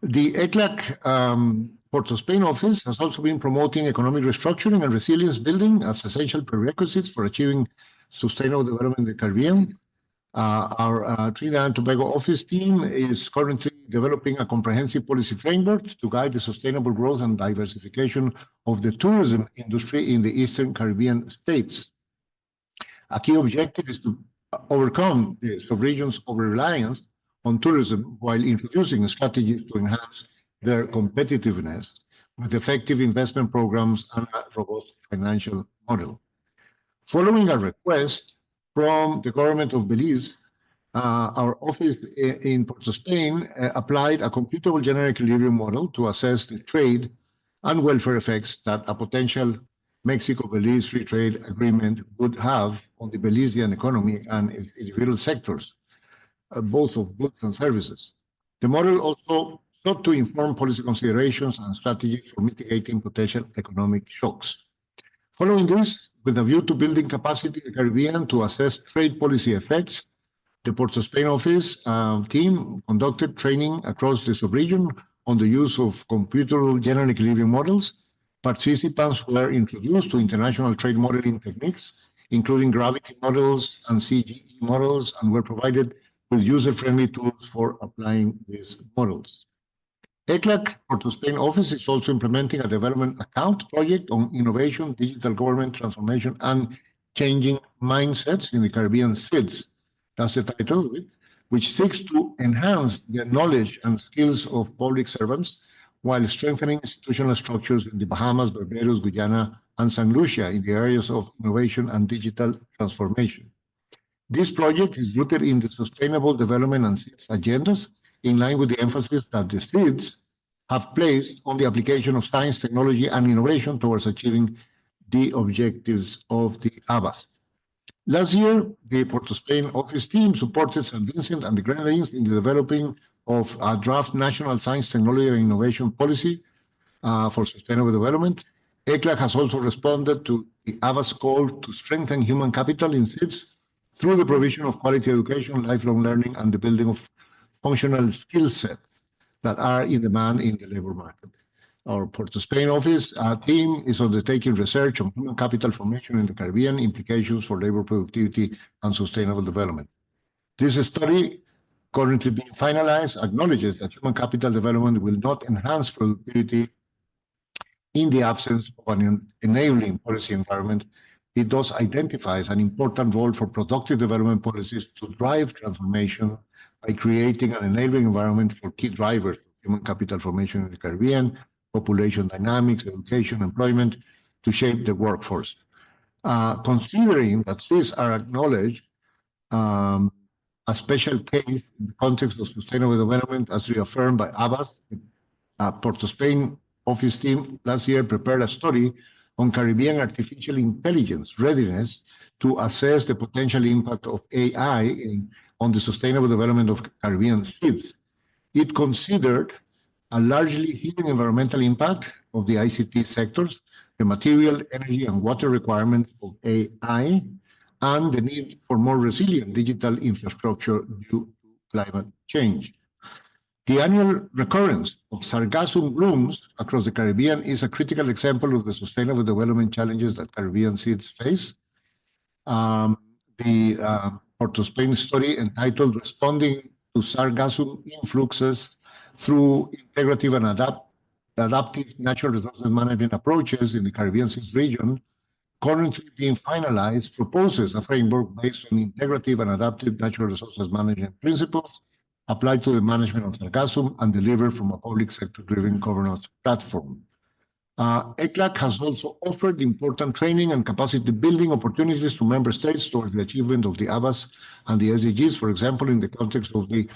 The ECLAC Port of Spain office has also been promoting economic restructuring and resilience building as essential prerequisites for achieving sustainable development in the Caribbean. Our Trinidad and Tobago office team is currently developing a comprehensive policy framework to guide the sustainable growth and diversification of the tourism industry in the Eastern Caribbean states. A key objective is to overcome the sub-region's over-reliance on tourism while introducing strategies to enhance their competitiveness with effective investment programs and a robust financial model. Following a request from the government of Belize, our office in Port of Spain applied a computable general equilibrium model to assess the trade and welfare effects that a potential Mexico-Belize free trade agreement would have on the Belizean economy and its individual sectors, both of goods and services. The model also sought to inform policy considerations and strategies for mitigating potential economic shocks. Following this, with a view to building capacity in the Caribbean to assess trade policy effects, the Port of Spain office team conducted training across the sub-region on the use of computer general equilibrium models. Participants were introduced to international trade modeling techniques, including gravity models and CGE models, and were provided with user-friendly tools for applying these models. ECLAC Port of Spain office is also implementing a development account project on innovation, digital government transformation, and changing mindsets in the Caribbean SIDS. That's the title, which seeks to enhance the knowledge and skills of public servants while strengthening institutional structures in the Bahamas, Barbados, Guyana, and St. Lucia in the areas of innovation and digital transformation. This project is rooted in the sustainable development and SIDS agendas, in line with the emphasis that the SIDS have placed on the application of science, technology, and innovation towards achieving the objectives of the ABAS. Last year, the Port of Spain office team supported St. Vincent and the Grenadines in the developing of a draft national science, technology, and innovation policy for sustainable development. ECLAC has also responded to the ABAS call to strengthen human capital in SIDS through the provision of quality education, lifelong learning, and the building of functional skill set that are in demand in the labor market. Our Port of Spain office team is undertaking research on human capital formation in the Caribbean, implications for labor productivity and sustainable development. This study, currently being finalized, acknowledges that human capital development will not enhance productivity in the absence of an enabling policy environment. It thus identifies an important role for productive development policies to drive transformation by creating an enabling environment for key drivers of human capital formation in the Caribbean, population dynamics, education, employment, to shape the workforce. Considering that these are acknowledged a special case in the context of sustainable development, as reaffirmed by ABAS, the Port of Spain office team last year prepared a study on Caribbean artificial intelligence readiness to assess the potential impact of AI on the sustainable development of Caribbean SIDS. It considered a largely hidden environmental impact of the ICT sectors, the material, energy, and water requirements of AI, and the need for more resilient digital infrastructure due to climate change. The annual recurrence of sargassum blooms across the Caribbean is a critical example of the sustainable development challenges that Caribbean SIDS face. The Port of Spain study, entitled Responding to Sargassum Influxes Through Integrative and Adaptive Natural Resources Management Approaches in the Caribbean SIDS region, currently being finalized, proposes a framework based on integrative and adaptive natural resources management principles applied to the management of sargassum and delivered from a public sector-driven governance platform. ECLAC has also offered important training and capacity building opportunities to member states towards the achievement of the ABAS and the SDGs, for example, in the context of the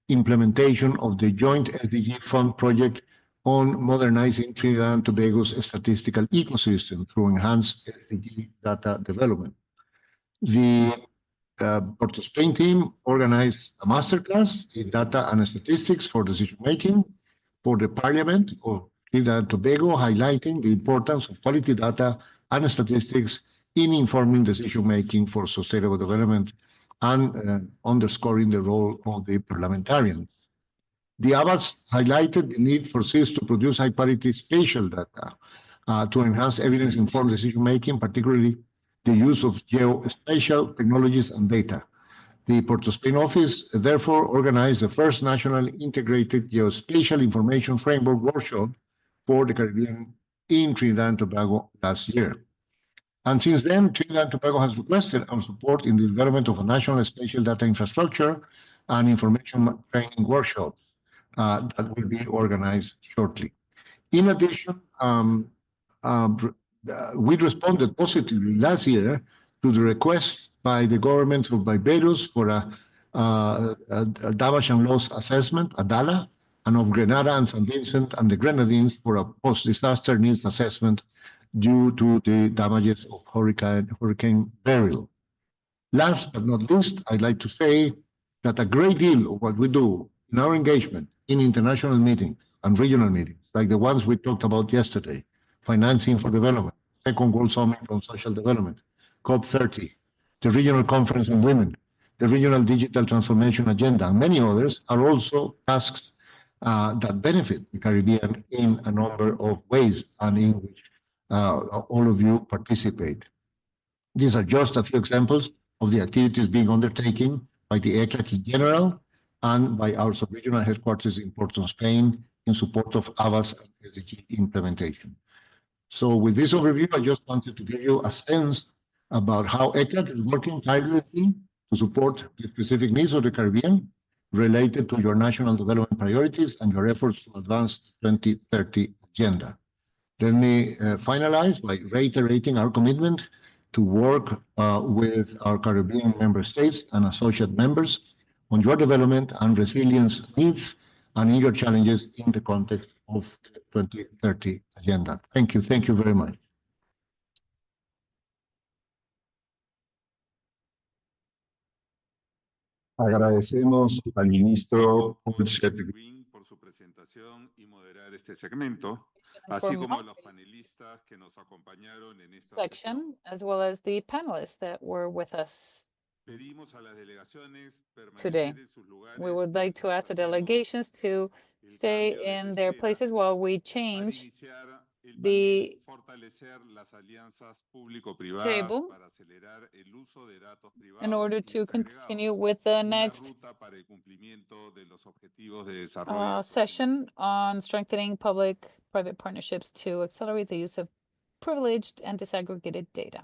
implementation of the joint SDG fund project on modernizing Trinidad and Tobago's statistical ecosystem through enhanced SDG data development. The Port of Spain team organized a masterclass in data and statistics for decision making for the Parliament of Trinidad and Tobago, highlighting the importance of quality data and statistics in informing decision making for sustainable development and underscoring the role of the parliamentarians. The Abbas highlighted the need for CIS to produce high-quality spatial data to enhance evidence-informed decision-making, particularly the use of geospatial technologies and data. The Port of Spain office therefore organized the first national integrated geospatial information framework workshop for the Caribbean in Trinidad and Tobago last year. And since then, Trinidad and Tobago has requested our support in the development of a national spatial data infrastructure and information training workshops that will be organized shortly. In addition, we responded positively last year to the request by the government of Barbados for a damage and loss assessment, a DALA, and of Grenada and St. Vincent and the Grenadines for a post-disaster needs assessment due to the damages of Hurricane Beryl. Last but not least, I'd like to say that a great deal of what we do in our engagement in international meetings and regional meetings, like the ones we talked about yesterday, Financing for Development, Second World Summit on Social Development, COP30, the Regional Conference on Women, the Regional Digital Transformation Agenda, and many others are also tasks that benefit the Caribbean in a number of ways and in which all of you participate. These are just a few examples of the activities being undertaken by the ECLAC in general and by our sub-regional headquarters in Porto, Spain, in support of AVAS and SDG implementation. So with this overview, I just wanted to give you a sense about how ECLAC is working tirelessly to support the specific needs of the Caribbean related to your national development priorities and your efforts to advance the 2030 agenda. Let me finalize by reiterating our commitment to work with our Caribbean member states and associate members on your development and resilience needs and in your challenges in the context of the 2030 agenda. Thank you. Thank you very much. Agradecemos al ministro Paul Green por su presentación y moderar este segmento, así como a los panelistas que nos acompañaron en esta section, as well as the panelists that were with us today. We would like to ask the delegations to stay in their places while we change the table in order to continue with the next session on strengthening public-private partnerships to accelerate the use of privileged and disaggregated data.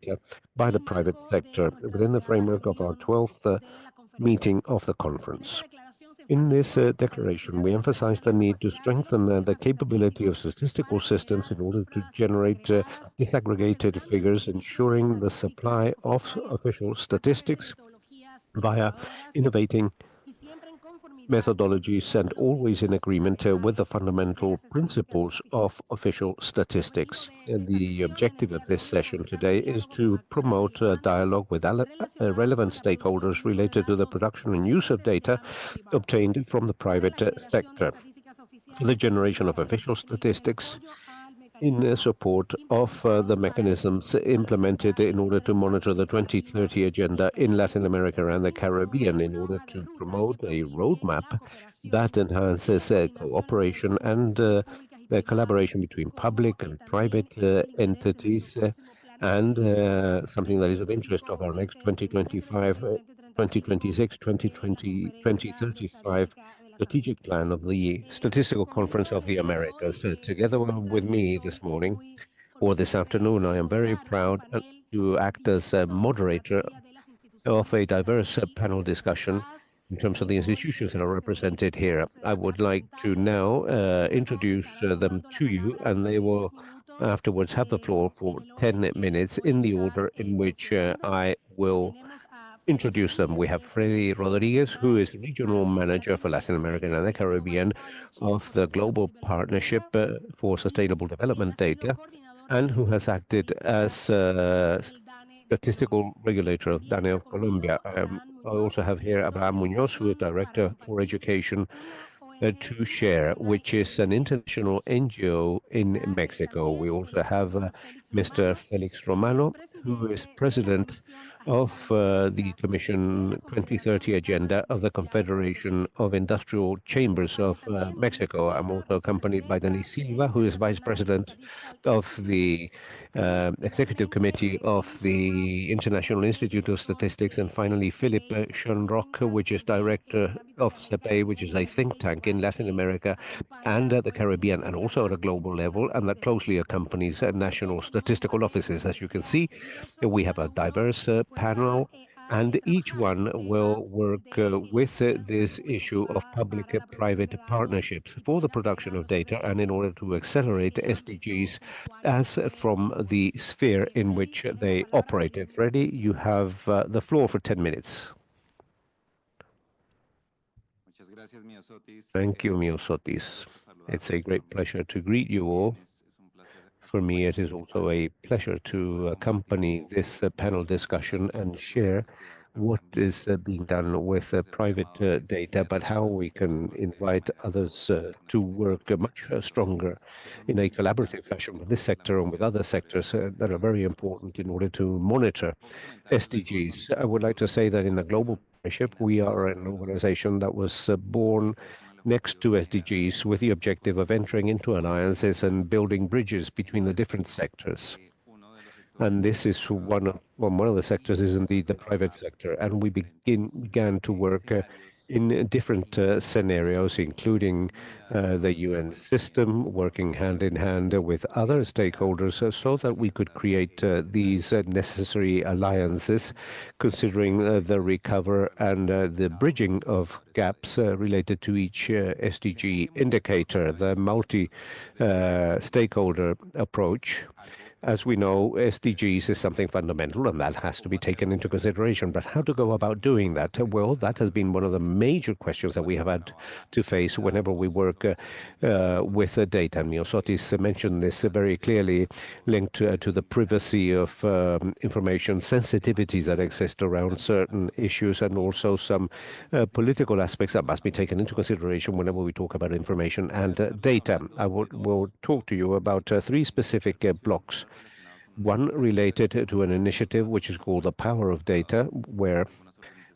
data by the private sector within the framework of our 12th meeting of the conference. In this declaration, we emphasize the need to strengthen the capability of statistical systems in order to generate disaggregated figures, ensuring the supply of official statistics via innovating methodologies and always in agreement with the fundamental principles of official statistics. And the objective of this session today is to promote a dialogue with relevant stakeholders related to the production and use of data obtained from the private sector for the generation of official statistics in support of the mechanisms implemented in order to monitor the 2030 agenda in Latin America and the Caribbean, in order to promote a roadmap that enhances cooperation and the collaboration between public and private entities, and something that is of interest of our next 2025, 2026, 2020, 2035 strategic plan of the Statistical Conference of the Americas. Together with me this morning or this afternoon, I am very proud to act as a moderator of a diverse panel discussion in terms of the institutions that are represented here. I would like to now introduce them to you, and they will afterwards have the floor for 10 minutes in the order in which I will introduce them. We have Freddy Rodriguez, who is Regional Manager for Latin America and the Caribbean of the Global Partnership for Sustainable Development Data, and who has acted as statistical regulator of DANE of Colombia. I also have here Abraham Munoz, who is Director for Education to Share, which is an international NGO in Mexico. We also have Mr. Felix Romano, who is President of the Commission 2030 Agenda of the Confederation of Industrial Chambers of Mexico. I'm also accompanied by Denise Silva, who is Vice President of the Executive Committee of the International Institute of Statistics, and finally Philip Schoenrock, which is Director of CEPE, which is a think tank in Latin America and the Caribbean, and also at a global level, and that closely accompanies national statistical offices. As you can see, we have a diverse panel, and each one will work with this issue of public-private partnerships for the production of data and in order to accelerate SDGs as from the sphere in which they operate. Freddy, you have the floor for 10 minutes. Thank you, Miosotis. It's a great pleasure to greet you all. For me, it is also a pleasure to accompany this panel discussion and share what is being done with private data, but how we can invite others to work much stronger in a collaborative fashion with this sector and with other sectors that are very important in order to monitor SDGs. I would like to say that in the Global Partnership, we are an organization that was born next to SDGs with the objective of entering into alliances and building bridges between the different sectors. And this is one of the sectors is indeed the private sector. And we began to work in different scenarios, including the UN system, working hand in hand with other stakeholders so that we could create these necessary alliances, considering the recover and the bridging of gaps related to each SDG indicator, the multi-stakeholder approach. As we know, SDGs is something fundamental, and that has to be taken into consideration. But how to go about doing that? Well, that has been one of the major questions that we have had to face whenever we work with data. And Miosotis mentioned this very clearly, linked to the privacy of information, sensitivities that exist around certain issues, and also some political aspects that must be taken into consideration whenever we talk about information and data. I will talk to you about three specific blocks. One related to an initiative which is called the Power of Data, where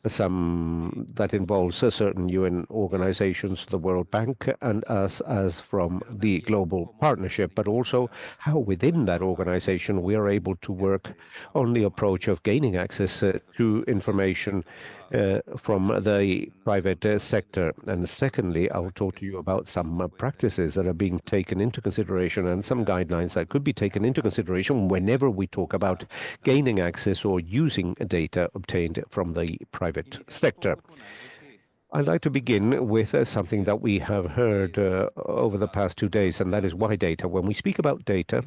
that involves certain UN organizations, the World Bank, and us as from the Global Partnership, but also how within that organization we are able to work on the approach of gaining access to information from the private sector. And secondly, I'll talk to you about some practices that are being taken into consideration and some guidelines that could be taken into consideration whenever we talk about gaining access or using data obtained from the private sector. I'd like to begin with something that we have heard over the past 2 days, and that is why data. When we speak about data,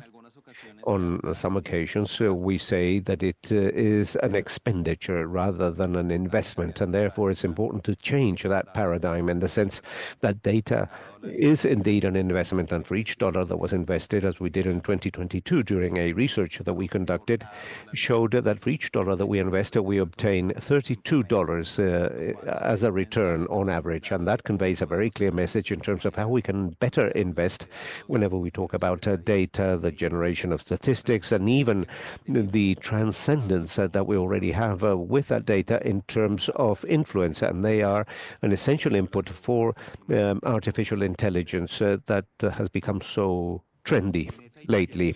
On some occasions, we say that it is an expenditure rather than an investment, and therefore it's important to change that paradigm in the sense that data is indeed an investment, and for each dollar that was invested, as we did in 2022 during a research that we conducted, showed that for each dollar that we invested, we obtain $32 as a return on average, and that conveys a very clear message in terms of how we can better invest whenever we talk about data, the generation of statistics, and even the transcendence that we already have with that data in terms of influence. And they are an essential input for artificial intelligence that has become so trendy lately.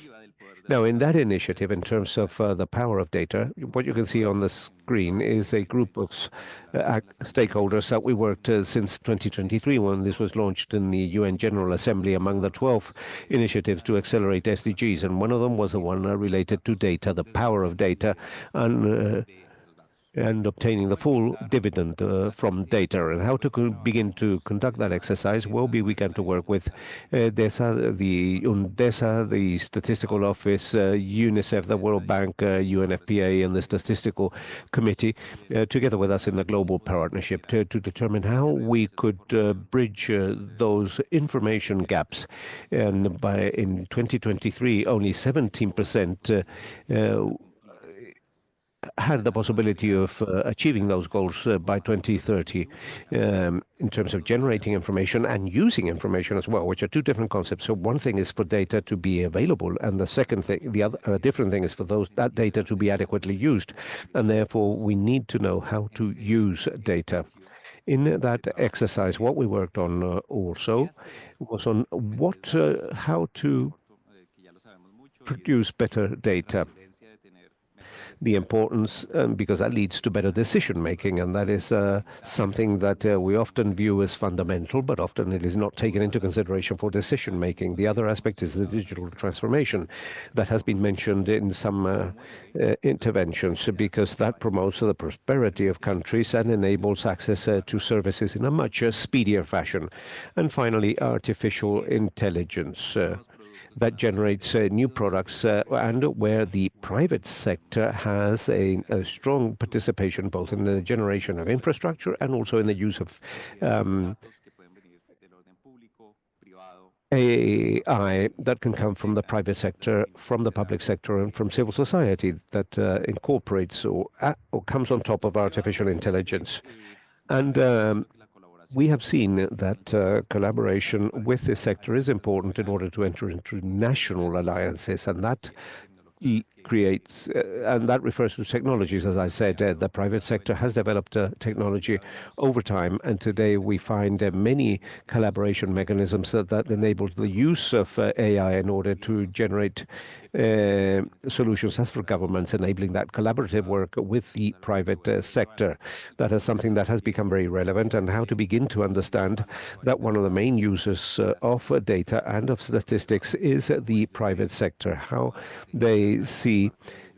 Now, in that initiative, in terms of the power of data, what you can see on the screen is a group of stakeholders that we worked since 2023 when this was launched in the UN General Assembly among the 12 initiatives to accelerate SDGs. And one of them was the one related to data, the power of data, and obtaining the full dividend from data. And how to begin to conduct that exercise? Well, we began to work with DESA, the UNDESA, the Statistical Office, UNICEF, the World Bank, UNFPA, and the Statistical Committee, together with us in the global partnership to determine how we could bridge those information gaps. And in 2023, only 17% had the possibility of achieving those goals by 2030 in terms of generating information and using information as well, which are two different concepts. So one thing is for data to be available, and the second thing, the other different thing is for that data to be adequately used, and therefore we need to know how to use data. In that exercise, what we worked on also was on how to produce better data. The importance, because that leads to better decision making, and that is something that we often view as fundamental, but often it is not taken into consideration for decision making. The other aspect is the digital transformation that has been mentioned in some interventions, because that promotes the prosperity of countries and enables access to services in a much speedier fashion. And finally, artificial intelligence. That generates new products and where the private sector has a strong participation both in the generation of infrastructure and also in the use of AI that can come from the private sector, from the public sector, and from civil society that incorporates or comes on top of artificial intelligence. And we have seen that collaboration with this sector is important in order to enter into national alliances, and that creates, and that refers to technologies. As I said, the private sector has developed technology over time, and today we find many collaboration mechanisms that enable the use of AI in order to generate solutions as for governments, enabling that collaborative work with the private sector. That is something that has become very relevant, and how to begin to understand that one of the main users of data and of statistics is the private sector, how they see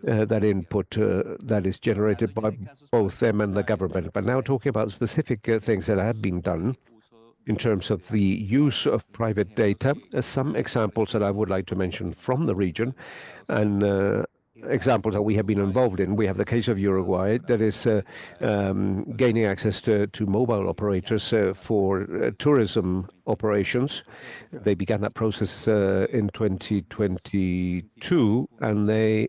that input that is generated by both them and the government. But now talking about specific things that have been done in terms of the use of private data, some examples that I would like to mention from the region and examples that we have been involved in. We have the case of Uruguay that is gaining access to mobile operators for tourism operations. They began that process in 2022, and they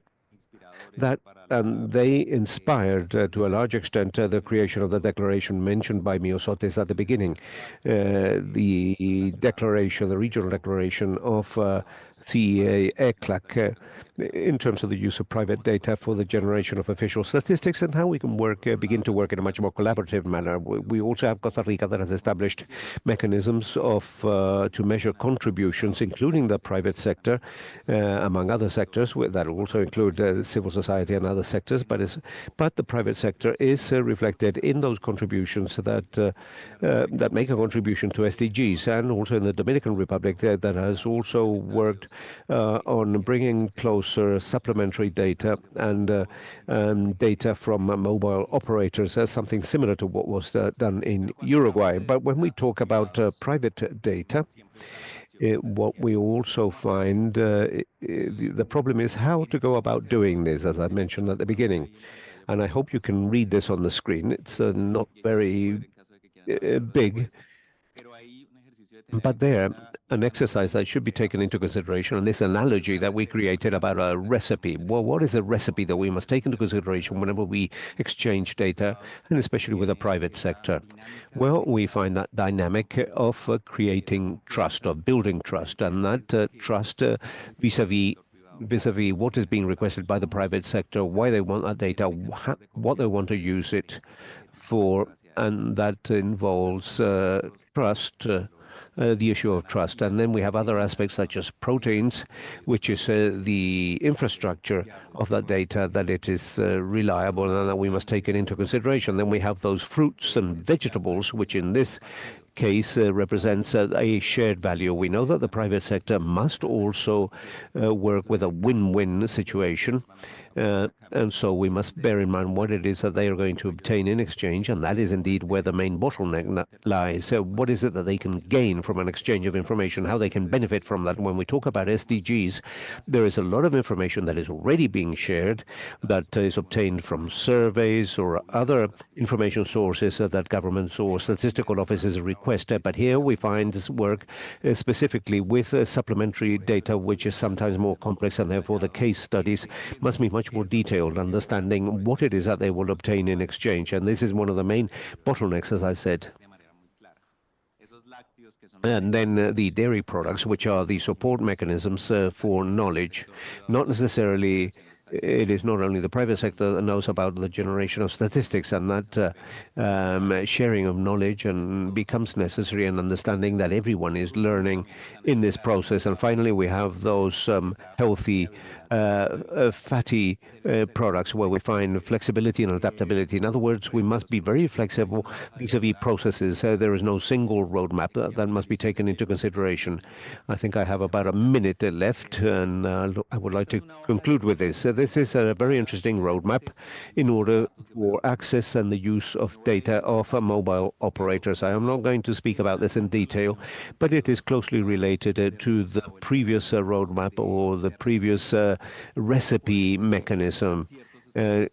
inspired to a large extent the creation of the declaration mentioned by Miosotis at the beginning, the declaration, the regional declaration of CEA ECLAC in terms of the use of private data for the generation of official statistics and how we can begin to work in a much more collaborative manner. We also have Costa Rica that has established mechanisms to measure contributions, including the private sector, among other sectors that also include civil society and other sectors. But the private sector is reflected in those contributions that make a contribution to SDGs, and also in the Dominican Republic that has also worked on bringing closer supplementary data and data from mobile operators, something similar to what was done in Uruguay. But when we talk about private data, What we also find, the problem is how to go about doing this, as I mentioned at the beginning. And I hope you can read this on the screen. It's not very big, but there, an exercise that should be taken into consideration, and this analogy that we created about a recipe. Well, what is the recipe that we must take into consideration whenever we exchange data, and especially with the private sector? Well, we find that dynamic of creating trust, of building trust, and that trust vis-a-vis what is being requested by the private sector, why they want that data, what they want to use it for, and that involves trust. The issue of trust. And then we have other aspects such as proteins, which is the infrastructure of that data, that it is reliable and that we must take it into consideration. Then we have those fruits and vegetables, which in this case represents a shared value. We know that the private sector must also work with a win-win situation. And so we must bear in mind what it is that they are going to obtain in exchange, and that is indeed where the main bottleneck lies. What is it that they can gain from an exchange of information, how they can benefit from that? When we talk about SDGs, there is a lot of information that is already being shared, that is obtained from surveys or other information sources that governments or statistical offices request. But here we find this work specifically with supplementary data, which is sometimes more complex, and therefore the case studies must be much more detailed, understanding what it is that they will obtain in exchange. And this is one of the main bottlenecks, as I said. And then the dairy products, which are the support mechanisms for knowledge, not necessarily. It is not only the private sector that knows about the generation of statistics, and that sharing of knowledge and becomes necessary, and understanding that everyone is learning in this process. And finally, we have those healthy, fatty products where we find flexibility and adaptability. In other words, we must be very flexible vis-a-vis processes. There is no single roadmap that must be taken into consideration. I think I have about a minute left, and I would like to conclude with this. This is a very interesting roadmap in order for access and the use of data of mobile operators. I am not going to speak about this in detail, but it is closely related to the previous roadmap or the previous recipe mechanism.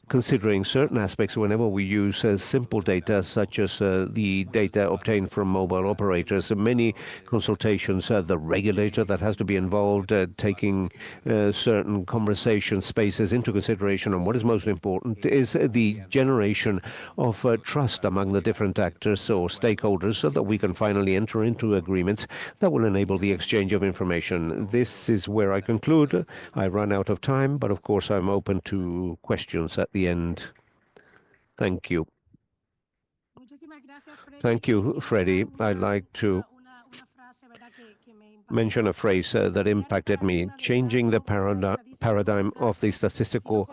Considering certain aspects whenever we use simple data, such as the data obtained from mobile operators. Many consultations, the regulator that has to be involved, taking certain conversation spaces into consideration. And what is most important is the generation of trust among the different actors or stakeholders, so that we can finally enter into agreements that will enable the exchange of information. This is where I conclude. I run out of time, but of course I'm open to questions at the end. Thank you. Thank you, Freddie. I'd like to mention a phrase that impacted me: changing the paradigm of the statistical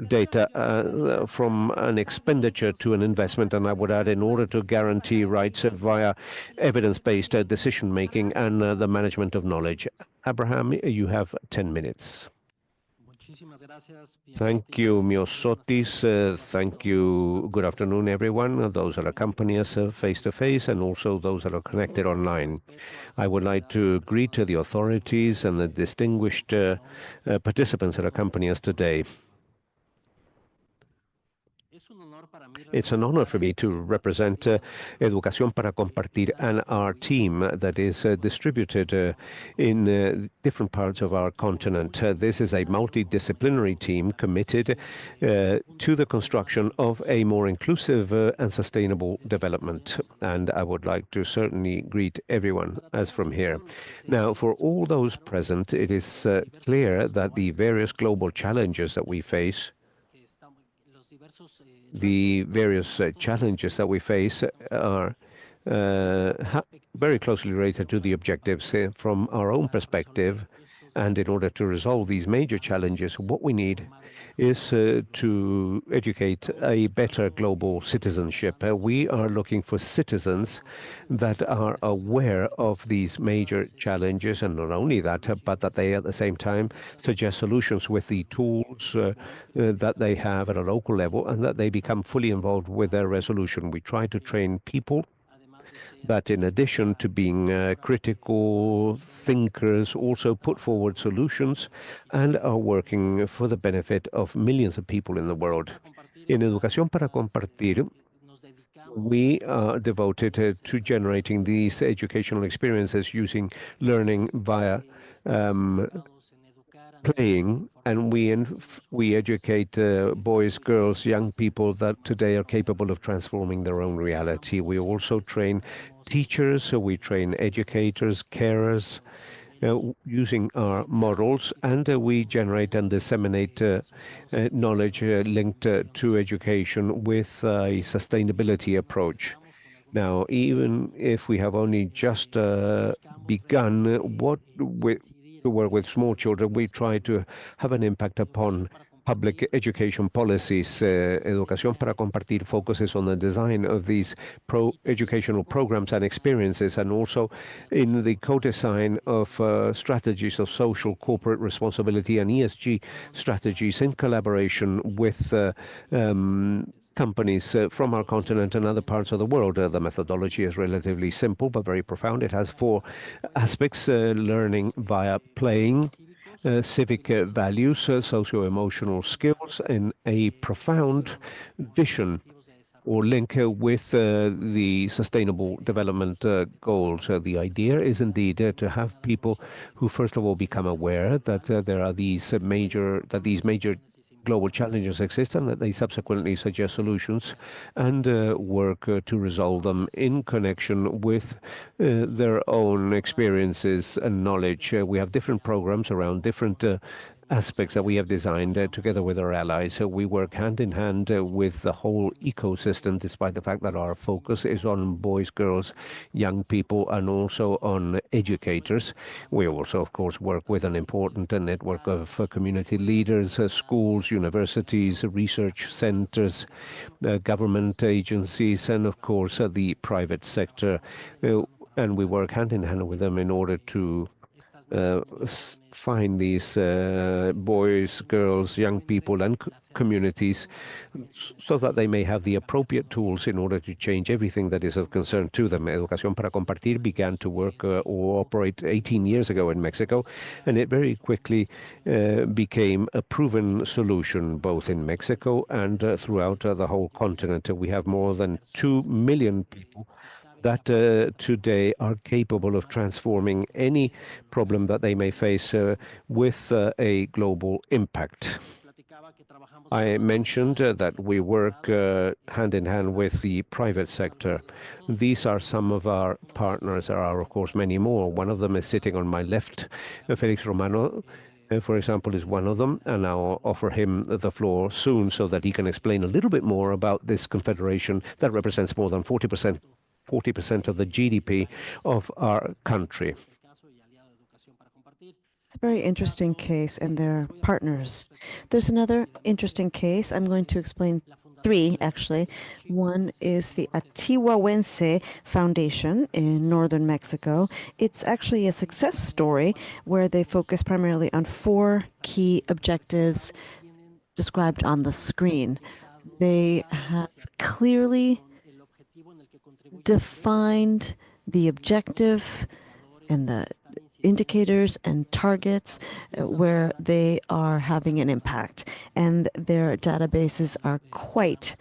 data from an expenditure to an investment. And I would add, in order to guarantee rights via evidence-based decision-making and the management of knowledge. Abraham, you have 10 minutes. Thank you, Myosotis. Thank you. Good afternoon, everyone. Those that accompany us face-to-face, and also those that are connected online. I would like to greet the authorities and the distinguished participants that accompany us today. It's an honor for me to represent Educación para Compartir and our team that is distributed in different parts of our continent. This is a multidisciplinary team committed to the construction of a more inclusive and sustainable development. And I would like to certainly greet everyone as from here. Now, for all those present, it is clear that the various global challenges that we face, are very closely related to the objectives from our own perspective. And in order to resolve these major challenges, what we need is to educate a better global citizenship. We are looking for citizens that are aware of these major challenges, and not only that, but that they at the same time suggest solutions with the tools that they have at a local level, and that they become fully involved with their resolution. We try to train people that in addition to being critical thinkers, also put forward solutions and are working for the benefit of millions of people in the world. In Educación para Compartir, we are devoted to generating these educational experiences using learning via playing, and we educate boys, girls, young people that today are capable of transforming their own reality. We also train teachers, so we train educators, carers, using our models, and we generate and disseminate knowledge linked to education with a sustainability approach. Now, even if we have only just begun to work with small children, we try to have an impact upon public education policies. Educación para Compartir focuses on the design of these educational programs and experiences, and also in the co-design of strategies of social corporate responsibility and ESG strategies in collaboration with companies from our continent and other parts of the world. The methodology is relatively simple but very profound. It has 4 aspects: learning via playing, civic values, socio-emotional skills, and a profound vision or link with the Sustainable Development Goals. The idea is indeed to have people who, first of all, become aware that there are these major global challenges exist, and that they subsequently suggest solutions and work to resolve them in connection with their own experiences and knowledge. We have different programs around different aspects that we have designed together with our allies. We work hand in hand with the whole ecosystem, despite the fact that our focus is on boys, girls, young people, and also on educators. We also, of course, work with an important network of community leaders, schools, universities, research centers, government agencies, and of course the private sector. And we work hand in hand with them in order to find these boys, girls, young people, and communities so that they may have the appropriate tools in order to change everything that is of concern to them. Educación para Compartir began to work or operate 18 years ago in Mexico, and it very quickly became a proven solution both in Mexico and throughout the whole continent. We have more than 2 million people that today are capable of transforming any problem that they may face with a global impact. I mentioned that we work hand in hand with the private sector. These are some of our partners. There are, of course, many more. One of them is sitting on my left. Felix Romano, for example, is one of them, and I'll offer him the floor soon so that he can explain a little bit more about this confederation that represents more than 40% of the GDP of our country. A very interesting case, and their partners. There's another interesting case. I'm going to explain 3, actually. One is the Atihuahuense Foundation in northern Mexico. It's actually a success story where they focus primarily on 4 key objectives described on the screen. They have clearly defined the objective and the indicators and targets where they are having an impact, and their databases are quite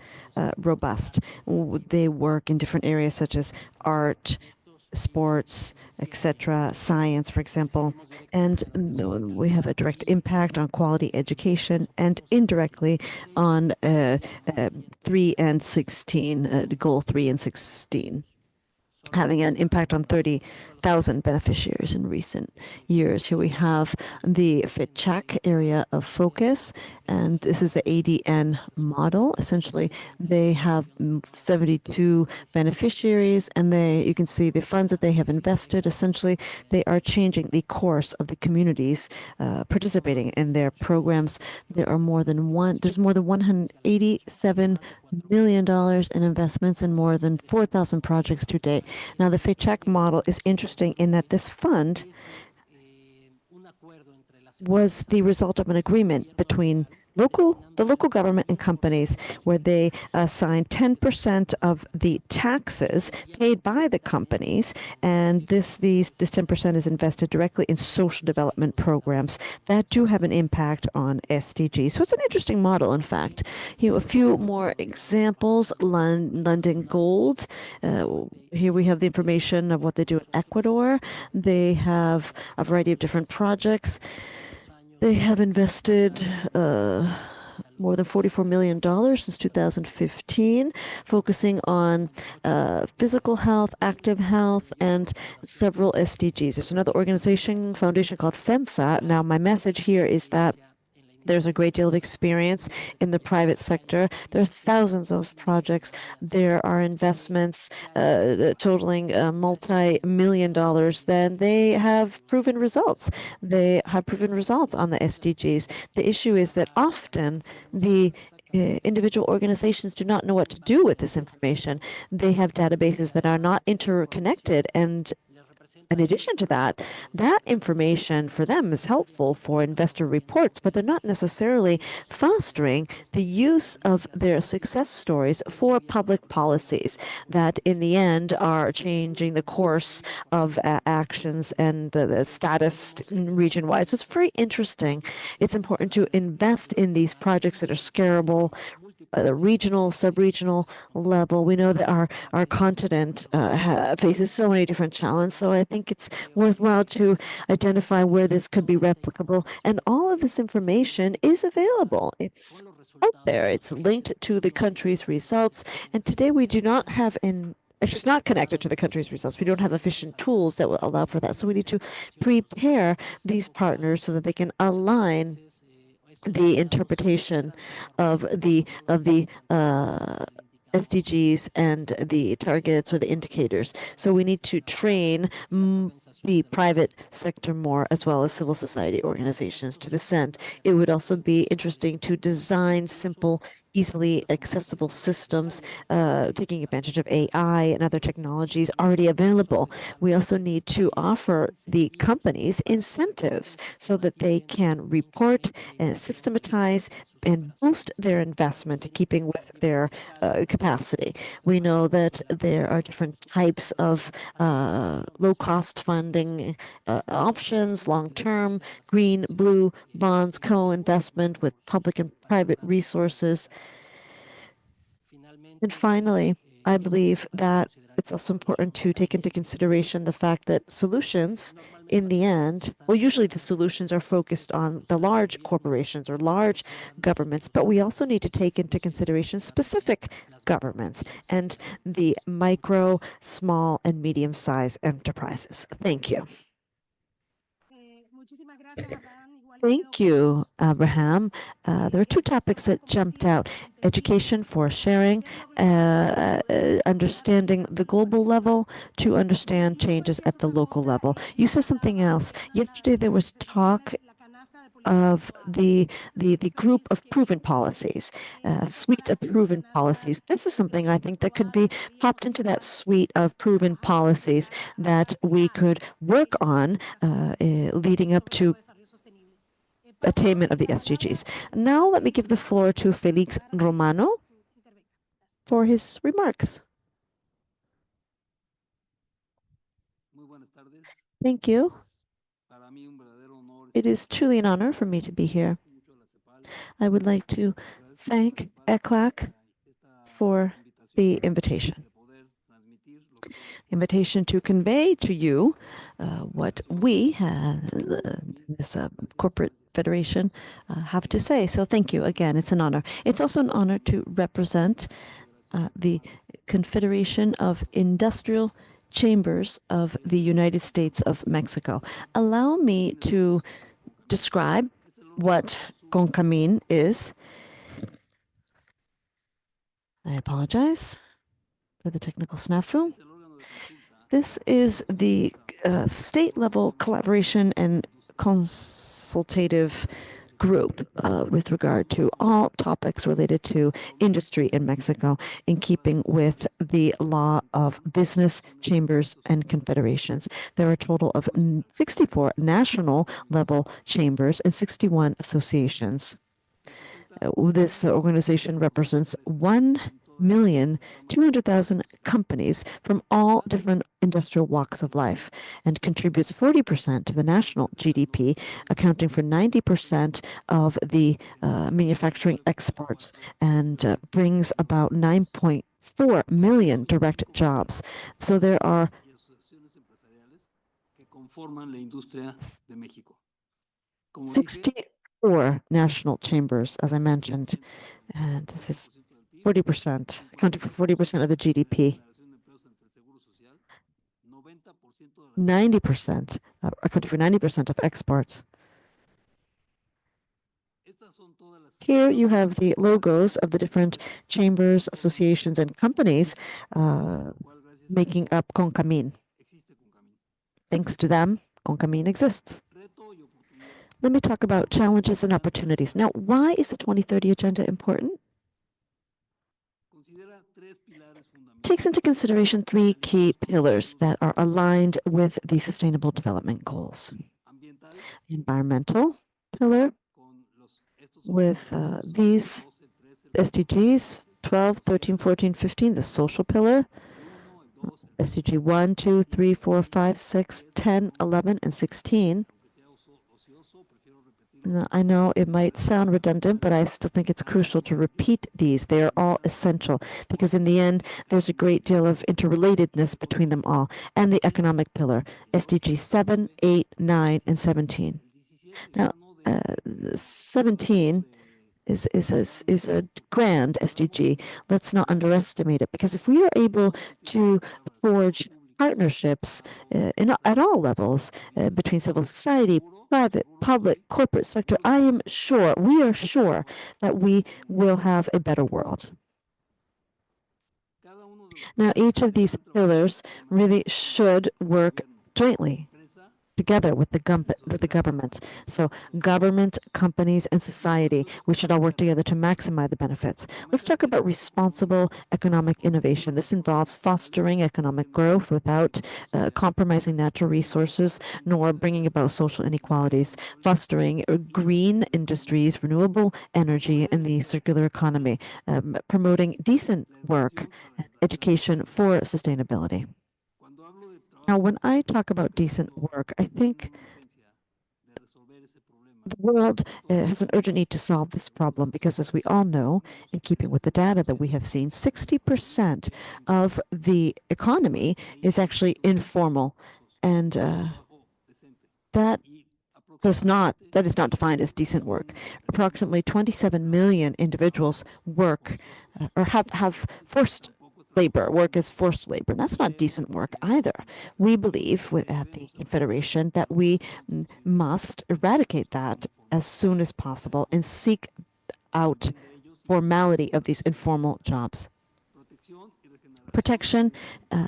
robust. They work in different areas such as art, sports, etc., science, for example, and we have a direct impact on quality education and indirectly on 3 and 16, goal 3 and 16. Having an impact on 30,000 beneficiaries in recent years. Here we have the FITCHAC area of focus, and this is the ADN model. Essentially, they have 72 beneficiaries, and you can see the funds that they have invested. Essentially, they are changing the course of the communities participating in their programs. There's more than $187 million in investments and more than 4,000 projects to date. Now, the FITCHAC model is interesting in that this fund was the result of an agreement between the local government and companies where they assign 10% of the taxes paid by the companies, and this 10% is invested directly in social development programs that do have an impact on SDGs. So it's an interesting model, in fact. A few more examples. London Gold. Here we have the information of what they do in Ecuador. They have a variety of different projects. They have invested more than $44 million since 2015, focusing on physical health, active health, and several SDGs. There's another foundation called FEMSA. Now, my message here is that there's a great deal of experience in the private sector. There are thousands of projects. There are investments totaling multi-million dollars. Then they have proven results. They have proven results on the SDGs. The issue is that often the individual organizations do not know what to do with this information. They have databases that are not interconnected, and in addition to that, that information for them is helpful for investor reports, but they're not necessarily fostering the use of their success stories for public policies that in the end are changing the course of actions and the status region-wide. So it's very interesting. It's important to invest in these projects that are scalable, the regional, sub-regional level. We know that our continent faces so many different challenges, so I think it's worthwhile to identify where this could be replicable. And all of this information is available. It's out there. It's linked to the country's results. And today we do not have it's just not connected to the country's results. We don't have efficient tools that will allow for that. So we need to prepare these partners so that they can align the interpretation of the SDGs and the targets or the indicators. So we need to train the private sector more, as well as civil society organizations to this end. It would also be interesting to design simple, easily accessible systems, taking advantage of AI and other technologies already available. We also need to offer the companies incentives so that they can report and systematize and boost their investment, keeping with their capacity. We know that there are different types of low-cost funding options, long-term, green, blue bonds, co-investment with public and private resources. And finally, I believe that it's also important to take into consideration the fact that solutions, in the end, well, usually the solutions are focused on the large corporations or large governments, but we also need to take into consideration specific governments and the micro, small, and medium-sized enterprises. Thank you. Thank you, Abraham. There are two topics that jumped out: education for sharing, understanding the global level to understand changes at the local level. You said something else. Yesterday there was talk of the group of proven policies, a suite of proven policies. This is something I think that could be popped into that suite of proven policies that we could work on leading up to attainment of the SDGs. Now let me give the floor to Felix Romano for his remarks. Thank you. It is truly an honor for me to be here. I would like to thank ECLAC for the invitation. Invitation to convey to you what we, this corporate federation, have to say. So thank you again. It's an honor. It's also an honor to represent the Confederation of Industrial Chambers of the United States of Mexico. Allow me to describe what CONCAMIN is. I apologize for the technical snafu. This is the state-level collaboration and consultative group with regard to all topics related to industry in Mexico, in keeping with the law of business chambers and confederations. There are a total of 64 national level chambers and 61 associations. This organization represents 1,200,000 companies from all different industrial walks of life and contributes 40% to the national GDP, accounting for 90% of the manufacturing exports, and brings about 9.4 million direct jobs. So there are 64 national chambers, as I mentioned, and this is 40%, accounting for 40% of the GDP. 90%, accounting for 90% of exports. Here you have the logos of the different chambers, associations, and companies making up CONCAMIN. Thanks to them, CONCAMIN exists. Let me talk about challenges and opportunities. Now, why is the 2030 Agenda important? Takes into consideration three key pillars that are aligned with the Sustainable Development Goals. The environmental pillar with these SDGs 12, 13, 14, 15, the social pillar, SDG 1, 2, 3, 4, 5, 6, 10, 11, and 16. Now, I know it might sound redundant, but I still think it's crucial to repeat these. They are all essential because in the end, there's a great deal of interrelatedness between them all. And the economic pillar, SDG 7, 8, 9, and 17. Now, 17 is a grand SDG. Let's not underestimate it, because if we are able to forge partnerships at all levels between civil society, private, public, corporate sector, we are sure that we will have a better world. Now, each of these pillars really should work jointly together with the government. So government, companies, and society, we should all work together to maximize the benefits. Let's talk about responsible economic innovation. This involves fostering economic growth without compromising natural resources nor bringing about social inequalities, fostering green industries, renewable energy, and the circular economy, promoting decent work, education for sustainability. Now, when I talk about decent work, I think the world has an urgent need to solve this problem because, as we all know, in keeping with the data that we have seen, 60% of the economy is actually informal, and that is not defined as decent work. Approximately 27 million individuals work or have forced labor, work as forced labor. That's not decent work either. We believe at the Confederation that we must eradicate that as soon as possible and seek out formality of these informal jobs. Protection,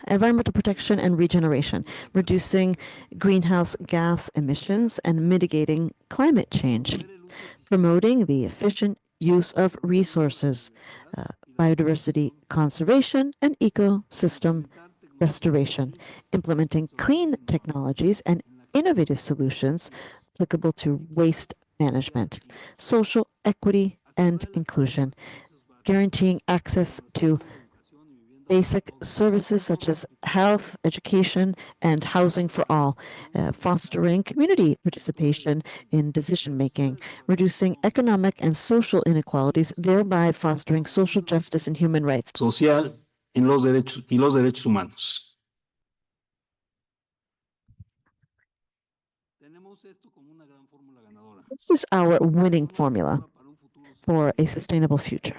environmental protection and regeneration, reducing greenhouse gas emissions and mitigating climate change, promoting the efficient use of resources, biodiversity conservation, and ecosystem restoration, implementing clean technologies and innovative solutions applicable to waste management, social equity and inclusion, guaranteeing access to basic services such as health, education, and housing for all, fostering community participation in decision-making, reducing economic and social inequalities, thereby fostering social justice and human rights. Social y los derechos humanos. This is our winning formula for a sustainable future.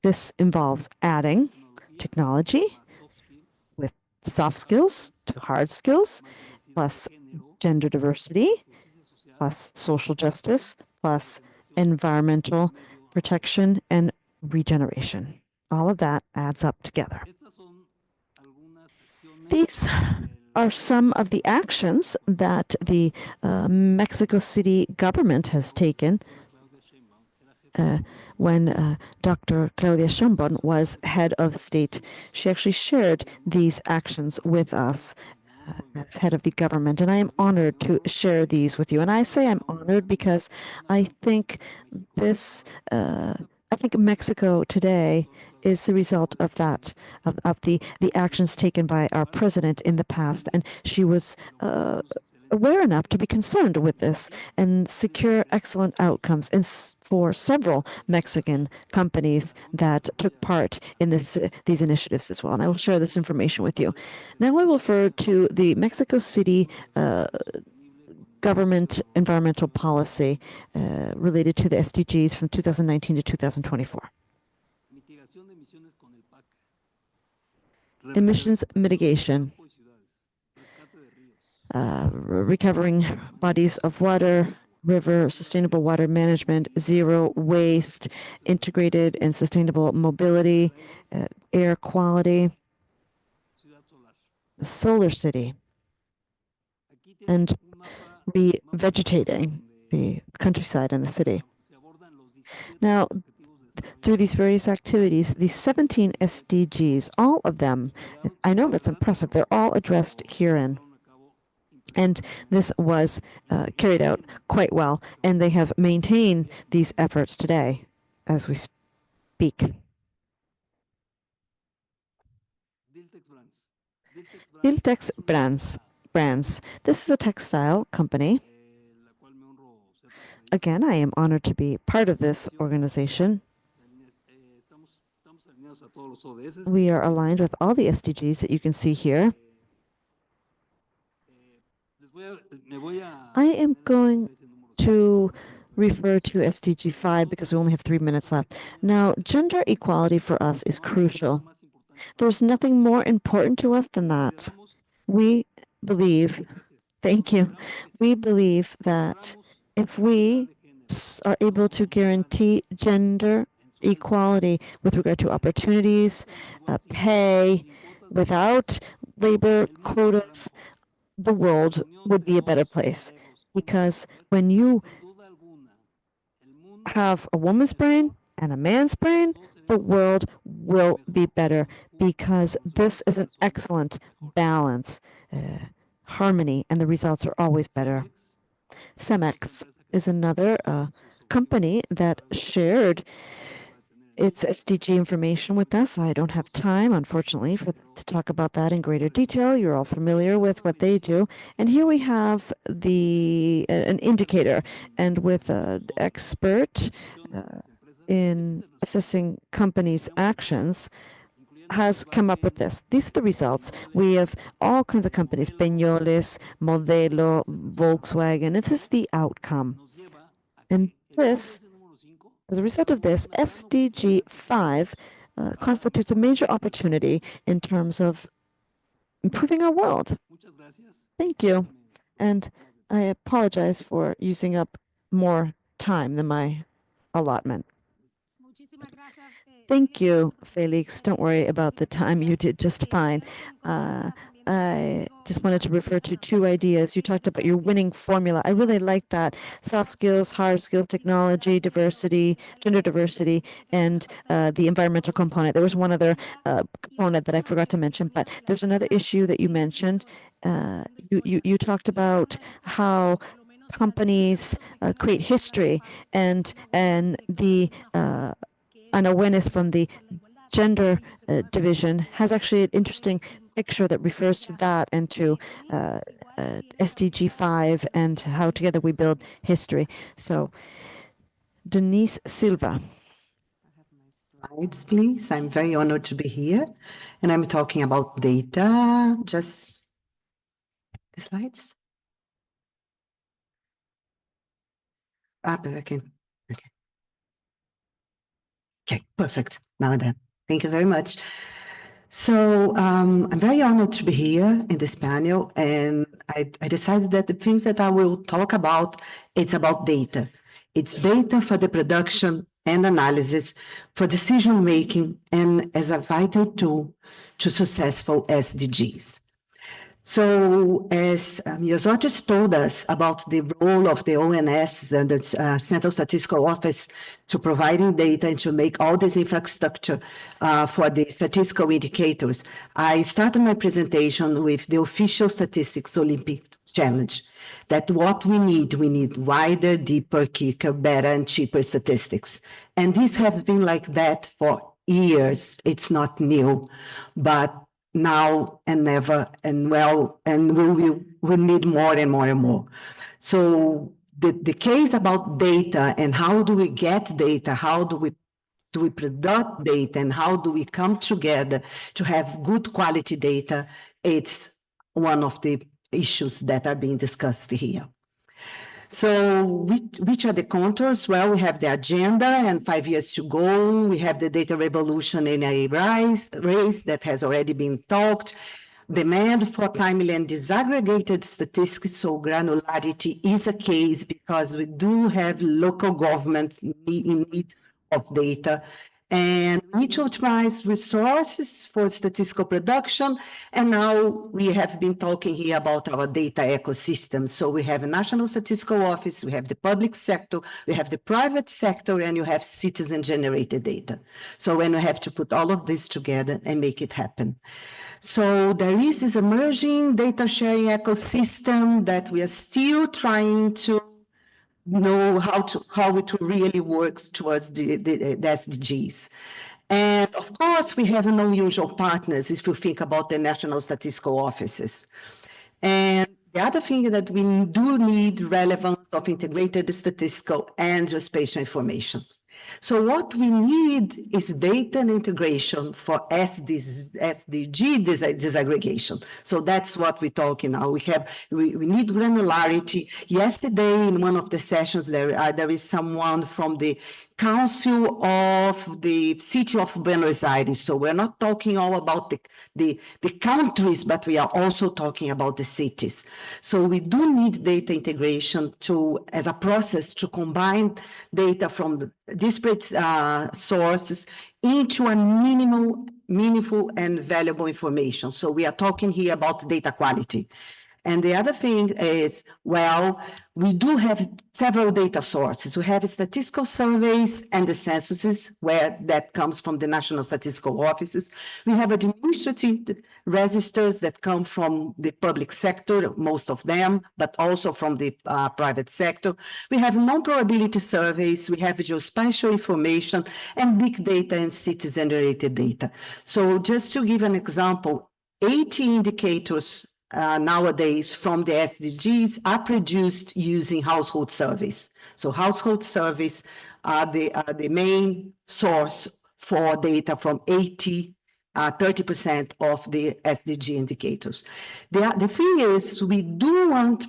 This involves adding technology with soft skills to hard skills, plus gender diversity, plus social justice, plus environmental protection and regeneration. All of that adds up together. These are some of the actions that the Mexico City government has taken when Dr. Claudia Sheinbaum was head of state. She actually shared these actions with us as head of the government, and I am honored to share these with you. And I say I'm honored because I think I think Mexico today is the result of that, of the actions taken by our president in the past, and she was aware enough to be concerned with this and secure excellent outcomes for several Mexican companies that took part in these initiatives as well. And I will share this information with you. Now I will refer to the Mexico City government environmental policy related to the SDGs from 2019 to 2024. Emissions mitigation, recovering bodies of water, river, sustainable water management, zero waste, integrated and sustainable mobility, air quality, the solar city, and revegetating the countryside and the city. Now, through these various activities, these 17 SDGs, all of them, I know that's impressive, they're all addressed herein. And this was carried out quite well, and they have maintained these efforts today as we speak. Diltex Brands. This is a textile company. Again, I am honored to be part of this organization. We are aligned with all the SDGs that you can see here. I am going to refer to SDG 5 because we only have 3 minutes left. Now, gender equality for us is crucial. There's nothing more important to us than that. We believe, thank you, we believe that if we are able to guarantee gender equality with regard to opportunities, pay, without labor quotas, the world would be a better place. Because when you have a woman's brain and a man's brain, the world will be better, because this is an excellent balance, harmony, and the results are always better. Cemex is another company that shared its SDG information with us. I don't have time, unfortunately, to talk about that in greater detail. You're all familiar with what they do. And here we have an indicator, and with an expert in assessing companies' actions, has come up with this. These are the results. We have all kinds of companies, Peñoles, Modelo, Volkswagen. This is the outcome. And this, as a result of this, SDG 5 constitutes a major opportunity in terms of improving our world. Thank you. And I apologize for using up more time than my allotment. Thank you, Felix. Don't worry about the time. You did just fine. I just wanted to refer to 2 ideas. You talked about your winning formula. I really like that. Soft skills, hard skills, technology, diversity, gender diversity, and the environmental component. There was one other component that I forgot to mention, but there's another issue that you mentioned. You talked about how companies create history, and the an awareness from the gender division has actually an interesting picture that refers to that and to SDG 5 and how together we build history. So, Denise Silva. Slides, please. I'm very honored to be here, and I'm talking about data. Just the slides. Okay. Okay, perfect. Now then, thank you very much. So I'm very honored to be here in this panel, and I decided that the things that I will talk about, it's about data. It's data for the production and analysis, for decision making, and as a vital tool to successful SDGs. So as Miosotis told us about the role of the ONS and the Central Statistical Office to providing data and to make all this infrastructure for the statistical indicators, I started my presentation with the official statistics Olympic challenge, that what we need wider, deeper, quicker, better, and cheaper statistics. And this has been like that for years. It's not new, but now and never, and we need more and more and more. So the case about data and how do we get data, how do we produce data, and how do we come together to have good quality data, it's one of the issues that are being discussed here. So which are the contours? Well, we have the agenda and 5 years to go. We have the data revolution in a race that has already been talked. Demand for timely and disaggregated statistics, so granularity is a case because we do have local governments in need of data, and we need to optimize resources for statistical production. And now we have been talking here about our data ecosystem. So we have a National Statistical Office, we have the public sector, we have the private sector, and you have citizen-generated data. So when we have to put all of this together and make it happen. So there is this emerging data sharing ecosystem that we are still trying to know how it really works towards the SDGs. And of course, we have unusual partners if you think about the national statistical offices. And the other thing is that we do need relevance of integrated statistical and geospatial information. So what we need is data and integration for SDG disaggregation. So that's what we're talking now. We need granularity. Yesterday in one of the sessions, there is someone from the Council of the City of Buenos Aires. So we're not talking all about the countries, but we are also talking about the cities. So we do need data integration as a process to combine data from disparate sources into a meaningful and valuable information. So we are talking here about data quality. And the other thing is, well, we do have several data sources. We have statistical surveys and the censuses, where that comes from the National Statistical Offices. We have administrative registers that come from the public sector, most of them, but also from the private sector. We have non-probability surveys, we have geospatial information, and big data and citizen-generated data. So just to give an example, 80 indicators nowadays from the SDGs are produced using household surveys. So household surveys are the main source for data from 30% of the SDG indicators. The thing is, we do want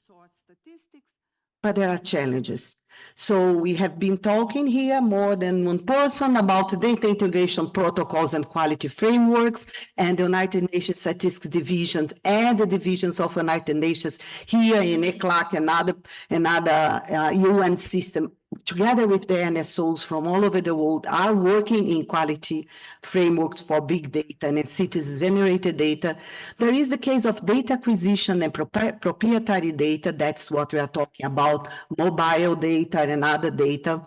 source statistics, but there are challenges. So we have been talking here more than one person about data integration protocols and quality frameworks, and the United Nations Statistics Division and the divisions of United Nations here in ECLAC and other UN system, together with the NSOs from all over the world, are working in quality frameworks for big data and citizen-generated data. There is the case of data acquisition and proprietary data. That's what we are talking about, mobile data and other data.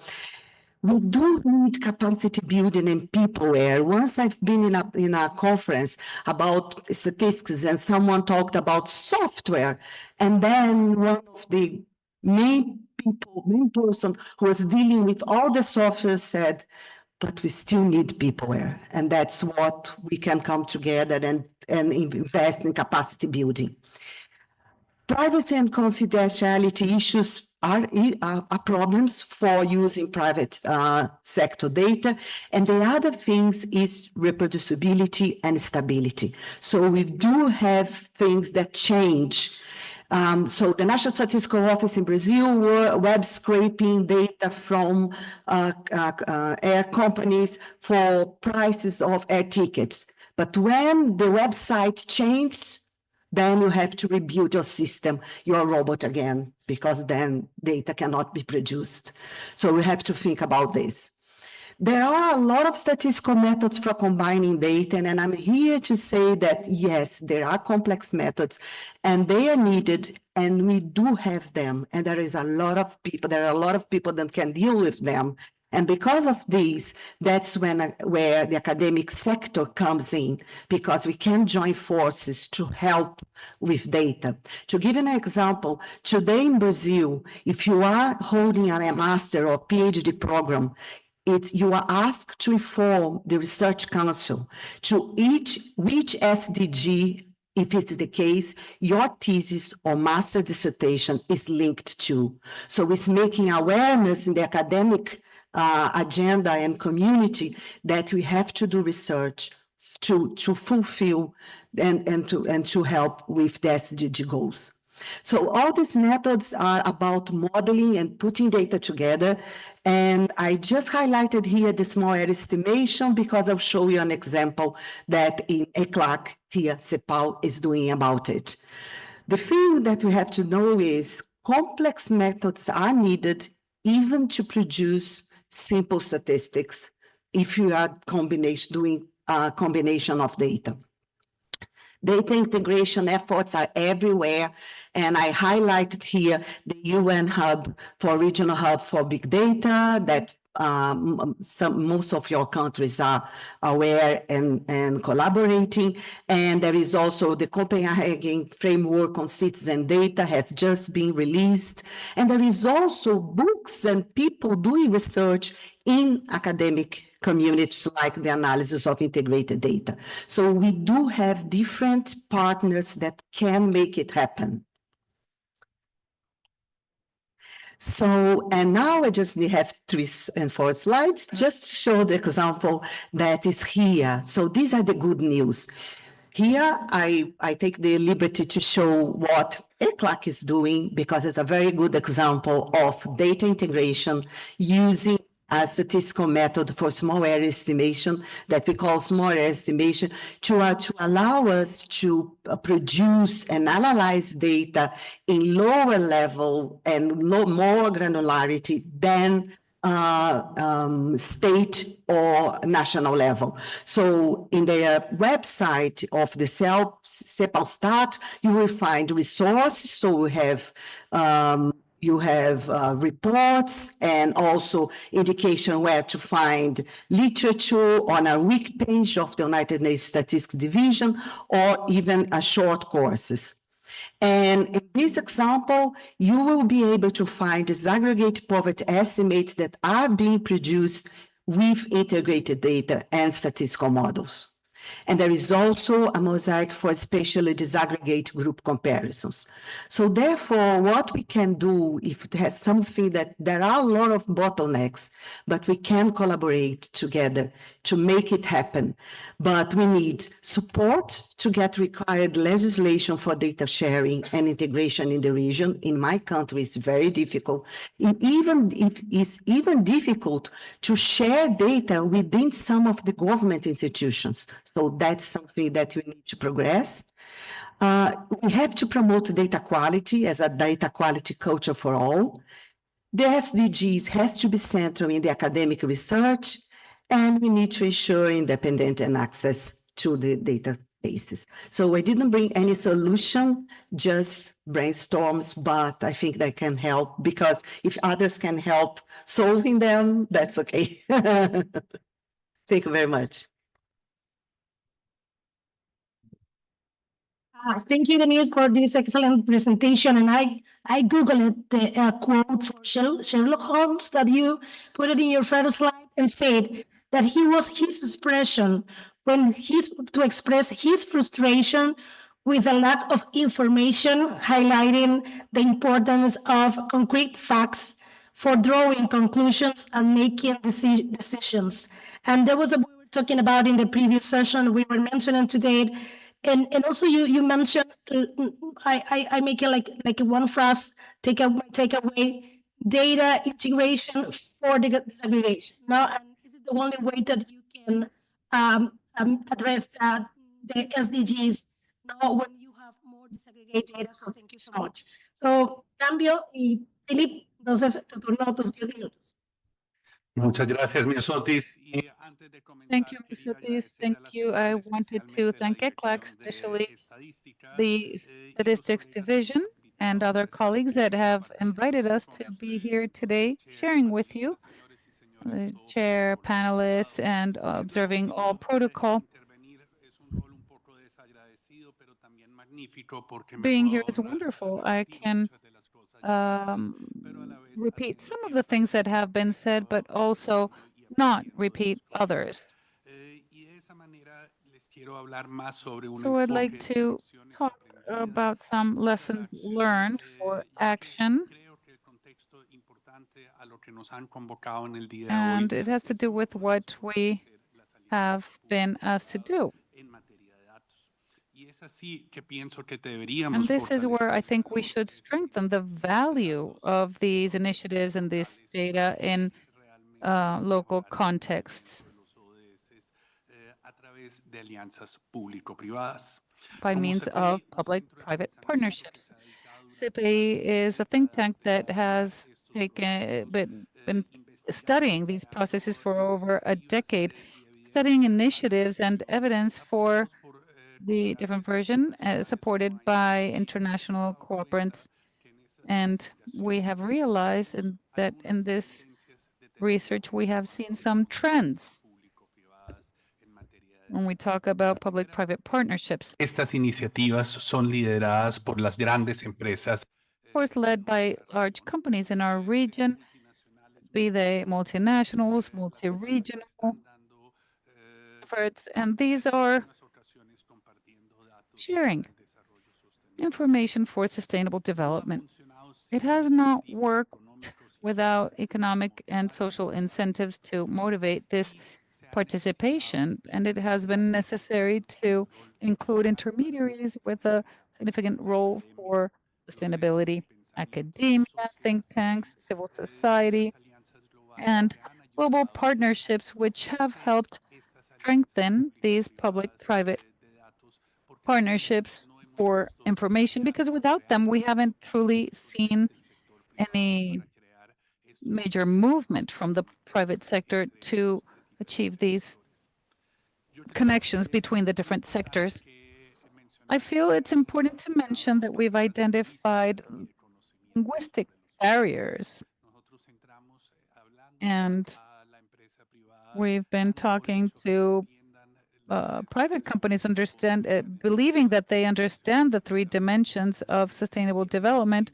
We do need capacity building and people-aware. Once I've been in a conference about statistics and someone talked about software, and then one of the main person who was dealing with all the software said, but we still need people-aware. And that's what we can come together and invest in capacity building. Privacy and confidentiality issues are problems for using private sector data. And the other things is reproducibility and stability. So we do have things that change. So the National Statistical Office in Brazil were web scraping data from air companies for prices of air tickets. But when the website changes, then you have to rebuild your system, your robot again, because then data cannot be produced. So we have to think about this. There are a lot of statistical methods for combining data, and I'm here to say that, yes, there are complex methods, and they are needed, and we do have them, and there are a lot of people that can deal with them. And because of this, that's where the academic sector comes in, because we can join forces to help with data. To give an example, today in Brazil, if you are holding a master or PhD program, you are asked to inform the Research Council to which SDG, if it's the case, your thesis or master dissertation is linked to. So it's making awareness in the academic agenda and community that we have to do research to fulfill and to help with the SDG goals. So all these methods are about modeling and putting data together. And I just highlighted here the small error estimation because I'll show you an example that in ECLAC here, CEPAL is doing about it. The thing that we have to know is complex methods are needed even to produce simple statistics if you are doing a combination of data. Data integration efforts are everywhere, and I highlighted here the UN Hub for Regional Hub for Big Data that most of your countries are aware and collaborating. And there is also the Copenhagen Framework on Citizen Data has just been released. And there is also books and people doing research in academic communities like the analysis of integrated data. So we do have different partners that can make it happen. So, and now I just have 3 and 4 slides, just to show the example that is here. So these are the good news. Here, I take the liberty to show what ECLAC is doing because it's a very good example of data integration using a statistical method for small error estimation that we call small error estimation to allow us to produce and analyze data in lower level and more granularity than state or national level. So in the website of the CEPAL Start, you will find resources. So we have you have reports and also indication where to find literature on a wiki page of the United Nations Statistics Division or even short courses. And in this example, you will be able to find disaggregate poverty estimates that are being produced with integrated data and statistical models. And there is also a mosaic for spatially disaggregate group comparisons. So therefore, what we can do if it has something that there are a lot of bottlenecks, but we can collaborate together to make it happen. But we need support to get required legislation for data sharing and integration in the region. In my country, it's very difficult. It's even difficult to share data within some of the government institutions. So that's something that we need to progress. We have to promote data quality as a data quality culture for all. The SDGs has to be central in the academic research, and we need to ensure independent and access to the databases. So I didn't bring any solution, just brainstorms, but I think that can help because if others can help solving them, that's okay. Thank you very much. Thank you, Denise, for this excellent presentation. And I Googled the quote for Sherlock Holmes that you put it in your first slide and said that his expression to express his frustration with a lack of information, highlighting the importance of concrete facts for drawing conclusions and making decisions. And there was we were talking about in the previous session, we were mentioning today. And also you mentioned, I make it like one phrase, take away data integration for the disaggregation. Now, and this is the only way that you can address the SDGs now when you have more disaggregated data. So thank you so much. So, cambio y Philip, entonces tu turno, tus 10 minutos. Muchas gracias, Miosotis. Thank you, Mr. Sotis. Thank you. I wanted to thank ECLAC, especially the Statistics Division and other colleagues that have invited us to be here today sharing with you, the chair, panelists, and observing all protocol. Being here is wonderful. I can repeat some of the things that have been said, but also not repeat others. So I'd like to talk about some lessons learned for action. And it has to do with what we have been asked to do. And this is where I think we should strengthen the value of these initiatives and this data in local contexts by means of public-private partnerships. CIPE is a think tank that has been studying these processes for over a decade, studying initiatives and evidence for the different version, supported by international cooperants. And we have realized that in this research, we have seen some trends when we talk about public-private partnerships. Estas iniciativas son lideradas por las grandes empresas. Of course, led by large companies in our region, be they multinationals, multi-regional efforts, and these are sharing information for sustainable development. It has not worked without economic and social incentives to motivate this participation, and it has been necessary to include intermediaries with a significant role for sustainability, academia, think tanks, civil society, and global partnerships, which have helped strengthen these public-private partnerships for information, because without them, we haven't truly seen any major movement from the private sector to achieve these connections between the different sectors. I feel it's important to mention that we've identified linguistic barriers, and we've been talking to private companies believing that they understand the three dimensions of sustainable development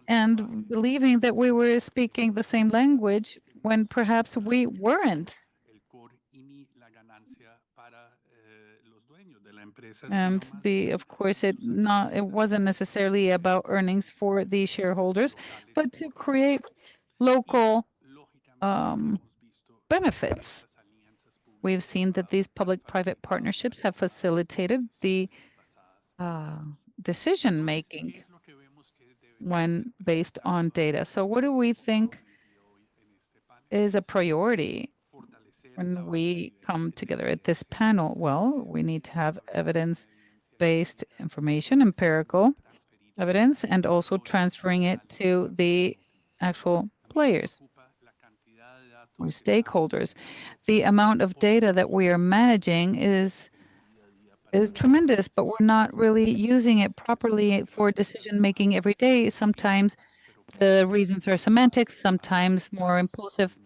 and believing that we were speaking the same language when perhaps we weren't. And of course, it wasn't necessarily about earnings for the shareholders, but to create local benefits. We've seen that these public-private partnerships have facilitated the decision-making when based on data. So what do we think is a priority when we come together at this panel? Well, we need to have evidence-based information, empirical evidence, and also transferring it to the actual players or stakeholders. The amount of data that we are managing is tremendous, but we're not really using it properly for decision-making every day. Sometimes the reasons are semantics, sometimes more impulsive.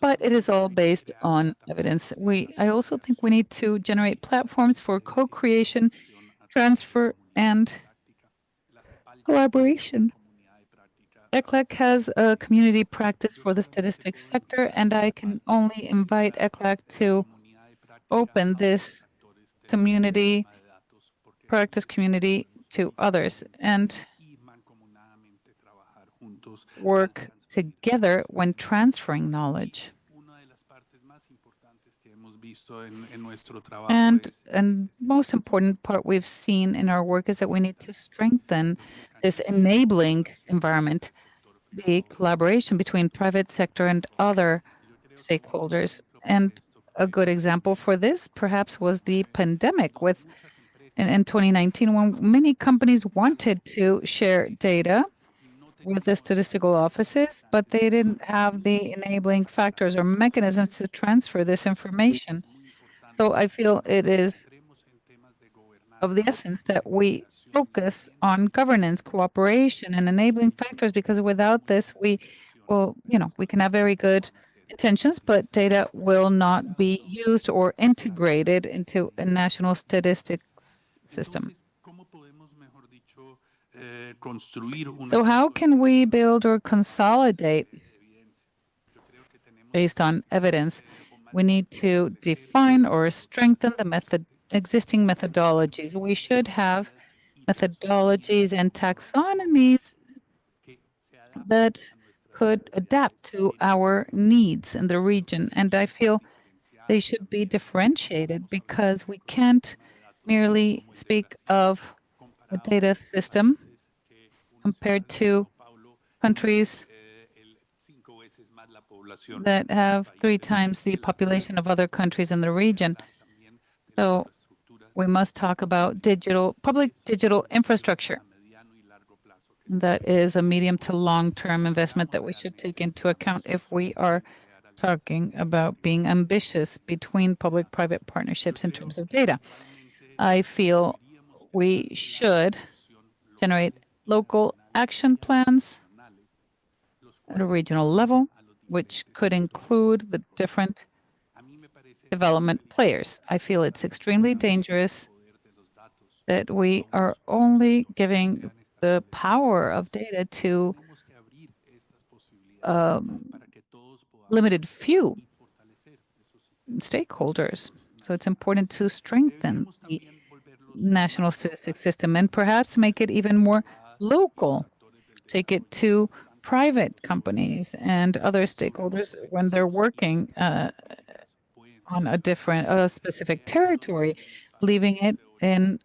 But it is all based on evidence. I also think we need to generate platforms for co-creation, transfer, and collaboration. ECLAC has a community practice for the statistics sector, and I can only invite ECLAC to open this community practice community to others and work together when transferring knowledge. And most important part we've seen in our work is that we need to strengthen this enabling environment, the collaboration between private sector and other stakeholders. And a good example for this perhaps was the pandemic in 2019, when many companies wanted to share data with the statistical offices, but they didn't have the enabling factors or mechanisms to transfer this information. So I feel it is of the essence that we focus on governance, cooperation, and enabling factors, because without this, we will, we can have very good intentions, but data will not be used or integrated into a national statistics system. So how can we build or consolidate based on evidence? We need to define or strengthen the existing methodologies. We should have methodologies and taxonomies that could adapt to our needs in the region. And I feel they should be differentiated, because we can't merely speak of a data system compared to countries that have 3 times the population of other countries in the region. So we must talk about public digital infrastructure. That is a medium to long-term investment that we should take into account if we are talking about being ambitious between public-private partnerships in terms of data. I feel we should generate local action plans at a regional level, which could include the different development players. I feel it's extremely dangerous that we are only giving the power of data to limited few stakeholders. So it's important to strengthen the national statistics system and perhaps make it even more local. Take it to private companies and other stakeholders when they're working on a specific territory, leaving it in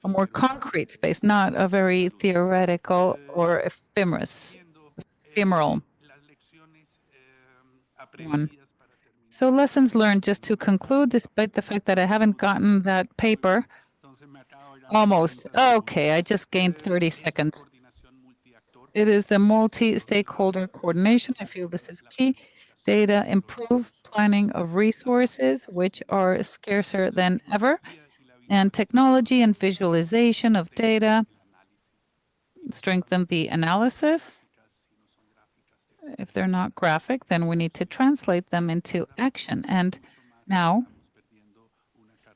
a more concrete space, not a very theoretical or ephemeral one. So lessons learned, just to conclude, despite the fact that I haven't gotten that paper. Almost. Okay, I just gained 30 seconds. It is the multi-stakeholder coordination. I feel this is key. Data improve planning of resources, which are scarcer than ever, and technology and visualization of data strengthen the analysis. If they're not graphic, then we need to translate them into action. And now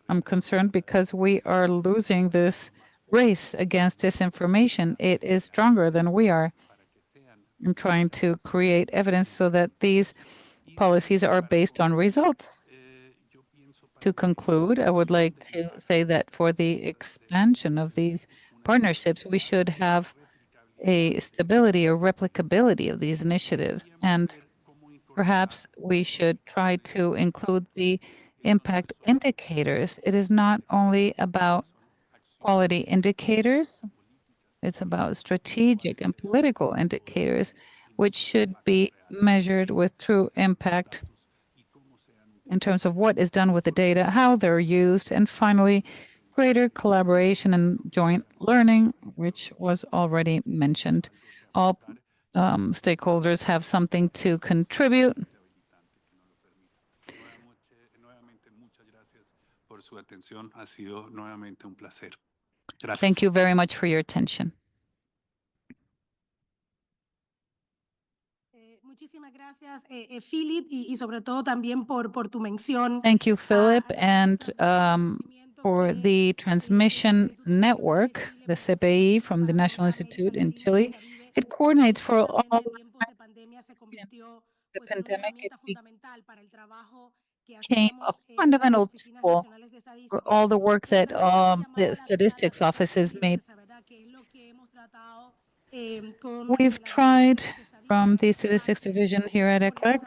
I'm concerned because we are losing this race against disinformation. It is stronger than we are. I'm trying to create evidence so that these policies are based on results. To conclude, I would like to say that for the expansion of these partnerships, we should have a stability or replicability of these initiatives. And perhaps we should try to include the impact indicators. It is not only about quality indicators, it's about strategic and political indicators, which should be measured with true impact in terms of what is done with the data, how they're used, and finally, greater collaboration and joint learning, which was already mentioned. All stakeholders have something to contribute. Thank you very much for your attention. Thank you, Philip, and for the transmission network, the CPI from the National Institute in Chile. It coordinates for all the pandemic. It became a fundamental tool for all the work that the statistics offices made. We've tried from the statistics division here at ECLEC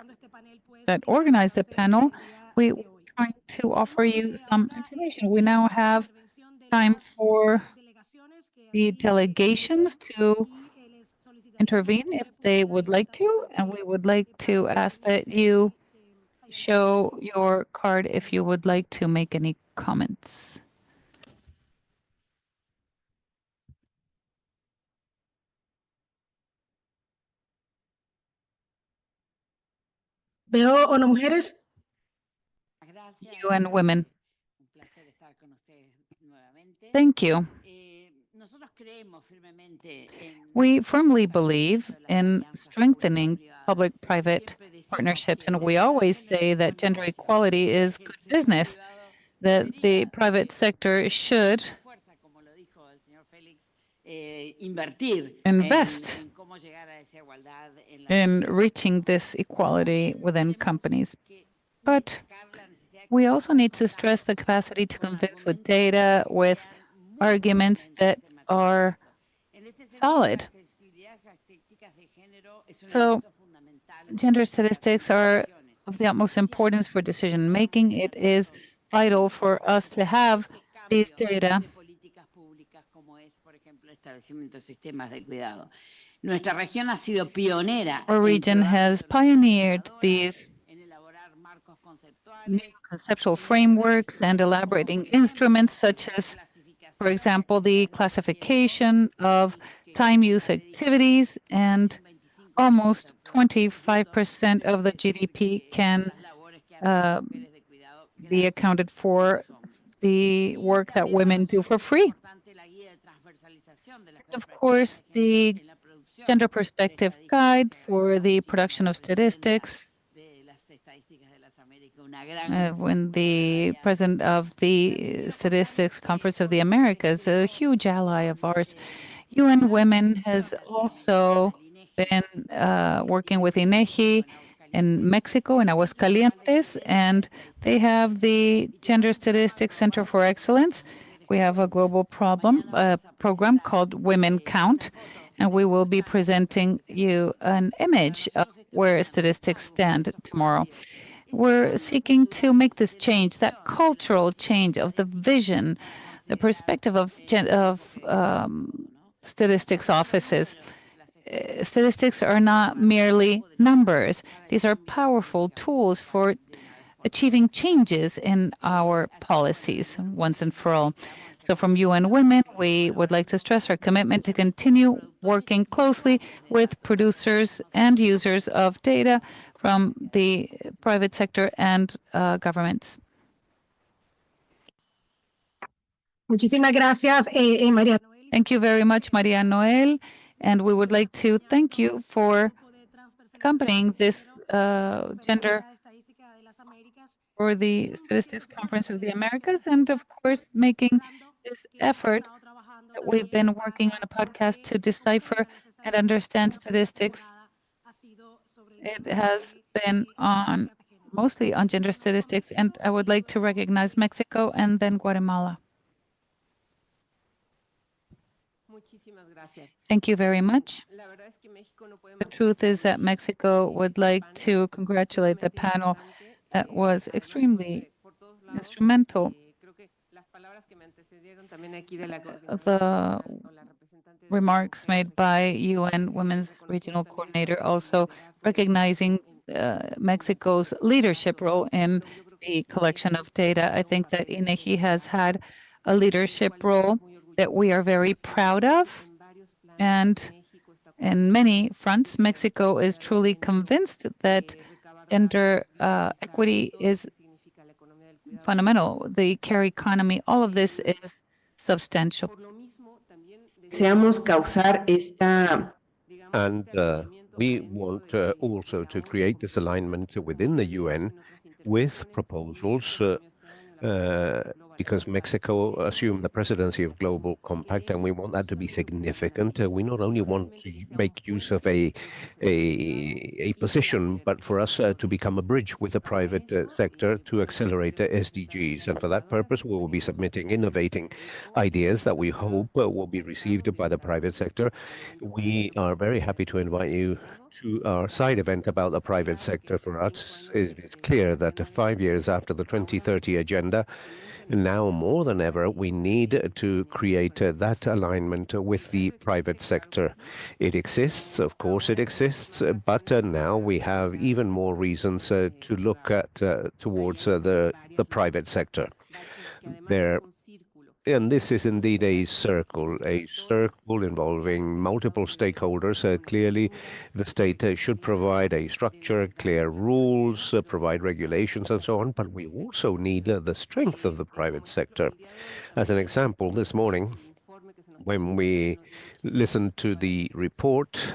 that organized the panel. We were trying to offer you some information. We now have time for the delegations to intervene if they would like to, and we would like to ask that you show your card if you would like to make any comments. ¿Veo o no mujeres? UN women. Thank you. We firmly believe in strengthening public-private partnerships, and we always say that gender equality is good business, that the private sector should invest in reaching this equality within companies. But we also need to stress the capacity to convince with data, with arguments that are solid. So gender statistics are of the utmost importance for decision making. It is vital for us to have these data. Our region has pioneered these new conceptual frameworks and elaborating instruments such as, for example, the classification of time use activities, and almost 25% of the GDP can be accounted for the work that women do for free. Of course, the gender perspective guide for the production of statistics. When the president of the Statistics Conference of the Americas, a huge ally of ours, UN Women has also been working with INEGI in Mexico, in Aguascalientes, and they have the Gender Statistics Center for Excellence. We have a global program called Women Count, and we will be presenting you an image of where statistics stand tomorrow. We're seeking to make this change, that cultural change of the vision, the perspective of statistics offices. Statistics are not merely numbers. These are powerful tools for achieving changes in our policies once and for all. So from UN Women, we would like to stress our commitment to continue working closely with producers and users of data from the private sector and governments. Muchísimas gracias, María. Thank you very much, Maria Noel. And we would like to thank you for accompanying this gender for the Statistics Conference of the Americas, and of course, making this effort that we've been working on a podcast to decipher and understand statistics. It has been on mostly on gender statistics, and I would like to recognize Mexico and then Guatemala. Thank you very much. The truth is that Mexico would like to congratulate the panel that was extremely instrumental. The remarks made by UN Women's Regional Coordinator also recognizing Mexico's leadership role in the collection of data. I think that INEGI has had a leadership role that we are very proud of. And in many fronts, Mexico is truly convinced that gender equity is fundamental. The care economy, all of this is substantial. And we want also to create this alignment within the UN with proposals because Mexico assumed the presidency of Global Compact, and we want that to be significant. We not only want to make use of a position, but for us to become a bridge with the private sector to accelerate the SDGs. And for that purpose, we will be submitting innovating ideas that we hope will be received by the private sector. We are very happy to invite you to our side event about the private sector. For us, it is clear that 5 years after the 2030 agenda, now more than ever, we need to create that alignment with the private sector. It exists, of course it exists, but now we have even more reasons to look at towards the private sector. There And this is indeed a circle involving multiple stakeholders. Clearly, the state should provide a structure, clear rules, provide regulations, and so on. But we also need the strength of the private sector. As an example, this morning, when we listened to the report,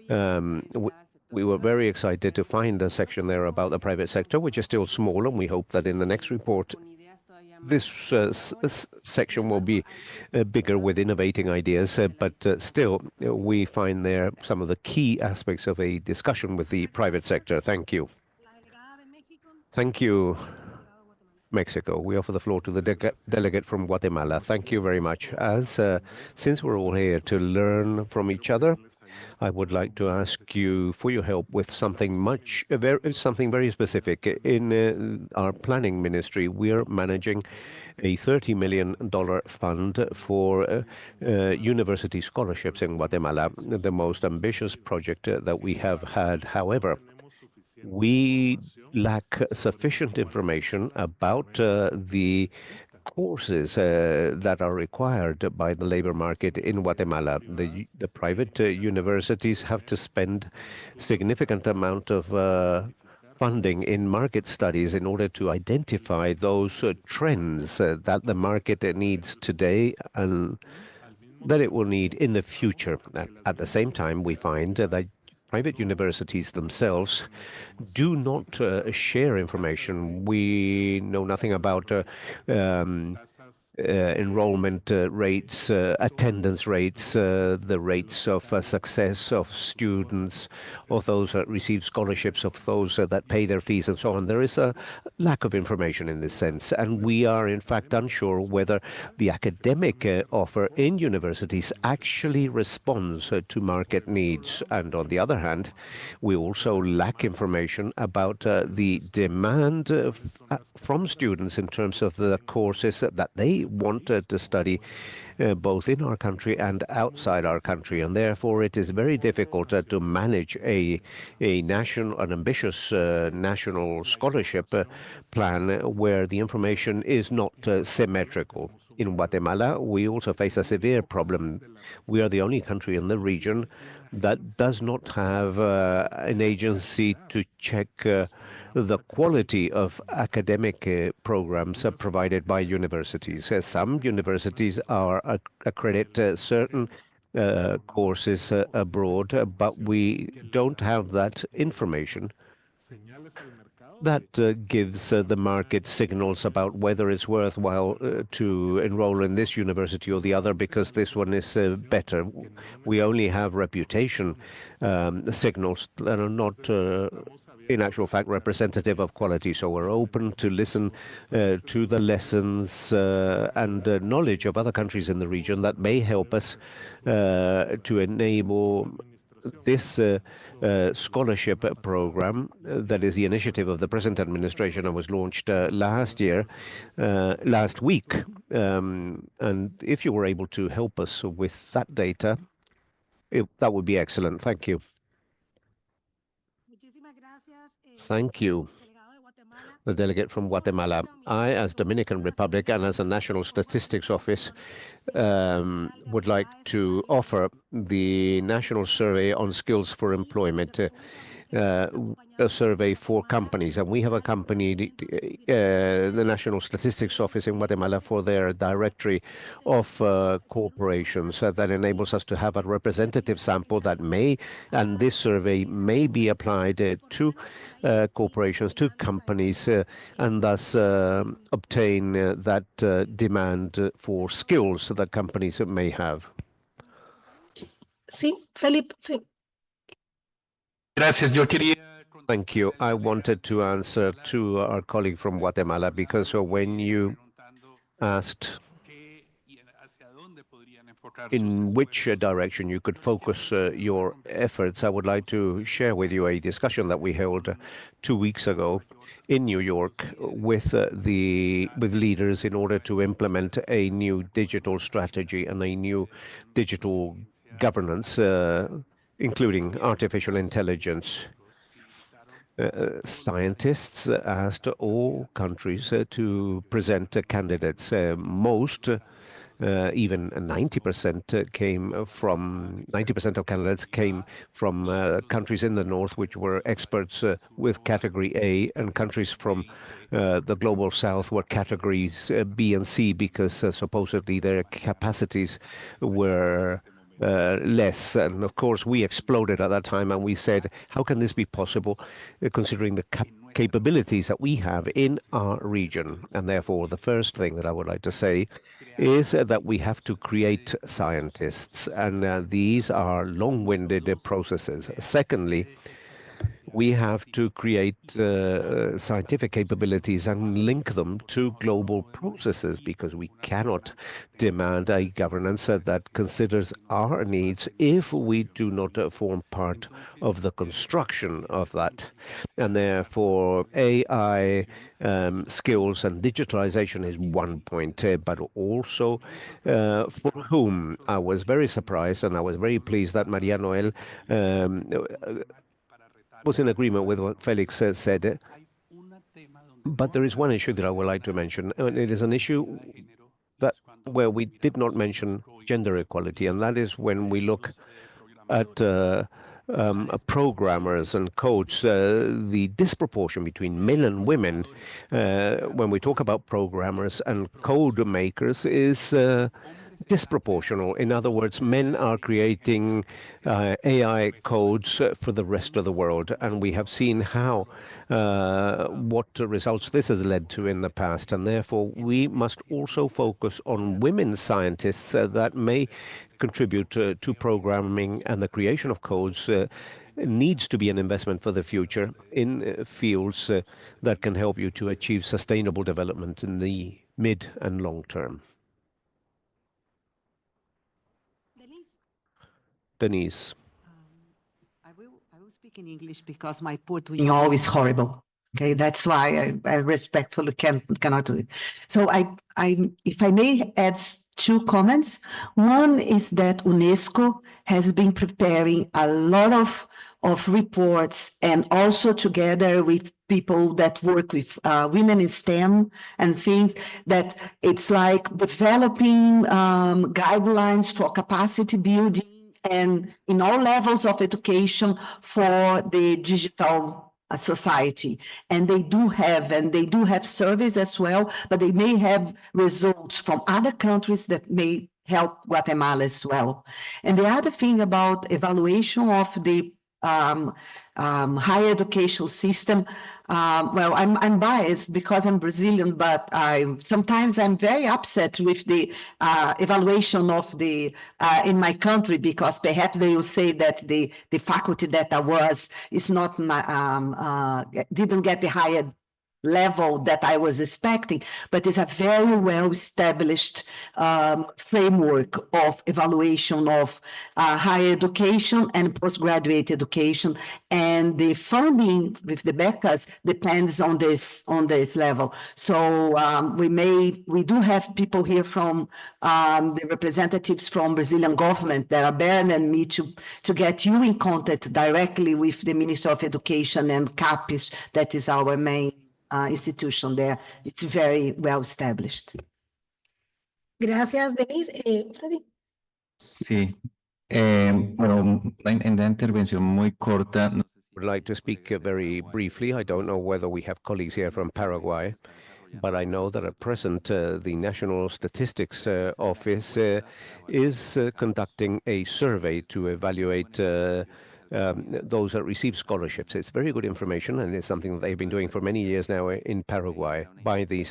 we were very excited to find a section there about the private sector, which is still small, and we hope that in the next report, this section will be bigger with innovating ideas, but still, we find there some of the key aspects of a discussion with the private sector. Thank you. Thank you, Mexico. We offer the floor to the delegate from Guatemala. Thank you very much. Since we're all here to learn from each other, I would like to ask you for your help with something very specific. In our planning ministry, we are managing a $30 million fund for university scholarships in Guatemala, the most ambitious project that we have had. However, we lack sufficient information about the courses that are required by the labor market in Guatemala. The private universities have to spend significant amount of funding in market studies in order to identify those trends that the market needs today and that it will need in the future. At the same time, we find that private universities themselves do not share information. We know nothing about enrollment rates, attendance rates, the rates of success of students, of those that receive scholarships, of those that pay their fees, and so on. There is a lack of information in this sense, and we are in fact unsure whether the academic offer in universities actually responds to market needs. And on the other hand, we also lack information about the demand from students in terms of the courses that they want to study both in our country and outside our country, and therefore it is very difficult to manage an ambitious national scholarship plan where the information is not symmetrical. In Guatemala, we also face a severe problem. We are the only country in the region that does not have an agency to check the quality of academic programs provided by universities. Some universities accredit certain courses abroad, but we don't have that information. That gives the market signals about whether it's worthwhile to enroll in this university or the other because this one is better. We only have reputation signals that are not in actual fact representative of quality. So we're open to listen to the lessons and knowledge of other countries in the region that may help us to enable this scholarship program that is the initiative of the present administration and was launched last week. And if you were able to help us with that data, that would be excellent. Thank you. Thank you, the delegate from Guatemala. I, as Dominican Republic and as a National Statistics Office, would like to offer the National Survey on Skills for Employment, a survey for companies. And we have accompanied the National Statistics Office in Guatemala for their directory of corporations that enables us to have a representative sample and this survey may be applied to corporations, to companies, and thus obtain that demand for skills that companies may have. Sí, Felipe, sí. Gracias. Yo quería... Thank you. I wanted to answer to our colleague from Guatemala because when you asked in which direction you could focus your efforts, I would like to share with you a discussion that we held 2 weeks ago in New York with leaders in order to implement a new digital strategy and a new digital governance, including artificial intelligence. scientists asked all countries to present candidates. Most, even 90% came from 90% of candidates came from countries in the north, which were experts with category A, and countries from the global south were categories B and C, because supposedly their capacities were less. And of course, we exploded at that time, and we said, how can this be possible, considering the capabilities that we have in our region? And therefore, the first thing that I would like to say is that we have to create scientists, and these are long-winded processes. Secondly, we have to create scientific capabilities and link them to global processes, because we cannot demand a governance that considers our needs if we do not form part of the construction of that. And therefore, AI skills and digitalization is one point, but also for whom I was very surprised, and I was very pleased that Maria Noel was in agreement with what Felix said. But there is one issue that I would like to mention, and it is an issue that where we did not mention gender equality, and that is when we look at programmers and codes, the disproportion between men and women when we talk about programmers and code makers is disproportional. In other words, men are creating AI codes for the rest of the world, and we have seen how what results this has led to in the past, and therefore we must also focus on women scientists that may contribute to programming, and the creation of codes needs to be an investment for the future in fields that can help you to achieve sustainable development in the mid and long term. Denise. I will speak in English because my Portuguese is horrible. Okay, that's why I respectfully cannot do it. So if I may add two comments. One is that UNESCO has been preparing a lot of reports, and also together with people that work with women in STEM and things, that it's like developing guidelines for capacity building and in all levels of education for the digital society. And they do have surveys as well, but they may have results from other countries that may help Guatemala as well. And the other thing about evaluation of the higher education system, well, I'm biased because I'm Brazilian, but sometimes I'm very upset with the evaluation of the in my country, because perhaps they will say that the faculty that I was is not didn't get the higher level that I was expecting, but it's a very well-established framework of evaluation of higher education and postgraduate education, and the funding with the becas depends on this level. So we do have people here from the representatives from Brazilian government that are better than me to get you in contact directly with the Minister of Education and CAPES, that is our main institution there. It's very well established. Gracias, Denise. Freddy. Sí. Bueno, en la intervención muy corta. Would like to speak very briefly. I don't know whether we have colleagues here from Paraguay, but I know that at present the National Statistics Office is conducting a survey to evaluate those that receive scholarships. It's very good information, and it's something that they've been doing for many years now in Paraguay by the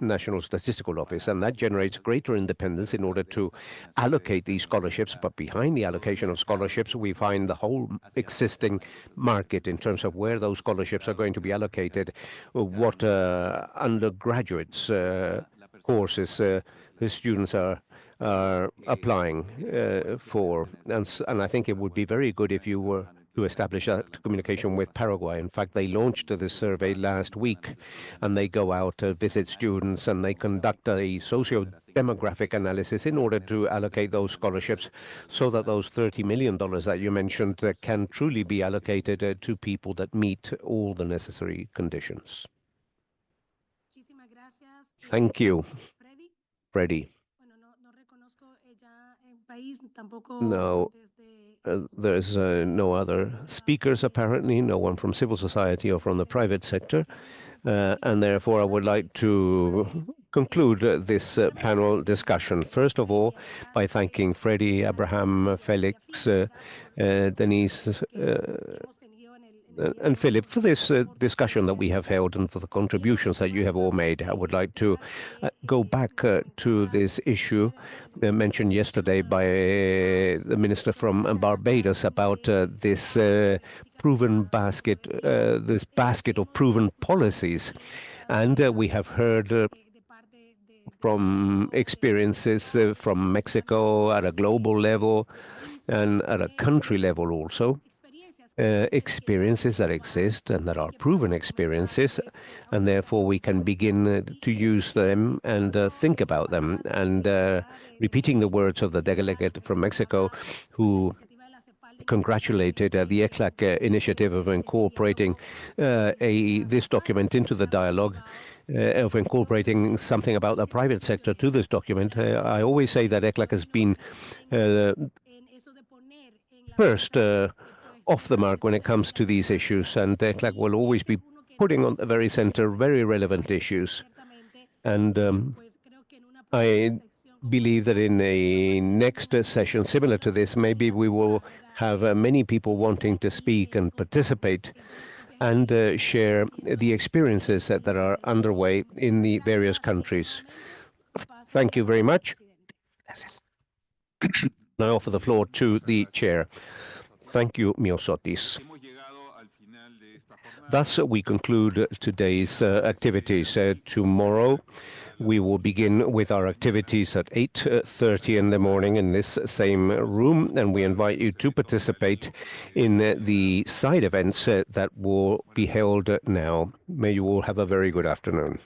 National Statistical Office, and that generates greater independence in order to allocate these scholarships. But behind the allocation of scholarships, we find the whole existing market in terms of where those scholarships are going to be allocated, what undergraduates courses the students are applying for, and I think it would be very good if you were to establish that communication with Paraguay. In fact, they launched this survey last week, and they go out to visit students and they conduct a socio-demographic analysis in order to allocate those scholarships so that those $30 million that you mentioned can truly be allocated to people that meet all the necessary conditions. Thank you, Freddie. No, there's no other speakers, apparently, no one from civil society or from the private sector. And therefore, I would like to conclude this panel discussion. First of all, by thanking Freddie, Abraham, Felix, Denise, and Philip for this discussion that we have held and for the contributions that you have all made. I would like to go back to this issue mentioned yesterday by the minister from Barbados about this proven basket, this basket of proven policies. And we have heard from experiences from Mexico at a global level and at a country level also. Experiences that exist and that are proven experiences, and therefore we can begin to use them and think about them. And repeating the words of the delegate from Mexico who congratulated the ECLAC initiative of incorporating this document into the dialogue, of incorporating something about the private sector to this document. I always say that ECLAC has been first off the mark when it comes to these issues, and ECLAC will always be putting on the very center very relevant issues. And I believe that in a next session similar to this, maybe we will have many people wanting to speak and participate and share the experiences that are underway in the various countries. Thank you very much. I offer the floor to the chair. Thank you, Myosotis. Thus, we conclude today's activities. Tomorrow, we will begin with our activities at 8:30 in the morning in this same room, and we invite you to participate in the side events that will be held now. May you all have a very good afternoon.